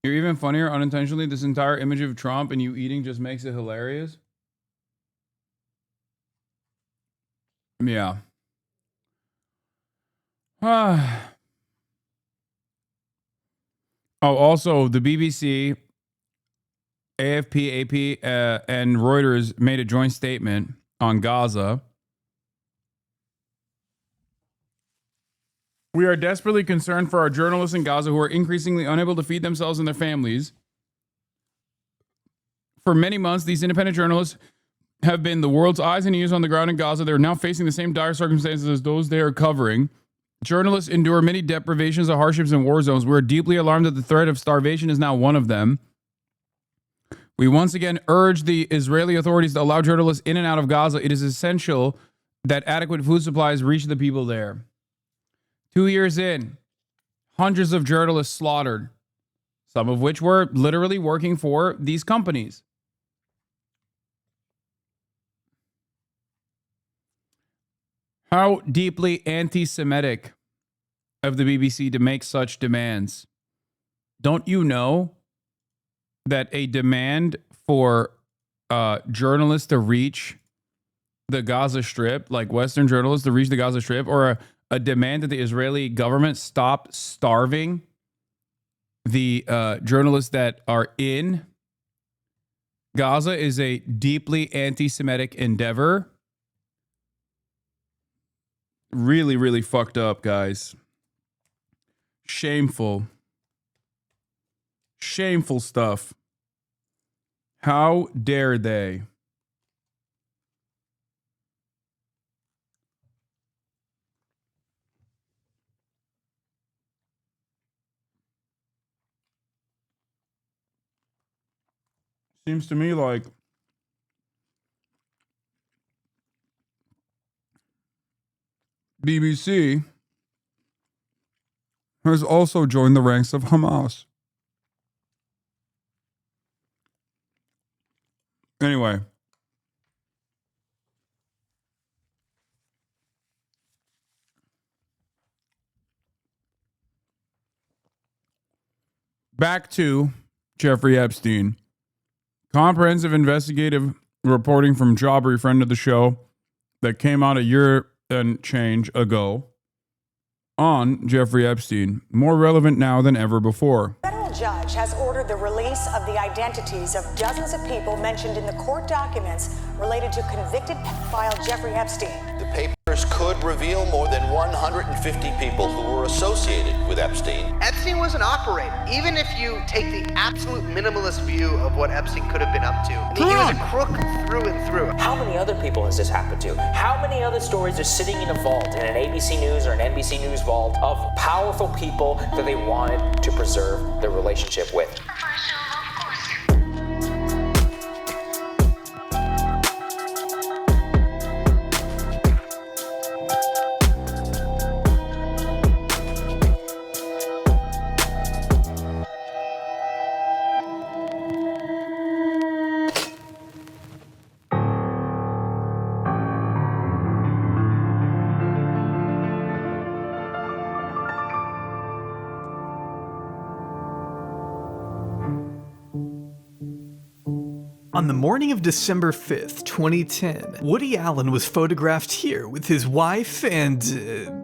You're even funnier unintentionally. This entire image of Trump and you eating just makes it hilarious. Yeah. Oh, also, the BBC, AFP, AP, and Reuters made a joint statement on Gaza. We are desperately concerned for our journalists in Gaza who are increasingly unable to feed themselves and their families. For many months, these independent journalists have been the world's eyes and ears on the ground in Gaza. They are now facing the same dire circumstances as those they are covering. Journalists endure many deprivations and hardships in war zones. We are deeply alarmed that the threat of starvation is now one of them. We once again urge the Israeli authorities to allow journalists in and out of Gaza. It is essential that adequate food supplies reach the people there. 2 years in, hundreds of journalists slaughtered, some of which were literally working for these companies. How deeply anti-Semitic of the BBC to make such demands? Don't you know that a demand for journalists to reach the Gaza Strip, like Western journalists to reach the Gaza Strip, or a demand that the Israeli government stop starving the journalists that are in Gaza, is a deeply anti-Semitic endeavor? Really, really fucked up, guys. Shameful. Shameful stuff. How dare they? Seems to me like BBC has also joined the ranks of Hamas. Anyway. Back to Jeffrey Epstein. Comprehensive investigative reporting from Jaubrey, friend of the show, that came out a year and change ago on Jeffrey Epstein. More relevant now than ever before. A federal judge has ordered the release of the identities of dozens of people mentioned in the court documents related to convicted pedophile Jeffrey Epstein. The papers could reveal more than 150 people who were associated with Epstein. Epstein was an operator. Even if you take the absolute minimalist view of what Epstein could have been up to, I mean, he was a crook through and through. How many other people has this happened to? How many other stories are sitting in a vault, in an ABC News or an NBC News vault, of powerful people that they wanted to preserve their relationship with? On the morning of December 5th, 2010, Woody Allen was photographed here with his wife and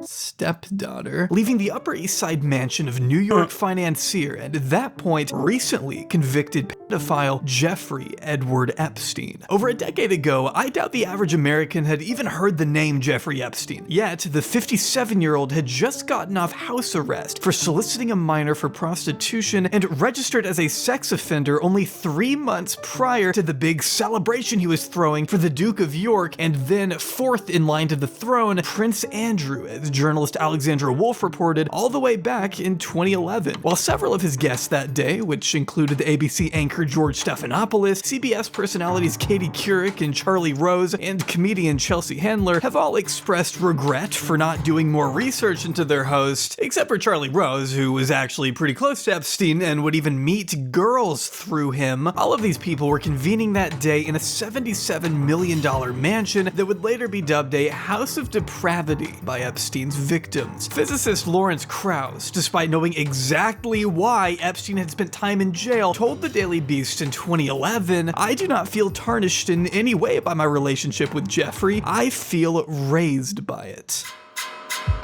stepdaughter, leaving the Upper East Side mansion of New York financier and at that point recently convicted pedophile Jeffrey Edward Epstein. Over a decade ago, I doubt the average American had even heard the name Jeffrey Epstein. Yet, the 57-year-old had just gotten off house arrest for soliciting a minor for prostitution and registered as a sex offender only 3 months prior to the big celebration he was throwing for the Duke of York, and then fourth in line to the throne, Prince Andrew, as journalist Alexandra Wolf reported all the way back in 2011. While several of his guests that day, which included the ABC anchor George Stephanopoulos, CBS personalities Katie Couric and Charlie Rose, and comedian Chelsea Handler, have all expressed regret for not doing more research into their host, except for Charlie Rose, who was actually pretty close to Epstein and would even meet girls through him. All of these people were convening that day in a $77 million mansion that would later be dubbed a House of Depravity by Epstein's victims. Physicist Lawrence Krauss, despite knowing exactly why Epstein had spent time in jail, told the Daily Beast in 2011, "I do not feel tarnished in any way by my relationship with Jeffrey. I feel raised by it."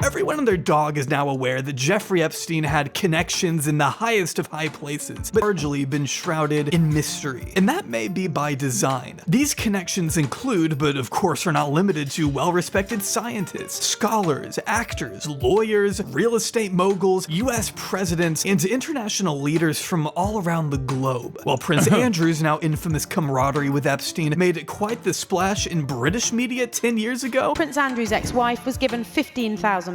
Everyone and their dog is now aware that Jeffrey Epstein had connections in the highest of high places, but largely been shrouded in mystery. And that may be by design. These connections include, but of course are not limited to, well-respected scientists, scholars, actors, lawyers, real estate moguls, US presidents, and international leaders from all around the globe. While Prince Andrew's now infamous camaraderie with Epstein made quite the splash in British media 10 years ago, Prince Andrew's ex-wife was given £15,000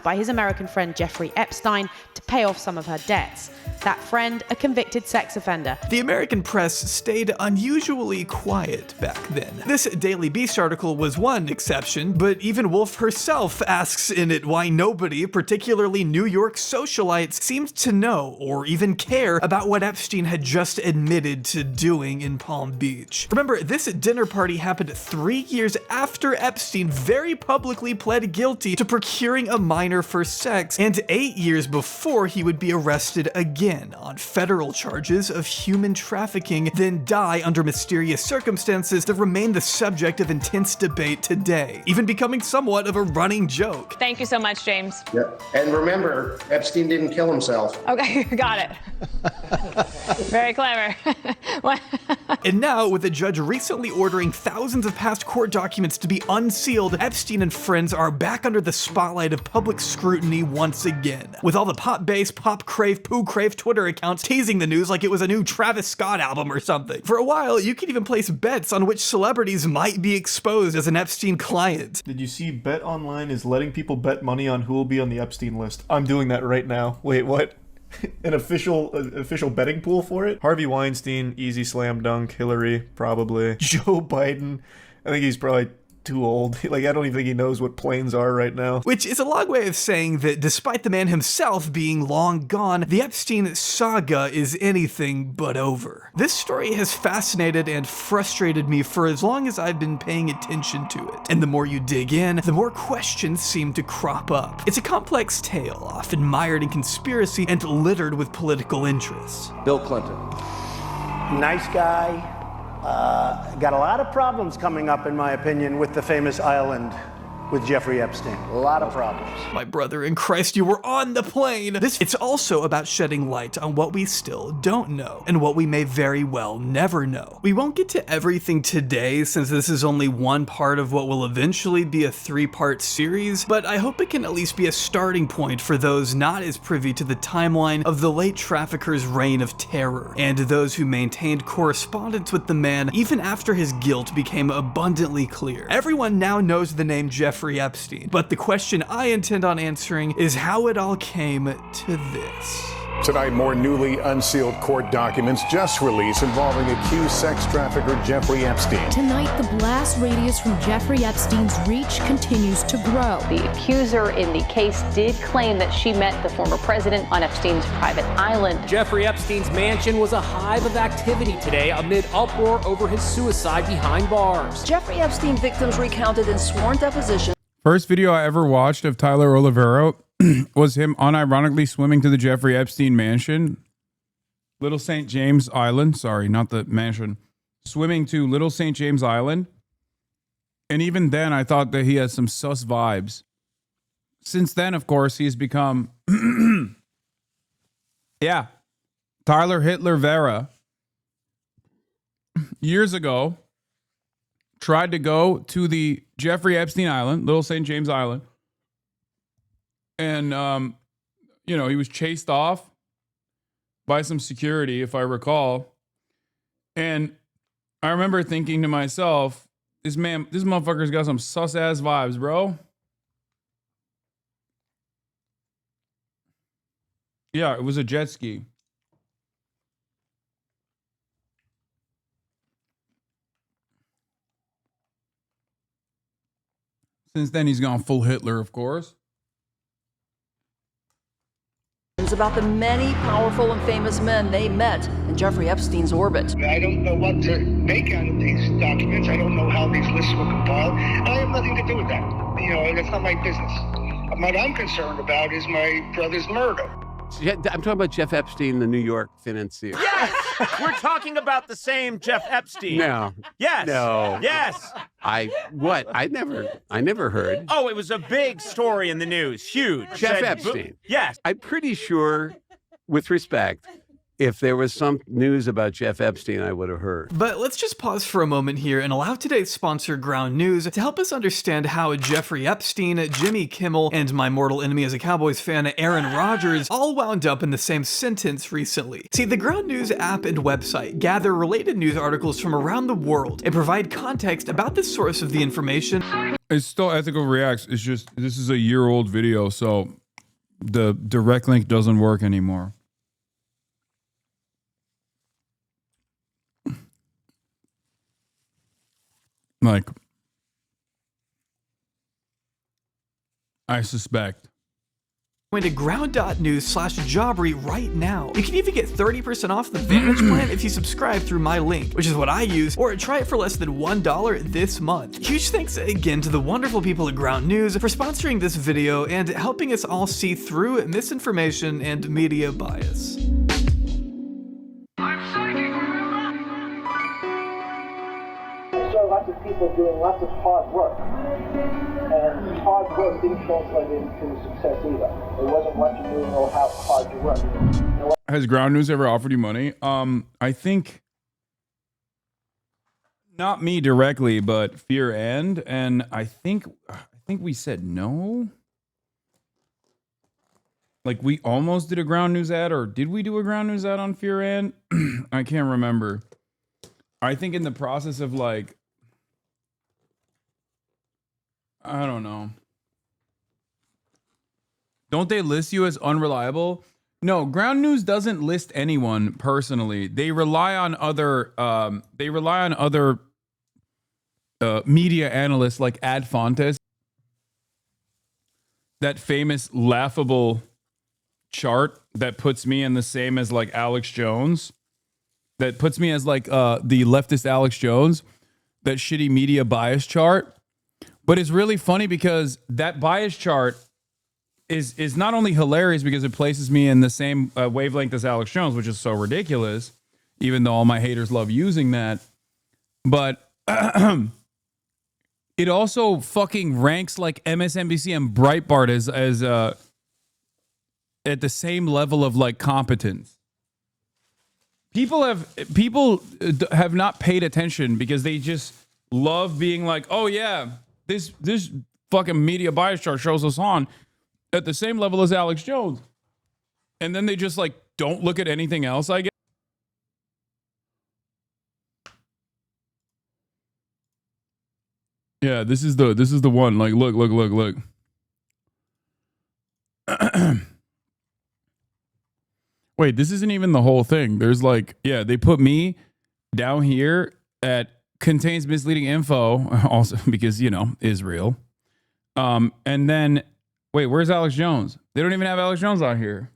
by his American friend Jeffrey Epstein to pay off some of her debts. That friend, a convicted sex offender. The American press stayed unusually quiet back then. This Daily Beast article was one exception, but even Wolf herself asks in it why nobody, particularly New York socialites, seemed to know or even care about what Epstein had just admitted to doing in Palm Beach. Remember, this dinner party happened 3 years after Epstein very publicly pled guilty to procuring a minor for sex, and 8 years before he would be arrested again on federal charges of human trafficking, then die under mysterious circumstances that remain the subject of intense debate today, even becoming somewhat of a running joke. Thank you so much, James. Yeah. And remember, Epstein didn't kill himself. Okay, got it. Very clever. And now, with the judge recently ordering thousands of past court documents to be unsealed, Epstein and friends are back under the spotlight of public scrutiny once again, with all the pop-based, pop-crave, poo-crave Twitter accounts teasing the news like it was a new Travis Scott album or something. For a while, you could even place bets on which celebrities might be exposed as an Epstein client. Did you see Bet Online is letting people bet money on who will be on the Epstein list? I'm doing that right now. Wait, what? An official betting pool for it? Harvey Weinstein, easy slam dunk. Hillary, probably. Joe Biden, I think he's probably too old. Like, I don't even think he knows what planes are right now. Which is a long way of saying that despite the man himself being long gone, the Epstein saga is anything but over. This story has fascinated and frustrated me for as long as I've been paying attention to it. And the more you dig in, the more questions seem to crop up. It's a complex tale, often mired in conspiracy and littered with political interests. Bill Clinton. Nice guy. Got a lot of problems coming up, in my opinion, with the famous island with Jeffrey Epstein. A lot of problems. My brother in Christ, you were on the plane. It's also about shedding light on what we still don't know and what we may very well never know. We won't get to everything today since this is only one part of what will eventually be a 3-part series, but I hope it can at least be a starting point for those not as privy to the timeline of the late trafficker's reign of terror, and those who maintained correspondence with the man even after his guilt became abundantly clear. Everyone now knows the name Jeffrey Epstein, but the question I intend on answering is how it all came to this. Tonight, more newly unsealed court documents just released involving accused sex trafficker Jeffrey Epstein. Tonight, the blast radius from Jeffrey Epstein's reach continues to grow. The accuser in the case did claim that she met the former president on Epstein's private island. Jeffrey Epstein's mansion was a hive of activity today amid uproar over his suicide behind bars. Jeffrey Epstein victims recounted in sworn deposition. First video I ever watched of Tyler Olivero was him unironically swimming to the Jeffrey Epstein mansion. Little St. James Island. Sorry, not the mansion. Swimming to Little St. James Island. And even then, I thought that he has some sus vibes. Since then, of course, he's become... yeah. Tyler Hitler Vera. Years ago, tried to go to the Jeffrey Epstein Island, Little St. James Island. And, you know, he was chased off by some security, if I recall. And I remember thinking to myself, this motherfucker's got some sus-ass vibes, bro. Yeah, it was a jet ski. Since then, he's gone full Hitler, of course. About the many powerful and famous men they met in Jeffrey Epstein's orbit. I don't know what to make out of these documents. I don't know how these lists were compiled. I have nothing to do with that. You know, that's not my business. What I'm concerned about is my brother's murder. I'm talking about Jeff Epstein, the New York financier. Yes! We're talking about the same Jeff Epstein. No. Yes. No. Yes. I never heard. Oh, it was a big story in the news. Huge. Jeff Epstein. Yes. I'm pretty sure, with respect, if there was some news about Jeff Epstein, I would have heard. But let's just pause for a moment here and allow today's sponsor, Ground News, to help us understand how Jeffrey Epstein, Jimmy Kimmel, and my mortal enemy as a Cowboys fan, Aaron Rodgers, all wound up in the same sentence recently. See, the Ground News app and website gather related news articles from around the world and provide context about the source of the information. It's still Ethical Reacts. It's just, this is a year-old video, so the direct link doesn't work anymore. Like, I suspect. Going to ground.news/Jobbery right now. You can even get 30% off the Vantage plan if you subscribe through my link, which is what I use, or try it for less than $1 this month. Huge thanks again to the wonderful people at Ground News for sponsoring this video and helping us all see through misinformation and media bias. Lots of people doing lots of hard work, and hard work didn't translate into success either. It wasn't what you knew or how hard you worked. Has Ground News ever offered you money? I think not me directly, but Fear and I think we said no. Like, we almost did a Ground News ad, or did we do a Ground News ad on Fear and? I can't remember. I think in the process of, like, I don't know. Don't they list you as unreliable? No, Ground News doesn't list anyone personally. They rely on other media analysts like Ad Fontes. That famous laughable chart that puts me in the same as like Alex Jones. That puts me as like the leftist Alex Jones. That shitty media bias chart. But it's really funny because that bias chart is not only hilarious because it places me in the same wavelength as Alex Jones, which is so ridiculous, even though all my haters love using that. But it also fucking ranks like MSNBC and Breitbart as at the same level of like competence. People have not paid attention because they just love being like, oh yeah, this fucking media bias chart shows us on at the same level as Alex Jones. And then they just like don't look at anything else, I guess. Yeah, this is the one. Like, look. Wait, this isn't even the whole thing. There's like, yeah, they put me down here at contains misleading info, also because, you know, Israel. And then, wait, where's Alex Jones? They don't even have Alex Jones on here.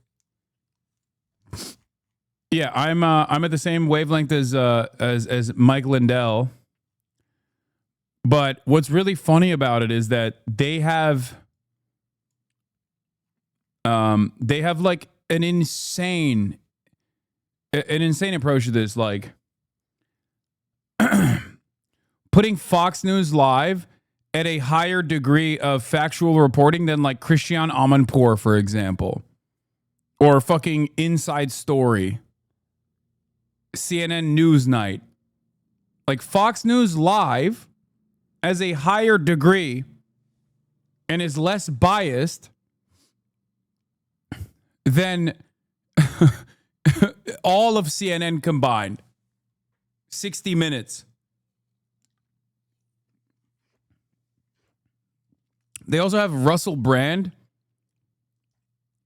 Yeah, I'm at the same wavelength as Mike Lindell. But what's really funny about it is that they have like an insane approach to this, like putting Fox News Live at a higher degree of factual reporting than like Christian Amanpour, for example, or fucking Inside Story, CNN Newsnight. Like Fox News Live as a higher degree and is less biased than all of CNN combined. 60 Minutes. They also have Russell Brand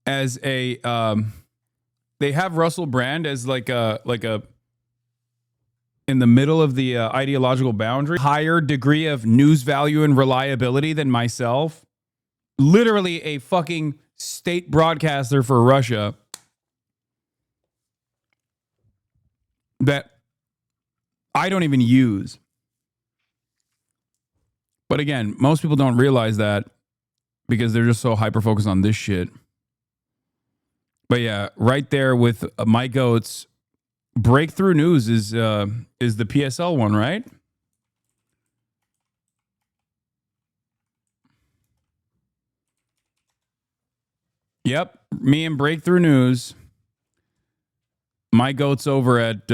as a they have Russell Brand as like a in the middle of the ideological boundary, higher degree of news value and reliability than myself. Literally a fucking state broadcaster for Russia that I don't even use. But again, most people don't realize that because they're just so hyper-focused on this shit. But yeah, right there with my goats, Breakthrough News is the PSL one, right? Yep, me and Breakthrough News. My goats over at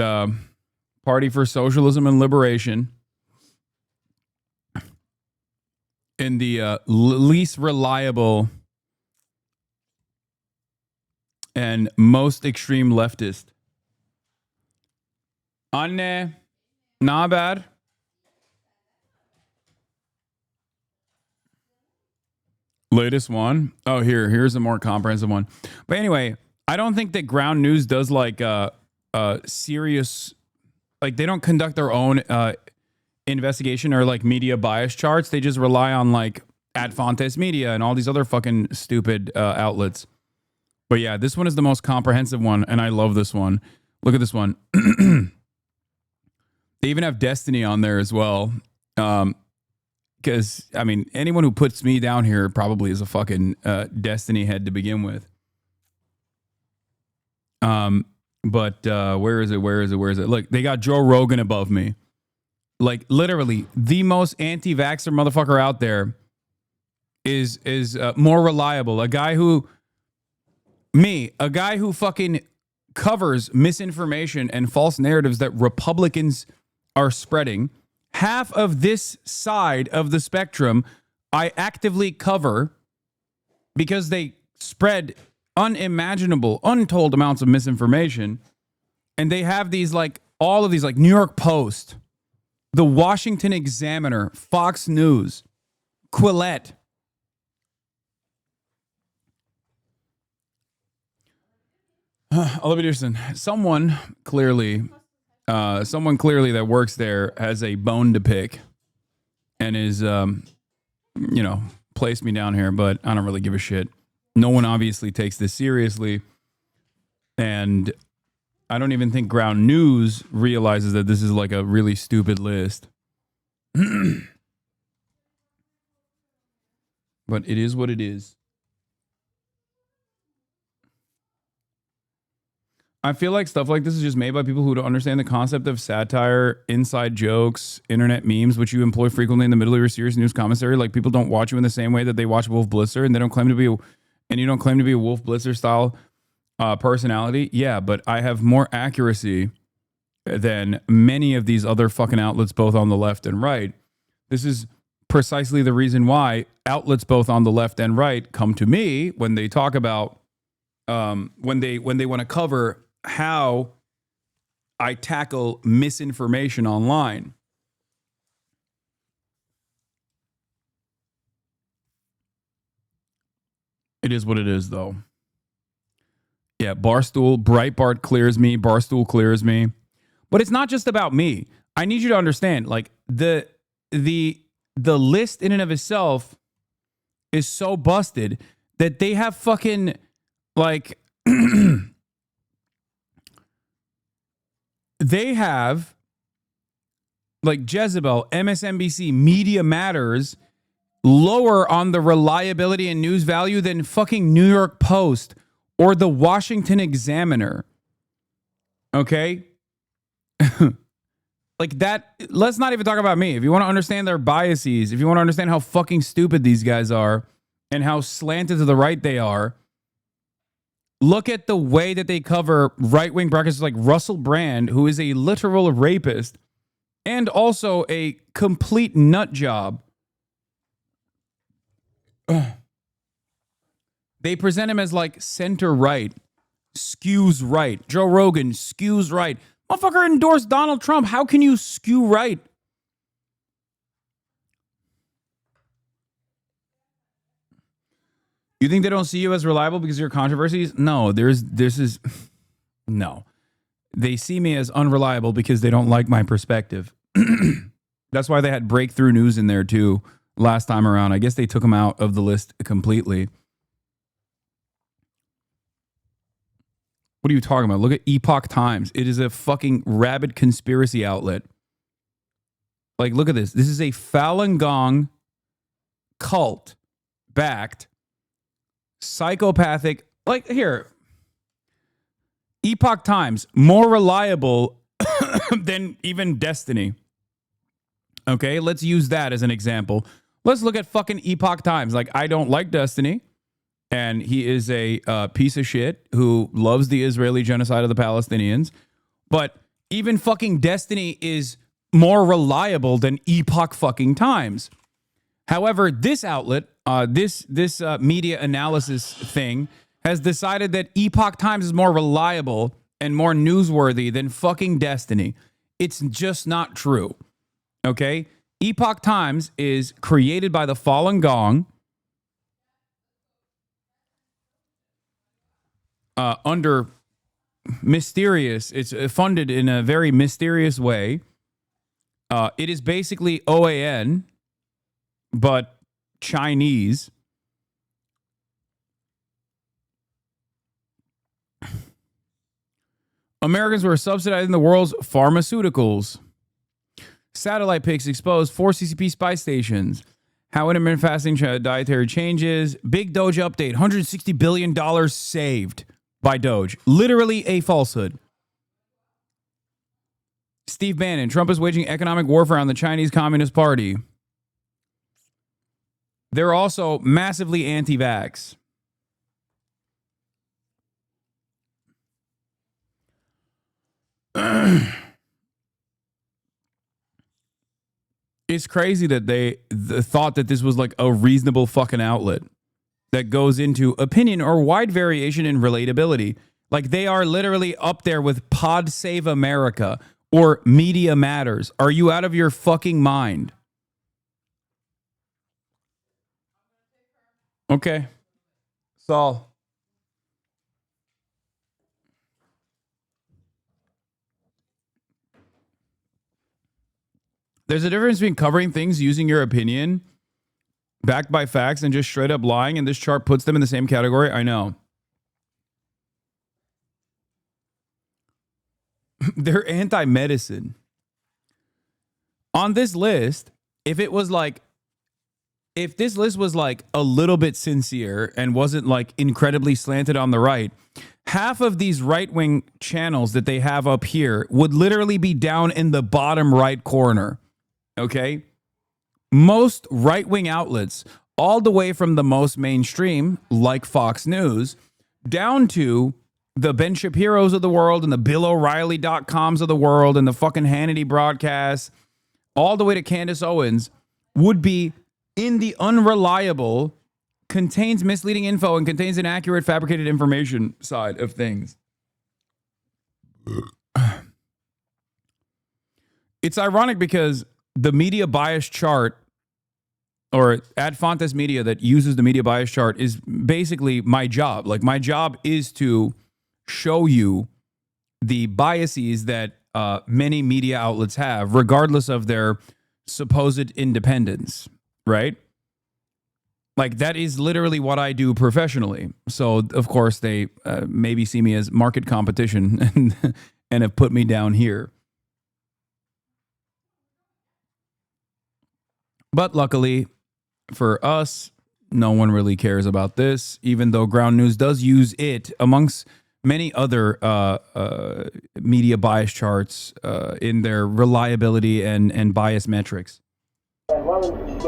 Party for Socialism and Liberation. In the least reliable and most extreme leftist. Anne, not bad. Latest one. Oh, here's a more comprehensive one. But anyway, I don't think that Ground News does like serious, like they don't conduct their own investigation or like media bias charts. They just rely on like Ad Fontes Media and all these other fucking stupid outlets. But yeah, this one is the most comprehensive one, and I love this one. Look at this one. They even have Destiny on there as well. Because, I mean, anyone who puts me down here probably is a fucking Destiny head to begin with. But where is it? Look, they got Joe Rogan above me. Like, literally, the most anti-vaxxer motherfucker out there is more reliable. A guy who fucking covers misinformation and false narratives that Republicans are spreading. Half of this side of the spectrum I actively cover because they spread unimaginable, untold amounts of misinformation. And they have these like, all of these like New York Post, the Washington Examiner, Fox News, Quillette. Olivia Peterson, someone clearly that works there has a bone to pick and is, placed me down here, but I don't really give a shit. No one obviously takes this seriously. And I don't even think Ground News realizes that this is like a really stupid list. But it is what it is. I feel like stuff like this is just made by people who don't understand the concept of satire, inside jokes, internet memes, which you employ frequently in the middle of your serious news commentary. Like, people don't watch you in the same way that they watch Wolf Blitzer, and they don't claim to be, and you don't claim to be a Wolf Blitzer style personality. Yeah, but I have more accuracy than many of these other fucking outlets, both on the left and right. This is precisely the reason why outlets both on the left and right come to me when they talk about when they want to cover how I tackle misinformation online. It is what it is, though. Yeah, Barstool, Breitbart clears me, Barstool clears me. But it's not just about me. I need you to understand, like, the list in and of itself is so busted that they have fucking, like, they have, like, Jezebel, MSNBC, Media Matters lower on the reliability and news value than fucking New York Post or the Washington Examiner. Okay? Like that, let's not even talk about me. If you want to understand their biases, if you want to understand how fucking stupid these guys are and how slanted to the right they are, look at the way that they cover right-wing broadcasters like Russell Brand, who is a literal rapist and also a complete nut job. They present him as like center-right, skews right. Joe Rogan, skews right. Motherfucker endorsed Donald Trump. How can you skew right? You think they don't see you as reliable because of your controversies? No, no. They see me as unreliable because they don't like my perspective. That's why they had Breakthrough News in there too last time around. I guess they took them out of the list completely. What are you talking about? Look at Epoch Times. It is a fucking rabid conspiracy outlet. Like, look at this. This is a Falun Gong cult-backed, psychopathic, like, here. Epoch Times, more reliable than even Destiny. Okay, let's use that as an example. Let's look at fucking Epoch Times. Like, I don't like Destiny. And he is a piece of shit who loves the Israeli genocide of the Palestinians. But even fucking Destiny is more reliable than Epoch fucking Times. However, this outlet, this media analysis thing, has decided that Epoch Times is more reliable and more newsworthy than fucking Destiny. It's just not true. Okay? Epoch Times is created by the Falun Gong, under mysterious, it's funded in a very mysterious way. It is basically OAN, but Chinese. Americans were subsidizing the world's pharmaceuticals. Satellite pics expose 4 CCP spy stations. How intermittent fasting dietary changes. Big Doge update. $160 billion saved by Doge. Literally a falsehood. Steve Bannon. Trump is waging economic warfare on the Chinese Communist Party. They're also massively anti-vax. It's crazy that they thought that this was like a reasonable fucking outlet that goes into opinion or wide variation in relatability. Like, they are literally up there with Pod Save America or Media Matters. Are you out of your fucking mind? Okay. Saul. There's a difference between covering things using your opinion backed by facts and just straight up lying, and this chart puts them in the same category. I know. They're anti-medicine. On this list, if this list was like a little bit sincere and wasn't like incredibly slanted on the right, half of these right-wing channels that they have up here would literally be down in the bottom right corner. Okay? Most right-wing outlets, all the way from the most mainstream, like Fox News, down to the Ben Shapiro's of the world and the BillO'Reilly.coms of the world and the fucking Hannity broadcasts, all the way to Candace Owens, would be in the unreliable, contains misleading info and contains inaccurate, fabricated information side of things. It's ironic because the media bias chart, or Ad Fontes Media that uses the media bias chart, is basically my job. Like, my job is to show you the biases that many media outlets have, regardless of their supposed independence, right? Like, that is literally what I do professionally. So, of course, they maybe see me as market competition and have put me down here. But luckily for us, no one really cares about this, even though Ground News does use it amongst many other media bias charts in their reliability and bias metrics. And one of them is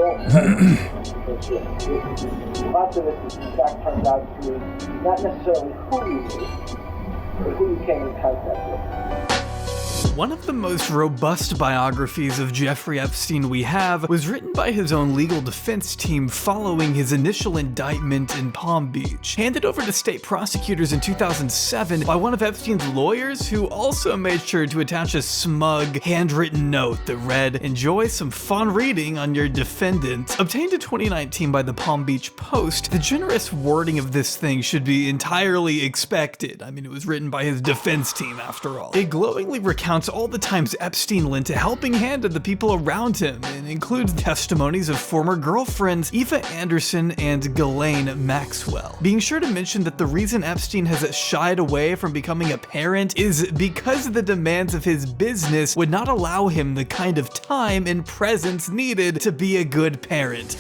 lots of it, in fact, turns out to be not necessarily who you knew, but who you came in contact with. One of the most robust biographies of Jeffrey Epstein we have was written by his own legal defense team following his initial indictment in Palm Beach, handed over to state prosecutors in 2007 by one of Epstein's lawyers, who also made sure to attach a smug, handwritten note that read, "Enjoy some fun reading on your defendant." Obtained in 2019 by the Palm Beach Post, the generous wording of this thing should be entirely expected. I mean, it was written by his defense team after all. It glowingly recounts all the times Epstein lent a helping hand to the people around him, and includes testimonies of former girlfriends Eva Anderson and Ghislaine Maxwell. Being sure to mention that the reason Epstein has shied away from becoming a parent is because the demands of his business would not allow him the kind of time and presence needed to be a good parent.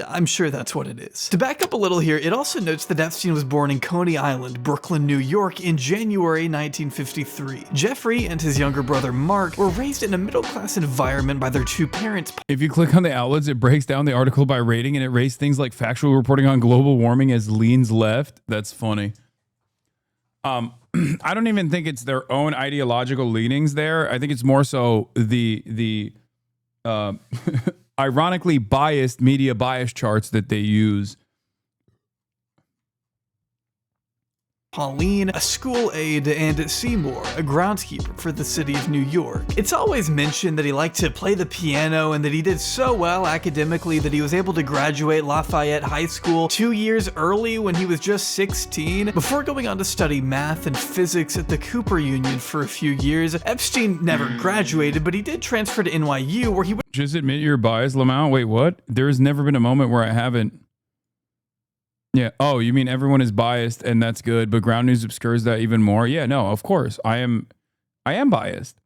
I'm sure that's what it is. To back up a little here, it also notes that Epstein was born in Coney Island, Brooklyn, New York in January 1953. Jeffrey and his younger brother Mark were raised in a middle-class environment by their two parents. If you click on the outlets, it breaks down the article by rating, and it rates things like factual reporting on global warming as leans left. That's funny. I don't even think it's their own ideological leanings there. I think it's more so the ironically biased media bias charts that they use. Pauline, a school aide, and Seymour, a groundskeeper for the city of New York. It's always mentioned that he liked to play the piano and that he did so well academically that he was able to graduate Lafayette High School 2 years early when he was just 16, before going on to study math and physics at the Cooper Union for a few years. Epstein never graduated, but he did transfer to NYU, where he would just admit you're biased, Lamau. Wait, what? There's never been a moment where I haven't. Yeah. Oh, you mean everyone is biased and that's good, but Ground News obscures that even more? Yeah, no, of course. I am biased.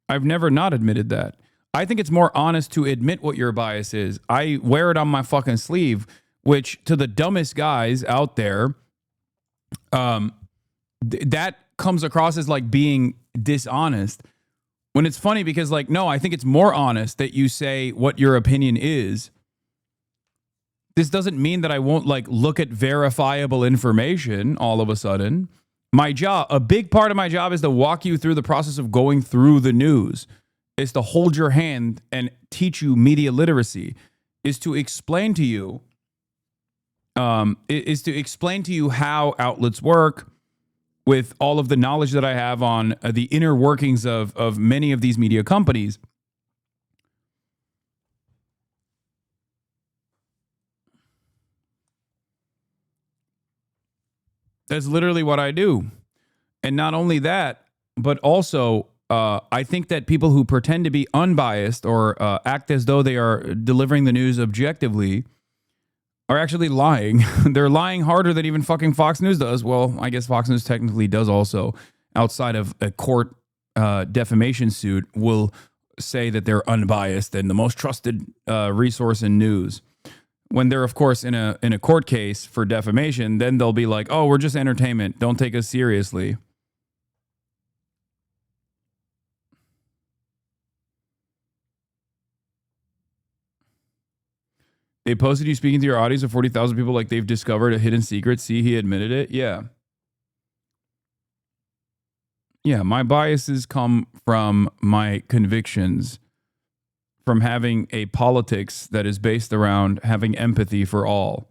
I've never not admitted that. I think it's more honest to admit what your bias is. I wear it on my fucking sleeve, which to the dumbest guys out there, that comes across as like being dishonest. When it's funny because, like, no, I think it's more honest that you say what your opinion is. This doesn't mean that I won't like look at verifiable information all of a sudden. My job, a big part of my job is to walk you through the process of going through the news. Is to hold your hand and teach you media literacy. Is to explain to you how outlets work with all of the knowledge that I have on the inner workings of many of these media companies. That's literally what I do. And not only that, but also I think that people who pretend to be unbiased or act as though they are delivering the news objectively are actually lying. They're lying harder than even fucking Fox News does. Well, I guess Fox News technically does also, outside of a court defamation suit, will say that they're unbiased and the most trusted resource in news. when they're, of course, in a court case for defamation, then they'll be like, oh, we're just entertainment. Don't take us seriously. They posted you speaking to your audience of 40,000 people like they've discovered a hidden secret. See, he admitted it. Yeah. Yeah, my biases come from my convictions, from having a politics that is based around having empathy for all.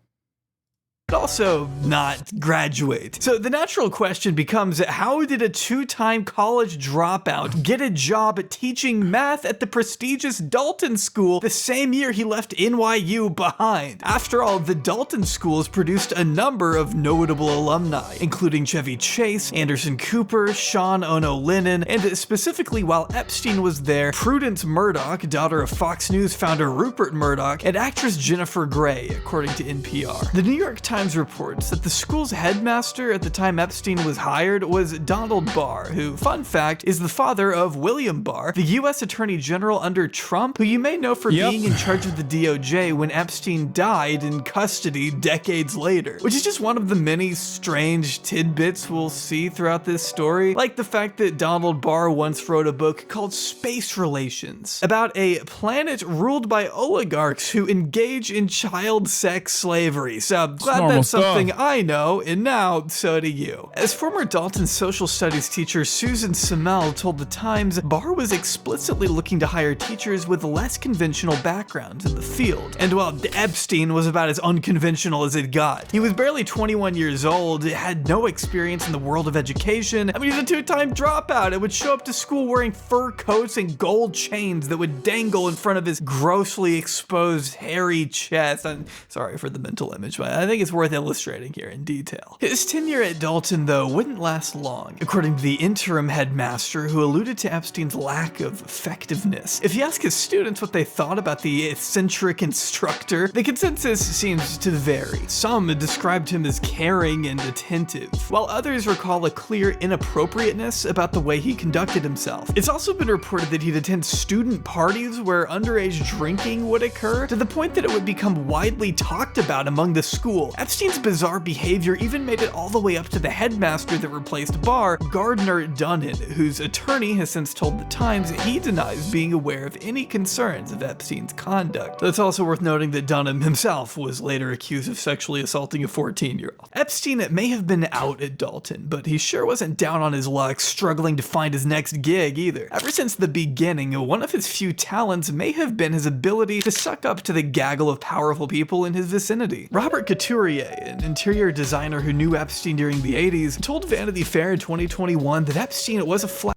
Also not graduate. So the natural question becomes, how did a two-time college dropout get a job at teaching math at the prestigious Dalton School the same year he left NYU behind? After all, the Dalton schools produced a number of notable alumni, including Chevy Chase, Anderson Cooper, Sean Ono Lennon, and specifically while Epstein was there, Prudence Murdoch, daughter of Fox News founder Rupert Murdoch, and actress Jennifer Grey, according to NPR. The New York Times reports that the school's headmaster at the time Epstein was hired was Donald Barr, who, fun fact, is the father of William Barr, the U.S. Attorney General under Trump, who you may know for being in charge of the DOJ when Epstein died in custody decades later, which is just one of the many strange tidbits we'll see throughout this story, like the fact that Donald Barr once wrote a book called Space Relations, about a planet ruled by oligarchs who engage in child sex slavery. So glad that's something I know, and now so do you. As former Dalton social studies teacher Susan Semel told The Times, Barr was explicitly looking to hire teachers with less conventional backgrounds in the field. And while Epstein was about as unconventional as it got, he was barely 21 years old, had no experience in the world of education. I mean, he's a two-time dropout and would show up to school wearing fur coats and gold chains that would dangle in front of his grossly exposed hairy chest. I'm sorry for the mental image, but I think it's worth illustrating here in detail. His tenure at Dalton, though, wouldn't last long, according to the interim headmaster, who alluded to Epstein's lack of effectiveness. If you ask his students what they thought about the eccentric instructor, the consensus seems to vary. Some described him as caring and attentive, while others recall a clear inappropriateness about the way he conducted himself. It's also been reported that he'd attend student parties where underage drinking would occur, to the point that it would become widely talked about among the school. Epstein's bizarre behavior even made it all the way up to the headmaster that replaced Barr, Gardner Dunnan, whose attorney has since told The Times he denies being aware of any concerns of Epstein's conduct. It's also worth noting that Dunham himself was later accused of sexually assaulting a 14-year-old. Epstein may have been out at Dalton, but he sure wasn't down on his luck, struggling to find his next gig either. Ever since the beginning, one of his few talents may have been his ability to suck up to the gaggle of powerful people in his vicinity. Robert Couturier, an interior designer who knew Epstein during the 80s, told Vanity Fair in 2021 that Epstein was a flat.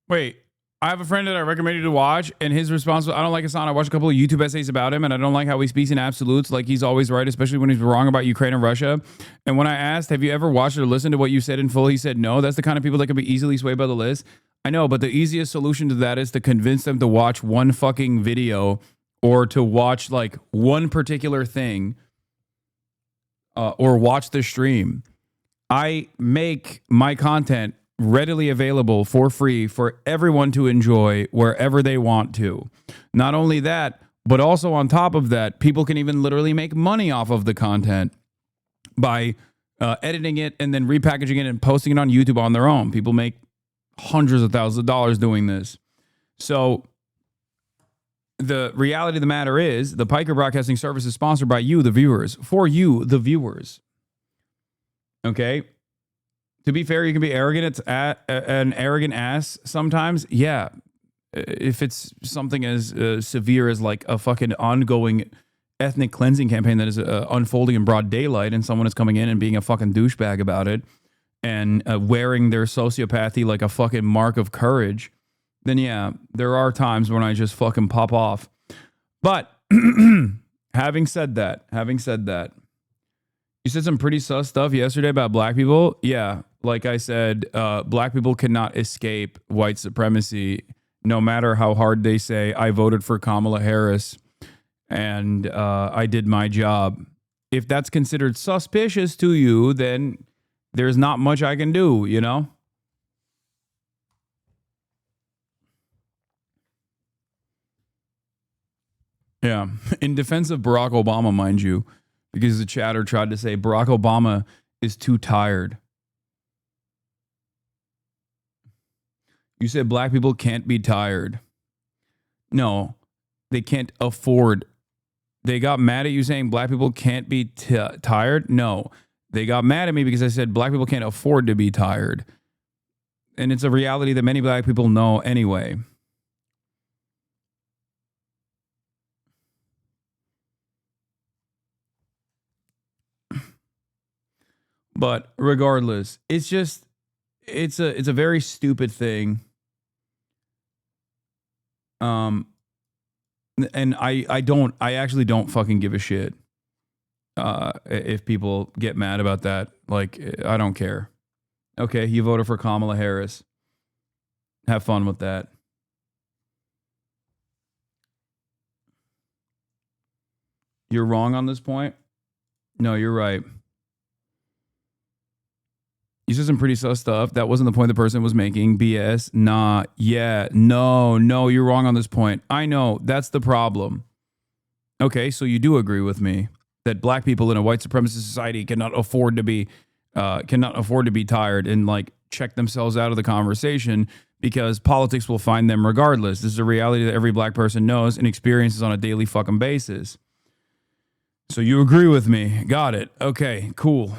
Wait, I have a friend that I recommended you to watch, and his response was, I don't like Hasan. I watched a couple of YouTube essays about him, and I don't like how he speaks in absolutes, like he's always right, especially when he's wrong about Ukraine and Russia. And when I asked, have you ever watched or listened to what you said in full, he said no. That's the kind of people that can be easily swayed by the list. I know, but the easiest solution to that is to convince them to watch one fucking video or to watch like one particular thing or watch the stream. I make my content readily available for free for everyone to enjoy wherever they want to. Not only that, but also on top of that, people can even literally make money off of the content by editing it and then repackaging it and posting it on YouTube on their own. People make hundreds of thousands of dollars doing this. So the reality of the matter is the Piker Broadcasting Service is sponsored by you, the viewers, for you, the viewers. Okay? To be fair, you can be arrogant. It's an arrogant ass sometimes. Yeah. If it's something as severe as like a fucking ongoing ethnic cleansing campaign that is unfolding in broad daylight and someone is coming in and being a fucking douchebag about it and wearing their sociopathy like a fucking mark of courage, then yeah, there are times when I just fucking pop off. But having said that, you said some pretty sus stuff yesterday about black people. Yeah, like I said, black people cannot escape white supremacy no matter how hard they say, I voted for Kamala Harris and I did my job. If that's considered suspicious to you, then there's not much I can do, you know? Yeah. In defense of Barack Obama, mind you, because the chatter tried to say Barack Obama is too tired. You said black people can't be tired. No, they can't afford. They got mad at you saying black people can't be tired? No, they got mad at me because I said black people can't afford to be tired. And it's a reality that many black people know anyway. But regardless, it's just, it's a very stupid thing. And I actually don't fucking give a shit. If people get mad about that, like, I don't care. Okay, you voted for Kamala Harris. Have fun with that. You're wrong on this point? No, you're right. You said some pretty sus stuff. That wasn't the point the person was making. BS. Nah. Yeah. No, you're wrong on this point. I know. That's the problem. Okay, so you do agree with me that black people in a white supremacist society cannot afford to be tired and like check themselves out of the conversation because politics will find them regardless. This is a reality that every black person knows and experiences on a daily fucking basis. So you agree with me. Got it. Okay, cool.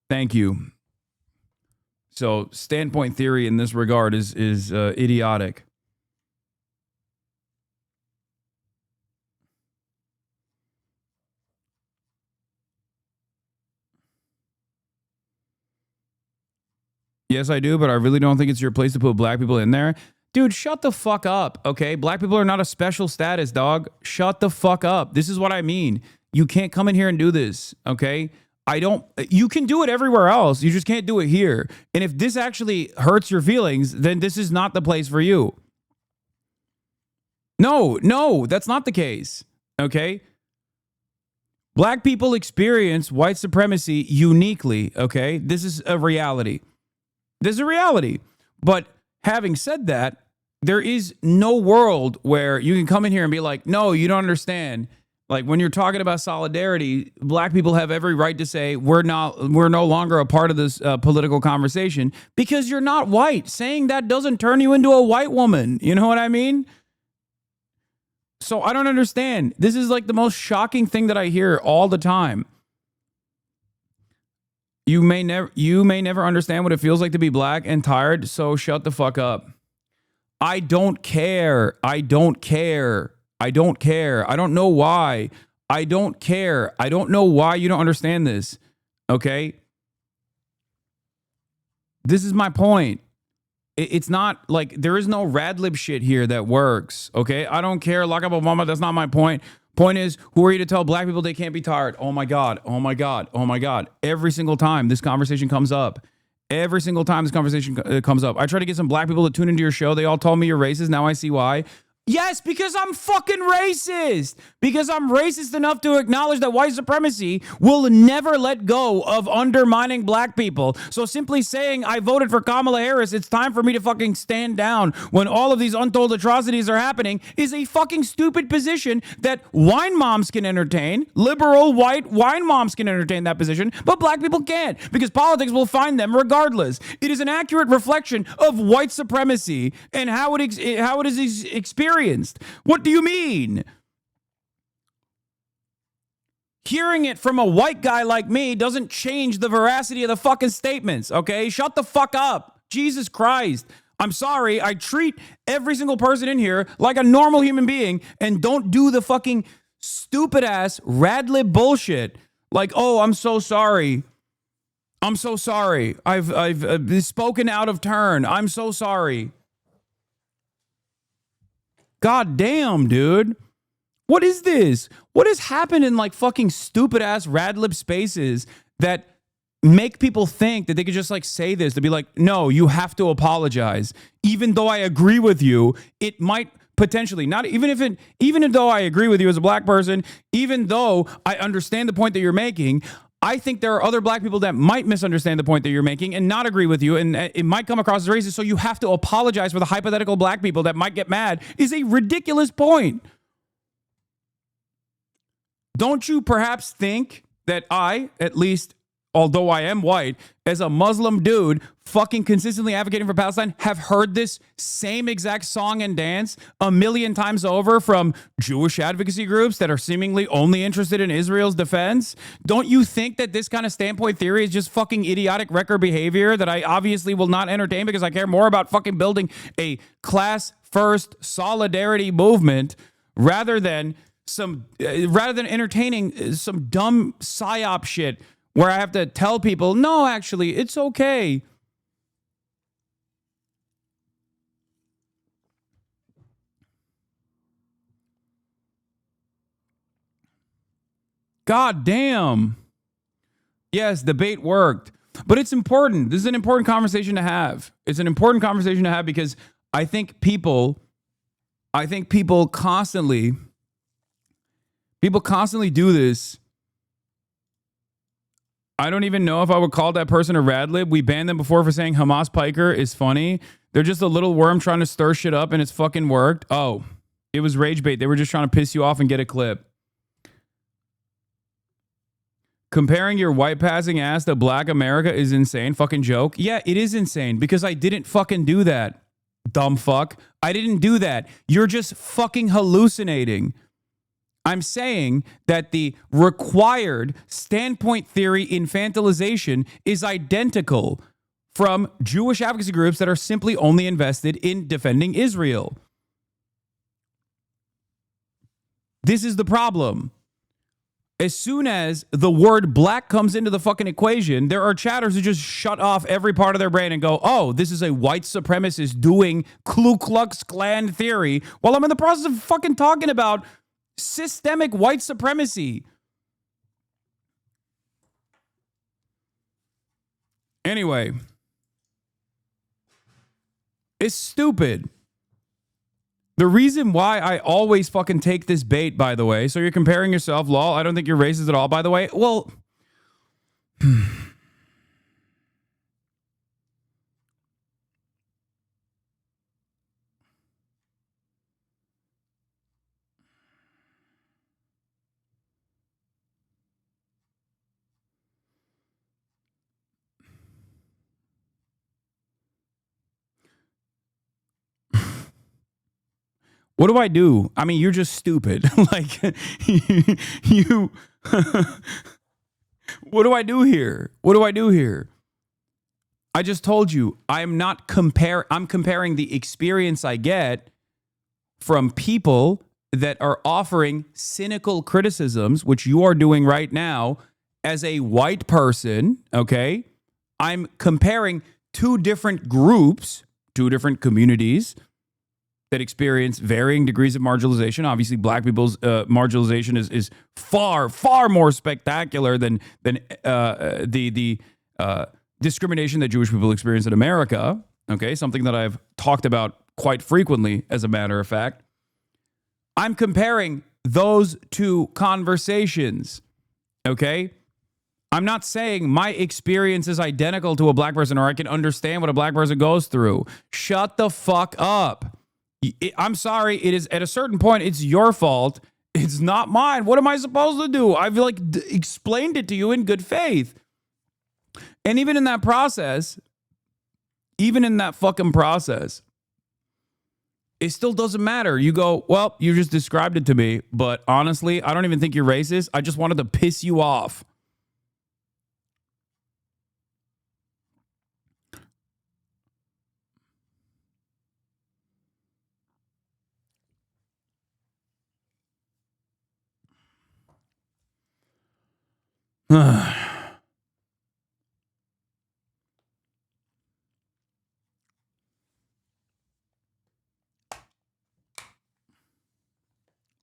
Thank you. So standpoint theory in this regard is idiotic. Yes, I do, but I really don't think it's your place to put black people in there. Dude, shut the fuck up, okay? Black people are not a special status, dog. Shut the fuck up. This is what I mean. You can't come in here and do this, okay? You can do it everywhere else. You just can't do it here. And if this actually hurts your feelings, then this is not the place for you. No, that's not the case, okay? Black people experience white supremacy uniquely, okay? This is a reality. This is a reality. But having said that, there is no world where you can come in here and be like, no, you don't understand. Like when you're talking about solidarity, black people have every right to say we're no longer a part of this political conversation because you're not white. Saying that doesn't turn you into a white woman. You know what I mean? So I don't understand. This is like the most shocking thing that I hear all the time. You may never understand what it feels like to be black and tired, so shut the fuck up. I don't care. I don't know why. I don't care. I don't know why you don't understand this. Okay? This is my point. It's not like there is no rad lib shit here that works. Okay? I don't care. Lock up Obama. That's not my point. Point is, who are you to tell black people they can't be tired? Oh my God. Oh my God. Oh my God. Every single time this conversation comes up. Every single time this conversation comes up. I try to get some black people to tune into your show. They all told me you're racist. Now I see why. Yes, because I'm fucking racist. Because I'm racist enough to acknowledge that white supremacy will never let go of undermining black people. So simply saying I voted for Kamala Harris, it's time for me to fucking stand down when all of these untold atrocities are happening is a fucking stupid position that wine moms can entertain. Liberal white wine moms can entertain that position, but black people can't because politics will find them regardless. It is an accurate reflection of white supremacy and how it is experienced. What do you mean? Hearing it from a white guy like me doesn't change the veracity of the fucking statements, okay? Shut the fuck up. Jesus Christ. I'm sorry. I treat every single person in here like a normal human being and don't do the fucking stupid ass rad lib bullshit. Like, oh, I'm so sorry. I'm so sorry. I've spoken out of turn. I'm so sorry. God damn, dude. What is this? What has happened in like fucking stupid ass rad lib spaces that make people think that they could just like say this to be like, no, you have to apologize. Even though I agree with you, it might potentially not even though I agree with you as a black person, even though I understand the point that you're making, I think there are other black people that might misunderstand the point that you're making and not agree with you, and it might come across as racist, so you have to apologize for the hypothetical black people that might get mad is a ridiculous point. Don't you perhaps think that I, at least, although I am white, as a Muslim dude fucking consistently advocating for Palestine, have heard this same exact song and dance a million times over from Jewish advocacy groups that are seemingly only interested in Israel's defense? Don't you think that this kind of standpoint theory is just fucking idiotic wrecker behavior that I obviously will not entertain because I care more about fucking building a class first solidarity movement rather than entertaining some dumb psyop shit where I have to tell people, no, actually, it's okay. God damn. Yes, the bait worked. But it's important. This is an important conversation to have. It's an important conversation to have because I think people constantly do this. I don't even know if I would call that person a rad lib. We banned them before for saying Hamas Piker is funny. They're just a little worm trying to stir shit up and it's fucking worked. Oh, it was rage bait. They were just trying to piss you off and get a clip. Comparing your white passing ass to black America is insane. Fucking joke. Yeah, it is insane because I didn't fucking do that. Dumb fuck. I didn't do that. You're just fucking hallucinating. I'm saying that the required standpoint theory infantilization is identical from Jewish advocacy groups that are simply only invested in defending Israel. This is the problem. As soon as the word black comes into the fucking equation, there are chatters who just shut off every part of their brain and go, oh, this is a white supremacist doing Ku Klux Klan theory, while I'm in the process of fucking talking about systemic white supremacy. Anyway, it's stupid. The reason why I always fucking take this bait, by the way, so you're comparing yourself, lol, I don't think you're racist at all, by the way. Well, what do I do? I mean, you're just stupid. Like, you what do I do here? What do I do here? I just told you, I'm comparing the experience I get from people that are offering cynical criticisms, which you are doing right now as a white person, okay? I'm comparing two different groups, two different communities that experience varying degrees of marginalization. Obviously, black people's marginalization is far, far more spectacular than the discrimination that Jewish people experience in America. Okay, something that I've talked about quite frequently, as a matter of fact. I'm comparing those two conversations. Okay, I'm not saying my experience is identical to a black person or I can understand what a black person goes through. Shut the fuck up. I'm sorry. It is at a certain point, it's your fault. It's not mine. What am I supposed to do? I've explained it to you in good faith. And even in that process, even in that fucking process, it still doesn't matter. You go, well, you just described it to me, but honestly, I don't even think you're racist. I just wanted to piss you off.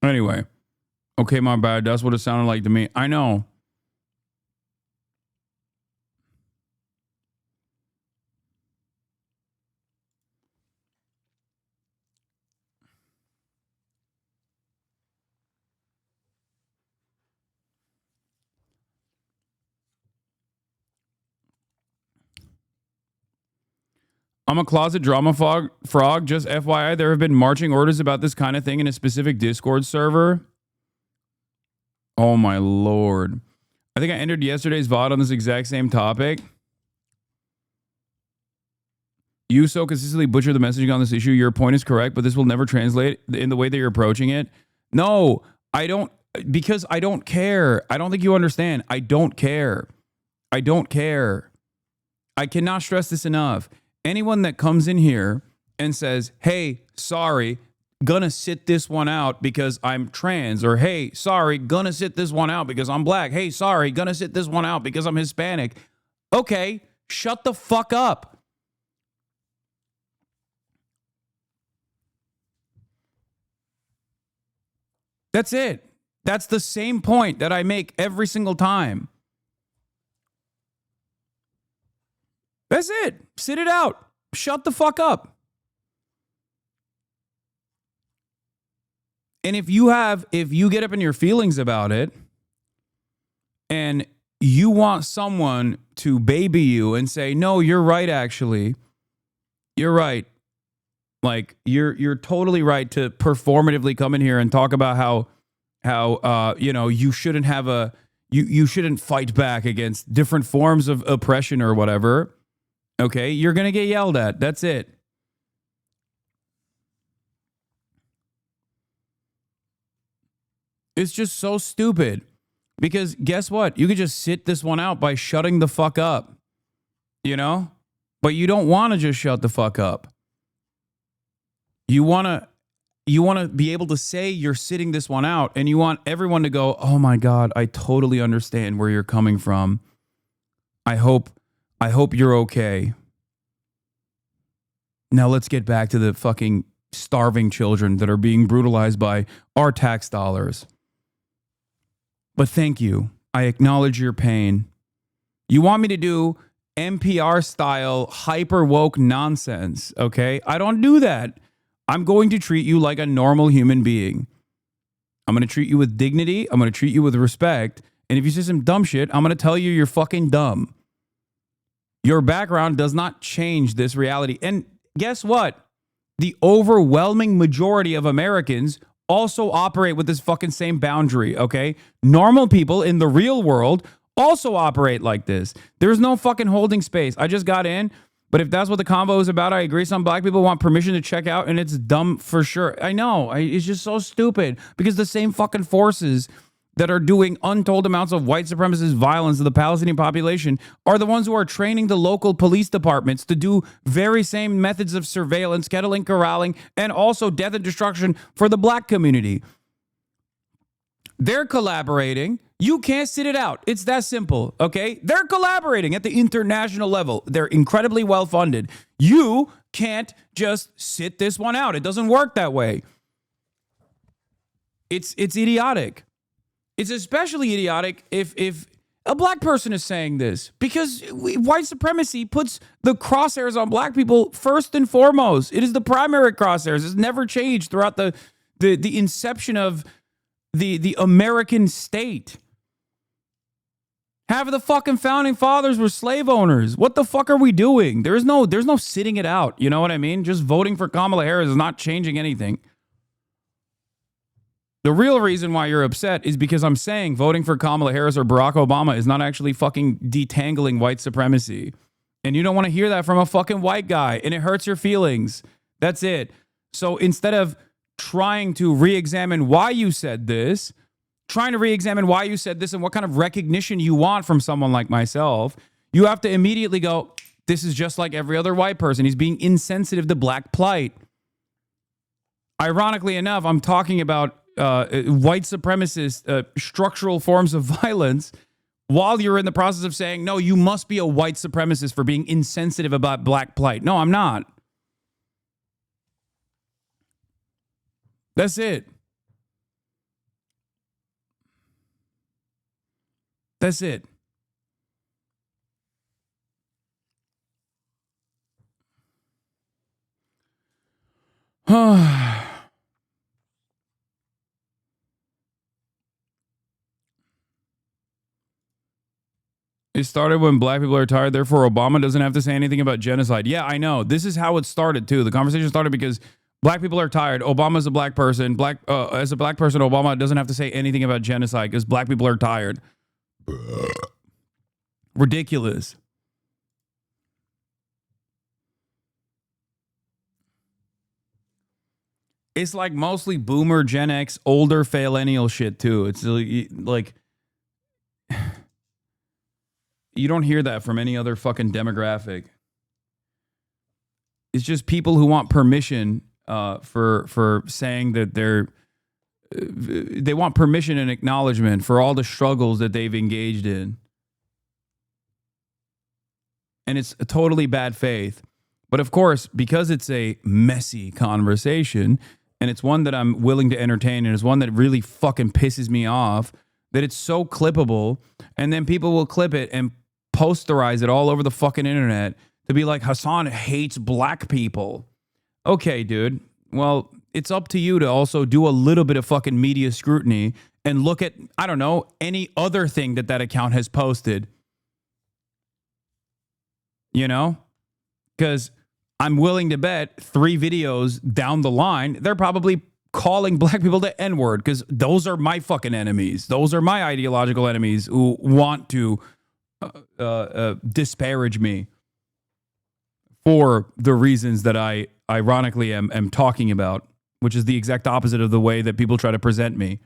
Anyway, okay, my bad. That's what it sounded like to me. I know. I'm a closet drama frog. Just FYI, there have been marching orders about this kind of thing in a specific Discord server. Oh my Lord. I think I entered yesterday's VOD on this exact same topic. You so consistently butcher the messaging on this issue. Your point is correct, but this will never translate in the way that you're approaching it. No, I don't, because I don't care. I don't think you understand. I don't care. I don't care. I cannot stress this enough. Anyone that comes in here and says, hey, sorry, gonna sit this one out because I'm trans, or hey, sorry, gonna sit this one out because I'm black. Hey, sorry, gonna sit this one out because I'm Hispanic. Okay, shut the fuck up. That's it. That's the same point that I make every single time. That's it. Sit it out. Shut the fuck up. And if you get up in your feelings about it and you want someone to baby you and say, no, you're right, actually. You're right. Like, you're totally right to performatively come in here and talk about how you shouldn't have you shouldn't fight back against different forms of oppression or whatever. Okay, you're gonna get yelled at. That's it. It's just so stupid. Because guess what? You could just sit this one out by shutting the fuck up. You know? But you don't want to just shut the fuck up. You want to be able to say you're sitting this one out, and you want everyone to go, oh my God, I totally understand where you're coming from. I hope you're okay. Now let's get back to the fucking starving children that are being brutalized by our tax dollars. But thank you. I acknowledge your pain. You want me to do NPR style hyper woke nonsense, okay? I don't do that. I'm going to treat you like a normal human being. I'm going to treat you with dignity. I'm going to treat you with respect. And if you say some dumb shit, I'm going to tell you you're fucking dumb. Your background does not change this reality. And guess what? The overwhelming majority of Americans also operate with this fucking same boundary, okay? Normal people in the real world also operate like this. There's no fucking holding space. I just got in. But if that's what the convo is about, I agree. Some black people want permission to check out, and it's dumb for sure. I know. It's just so stupid because the same fucking forces that are doing untold amounts of white supremacist violence to the Palestinian population are the ones who are training the local police departments to do very same methods of surveillance, kettling, corralling, and also death and destruction for the black community. They're collaborating. You can't sit it out. It's that simple, okay? They're collaborating at the international level. They're incredibly well funded. You can't just sit this one out. It doesn't work that way. It's idiotic. It's especially idiotic if a black person is saying this, because white supremacy puts the crosshairs on black people first and foremost. It is the primary crosshairs. It's never changed throughout the inception of the American state. Half of the fucking founding fathers were slave owners. What the fuck are we doing? There's no sitting it out. You know what I mean? Just voting for Kamala Harris is not changing anything. The real reason why you're upset is because I'm saying voting for Kamala Harris or Barack Obama is not actually fucking detangling white supremacy. And you don't want to hear that from a fucking white guy, and it hurts your feelings. That's it. So instead of trying to re-examine why you said this, and what kind of recognition you want from someone like myself, you have to immediately go, this is just like every other white person. He's being insensitive to black plight. Ironically enough, I'm talking about white supremacist structural forms of violence while you're in the process of saying, no, you must be a white supremacist for being insensitive about black plight. No, I'm not. That's it. That's it. It started when black people are tired, therefore Obama doesn't have to say anything about genocide. Yeah, I know. This is how it started, too. The conversation started because Black people are tired. Obama's a black person. As a black person, Obama doesn't have to say anything about genocide because black people are tired. Ridiculous. It's like mostly boomer, Gen X, older, millennial shit too. It's like you don't hear that from any other fucking demographic. It's just people who want permission for saying that they want permission and acknowledgement for all the struggles that they've engaged in. And it's a totally bad faith. But of course, because it's a messy conversation, and it's one that I'm willing to entertain, and it's one that really fucking pisses me off, that it's so clippable, and then people will clip it and posterize it all over the fucking internet to be like, Hasan hates black people. Okay, dude. Well, it's up to you to also do a little bit of fucking media scrutiny and look at, I don't know, any other thing that account has posted. You know? Because I'm willing to bet 3 videos down the line, they're probably calling black people the N-word because those are my fucking enemies. Those are my ideological enemies who want to disparage me for the reasons that I ironically am talking about, which is the exact opposite of the way that people try to present me.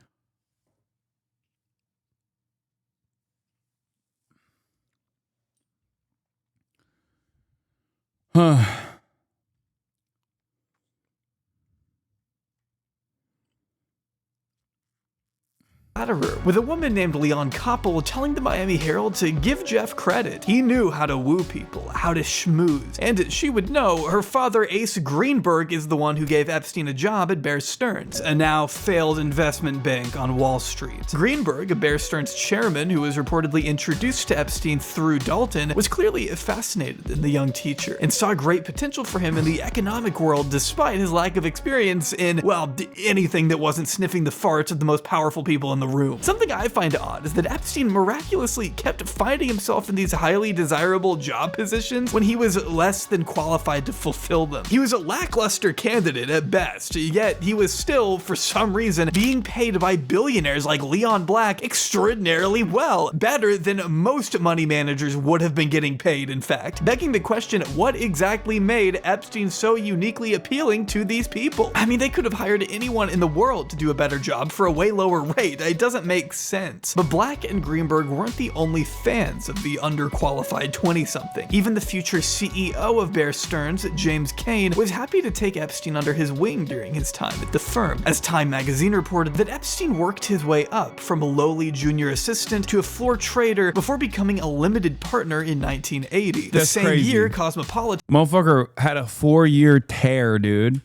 Room, with a woman named Leon Koppel telling the Miami Herald to give Jeff credit. He knew how to woo people, how to schmooze, and she would know her father Ace Greenberg is the one who gave Epstein a job at Bear Stearns, a now failed investment bank on Wall Street. Greenberg, a Bear Stearns chairman who was reportedly introduced to Epstein through Dalton, was clearly fascinated in the young teacher and saw great potential for him in the economic world despite his lack of experience in, well, anything that wasn't sniffing the farts of the most powerful people in the room. Something I find odd is that Epstein miraculously kept finding himself in these highly desirable job positions when he was less than qualified to fulfill them. He was a lackluster candidate at best, yet he was still, for some reason, being paid by billionaires like Leon Black extraordinarily well, better than most money managers would have been getting paid, in fact. Begging the question, what exactly made Epstein so uniquely appealing to these people? I mean, they could have hired anyone in the world to do a better job for a way lower rate. It doesn't make sense. But Black and Greenberg weren't the only fans of the underqualified 20-something. Even the future CEO of Bear Stearns, James Kane, was happy to take Epstein under his wing during his time at the firm, as Time magazine reported that Epstein worked his way up from a lowly junior assistant to a floor trader before becoming a limited partner in 1980. The same crazy. year, Cosmopolitan Motherfucker had a 4-year tear, dude.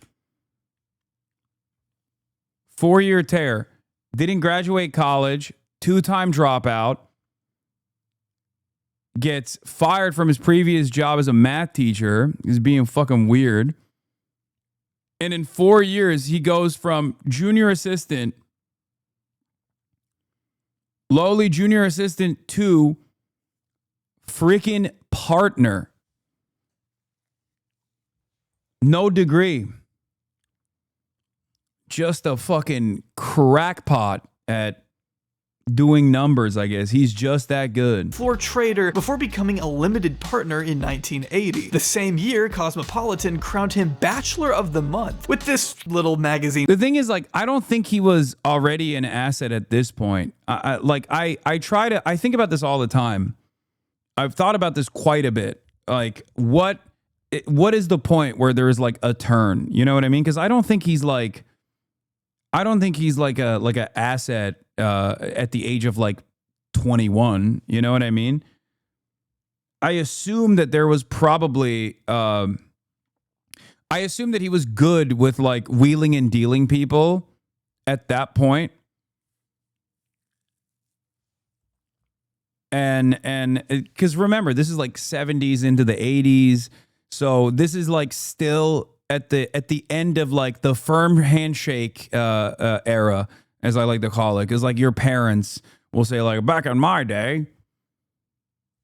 4-year tear. Didn't graduate college, 2-time dropout, gets fired from his previous job as a math teacher. He's being fucking weird. And in 4 years, he goes from junior assistant, lowly junior assistant, to freaking partner. No degree. Just a fucking crackpot at doing numbers, I guess. He's just that good. Floor trader before becoming a limited partner in 1980. The same year, Cosmopolitan crowned him Bachelor of the Month with this little magazine. The thing is, like, I don't think he was already an asset at this point. I think about this all the time. I've thought about this quite a bit. Like, what is the point where there is like a turn? You know what I mean? Because I don't think he's like a asset at the age of like 21. You know what I mean? I assume that there was probably I assume that he was good with like wheeling and dealing people at that point. And because remember, this is like 70s into the 80s. So this is like still at the end of like the firm handshake era, as I like to call it, because like your parents will say like, back in my day,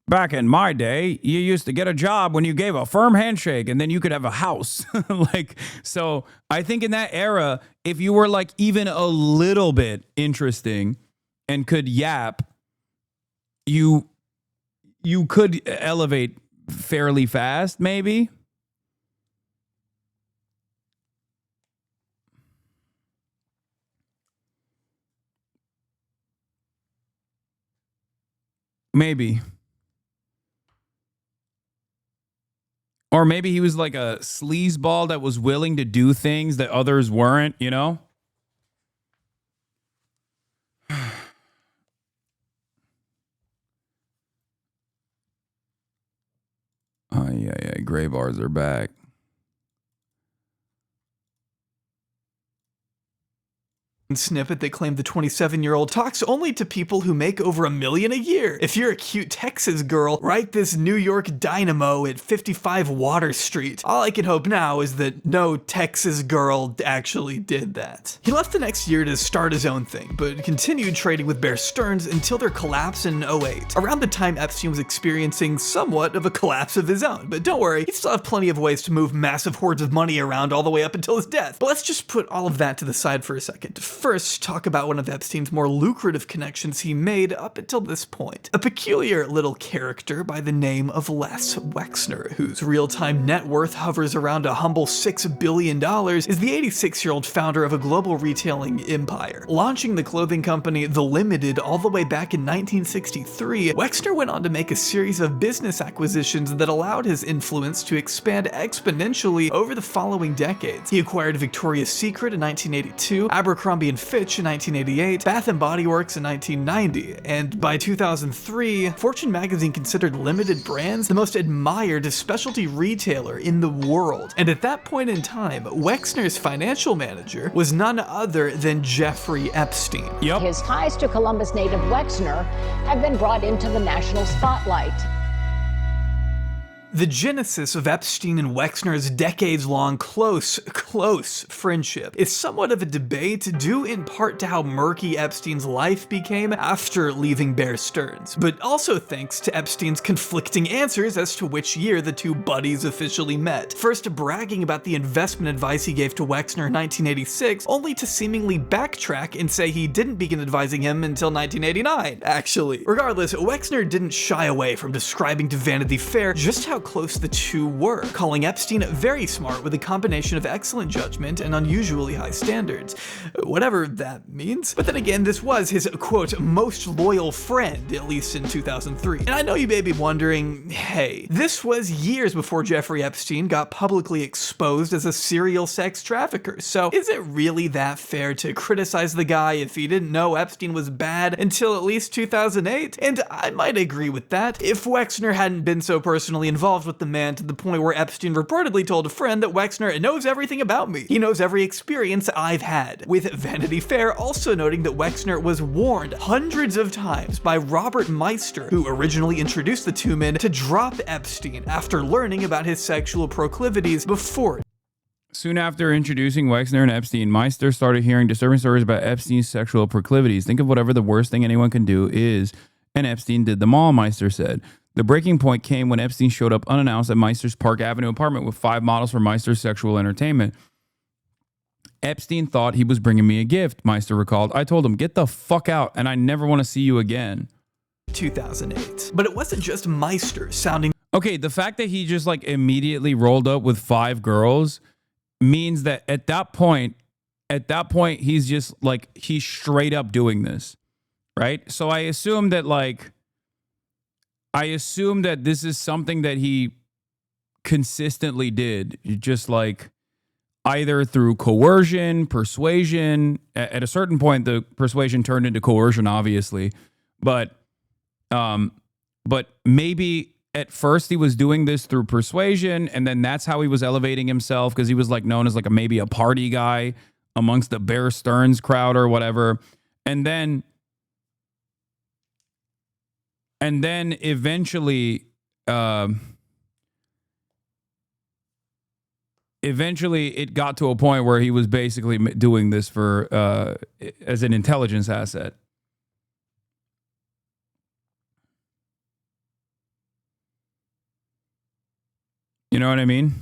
back in my day, you used to get a job when you gave a firm handshake and then you could have a house. Like, so I think in that era, if you were like even a little bit interesting and could yap, you could elevate fairly fast, maybe. Maybe. Or maybe he was like a sleazeball that was willing to do things that others weren't, you know? Oh, yeah. Gray bars are back. Snippet, they claim the 27-year-old talks only to people who make over $1 million a year. If you're a cute Texas girl, write this New York dynamo at 55 Water Street. All I can hope now is that no Texas girl actually did that. He left the next year to start his own thing, but continued trading with Bear Stearns until their collapse in 2008. Around the time Epstein was experiencing somewhat of a collapse of his own, but don't worry, he'd still have plenty of ways to move massive hordes of money around all the way up until his death. But let's just put all of that to the side for a second. First, talk about one of Epstein's more lucrative connections he made up until this point. A peculiar little character by the name of Les Wexner, whose real-time net worth hovers around a humble $6 billion, is the 86-year-old founder of a global retailing empire. Launching the clothing company The Limited all the way back in 1963, Wexner went on to make a series of business acquisitions that allowed his influence to expand exponentially over the following decades. He acquired Victoria's Secret in 1982, Abercrombie & Fitch in 1988, Bath & Body Works in 1990, and by 2003, Fortune magazine considered Limited Brands the most admired specialty retailer in the world. And at that point in time, Wexner's financial manager was none other than Jeffrey Epstein. His ties to Columbus native Wexner have been brought into the national spotlight. The genesis of Epstein and Wexner's decades-long close friendship is somewhat of a debate due in part to how murky Epstein's life became after leaving Bear Stearns, but also thanks to Epstein's conflicting answers as to which year the two buddies officially met. First bragging about the investment advice he gave to Wexner in 1986, only to seemingly backtrack and say he didn't begin advising him until 1989, actually. Regardless, Wexner didn't shy away from describing to Vanity Fair just how close the two were, calling Epstein very smart with a combination of excellent judgment and unusually high standards. Whatever that means. But then again, this was his, quote, most loyal friend, at least in 2003. And I know you may be wondering, hey, this was years before Jeffrey Epstein got publicly exposed as a serial sex trafficker, so is it really that fair to criticize the guy if he didn't know Epstein was bad until at least 2008? And I might agree with that, if Wexner hadn't been so personally involved with the man to the point where Epstein reportedly told a friend that Wexner knows everything about me. He knows every experience I've had. With Vanity Fair also noting that Wexner was warned hundreds of times by Robert Meister, who originally introduced the two men, to drop Epstein after learning about his sexual proclivities before. Soon after introducing Wexner and Epstein, Meister started hearing disturbing stories about Epstein's sexual proclivities. Think of whatever the worst thing anyone can do is, and Epstein did them all, Meister said. The breaking point came when Epstein showed up unannounced at Meister's Park Avenue apartment with 5 models for Meister's sexual entertainment. Epstein thought he was bringing me a gift, Meister recalled. I told him, get the fuck out, and I never want to see you again. 2008. But it wasn't just Meister sounding... Okay, the fact that he just like immediately rolled up with 5 girls means that at that point, he's just like, he's straight up doing this, right? So I assume that this is something that he consistently did, just like either through coercion, persuasion. At a certain point, the persuasion turned into coercion, obviously, but maybe at first he was doing this through persuasion, and then that's how he was elevating himself because he was like known as like maybe a party guy amongst the Bear Stearns crowd or whatever, and then eventually it got to a point where he was basically doing this for as an intelligence asset. You know what I mean?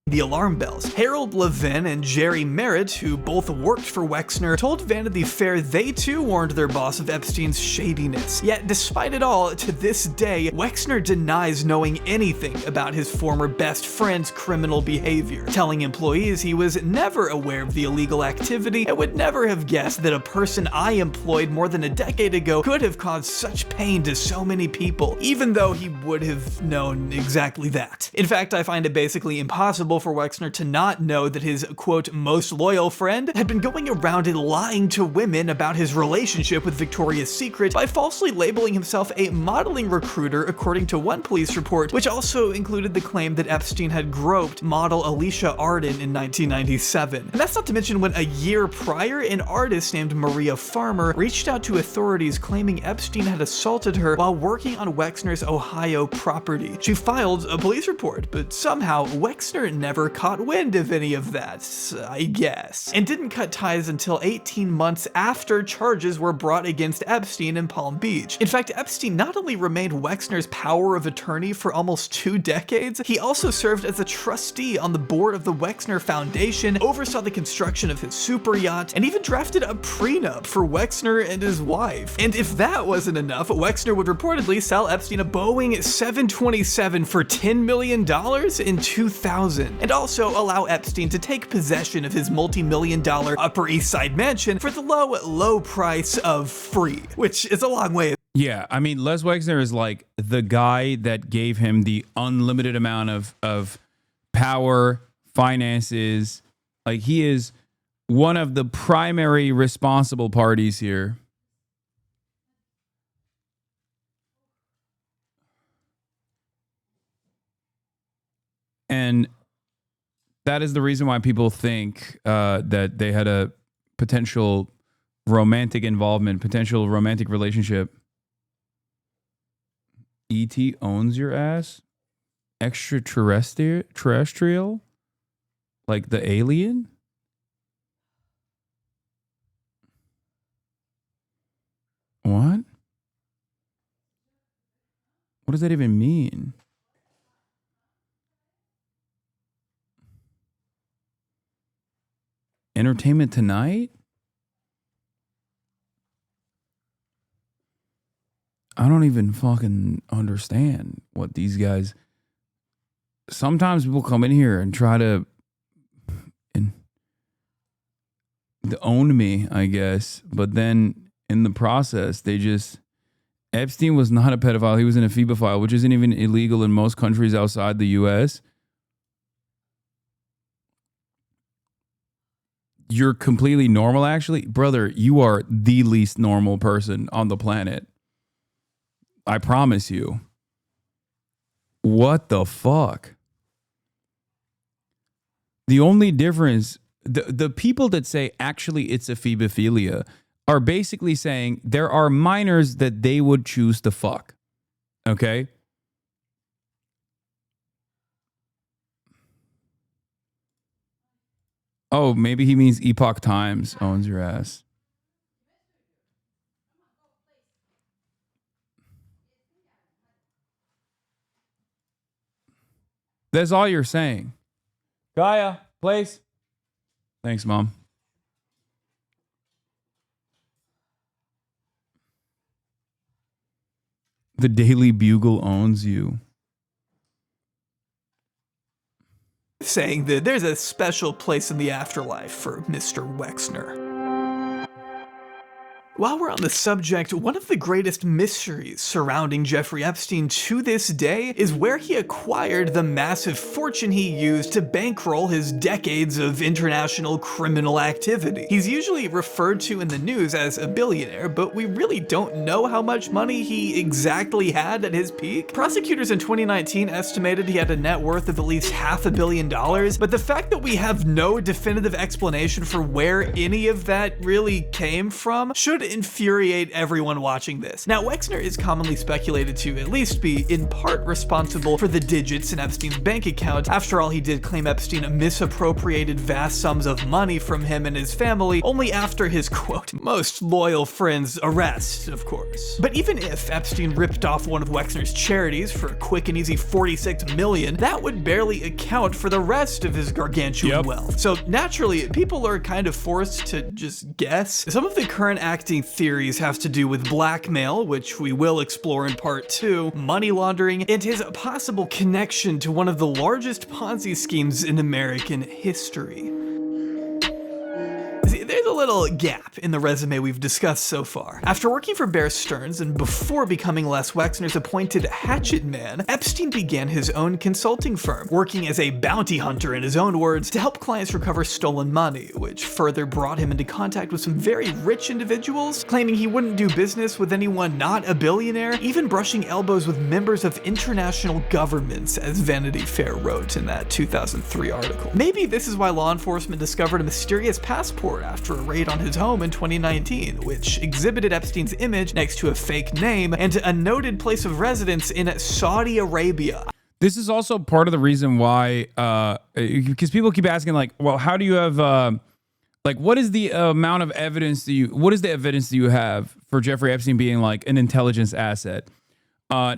The alarm bells. Harold Levin and Jerry Merritt, who both worked for Wexner, told Vanity Fair they too warned their boss of Epstein's shadiness. Yet, despite it all, to this day, Wexner denies knowing anything about his former best friend's criminal behavior, telling employees he was never aware of the illegal activity and would never have guessed that a person I employed more than a decade ago could have caused such pain to so many people, even though he would have known exactly that. In fact, I find it basically impossible for Wexner to not know that his, quote, most loyal friend had been going around and lying to women about his relationship with Victoria's Secret by falsely labeling himself a modeling recruiter, according to one police report, which also included the claim that Epstein had groped model Alicia Arden in 1997. And that's not to mention when a year prior, an artist named Maria Farmer reached out to authorities claiming Epstein had assaulted her while working on Wexner's Ohio property. She filed a police report, but somehow Wexner never caught wind of any of that, I guess, and didn't cut ties until 18 months after charges were brought against Epstein in Palm Beach. In fact, Epstein not only remained Wexner's power of attorney for almost 2 decades, he also served as a trustee on the board of the Wexner Foundation, oversaw the construction of his super yacht, and even drafted a prenup for Wexner and his wife. And if that wasn't enough, Wexner would reportedly sell Epstein a Boeing 727 for $10 million in 2000. And also allow Epstein to take possession of his multi-million-dollar Upper East Side mansion for the low price of free, which is a long way. Yeah, I mean, Les Wexner is like the guy that gave him the unlimited amount of power, finances. Like, he is one of the primary responsible parties here. And that is the reason why people think that they had a potential romantic involvement, potential romantic relationship. E.T. owns your ass? Extraterrestrial? Like the alien? What? What does that even mean? Entertainment Tonight? I don't even fucking understand what these guys... Sometimes people come in here and try to own me, I guess. But then in the process, they just... Epstein was not a pedophile. He was an ephebophile, which isn't even illegal in most countries outside the U.S. You're completely normal, actually. Brother, you are the least normal person on the planet. I promise you. What the fuck? The only difference, the people that say actually it's ephebophilia are basically saying there are minors that they would choose to fuck. Okay? Oh, maybe he means Epoch Times owns your ass. That's all you're saying. Gaia, place. Thanks, Mom. The Daily Bugle owns you. Saying that there's a special place in the afterlife for Mr. Wexner. While we're on the subject, one of the greatest mysteries surrounding Jeffrey Epstein to this day is where he acquired the massive fortune he used to bankroll his decades of international criminal activity. He's usually referred to in the news as a billionaire, but we really don't know how much money he exactly had at his peak. Prosecutors in 2019 estimated he had a net worth of at least $500 million, but the fact that we have no definitive explanation for where any of that really came from should would infuriate everyone watching this. Now, Wexner is commonly speculated to at least be in part responsible for the digits in Epstein's bank account. After all, he did claim Epstein misappropriated vast sums of money from him and his family only after his, quote, most loyal friend's arrest, of course. But even if Epstein ripped off one of Wexner's charities for a quick and easy $46 million, that would barely account for the rest of his gargantuan wealth. So naturally, people are kind of forced to just guess. Some of the current acting theories have to do with blackmail, which we will explore in part 2, money laundering, and his possible connection to one of the largest Ponzi schemes in American history. There's a little gap in the resume we've discussed so far. After working for Bear Stearns and before becoming Les Wexner's appointed hatchet man, Epstein began his own consulting firm, working as a bounty hunter in his own words, to help clients recover stolen money, which further brought him into contact with some very rich individuals, claiming he wouldn't do business with anyone not a billionaire, even brushing elbows with members of international governments, as Vanity Fair wrote in that 2003 article. Maybe this is why law enforcement discovered a mysterious passport after a raid on his home in 2019, which exhibited Epstein's image next to a fake name and a noted place of residence in Saudi Arabia. This is also part of the reason why, because people keep asking, like, well, how do you have, like, what is the amount of evidence what is the evidence that you have for Jeffrey Epstein being like an intelligence asset?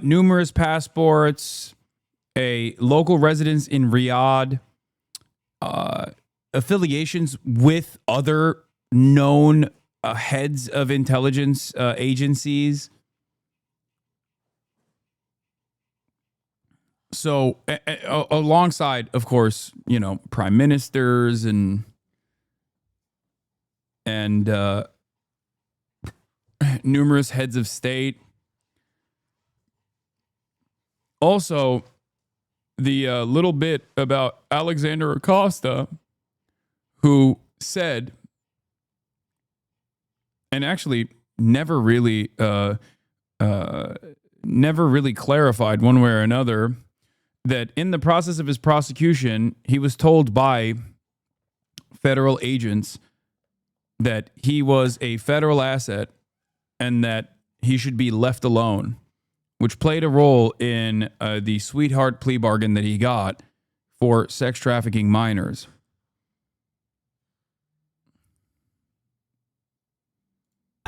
Numerous passports, a local residence in Riyadh, affiliations with other known heads of intelligence agencies. So alongside, of course, you know, prime ministers and numerous heads of state. Also, the little bit about Alexander Acosta, who said, and actually never really clarified one way or another, that in the process of his prosecution, he was told by federal agents that he was a federal asset and that he should be left alone, which played a role in the sweetheart plea bargain that he got for sex trafficking minors.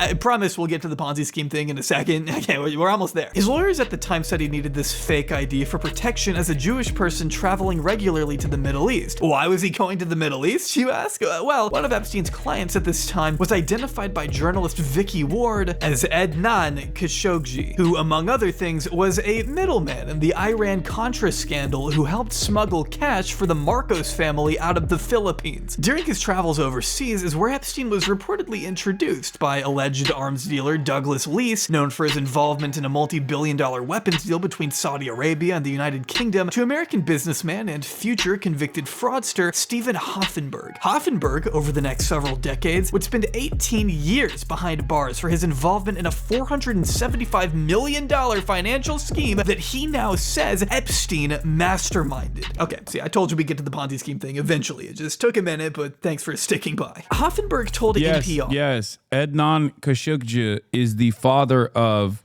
I promise we'll get to the Ponzi scheme thing in a second. Okay, we're almost there. His lawyers at the time said he needed this fake ID for protection as a Jewish person traveling regularly to the Middle East. Why was he going to the Middle East, you ask? Well, one of Epstein's clients at this time was identified by journalist Vicky Ward as Adnan Khashoggi, who, among other things, was a middleman in the Iran-Contra scandal who helped smuggle cash for the Marcos family out of the Philippines. During his travels overseas is where Epstein was reportedly introduced by alleged arms dealer Douglas Leese, known for his involvement in a multi-billion-dollar weapons deal between Saudi Arabia and the United Kingdom, to American businessman and future convicted fraudster Stephen Hoffenberg. Hoffenberg, over the next several decades, would spend 18 years behind bars for his involvement in a $475 million financial scheme that he now says Epstein masterminded. Okay, see, I told you we'd get to the Ponzi scheme thing eventually. It just took a minute, but thanks for sticking by. Hoffenberg told NPR. Yes, Adnan Khashoggi is the father of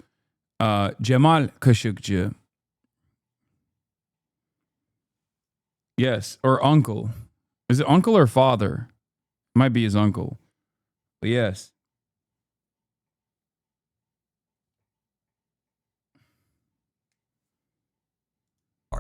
Jamal Khashoggi. Yes, or uncle. Is it uncle or father? Might be his uncle. But yes.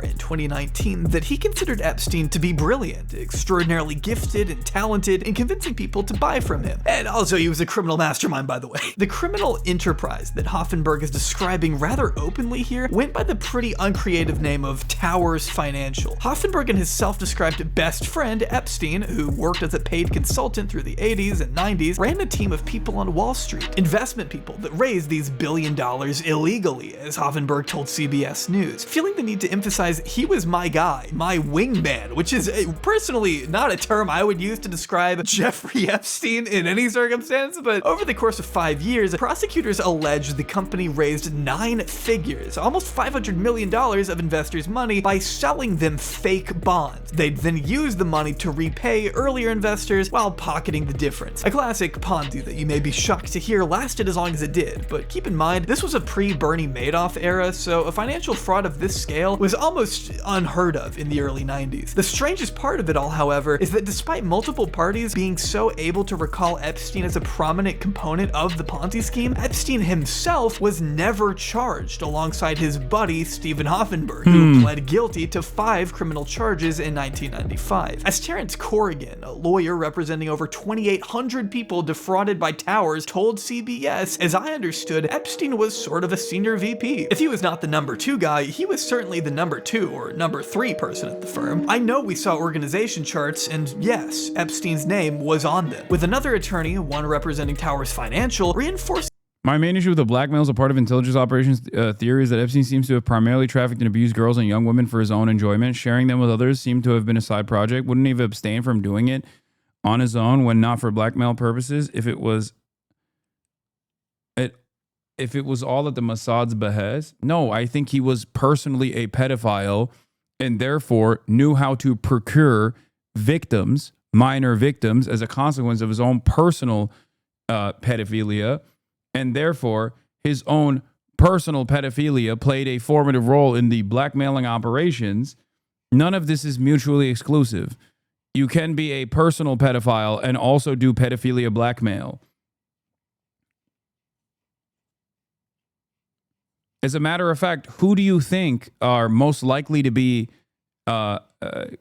In 2019 that he considered Epstein to be brilliant, extraordinarily gifted and talented in convincing people to buy from him. And also he was a criminal mastermind, by the way. The criminal enterprise that Hoffenberg is describing rather openly here went by the pretty uncreative name of Towers Financial. Hoffenberg and his self-described best friend Epstein, who worked as a paid consultant through the 80s and 90s, ran a team of people on Wall Street, investment people that raised these $1 billion illegally, as Hoffenberg told CBS News. Feeling the need to emphasize emphasize he was my guy, my wingman, which is personally not a term I would use to describe Jeffrey Epstein in any circumstance, but over the course of 5 years, prosecutors allege the company raised 9 figures, almost $500 million of investors' money by selling them fake bonds. They'd then use the money to repay earlier investors while pocketing the difference. A classic Ponzi that you may be shocked to hear lasted as long as it did, but keep in mind, this was a pre-Bernie Madoff era, so a financial fraud of this scale was almost unheard of in the early 90s. The strangest part of it all, however, is that despite multiple parties being so able to recall Epstein as a prominent component of the Ponzi scheme, Epstein himself was never charged alongside his buddy Stephen Hoffenberg, who pled guilty to 5 criminal charges in 1995. As Terrence Corrigan, a lawyer representing over 2,800 people defrauded by Towers, told CBS, as I understood, Epstein was sort of a senior VP. If he was not the number 2 guy, he was certainly the number 2 or number 3 person at the firm. I know we saw organization charts, and yes, Epstein's name was on them. With another attorney, one representing Towers Financial, reinforcing my main issue with the blackmail is a part of intelligence operations theory is that Epstein seems to have primarily trafficked and abused girls and young women for his own enjoyment. Sharing them with others seemed to have been a side project. Wouldn't he have abstained from doing it on his own when not for blackmail purposes if it was all at the Mossad's behest? No, I think he was personally a pedophile and therefore knew how to procure victims, minor victims, as a consequence of his own personal pedophilia. And therefore, his own personal pedophilia played a formative role in the blackmailing operations. None of this is mutually exclusive. You can be a personal pedophile and also do pedophilia blackmail. As a matter of fact, who do you think are most likely to be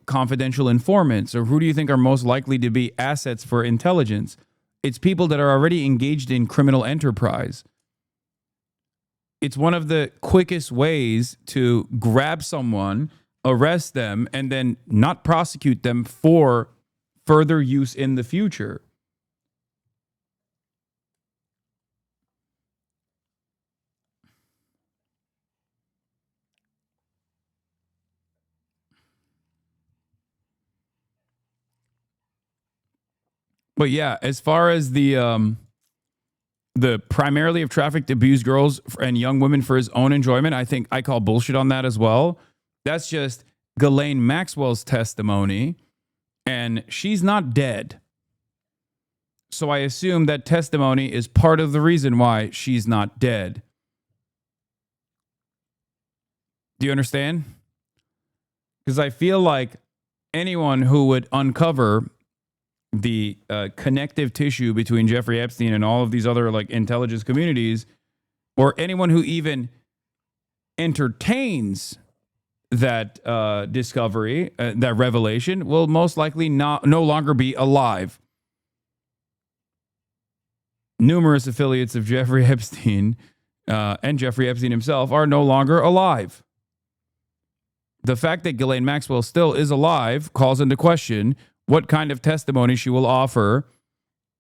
confidential informants, or who do you think are most likely to be assets for intelligence? It's people that are already engaged in criminal enterprise. It's one of the quickest ways to grab someone, arrest them, and then not prosecute them for further use in the future. But yeah, as far as the primarily of trafficked, abused girls and young women for his own enjoyment, I think I call bullshit on that as well. That's just Ghislaine Maxwell's testimony, and she's not dead. So I assume that testimony is part of the reason why she's not dead. Do you understand? Because I feel like anyone who would uncover the connective tissue between Jeffrey Epstein and all of these other like intelligence communities, or anyone who even entertains that discovery, that revelation, will most likely no longer be alive. Numerous affiliates of Jeffrey Epstein and Jeffrey Epstein himself are no longer alive. The fact that Ghislaine Maxwell still is alive calls into question what kind of testimony she will offer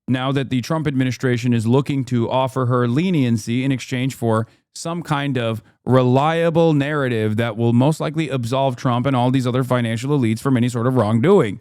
now that the Trump administration is looking to offer her leniency in exchange for some kind of reliable narrative that will most likely absolve Trump and all these other financial elites from any sort of wrongdoing.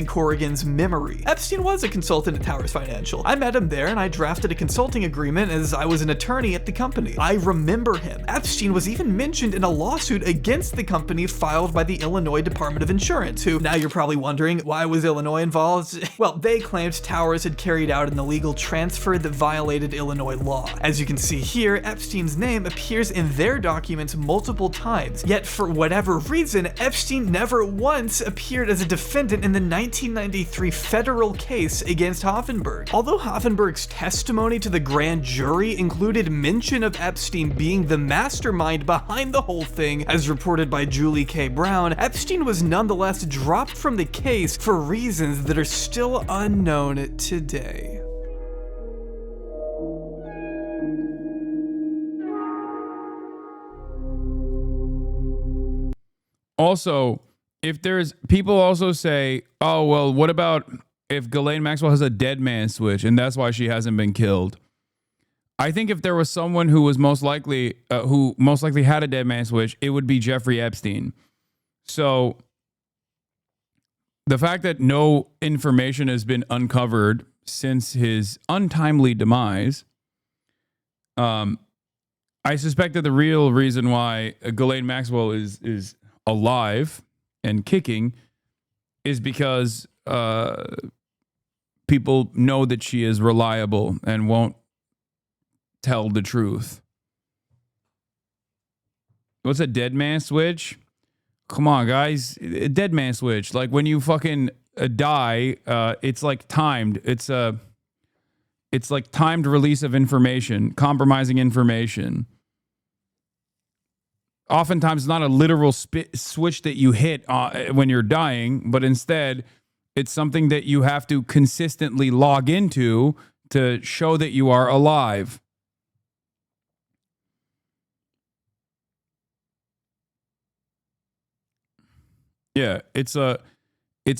Corrigan's memory. Epstein was a consultant at Towers Financial. I met him there and I drafted a consulting agreement as I was an attorney at the company. I remember him. Epstein was even mentioned in a lawsuit against the company filed by the Illinois Department of Insurance, who, now you're probably wondering, why was Illinois involved? Well, they claimed Towers had carried out an illegal transfer that violated Illinois law. As you can see here, Epstein's name appears in their documents multiple times, yet for whatever reason, Epstein never once appeared as a defendant in the 1993 federal case against Hoffenberg. Although Hoffenberg's testimony to the grand jury included mention of Epstein being the mastermind behind the whole thing, as reported by Julie K. Brown, Epstein was nonetheless dropped from the case for reasons that are still unknown today. Also, if there's people also say, oh, well, what about if Ghislaine Maxwell has a dead man switch and that's why she hasn't been killed? I think if there was someone who was most likely had a dead man switch, it would be Jeffrey Epstein. So the fact that no information has been uncovered since his untimely demise, I suspect that the real reason why Ghislaine Maxwell is alive and kicking is because people know that she is reliable and won't tell the truth. What's a dead man switch? Come on, guys. A dead man switch. Like when you fucking die, it's like timed. It's like timed release of information, compromising information. Oftentimes, it's not a literal switch that you hit when you're dying, but instead, it's something that you have to consistently log into to show that you are alive. Yeah, it's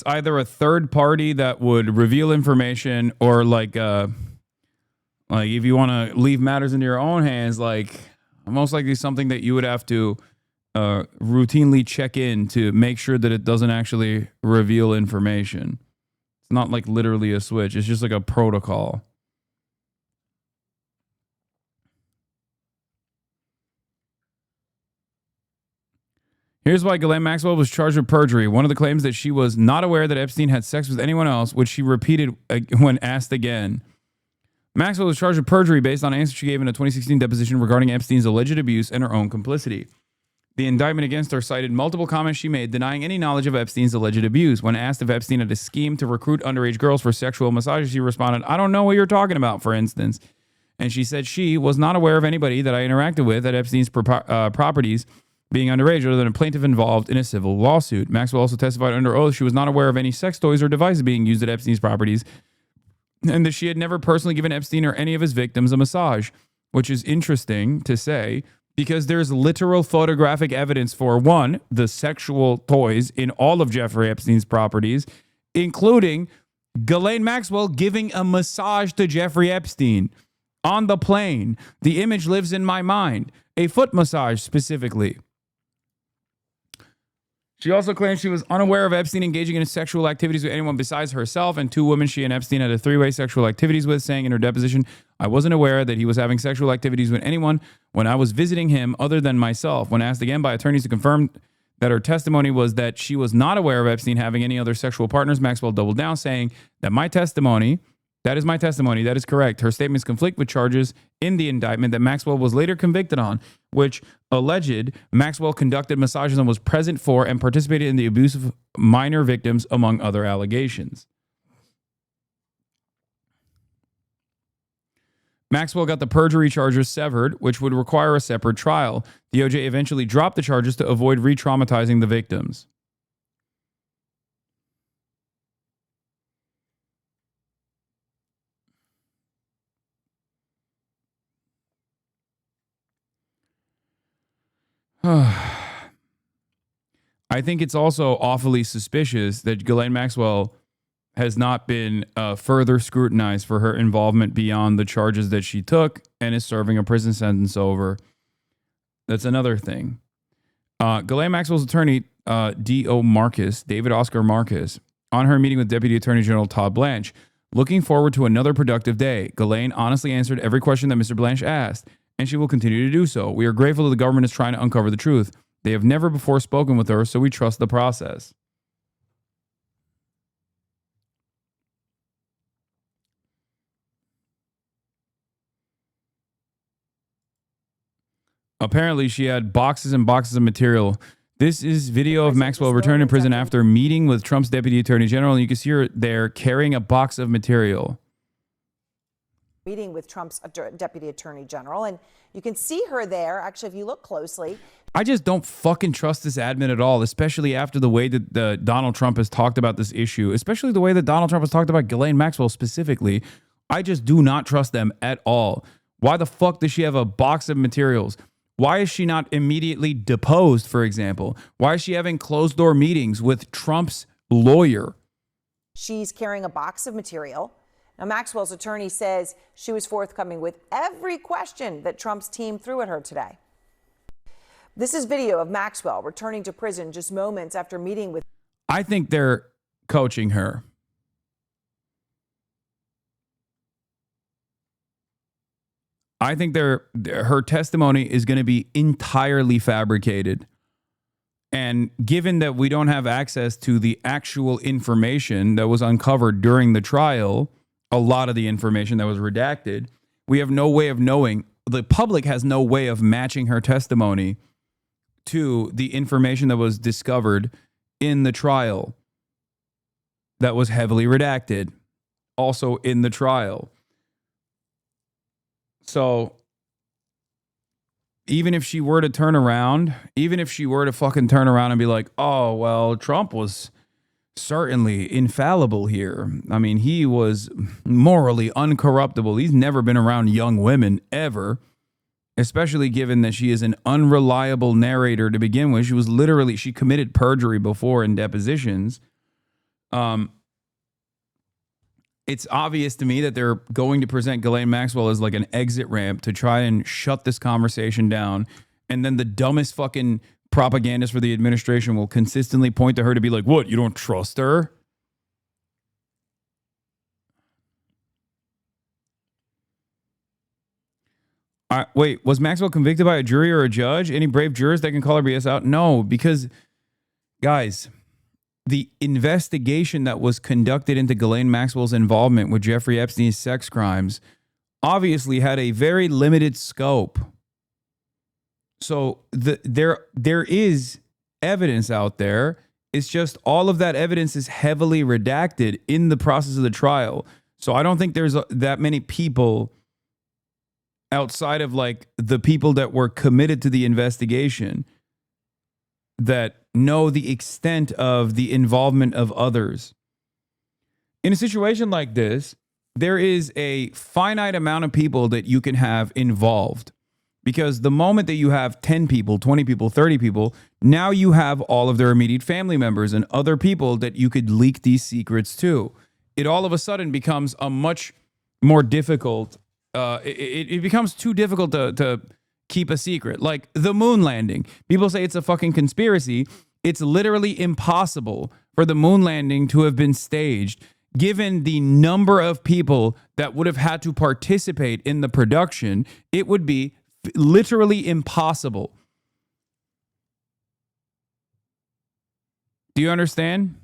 either a third party that would reveal information, or like if you want to leave matters into your own hands, like most likely something that you would have to routinely check in to make sure that it doesn't actually reveal information. It's not like literally a switch. It's just like a protocol. Here's why Ghislaine Maxwell was charged with perjury. One of the claims that she was not aware that Epstein had sex with anyone else, which she repeated when asked again. Maxwell was charged with perjury based on answers she gave in a 2016 deposition regarding Epstein's alleged abuse and her own complicity. The indictment against her cited multiple comments she made denying any knowledge of Epstein's alleged abuse. When asked if Epstein had a scheme to recruit underage girls for sexual massages, she responded, "I don't know what you're talking about," for instance. And she said she was not aware of anybody that I interacted with at Epstein's properties being underage other than a plaintiff involved in a civil lawsuit. Maxwell also testified under oath she was not aware of any sex toys or devices being used at Epstein's properties, and that she had never personally given Epstein or any of his victims a massage, which is interesting to say because there's literal photographic evidence for, one, the sexual toys in all of Jeffrey Epstein's properties, including Ghislaine Maxwell giving a massage to Jeffrey Epstein on the plane. The image lives in my mind. A foot massage specifically. She also claimed she was unaware of Epstein engaging in sexual activities with anyone besides herself and two women she and Epstein had a three-way sexual activities with, saying in her deposition, "I wasn't aware that he was having sexual activities with anyone when I was visiting him other than myself." When asked again by attorneys to confirm that her testimony was that she was not aware of Epstein having any other sexual partners, Maxwell doubled down, saying that that is my testimony. That is correct. Her statements conflict with charges in the indictment that Maxwell was later convicted on, which alleged Maxwell conducted massages and was present for and participated in the abuse of minor victims, among other allegations. Maxwell got the perjury charges severed, which would require a separate trial. The OJ eventually dropped the charges to avoid re-traumatizing the victims. I think it's also awfully suspicious that Ghislaine Maxwell has not been further scrutinized for her involvement beyond the charges that she took and is serving a prison sentence over. That's another thing. Ghislaine Maxwell's attorney, David Oscar Marcus, on her meeting with Deputy Attorney General Todd Blanche, looking forward to another productive day. Ghislaine honestly answered every question that Mr. Blanche asked, and she will continue to do so. We are grateful that the government is trying to uncover the truth. They have never before spoken with her, so we trust the process. Apparently, she had boxes and boxes of material. This is video of Maxwell returning to prison after meeting with Trump's Deputy Attorney General, and you can see her there carrying a box of material. Meeting with Trump's Deputy Attorney General, and you can see her there. Actually, if you look closely, I just don't fucking trust this admin at all, especially after the way that Donald Trump has talked about this issue, especially the way that Donald Trump has talked about Ghislaine Maxwell specifically. I just do not trust them at all. Why the fuck does she have a box of materials? Why is she not immediately deposed, for example? Why is she having closed-door meetings with Trump's lawyer? she's carrying a box of material. Now, Maxwell's attorney says she was forthcoming with every question that Trump's team threw at her today. This is video of Maxwell returning to prison just moments after meeting with. I think they're coaching her. I think her testimony is going to be entirely fabricated. And given that we don't have access to the actual information that was uncovered during the trial, a lot of the information that was redacted, we have no way of knowing. The public has no way of matching her testimony to the information that was discovered in the trial that was heavily redacted, also in the trial. So even if she were to turn around, even if she were to fucking turn around and be like, oh, well, Trump was certainly infallible here. I mean, he was morally uncorruptible. He's never been around young women ever, especially given that she is an unreliable narrator to begin with. She committed perjury before in depositions. It's obvious to me that they're going to present Ghislaine Maxwell as like an exit ramp to try and shut this conversation down. And then the dumbest fucking propagandists for the administration will consistently point to her to be like, what, you don't trust her? Wait, was Maxwell convicted by a jury or a judge? Any brave jurors that can call her BS out? No, because, guys, the investigation that was conducted into Ghislaine Maxwell's involvement with Jeffrey Epstein's sex crimes obviously had a very limited scope. So there is evidence out there. It's just all of that evidence is heavily redacted in the process of the trial. So I don't think there's that many people outside of like the people that were committed to the investigation that know the extent of the involvement of others. In a situation like this, there is a finite amount of people that you can have involved, because the moment that you have 10 people, 20 people, 30 people, now you have all of their immediate family members and other people that you could leak these secrets to. It all of a sudden becomes a much more difficult, it becomes too difficult to keep a secret. Like the moon landing. People say it's a fucking conspiracy. It's literally impossible for the moon landing to have been staged, given the number of people that would have had to participate in the production. It would be literally impossible. Do you understand?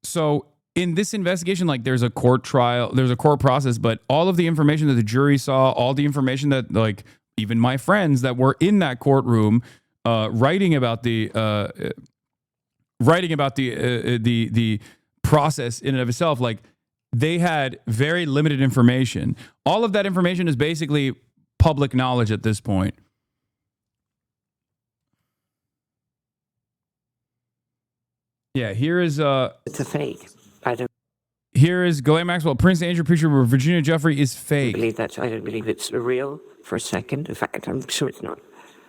So in this investigation, like there's a court trial, there's a court process, but all of the information that the jury saw, all the information that like even my friends that were in that courtroom writing about the process in and of itself, like they had very limited information. All of that information is basically public knowledge at this point. Yeah, here is it's a fake. I don't. Here is Ghislaine Maxwell. Prince Andrew picture where Virginia Giuffre is fake. I don't believe it's real for a second. In fact, I'm sure it's not.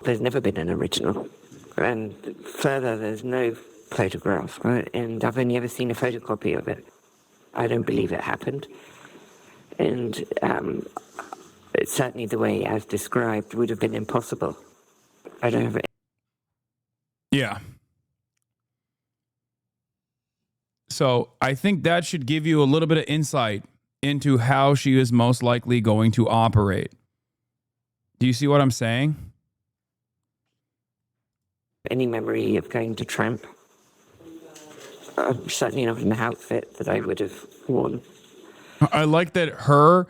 There's never been an original. And further, there's no photograph, right? And I've only ever seen a photocopy of it. I don't believe it happened. And it's certainly the way as described would have been impossible. I don't have it. Yeah. So I think that should give you a little bit of insight into how she is most likely going to operate. Do you see what I'm saying? Any memory of going to tramp? Certainly not an outfit that I would have worn. I like that her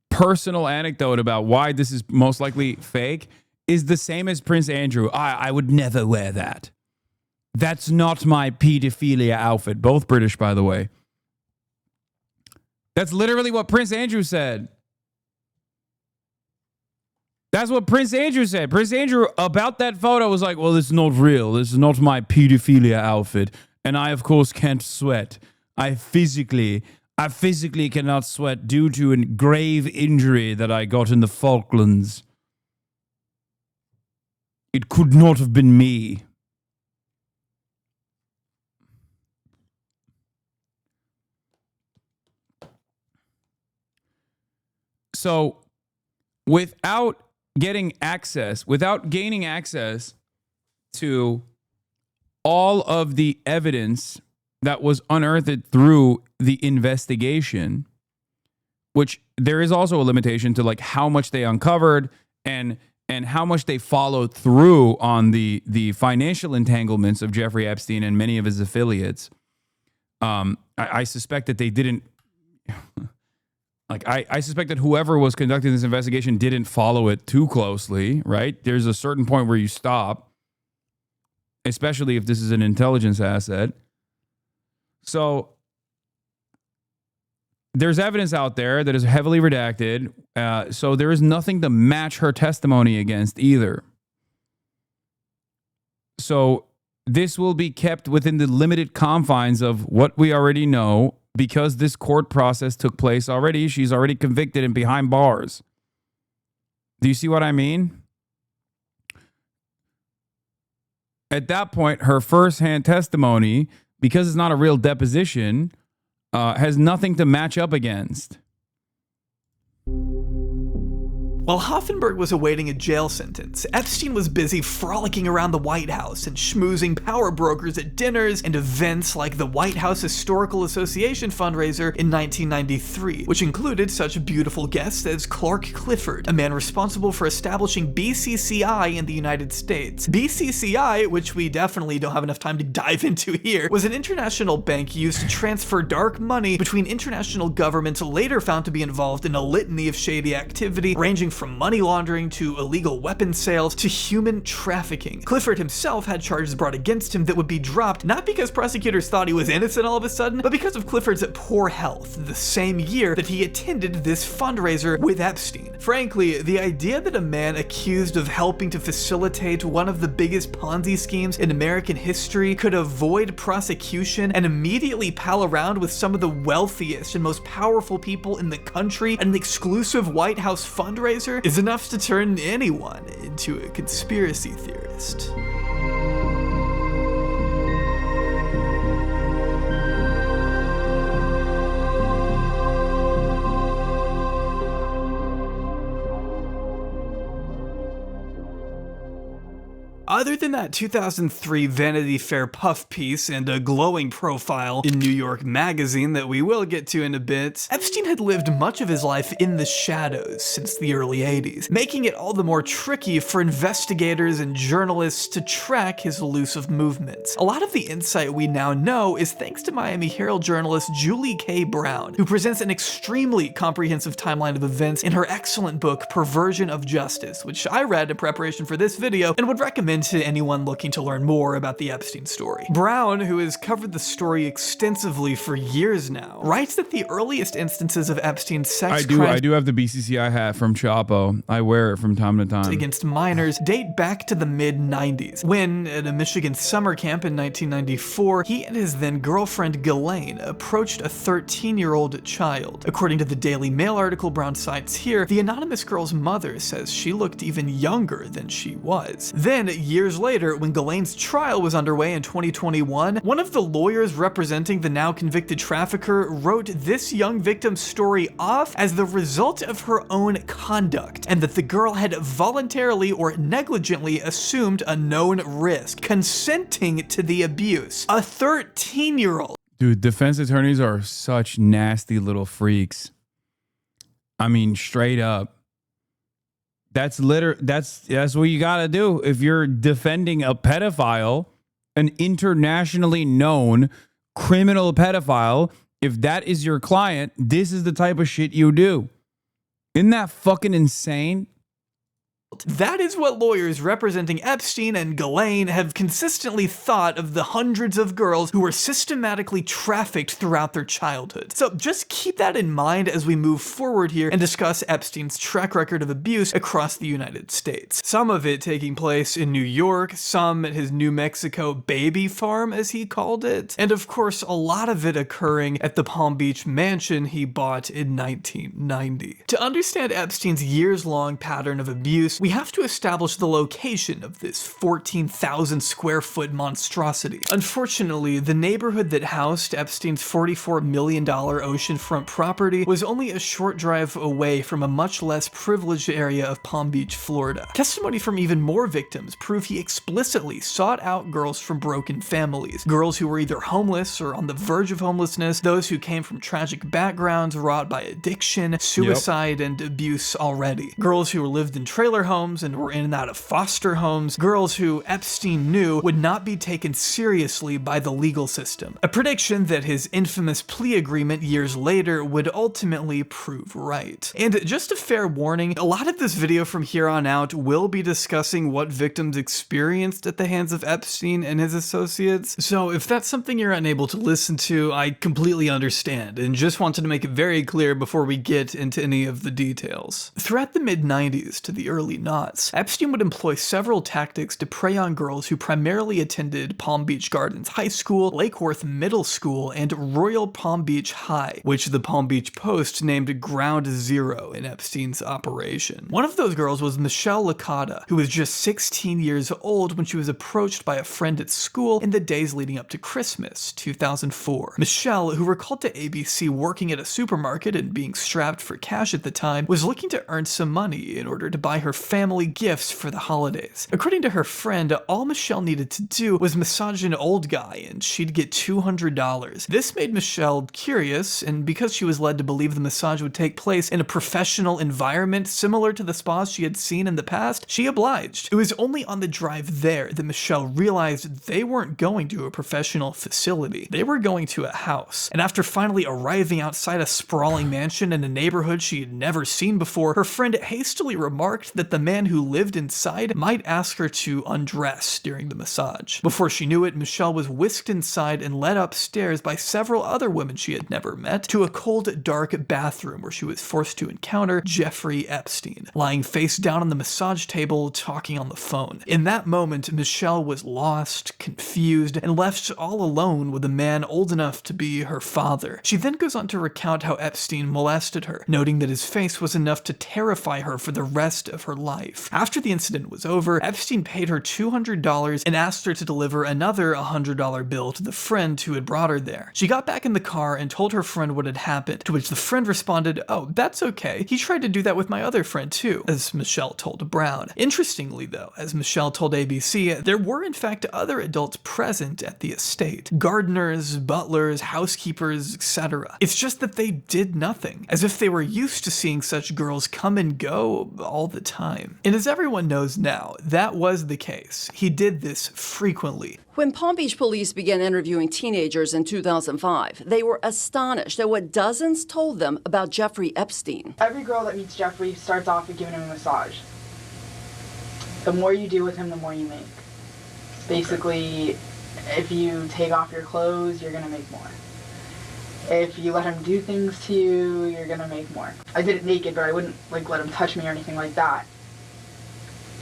personal anecdote about why this is most likely fake is the same as Prince Andrew. I would never wear that. That's not my pedophilia outfit. Both British, by the way. That's literally what Prince Andrew said. That's what Prince Andrew said. Prince Andrew, about that photo, was like, well, this is not real. This is not my pedophilia outfit. And I, of course, can't sweat. I physically cannot sweat due to a grave injury that I got in the Falklands. It could not have been me. So without gaining access to all of the evidence that was unearthed through the investigation, which there is also a limitation to like how much they uncovered and how much they followed through on the financial entanglements of Jeffrey Epstein and many of his affiliates. I suspect that they didn't like I suspect that whoever was conducting this investigation didn't follow it too closely, right? There's a certain point where you stop, especially if this is an intelligence asset. So there's evidence out there that is heavily redacted. So there is nothing to match her testimony against either. So this will be kept within the limited confines of what we already know because this court process took place already. She's already convicted and behind bars. Do you see what I mean? At that point, her firsthand testimony, because it's not a real deposition, has nothing to match up against. While Hoffenberg was awaiting a jail sentence, Epstein was busy frolicking around the White House and schmoozing power brokers at dinners and events like the White House Historical Association fundraiser in 1993, which included such beautiful guests as Clark Clifford, a man responsible for establishing BCCI in the United States. BCCI, which we definitely don't have enough time to dive into here, was an international bank used to transfer dark money between international governments later found to be involved in a litany of shady activity ranging from money laundering to illegal weapons sales to human trafficking. Clifford himself had charges brought against him that would be dropped not because prosecutors thought he was innocent all of a sudden, but because of Clifford's poor health the same year that he attended this fundraiser with Epstein. Frankly, the idea that a man accused of helping to facilitate one of the biggest Ponzi schemes in American history could avoid prosecution and immediately pal around with some of the wealthiest and most powerful people in the country at an exclusive White House fundraiser is enough to turn anyone into a conspiracy theorist. Other than that 2003 Vanity Fair puff piece and a glowing profile in New York Magazine that we will get to in a bit, Epstein had lived much of his life in the shadows since the early 80s, making it all the more tricky for investigators and journalists to track his elusive movements. A lot of the insight we now know is thanks to Miami Herald journalist Julie K. Brown, who presents an extremely comprehensive timeline of events in her excellent book Perversion of Justice, which I read in preparation for this video and would recommend to anyone looking to learn more about the Epstein story. Brown, who has covered the story extensively for years now, writes that the earliest instances of Epstein's sex crimes I do have the BCCI hat from Chapo. I wear it from time to time. Against minors date back to the mid-90s, when, at a Michigan summer camp in 1994, he and his then girlfriend Ghislaine approached a 13-year-old child. According to the Daily Mail article Brown cites here, the anonymous girl's mother says she looked even younger than she was. Then, years later, when Ghislaine's trial was underway in 2021, one of the lawyers representing the now convicted trafficker wrote this young victim's story off as the result of her own conduct, and that the girl had voluntarily or negligently assumed a known risk, consenting to the abuse. A 13-year-old. Dude, defense attorneys are such nasty little freaks. I mean, straight up. That's what you gotta do if you're defending a pedophile, an internationally known criminal pedophile. If that is your client, this is the type of shit you do. Isn't that fucking insane? That is what lawyers representing Epstein and Ghislaine have consistently thought of the hundreds of girls who were systematically trafficked throughout their childhood. So just keep that in mind as we move forward here and discuss Epstein's track record of abuse across the United States. Some of it taking place in New York, some at his New Mexico baby farm, as he called it, and of course a lot of it occurring at the Palm Beach mansion he bought in 1990. To understand Epstein's years-long pattern of abuse, we have to establish the location of this 14,000 square foot monstrosity. Unfortunately, the neighborhood that housed Epstein's $44 million oceanfront property was only a short drive away from a much less privileged area of Palm Beach, Florida. Testimony from even more victims prove he explicitly sought out girls from broken families, girls who were either homeless or on the verge of homelessness, those who came from tragic backgrounds wrought by addiction, suicide, and abuse already, girls who lived in trailer homes and were in and out of foster homes, girls who Epstein knew would not be taken seriously by the legal system. A prediction that his infamous plea agreement years later would ultimately prove right. And just a fair warning, a lot of this video from here on out will be discussing what victims experienced at the hands of Epstein and his associates, so if that's something you're unable to listen to, I completely understand, and just wanted to make it very clear before we get into any of the details. Throughout the mid-90s to the early noughts, Epstein would employ several tactics to prey on girls who primarily attended Palm Beach Gardens High School, Lake Worth Middle School, and Royal Palm Beach High, which the Palm Beach Post named Ground Zero in Epstein's operation. One of those girls was Michelle Licata, who was just 16 years old when she was approached by a friend at school in the days leading up to Christmas, 2004. Michelle, who recalled to ABC working at a supermarket and being strapped for cash at the time, was looking to earn some money in order to buy her family gifts for the holidays. According to her friend, all Michelle needed to do was massage an old guy and she'd get $200. This made Michelle curious, and because she was led to believe the massage would take place in a professional environment similar to the spas she had seen in the past, she obliged. It was only on the drive there that Michelle realized they weren't going to a professional facility. They were going to a house. And after finally arriving outside a sprawling mansion in a neighborhood she had never seen before, her friend hastily remarked that the man who lived inside might ask her to undress during the massage. Before she knew it, Michelle was whisked inside and led upstairs by several other women she had never met to a cold, dark bathroom where she was forced to encounter Jeffrey Epstein, lying face down on the massage table, talking on the phone. In that moment, Michelle was lost, confused, and left all alone with a man old enough to be her father. She then goes on to recount how Epstein molested her, noting that his face was enough to terrify her for the rest of her life. After the incident was over, Epstein paid her $200 and asked her to deliver another $100 bill to the friend who had brought her there. She got back in the car and told her friend what had happened, to which the friend responded, "Oh, that's okay. He tried to do that with my other friend too," as Michelle told Brown. Interestingly though, as Michelle told ABC, there were in fact other adults present at the estate. Gardeners, butlers, housekeepers, etc. It's just that they did nothing, as if they were used to seeing such girls come and go all the time. And as everyone knows now, that was the case. He did this frequently. When Palm Beach police began interviewing teenagers in 2005, they were astonished at what dozens told them about Jeffrey Epstein. Every girl that meets Jeffrey starts off with giving him a massage. The more you do with him, the more you make. Basically, if you take off your clothes, you're gonna make more. If you let him do things to you, you're gonna make more. I did it naked, but I wouldn't let him touch me or anything like that.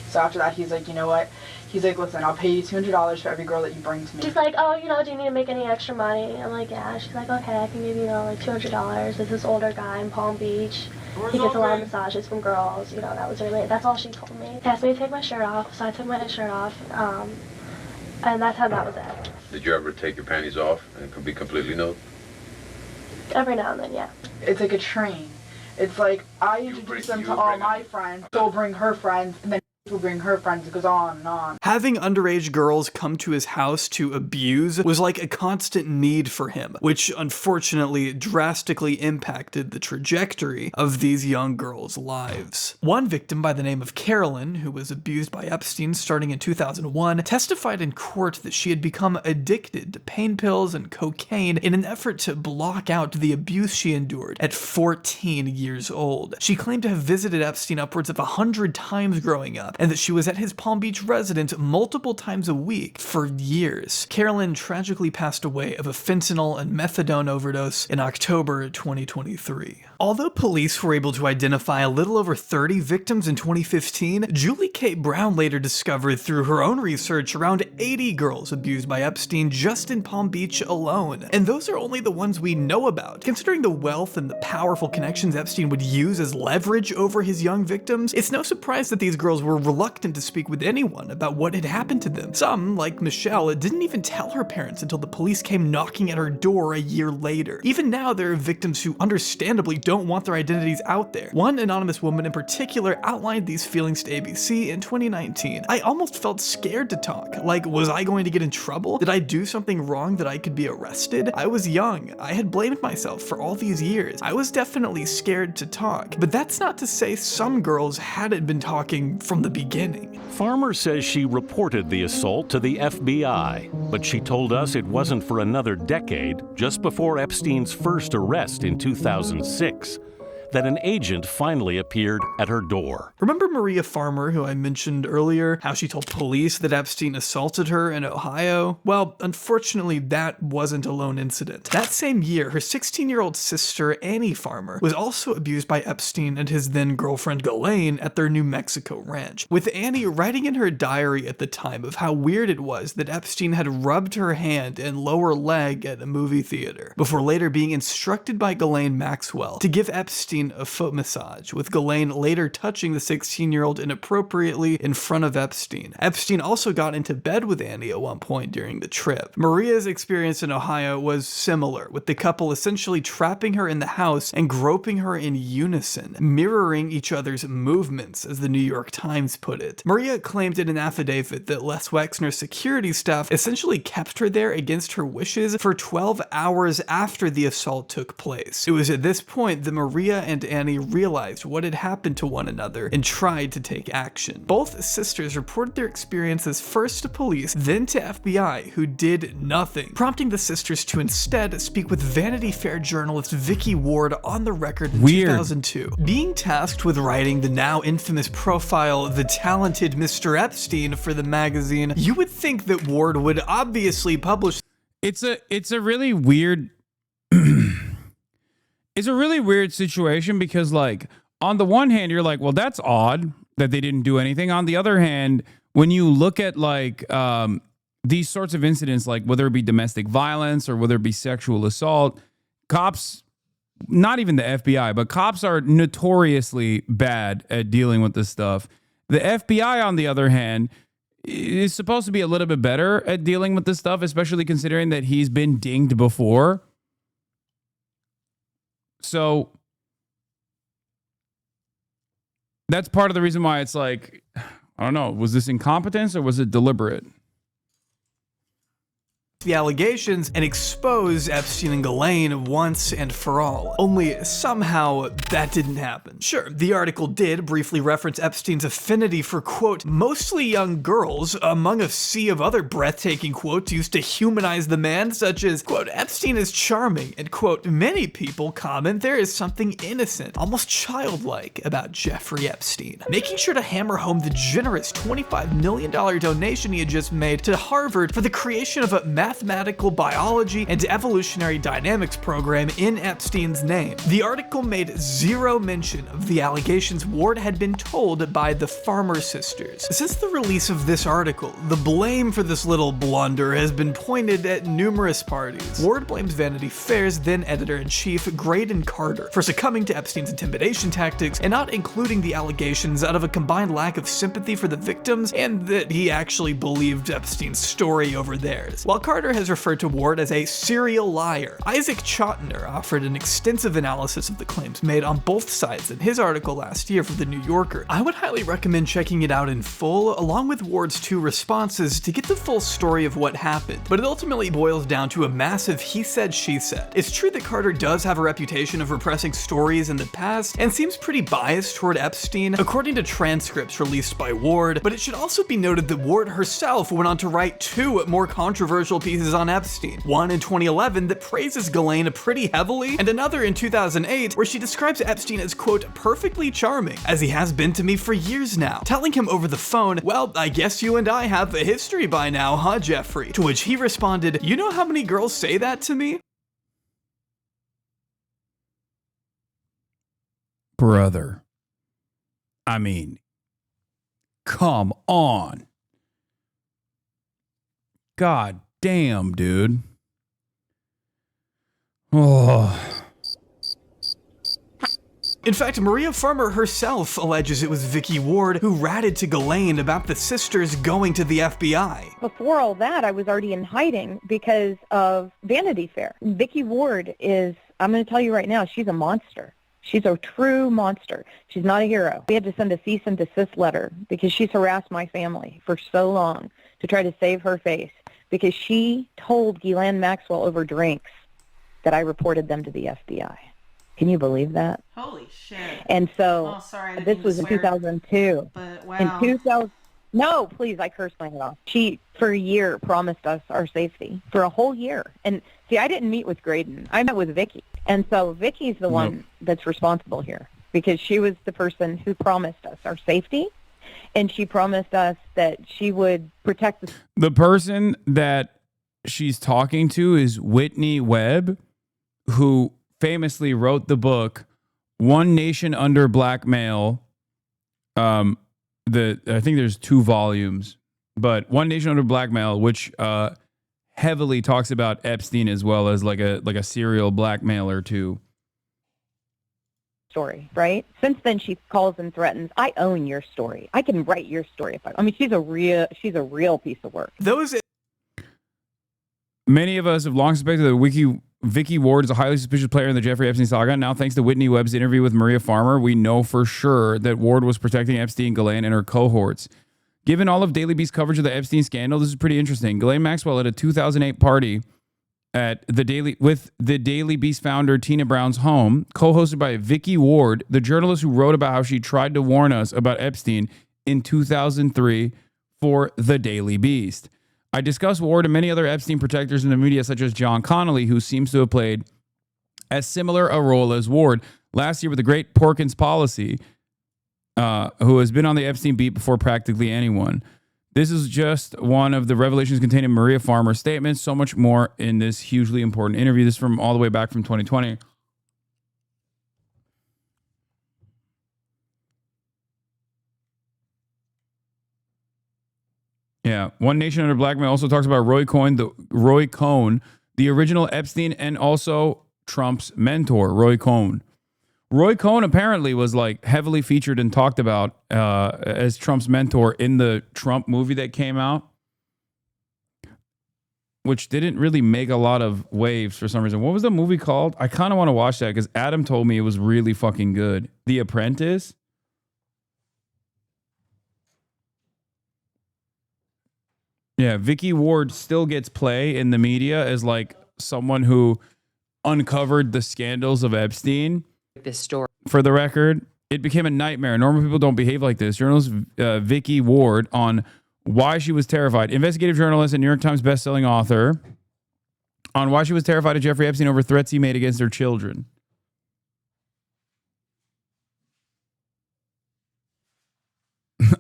So after that, he's like, you know what? He's like, listen, I'll pay you $200 for every girl that you bring to me. She's like, oh, do you need to make any extra money? I'm like, yeah. She's like, okay, I can give you, like $200. There's this older guy in Palm Beach. He gets a lot of massages from girls. That was really, that's all she told me. He asked me to take my shirt off, so I took my shirt off, and that's how that was it. Did you ever take your panties off and be completely nude? Every now and then, yeah. It's like a train. It's like, I introduce them to all my friends, she'll bring her friends, and then will bring her friends. It goes on and on. Having underage girls come to his house to abuse was like a constant need for him, which unfortunately drastically impacted the trajectory of these young girls' lives. One victim by the name of Carolyn, who was abused by Epstein starting in 2001, testified in court that she had become addicted to pain pills and cocaine in an effort to block out the abuse she endured at 14 years old. She claimed to have visited Epstein upwards of 100 times growing up, and that she was at his Palm Beach residence multiple times a week for years. Carolyn tragically passed away of a fentanyl and methadone overdose in October 2023. Although police were able to identify a little over 30 victims in 2015, Julie K. Brown later discovered through her own research around 80 girls abused by Epstein just in Palm Beach alone. And those are only the ones we know about. Considering the wealth and the powerful connections Epstein would use as leverage over his young victims, it's no surprise that these girls were reluctant to speak with anyone about what had happened to them. Some, like Michelle, didn't even tell her parents until the police came knocking at her door a year later. Even now, there are victims who understandably don't want their identities out there. One anonymous woman in particular outlined these feelings to ABC in 2019. "I almost felt scared to talk. Like, was I going to get in trouble? Did I do something wrong that I could be arrested? I was young. I had blamed myself for all these years. I was definitely scared to talk." But that's not to say some girls hadn't been talking from the beginning. Farmer says she reported the assault to the FBI, but she told us it wasn't for another decade, just before Epstein's first arrest in 2006. That an agent finally appeared at her door. Remember Maria Farmer, who I mentioned earlier, how she told police that Epstein assaulted her in Ohio? Well, unfortunately, that wasn't a lone incident. That same year, her 16-year-old sister, Annie Farmer, was also abused by Epstein and his then-girlfriend Ghislaine at their New Mexico ranch, with Annie writing in her diary at the time of how weird it was that Epstein had rubbed her hand and lower leg at a movie theater, before later being instructed by Ghislaine Maxwell to give Epstein a foot massage, with Ghislaine later touching the 16-year-old inappropriately in front of Epstein. Epstein also got into bed with Annie at one point during the trip. Maria's experience in Ohio was similar, with the couple essentially trapping her in the house and groping her in unison, mirroring each other's movements, as the New York Times put it. Maria claimed in an affidavit that Les Wexner's security staff essentially kept her there against her wishes for 12 hours after the assault took place. It was at this point that Maria and Annie realized what had happened to one another and tried to take action. Both sisters reported their experiences first to police, then to FBI, who did nothing, prompting the sisters to instead speak with Vanity Fair journalist Vicky Ward on the record in 2002. Being tasked with writing the now infamous profile The Talented Mr. Epstein for the magazine, you would think that Ward would obviously publish. It's a really weird It's a really weird situation because, like, on the one hand, you're like, well, that's odd that they didn't do anything. On the other hand, when you look at, like, these sorts of incidents, like whether it be domestic violence or whether it be sexual assault, cops, not even the FBI, but cops are notoriously bad at dealing with this stuff. The FBI, on the other hand, is supposed to be a little bit better at dealing with this stuff, especially considering that he's been dinged before. So that's part of the reason why it's like, I don't know, was this incompetence or was it deliberate? The allegations and expose Epstein and Ghislaine once and for all. Only somehow that didn't happen. Sure, the article did briefly reference Epstein's affinity for, quote, mostly young girls, among a sea of other breathtaking quotes used to humanize the man, such as, quote, Epstein is charming, and, quote, many people comment there is something innocent, almost childlike about Jeffrey Epstein. Making sure to hammer home the generous $25 million donation he had just made to Harvard for the creation of a mathematical biology and evolutionary dynamics program in Epstein's name. The article made zero mention of the allegations Ward had been told by the Farmer sisters. Since the release of this article, the blame for this little blunder has been pointed at numerous parties. Ward blames Vanity Fair's then editor-in-chief, Graydon Carter, for succumbing to Epstein's intimidation tactics and not including the allegations out of a combined lack of sympathy for the victims and that he actually believed Epstein's story over theirs. While Carter has referred to Ward as a serial liar, Isaac Chotiner offered an extensive analysis of the claims made on both sides in his article last year for The New Yorker. I would highly recommend checking it out in full, along with Ward's 2 responses, to get the full story of what happened, but it ultimately boils down to a massive he said, she said. It's true that Carter does have a reputation of repressing stories in the past, and seems pretty biased toward Epstein, according to transcripts released by Ward, but it should also be noted that Ward herself went on to write 2 more controversial pieces pieces on Epstein. One in 2011 that praises Ghislaine pretty heavily, and another in 2008 where she describes Epstein as, quote, perfectly charming, as he has been to me for years now, telling him over the phone, well, I guess you and I have a history by now, huh, Jeffrey? To which he responded, you know how many girls say that to me? Brother. I mean, come on. God damn, dude. Oh. In fact, Maria Farmer herself alleges it was Vicky Ward who ratted to Ghislaine about the sisters going to the FBI. Before all that, I was already in hiding because of Vanity Fair. Vicky Ward is, I'm going to tell you right now, she's a monster. She's a true monster. She's not a hero. We had to send a cease and desist letter because she's harassed my family for so long to try to save her face because she told Ghislaine Maxwell over drinks that I reported them to the FBI. Can you believe that? Holy shit. And so Oh, sorry, I didn't this mean was to in swear. 2002. But wow. In 2000, no, please, I cursed my head off. She, for a year, promised us our safety. For a whole year. And see, I didn't meet with Graydon. I met with Vicky. And so Vicky's the one that's responsible here because she was the person who promised us our safety. And she promised us that she would protect The person that she's talking to is Whitney Webb, who famously wrote the book One Nation Under Blackmail. I think there's 2 volumes, but One Nation Under Blackmail, which heavily talks about Epstein as well as like a serial blackmailer too. story, right? Since then, she calls and threatens, I own your story. I can write your story. I mean, she's a real piece of work. Many of us have long suspected that Vicky Ward is a highly suspicious player in the Jeffrey Epstein saga. Now, thanks to Whitney Webb's interview with Maria Farmer, we know for sure that Ward was protecting Epstein, Ghislaine, and her cohorts. Given all of Daily Beast's coverage of the Epstein scandal, this is pretty interesting. Ghislaine Maxwell at a 2008 party at the Daily Beast founder Tina Brown's home, co-hosted by Vicky Ward, the journalist who wrote about how she tried to warn us about Epstein in 2003 for the Daily Beast. I discussed Ward and many other Epstein protectors in the media, such as John Connolly, who seems to have played as similar a role as Ward last year with the great Porkins policy, who has been on the Epstein beat before practically anyone. This is just one of the revelations contained in Maria Farmer's statements. So much more in this hugely important interview. This is from all the way back from 2020. Yeah. One Nation Under Blackmail also talks about Roy Cohn, the original Epstein and also Trump's mentor, Roy Cohn. Roy Cohn apparently was like heavily featured and talked about as Trump's mentor in the Trump movie that came out, which didn't really make a lot of waves for some reason. What was the movie called? I kind of want to watch that because Adam told me it was really fucking good. The Apprentice. Yeah, Vicky Ward still gets play in the media as like someone who uncovered the scandals of Epstein. This story. For the record, it became a nightmare. Normal people don't behave like this. Journalist Vicky Ward on why she was terrified. Investigative journalist and New York Times bestselling author on why she was terrified of Jeffrey Epstein over threats he made against her children.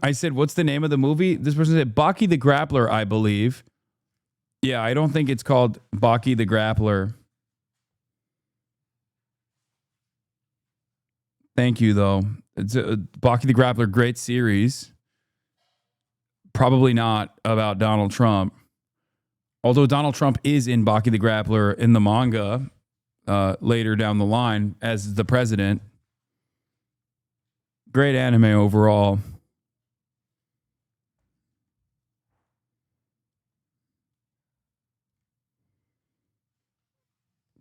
I said, what's the name of the movie? This person said, Baki the Grappler, I believe. Yeah, I don't think it's called Baki the Grappler. Thank you, though. It's Baki the Grappler, great series. Probably not about Donald Trump. Although Donald Trump is in Baki the Grappler in the manga later down the line as the president. Great anime overall.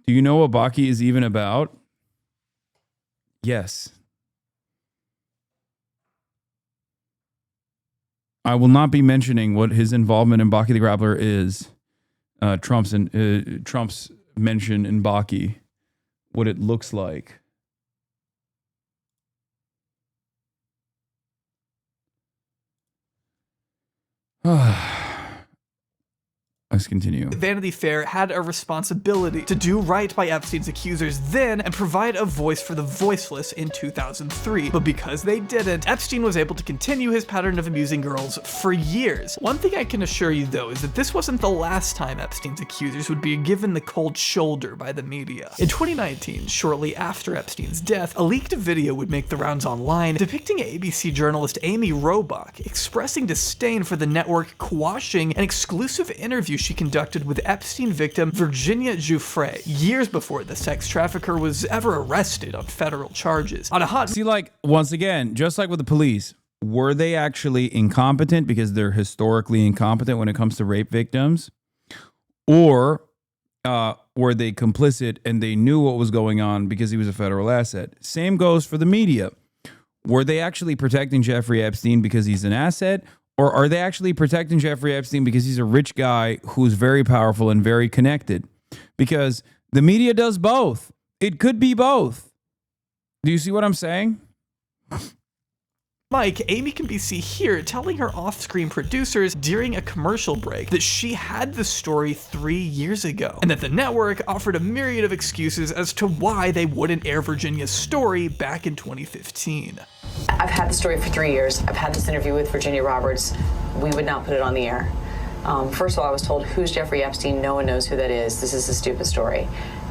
Do you know what Baki is even about? Yes. I will not be mentioning what his involvement in Baki the Grappler is. Trump's mention in Baki, what it looks like. I let's continue. Vanity Fair had a responsibility to do right by Epstein's accusers then and provide a voice for the voiceless in 2003. But because they didn't, Epstein was able to continue his pattern of amusing girls for years. One thing I can assure you, though, is that this wasn't the last time Epstein's accusers would be given the cold shoulder by the media. In 2019, shortly after Epstein's death, a leaked video would make the rounds online depicting ABC journalist Amy Robach expressing disdain for the network quashing an exclusive interview she conducted with Epstein victim Virginia Giuffre years before the sex trafficker was ever arrested on federal charges. On a hot See, like, once again, just like with the police, were they actually incompetent because they're historically incompetent when it comes to rape victims? Or were they complicit and they knew what was going on because he was a federal asset? Same goes for the media. Were they actually protecting Jeffrey Epstein because he's an asset? Or are they actually protecting Jeffrey Epstein because he's a rich guy who's very powerful and very connected? Because the media does both. It could be both. Do you see what I'm saying? Mike, Amy can be seen here telling her off-screen producers during a commercial break that she had the story 3 years ago, and that the network offered a myriad of excuses as to why they wouldn't air Virginia's story back in 2015. I've had the story for 3 years. I've had this interview with Virginia Roberts. We would not put it on the air. First of all, I was told, who's Jeffrey Epstein? No one knows who that is. This is a stupid story.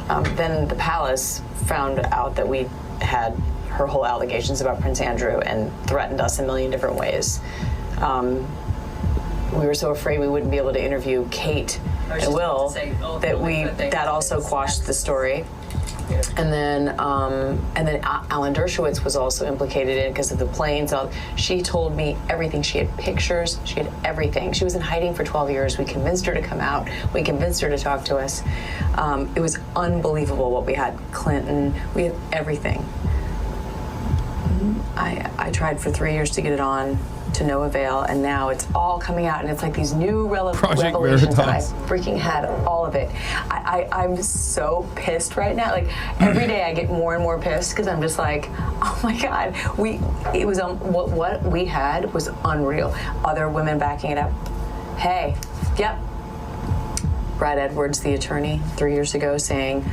Then the palace found out that we had her whole allegations about Prince Andrew and threatened us a million different ways. We were so afraid we wouldn't be able to interview Kate and Will that also quashed the story. And then Alan Dershowitz was also implicated in it because of the planes. She told me everything. She had pictures. She had everything. She was in hiding for 12 years. We convinced her to come out. We convinced her to talk to us. It was unbelievable what we had. Clinton. We had everything. I tried for 3 years to get it on, to no avail, and now it's all coming out, and it's like these new revelations, and I freaking had all of it. I'm so pissed right now. Like, every day I get more and more pissed because I'm just like, oh my God, what we had was unreal. Other women backing it up. Hey, yep. Brad Edwards, the attorney, 3 years ago, saying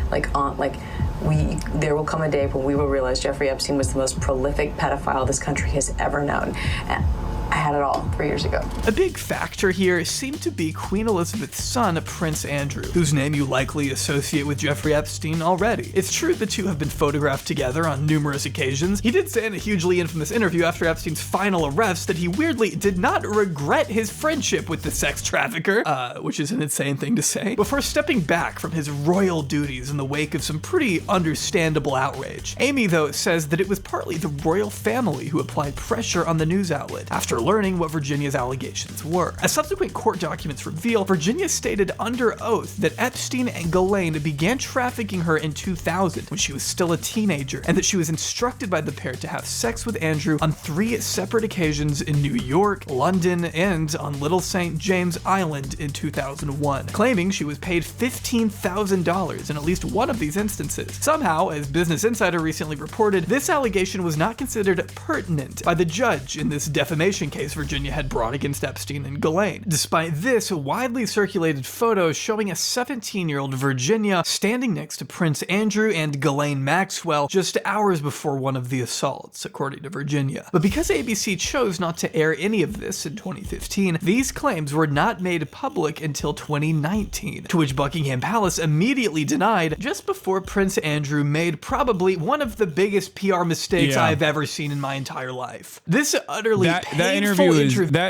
there will come a day when we will realize Jeffrey Epstein was the most prolific pedophile this country has ever known. And I had it all 3 years ago. A big factor here seemed to be Queen Elizabeth's son, Prince Andrew, whose name you likely associate with Jeffrey Epstein already. It's true the two have been photographed together on numerous occasions. He did say in a hugely infamous interview after Epstein's final arrest that he weirdly did not regret his friendship with the sex trafficker, which is an insane thing to say, before stepping back from his royal duties in the wake of some pretty understandable outrage. Amy, though, says that it was partly the royal family who applied pressure on the news outlet after learning what Virginia's allegations were. As subsequent court documents reveal, Virginia stated under oath that Epstein and Ghislaine began trafficking her in 2000 when she was still a teenager, and that she was instructed by the pair to have sex with Andrew on 3 separate occasions in New York, London, and on Little St. James Island in 2001, claiming she was paid $15,000 in at least one of these instances. Somehow, as Business Insider recently reported, this allegation was not considered pertinent by the judge in this defamation case Virginia had brought against Epstein and Ghislaine. Despite this, widely circulated photos showing a 17-year-old Virginia standing next to Prince Andrew and Ghislaine Maxwell just hours before one of the assaults, according to Virginia. But because ABC chose not to air any of this in 2015, these claims were not made public until 2019, to which Buckingham Palace immediately denied just before Prince Andrew made probably one of the biggest PR mistakes I've ever seen in my entire life. This utterly that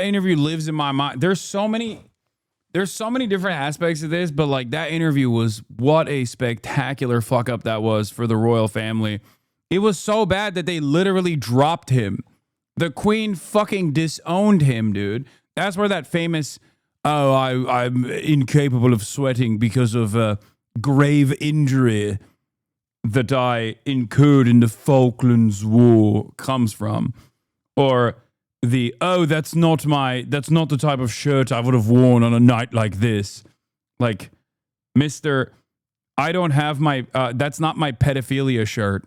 interview lives in my mind. There's so many different aspects of this, but like that interview was what a spectacular fuck up that was for the royal family. It was so bad that they literally dropped him. The Queen fucking disowned him, dude. That's where that famous, I'm incapable of sweating because of grave injury that I incurred in the Falklands War comes from. Or that's not the type of shirt I would have worn on a night like this. Like, Mr. I don't have my, that's not my pedophilia shirt.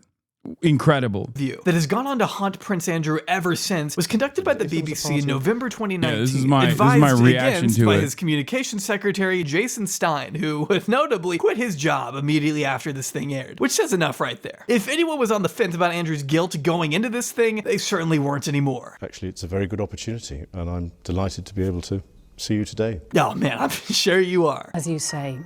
incredible. View that has gone on to haunt Prince Andrew ever since was conducted by the BBC in November 2019. Yeah, this is my reaction advanced to by it. his communications secretary, Jason Stein, who would notably quit his job immediately after this thing aired, which says enough right there. If anyone was on the fence about Andrew's guilt going into this thing, they certainly weren't anymore. Actually, it's a very good opportunity, and I'm delighted to be able to see you today. Oh man, I'm sure you are. As you say,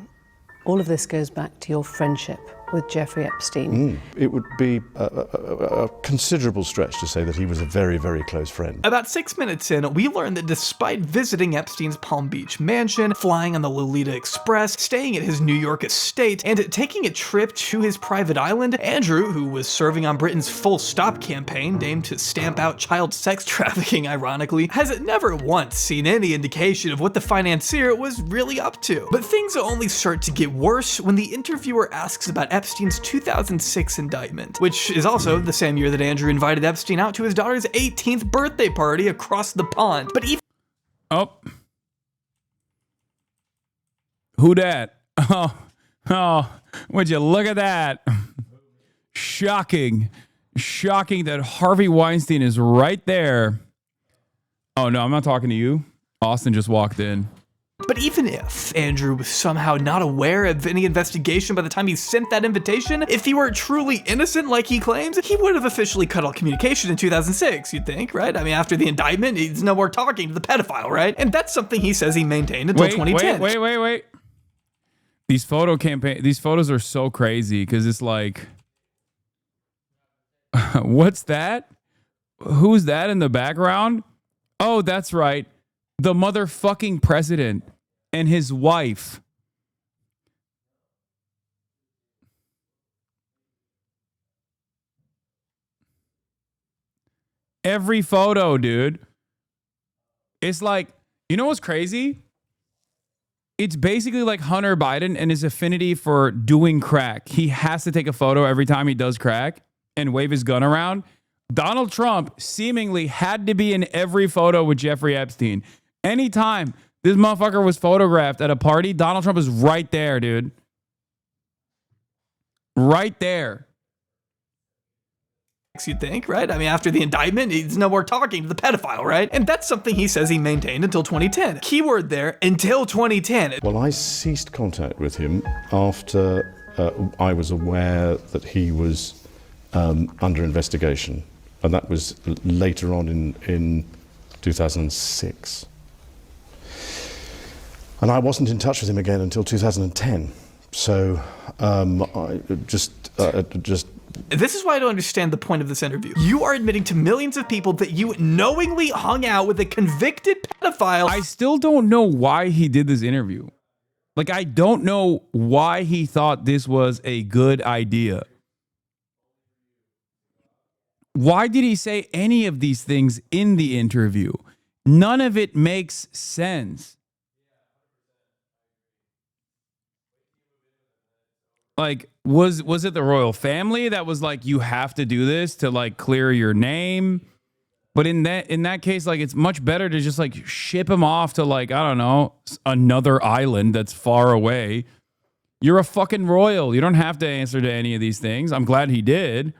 all of this goes back to your friendship with Jeffrey Epstein. It would be a considerable stretch to say that he was a very, very close friend. About 6 minutes in, we learned that despite visiting Epstein's Palm Beach mansion, flying on the Lolita Express, staying at his New York estate, and taking a trip to his private island, Andrew, who was serving on Britain's Full Stop campaign, aimed to stamp out child sex trafficking, ironically, has never once seen any indication of what the financier was really up to. But things only start to get worse when the interviewer asks about Epstein's 2006 indictment, which is also the same year that Andrew invited Epstein out to his daughter's 18th birthday party across the pond. But even Who dat? Oh, would you look at that? Shocking that Harvey Weinstein is right there. Oh no, I'm not talking to you. Austin just walked in. But even if Andrew was somehow not aware of any investigation by the time he sent that invitation, if he were truly innocent like he claims, he would have officially cut all communication in 2006, you'd think, right? I mean, after the indictment, he's no more talking to the pedophile, right? And that's something he says he maintained until 2010. Wait. These photos are so crazy because it's like, what's that? Who's that in the background? Oh, that's right. The motherfucking president and his wife. Every photo, dude. It's like, you know what's crazy? It's basically like Hunter Biden and his affinity for doing crack. He has to take a photo every time he does crack and wave his gun around. Donald Trump seemingly had to be in every photo with Jeffrey Epstein. Anytime this motherfucker was photographed at a party, Donald Trump is right there, dude. Right there. You'd think, right? I mean, after the indictment, he's no more talking to the pedophile, right? And that's something he says he maintained until 2010. Keyword there, until 2010. Well, I ceased contact with him after I was aware that he was under investigation. And that was later on in 2006. And I wasn't in touch with him again until 2010. So I just This is why I don't understand the point of this interview. You are admitting to millions of people that you knowingly hung out with a convicted pedophile. I still don't know why he did this interview. Like, I don't know why he thought this was a good idea. Why did he say any of these things in the interview? None of it makes sense. Like, was it the royal family that was like, you have to do this to like clear your name? But in that case, like, it's much better to just like ship him off to like, I don't know, another island that's far away. You're a fucking royal. You don't have to answer to any of these things. I'm glad he did.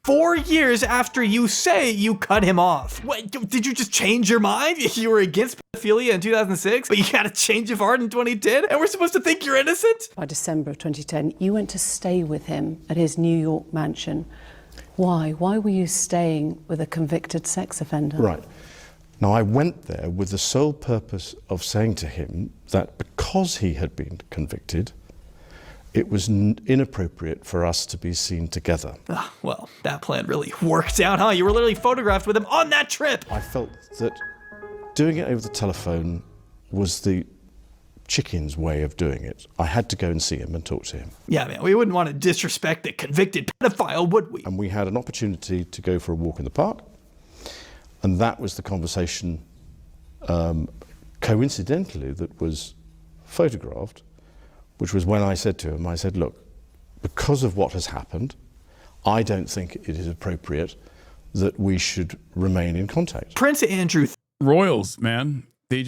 4 years after you say you cut him off. What, did you just change your mind? You were against pedophilia in 2006, but you got a change of heart in 2010? And we're supposed to think you're innocent? By December of 2010, you went to stay with him at his New York mansion. Why? Why were you staying with a convicted sex offender? Right. Now, I went there with the sole purpose of saying to him that because he had been convicted, it was inappropriate for us to be seen together. Well, that plan really worked out, huh? You were literally photographed with him on that trip. I felt that doing it over the telephone was the chicken's way of doing it. I had to go and see him and talk to him. Yeah, man, we wouldn't want to disrespect the convicted pedophile, would we? And we had an opportunity to go for a walk in the park. And that was the conversation, coincidentally, that was photographed, which was when I said to him, I said, look, because of what has happened, I don't think it is appropriate that we should remain in contact. Prince Andrew. Royals, man. They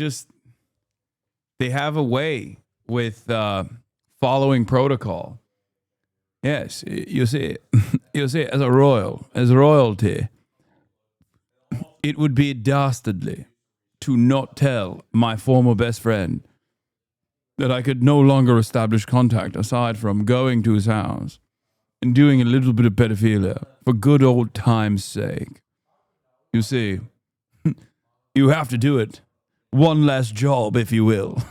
have a way with following protocol. Yes, you see, as royalty, it would be dastardly to not tell my former best friend that I could no longer establish contact aside from going to his house and doing a little bit of pedophilia for good old time's sake. You see, you have to do it. One last job, if you will.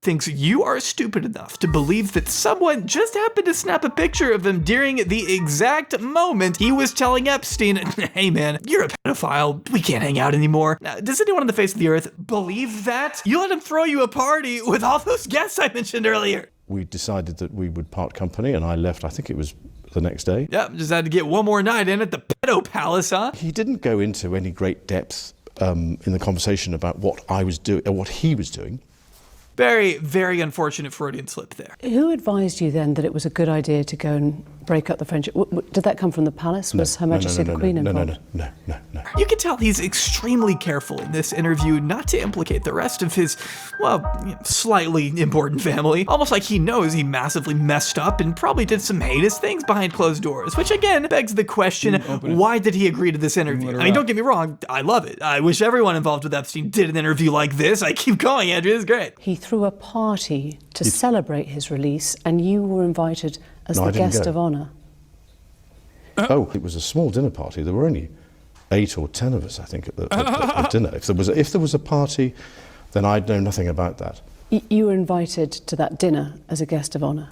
Thinks you are stupid enough to believe that someone just happened to snap a picture of him during the exact moment he was telling Epstein, hey man, you're a pedophile, we can't hang out anymore. Now, does anyone on the face of the earth believe that? You let him throw you a party with all those guests I mentioned earlier. We decided that we would part company, and I left, I think it was the next day. Yep, just had to get one more night in at the pedo palace, huh? He didn't go into any great depth in the conversation about what I was doing, or what he was doing. Very, very unfortunate Freudian slip there. Who advised you then that it was a good idea to go and break up the friendship? Did that come from the palace? Was Her Majesty the Queen involved? No. You can tell he's extremely careful in this interview not to implicate the rest of his, well, slightly important family. Almost like he knows he massively messed up and probably did some heinous things behind closed doors, which again begs the question, why did he agree to this interview? I mean, don't get me wrong, I love it. I wish everyone involved with Epstein did an interview like this. I keep going, Andrew, this is great. He threw a party to celebrate his release, and you were invited as the guest of honor. Oh, it was a small dinner party. There were only 8 or 10 of us, I think, at the dinner. If there was a party, then I'd know nothing about that. You were invited to that dinner as a guest of honor.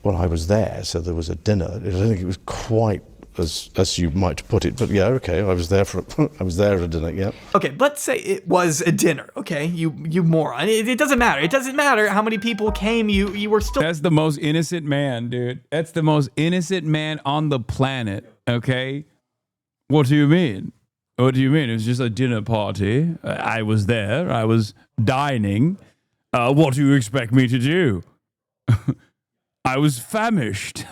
Well, I was there, so there was a dinner. I don't think it was quite as you might put it, but yeah, okay. I was there at a dinner. Yeah. Okay, let's say it was a dinner. Okay, you moron. It doesn't matter. It doesn't matter how many people came. You were still. That's the most innocent man, dude. That's the most innocent man on the planet. Okay. What do you mean? What do you mean? It was just a dinner party. I was there. I was dining. What do you expect me to do? I was famished.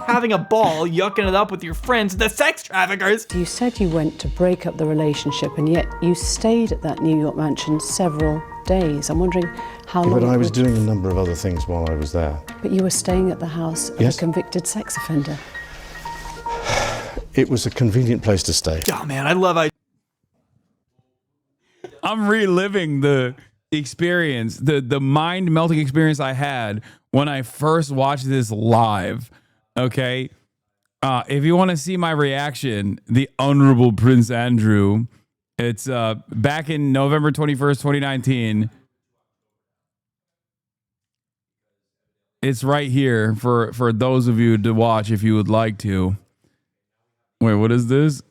Having a ball, yucking it up with your friends, the sex traffickers. You said you went to break up the relationship, and yet you stayed at that New York mansion several days. I'm wondering how long. But I was doing a number of other things while I was there. But you were staying at the house of a convicted sex offender. It was a convenient place to stay. Oh man, I love it. I'm reliving the experience, the mind-melting experience I had when I first watched this live. Okay, if you want to see my reaction, the Honorable Prince Andrew, it's back in November 21st, 2019. It's right here for those of you to watch if you would like to. Wait, what is this?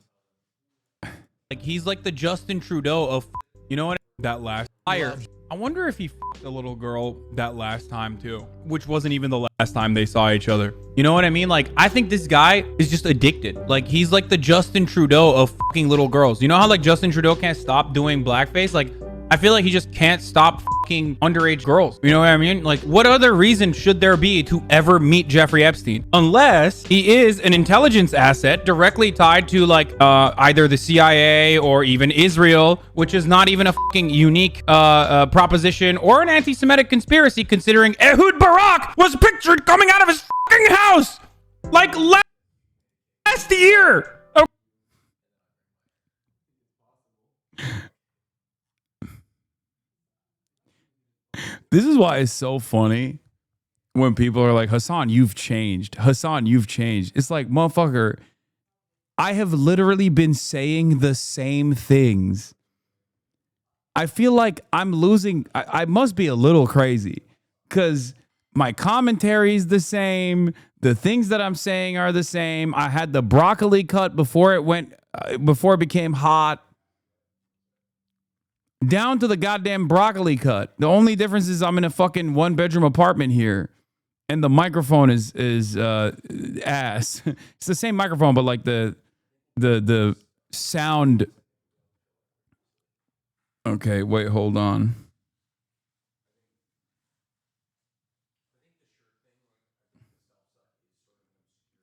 Like, he's like the Justin Trudeau of, you know what? That last fire. I wonder if he f***ed a little girl that last time too, which wasn't even the last time they saw each other. You know what I mean? Like, I think this guy is just addicted. Like, he's like the Justin Trudeau of fucking little girls. You know how like Justin Trudeau can't stop doing blackface? Like, I feel like he just can't stop fucking underage girls. You know what I mean? Like, what other reason should there be to ever meet Jeffrey Epstein? Unless he is an intelligence asset directly tied to like either the CIA or even Israel, which is not even a fucking unique proposition or an anti-Semitic conspiracy, considering Ehud Barak was pictured coming out of his fucking house like last year. This is why it's so funny when people are like, Hasan, you've changed. Hasan, you've changed. It's like, motherfucker, I have literally been saying the same things. I feel like I'm losing. I must be a little crazy because my commentary is the same. The things that I'm saying are the same. I had the broccoli cut before it became hot. Down to the goddamn broccoli cut. The only difference is I'm in a fucking 1-bedroom apartment here. And the microphone is ass. It's the same microphone, but like the sound. Okay, wait, hold on.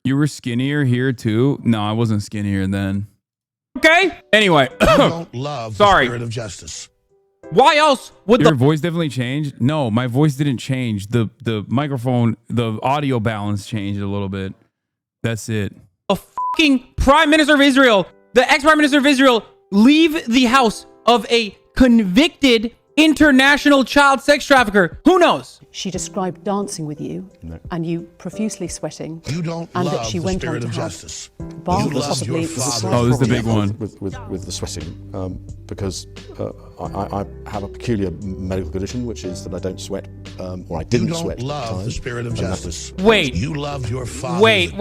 You were skinnier here too? No, I wasn't skinnier then. Okay. Anyway, don't love the spirit of justice. Why else would Your voice definitely changed? No, my voice didn't change. The microphone, the audio balance changed a little bit. That's it. a fucking prime minister of Israel, the ex-prime minister of Israel, leave the house of a convicted international child sex trafficker? Who knows? She described dancing with you and you profusely sweating. You don't and love that she the went spirit on of to have justice. baths You love possibly. your father. Oh, this is the big one. With the sweating, because I have a peculiar medical condition, which is that I don't sweat, or I didn't sweat. You don't love the spirit of justice. Wait. You love your father. Wait.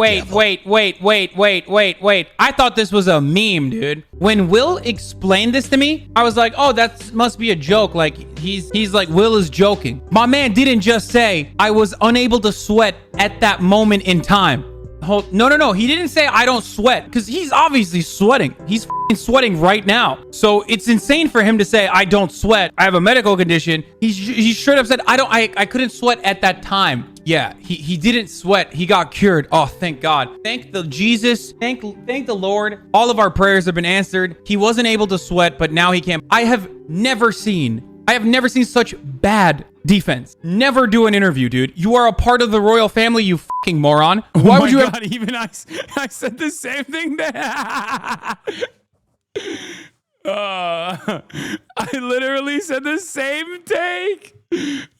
I thought this was a meme, dude. When Will explained this to me, I was like, oh, that must be a joke. Like, he's like, Will is joking. My man didn't just say, I was unable to sweat at that moment in time. No. He didn't say I don't sweat, because he's obviously sweating. He's sweating right now. So it's insane for him to say I don't sweat. I have a medical condition. He straight up said I couldn't sweat at that time. Yeah, he didn't sweat. He got cured. Oh, thank God. Thank the Jesus. Thank the Lord. All of our prayers have been answered. He wasn't able to sweat, but now he can. I have never seen such bad defense. Never do an interview, dude. You are a part of the royal family, you fucking moron. Why would you God, even I said the same thing there. I literally said the same take.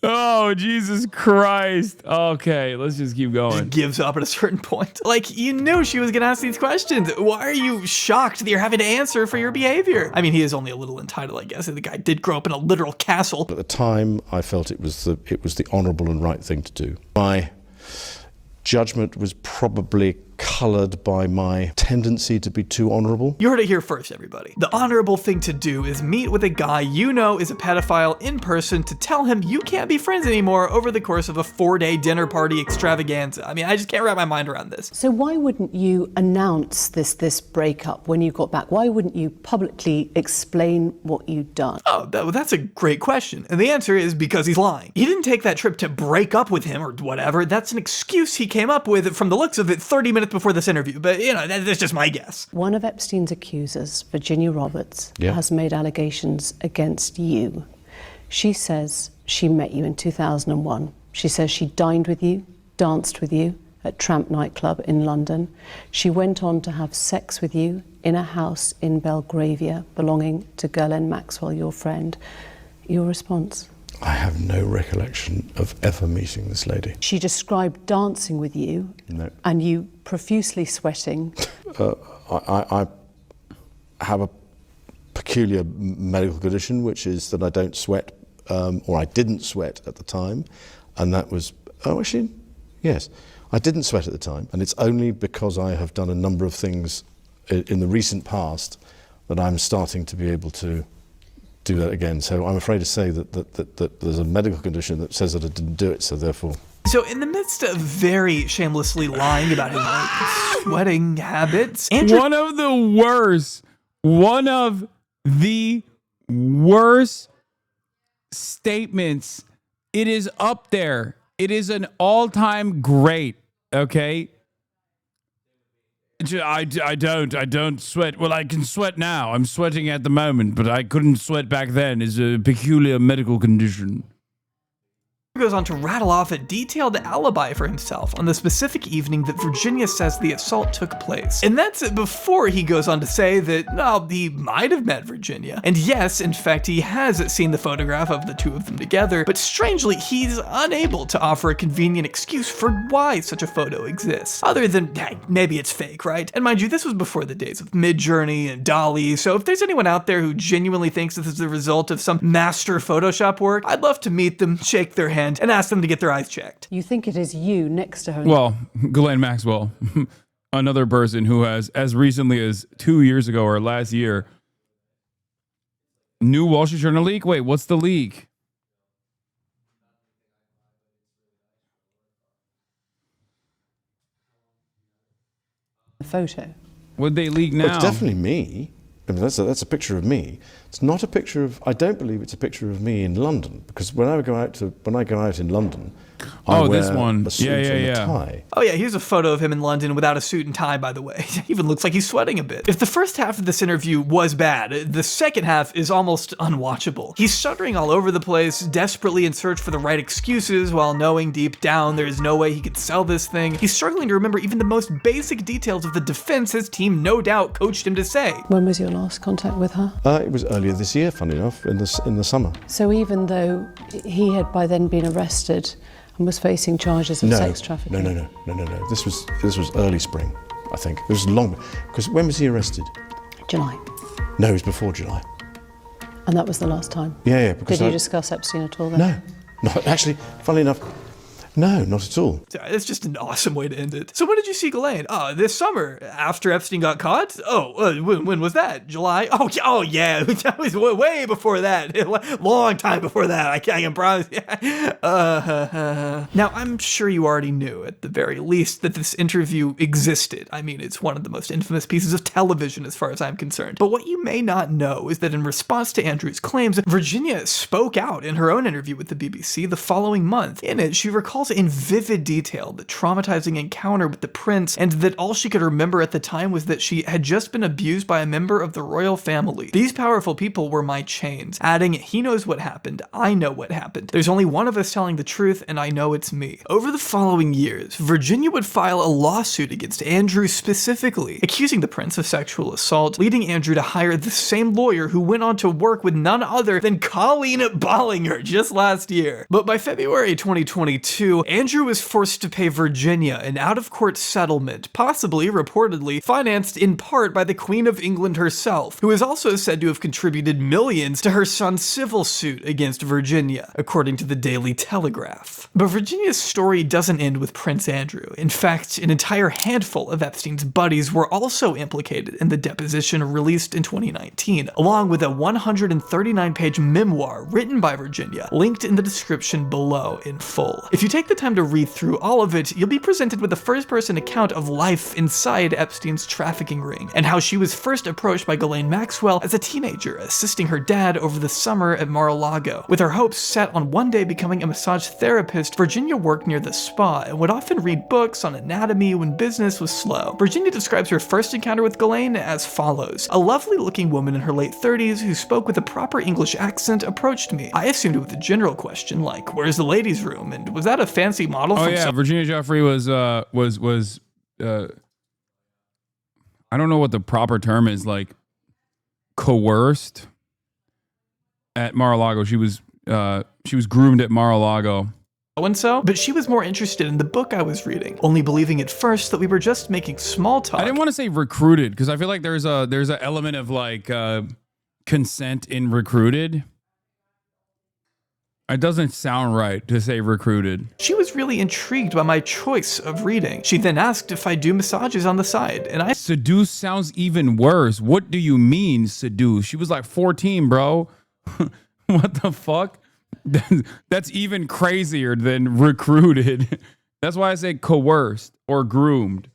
Oh, Jesus Christ. Okay, let's just keep going. Just gives up at a certain point. Like, you knew she was gonna ask these questions. Why are you shocked that you're having to answer for your behavior? I mean, he is only a little entitled, I guess. The guy did grow up in a literal castle. At the time, I felt it was the honourable and right thing to do. My judgment was probably coloured by my tendency to be too honourable. You heard it here first, everybody. The honorable thing to do is meet with a guy you know is a pedophile in person to tell him you can't be friends anymore over the course of a 4-day dinner party extravaganza. I mean, I just can't wrap my mind around this. So why wouldn't you announce this breakup when you got back? Why wouldn't you publicly explain what you'd done? Oh, that's a great question. And the answer is because he's lying. He didn't take that trip to break up with him or whatever. That's an excuse he came up with from the looks of it 30 minutes before this interview. But, you know, that's just my guess. One of Epstein's accusers, Virginia Roberts, Yeah. has made allegations against you. She says she met you in 2001. She says she dined with you, danced with you at Tramp nightclub in London. She went on to have sex with you in a house in Belgravia belonging to Ghislaine Maxwell, your friend. Your response? I have no recollection of ever meeting this lady. She described dancing with you and you profusely sweating. I have a peculiar medical condition, which is that I don't sweat, or I didn't sweat at the time, and that was, yes, I didn't sweat at the time, and it's only because I have done a number of things in the recent past that I'm starting to be able to do that again. So I'm afraid to say that there's a medical condition that says that I didn't do it, so therefore. So in the midst of very shamelessly lying about his sweating habits, Andrew... One of the worst statements. It is up there. It is an all-time great, okay? I don't sweat. Well, I can sweat now. I'm sweating at the moment, but I couldn't sweat back then. It's a peculiar medical condition. goes on to rattle off a detailed alibi for himself on the specific evening that Virginia says the assault took place. And that's before he goes on to say that, no, he might have met Virginia. And yes, in fact, he has seen the photograph of the two of them together, but strangely, he's unable to offer a convenient excuse for why such a photo exists. Other than, hey, maybe it's fake, right? And mind you, this was before the days of Midjourney and Dolly, so if there's anyone out there who genuinely thinks this is the result of some master Photoshop work, I'd love to meet them, shake their hand, and ask them to get their eyes checked. You think it is you next to her? Well, Ghislaine Maxwell, another person who has, as recently as 2 years ago or last year, new Wall Street Journal leak? Wait, what's the leak? The photo. Would they leak now? Well, it's definitely me. I mean, that's a picture of me. It's not a picture of. I don't believe it's a picture of me in London, because when I go out in London, I Oh, this wear one. a suit Yeah, and a yeah. tie. Oh yeah, here's a photo of him in London without a suit and tie, by the way. He even looks like he's sweating a bit. If the first half of this interview was bad, the second half is almost unwatchable. He's stuttering all over the place, desperately in search for the right excuses, while knowing deep down there is no way he could sell this thing. He's struggling to remember even the most basic details of the defense his team no doubt coached him to say. When was your last contact with her? It was earlier this year, funny enough, in the summer. So even though he had by then been arrested and was facing charges of sex trafficking? No. This was early spring, I think. It was long, because when was he arrested? July. No, it was before July. And that was the last time? Yeah, because Did you discuss Epstein at all then? No, actually, funnily enough, no, not at all. It's just an awesome way to end it. So when did you see Ghislaine? Oh, this summer, after Epstein got caught? Oh, when was that? July? Oh yeah, that was way before that. Long time before that, I can promise. Now, I'm sure you already knew, at the very least, that this interview existed. I mean, it's one of the most infamous pieces of television as far as I'm concerned. But what you may not know is that in response to Andrew's claims, Virginia spoke out in her own interview with the BBC the following month. In it, she recalls in vivid detail the traumatizing encounter with the prince, and that all she could remember at the time was that she had just been abused by a member of the royal family. These powerful people were my chains, adding, he knows what happened, I know what happened. There's only one of us telling the truth, and I know it's me. Over the following years, Virginia would file a lawsuit against Andrew specifically, accusing the prince of sexual assault, leading Andrew to hire the same lawyer who went on to work with none other than Colleen Bollinger just last year. But by February 2022, Andrew was forced to pay Virginia an out-of-court settlement, possibly, reportedly, financed in part by the Queen of England herself, who is also said to have contributed millions to her son's civil suit against Virginia, according to the Daily Telegraph. But Virginia's story doesn't end with Prince Andrew. In fact, an entire handful of Epstein's buddies were also implicated in the deposition released in 2019, along with a 139-page memoir written by Virginia, linked in the description below in full. If you take the time to read through all of it, you'll be presented with a first-person account of life inside Epstein's trafficking ring, and how she was first approached by Ghislaine Maxwell as a teenager, assisting her dad over the summer at Mar-a-Lago. With her hopes set on one day becoming a massage therapist, Virginia worked near the spa and would often read books on anatomy when business was slow. Virginia describes her first encounter with Ghislaine as follows. A lovely-looking woman in her late 30s who spoke with a proper English accent approached me. I assumed it was a general question like, where's the ladies' room, and was that a fancy model Oh from yeah, Virginia Joffrey was I don't know what the proper term is, like coerced at Mar-a-Lago. She was groomed at Mar-a-Lago. so-and-so, but she was more interested in the book I was reading, only believing at first that we were just making small talk. I didn't want to say recruited because I feel like there's an element of like consent in recruited. It doesn't sound right to say recruited. She was really intrigued by my choice of reading. She then asked if I do massages on the side, and I... Seduce sounds even worse. What do you mean seduce? She was like 14, bro. What the fuck? That's even crazier than recruited. That's why I say coerced or groomed.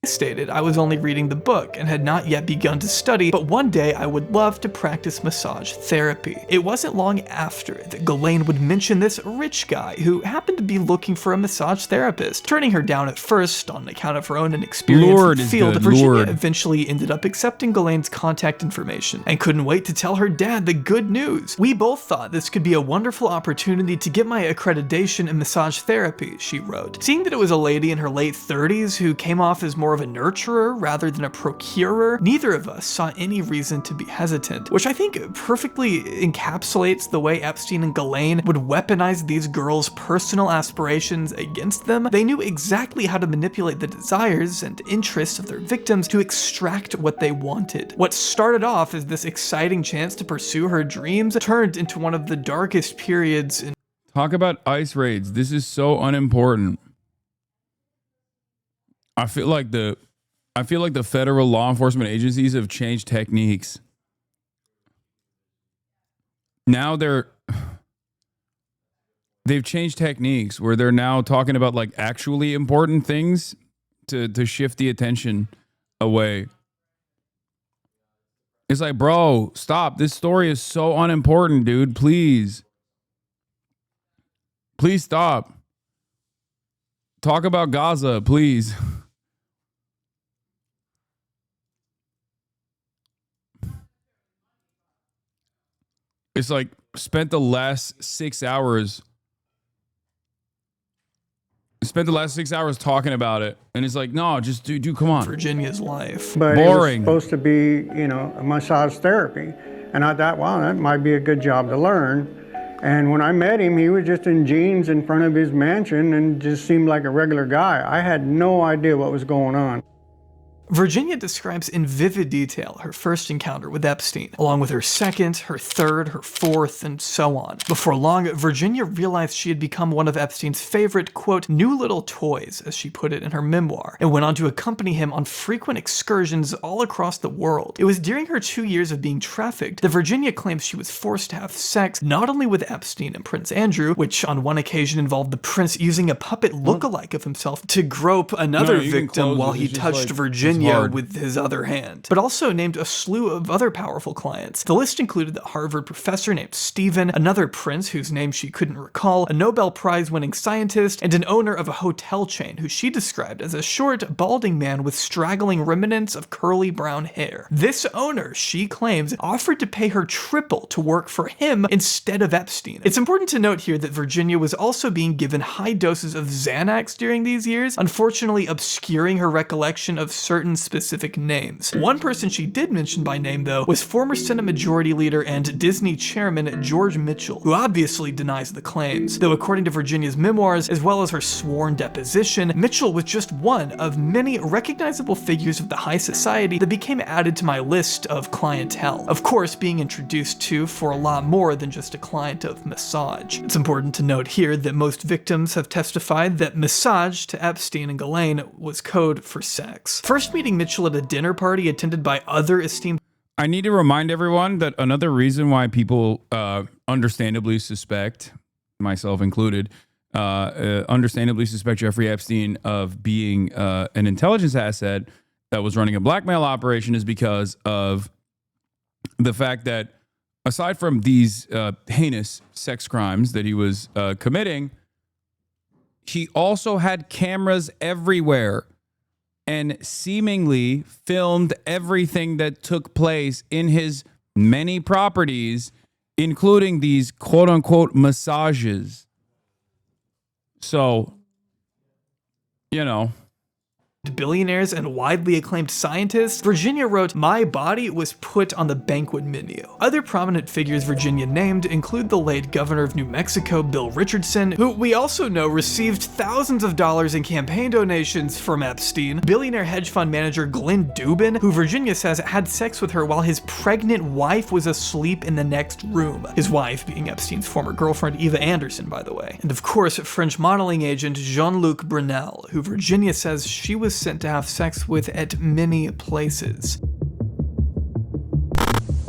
Stated I was only reading the book and had not yet begun to study, but one day I would love to practice massage therapy. It wasn't long after that Ghislaine would mention this rich guy who happened to be looking for a massage therapist, turning her down at first on account of her own inexperience in the field. Virginia eventually ended up accepting Ghislaine's contact information and couldn't wait to tell her dad the good news. We both thought this could be a wonderful opportunity to get my accreditation in massage therapy, she wrote. Seeing that it was a lady in her late 30s who came off as more of a nurturer rather than a procurer, neither of us saw any reason to be hesitant, which I think perfectly encapsulates the way Epstein and Ghislaine would weaponize these girls' personal aspirations against them. They knew exactly how to manipulate the desires and interests of their victims to extract what they wanted. What started off as this exciting chance to pursue her dreams turned into one of the darkest periods in... Talk about ICE raids. This is so unimportant. I feel like the federal law enforcement agencies have changed techniques. Now they've changed techniques where they're now talking about like actually important things to shift the attention away. It's like, bro, stop. This story is so unimportant, dude. Please. Please stop. Talk about Gaza, please. It's like spent the last 6 hours talking about it, and it's like, no, just dude, come on. Virginia's life. But boring. it was supposed to be, a massage therapy. And I thought, wow, that might be a good job to learn. And when I met him, he was just in jeans in front of his mansion and just seemed like a regular guy. I had no idea what was going on. Virginia describes in vivid detail her first encounter with Epstein, along with her second, her third, her fourth, and so on. Before long, Virginia realized she had become one of Epstein's favorite, quote, new little toys, as she put it in her memoir, and went on to accompany him on frequent excursions all across the world. It was during her 2 years of being trafficked that Virginia claims she was forced to have sex not only with Epstein and Prince Andrew, which on one occasion involved the prince using a puppet look-alike of himself to grope another victim while he touched Virginia with his other hand, but also named a slew of other powerful clients. The list included a Harvard professor named Stephen, another prince whose name she couldn't recall, a Nobel Prize-winning scientist, and an owner of a hotel chain who she described as a short, balding man with straggling remnants of curly brown hair. This owner, she claims, offered to pay her triple to work for him instead of Epstein. It's important to note here that Virginia was also being given high doses of Xanax during these years, unfortunately obscuring her recollection of certain specific names. One person she did mention by name, though, was former Senate Majority Leader and Disney Chairman George Mitchell, who obviously denies the claims. Though according to Virginia's memoirs, as well as her sworn deposition, Mitchell was just one of many recognizable figures of the high society that became added to my list of clientele. Of course, being introduced to for a lot more than just a client of massage. It's important to note here that most victims have testified that massage to Epstein and Ghislaine was code for sex. First meeting Mitchell at a dinner party attended by other esteemed... I need to remind everyone that another reason why people understandably suspect, myself included, understandably suspect Jeffrey Epstein of being an intelligence asset that was running a blackmail operation is because of the fact that aside from these heinous sex crimes that he was committing, he also had cameras everywhere and seemingly filmed everything that took place in his many properties, including these quote-unquote massages. So, billionaires and widely acclaimed scientists, Virginia wrote, "My body was put on the banquet menu." Other prominent figures Virginia named include the late governor of New Mexico, Bill Richardson, who we also know received thousands of dollars in campaign donations from Epstein, billionaire hedge fund manager Glenn Dubin, who Virginia says had sex with her while his pregnant wife was asleep in the next room. His wife being Epstein's former girlfriend, Eva Anderson, by the way. And of course, French modeling agent Jean-Luc Brunel, who Virginia says she was sent to have sex with at many places.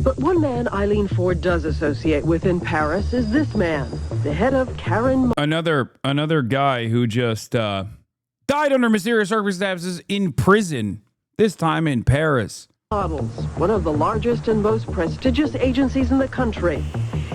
But one man Eileen Ford does associate with in Paris is this man, the head of Karen... Another guy who just died under mysterious circumstances in prison, this time in Paris. Models, one of the largest and most prestigious agencies in the country.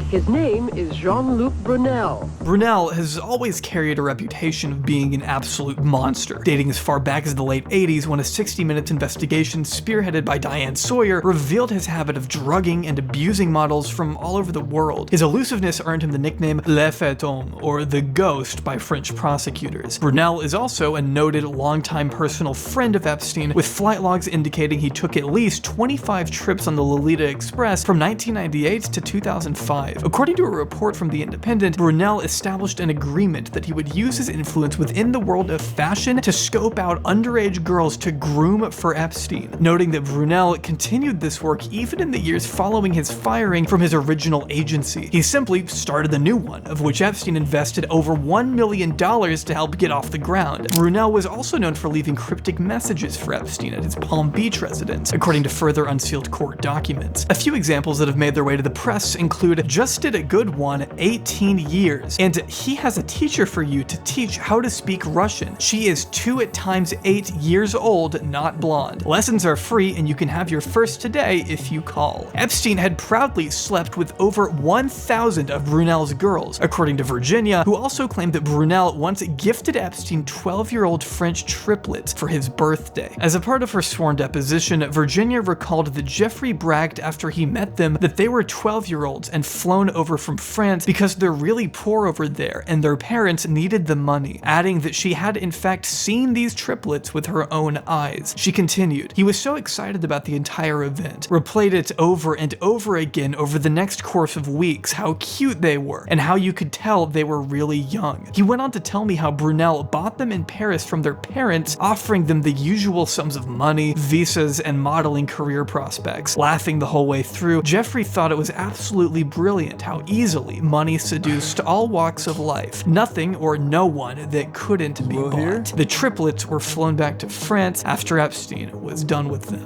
His name is Jean-Luc Brunel. Brunel has always carried a reputation of being an absolute monster, dating as far back as the late 80s when a 60 Minutes investigation spearheaded by Diane Sawyer revealed his habit of drugging and abusing models from all over the world. His elusiveness earned him the nickname Le Fantôme, or the Ghost, by French prosecutors. Brunel is also a noted longtime personal friend of Epstein, with flight logs indicating he took at least 25 trips on the Lolita Express from 1998 to 2005. According to a report from The Independent, Brunel established an agreement that he would use his influence within the world of fashion to scope out underage girls to groom for Epstein, noting that Brunel continued this work even in the years following his firing from his original agency. He simply started a new one, of which Epstein invested over $1 million to help get off the ground. Brunel was also known for leaving cryptic messages for Epstein at his Palm Beach residence, according to further unsealed court documents. A few examples that have made their way to the press include just did a good one, 18 years. And he has a teacher for you to teach how to speak Russian. She is 2 at times 8 years old, not blonde. Lessons are free and you can have your first today if you call. Epstein had proudly slept with over 1,000 of Brunel's girls, according to Virginia, who also claimed that Brunel once gifted Epstein 12-year-old French triplets for his birthday. As a part of her sworn deposition, Virginia recalled that Jeffrey bragged after he met them that they were 12-year-olds and flown over from France because they're really poor over there and their parents needed the money, adding that she had in fact seen these triplets with her own eyes. She continued, "He was so excited about the entire event, replayed it over and over again over the next course of weeks, how cute they were, and how you could tell they were really young. He went on to tell me how Brunel bought them in Paris from their parents, offering them the usual sums of money, visas, and modeling career prospects. Laughing the whole way through, Jeffrey thought it was absolutely brilliant how easily money seduced all walks of life. Nothing or no one that couldn't be bought. The triplets were flown back to France after Epstein was done with them."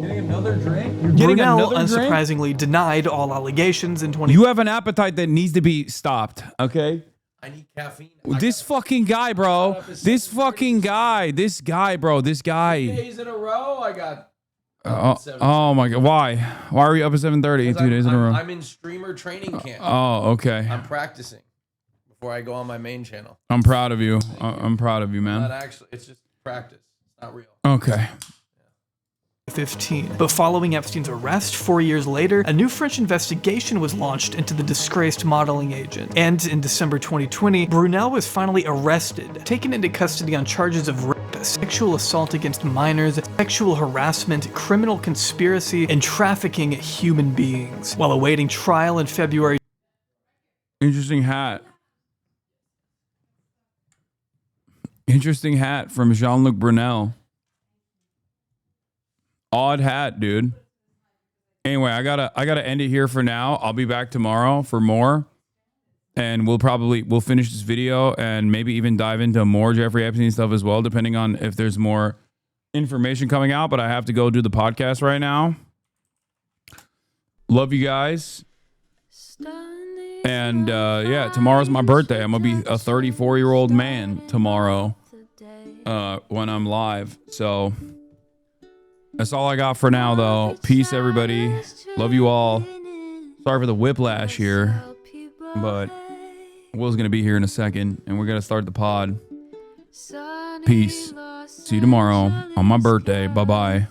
Getting another drink? Brunel unsurprisingly denied all allegations in 20. You have an appetite that needs to be stopped, okay? I need caffeine. This fucking guy, bro. This fucking guy. This guy, bro. This guy. 2 days in a row, I got. Oh my god. Why? Why are you up at 7:30? 2 days in a row. I'm in streamer training camp. Oh, okay. I'm practicing before I go on my main channel. I'm proud of you. I'm proud of you, man. Not actually. It's just practice. It's not real. Okay. 15. But following Epstein's arrest 4 years later, a new French investigation was launched into the disgraced modeling agent. And in December 2020, Brunel was finally arrested, taken into custody on charges of rape, sexual assault against minors, sexual harassment, criminal conspiracy, and trafficking human beings. While awaiting trial in February. Interesting hat. Interesting hat from Jean-Luc Brunel. Odd hat, dude. Anyway, I gotta end it here for now. I'll be back tomorrow for more. And we'll finish this video and maybe even dive into more Jeffrey Epstein stuff as well, depending on if there's more information coming out. But I have to go do the podcast right now. Love you guys. And yeah, tomorrow's my birthday. I'm gonna be a 34-year-old man tomorrow when I'm live. So that's all I got for now, though. Peace, everybody. Love you all. Sorry for the whiplash here, but Will's going to be here in a second, and we're going to start the pod. Peace. See you tomorrow on my birthday. Bye-bye.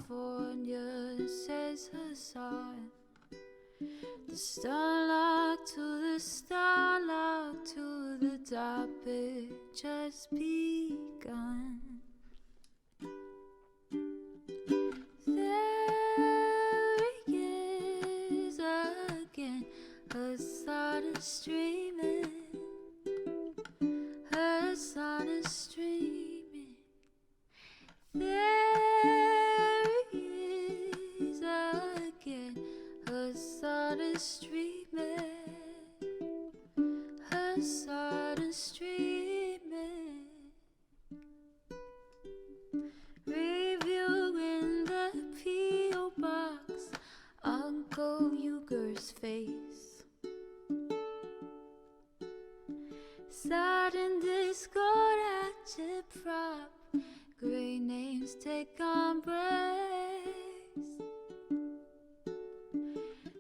Hasan is streaming. Hasan is streaming. There he is again. Hasan is streaming. Hasan is streaming. Review in the P.O. box. Uncle Uger's face. Sudden Discord agitprop. Great names take embrace.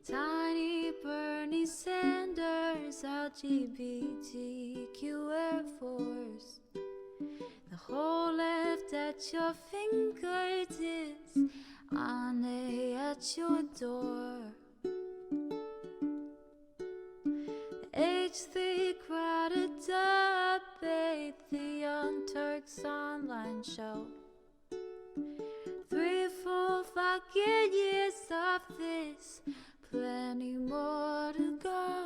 Tiny Bernie Sanders, LGBTQ Air Force. The whole left at your fingertips, on at your door. H3 crowded debate, the Young Turks online show. 3 full fucking years of this, plenty more to go.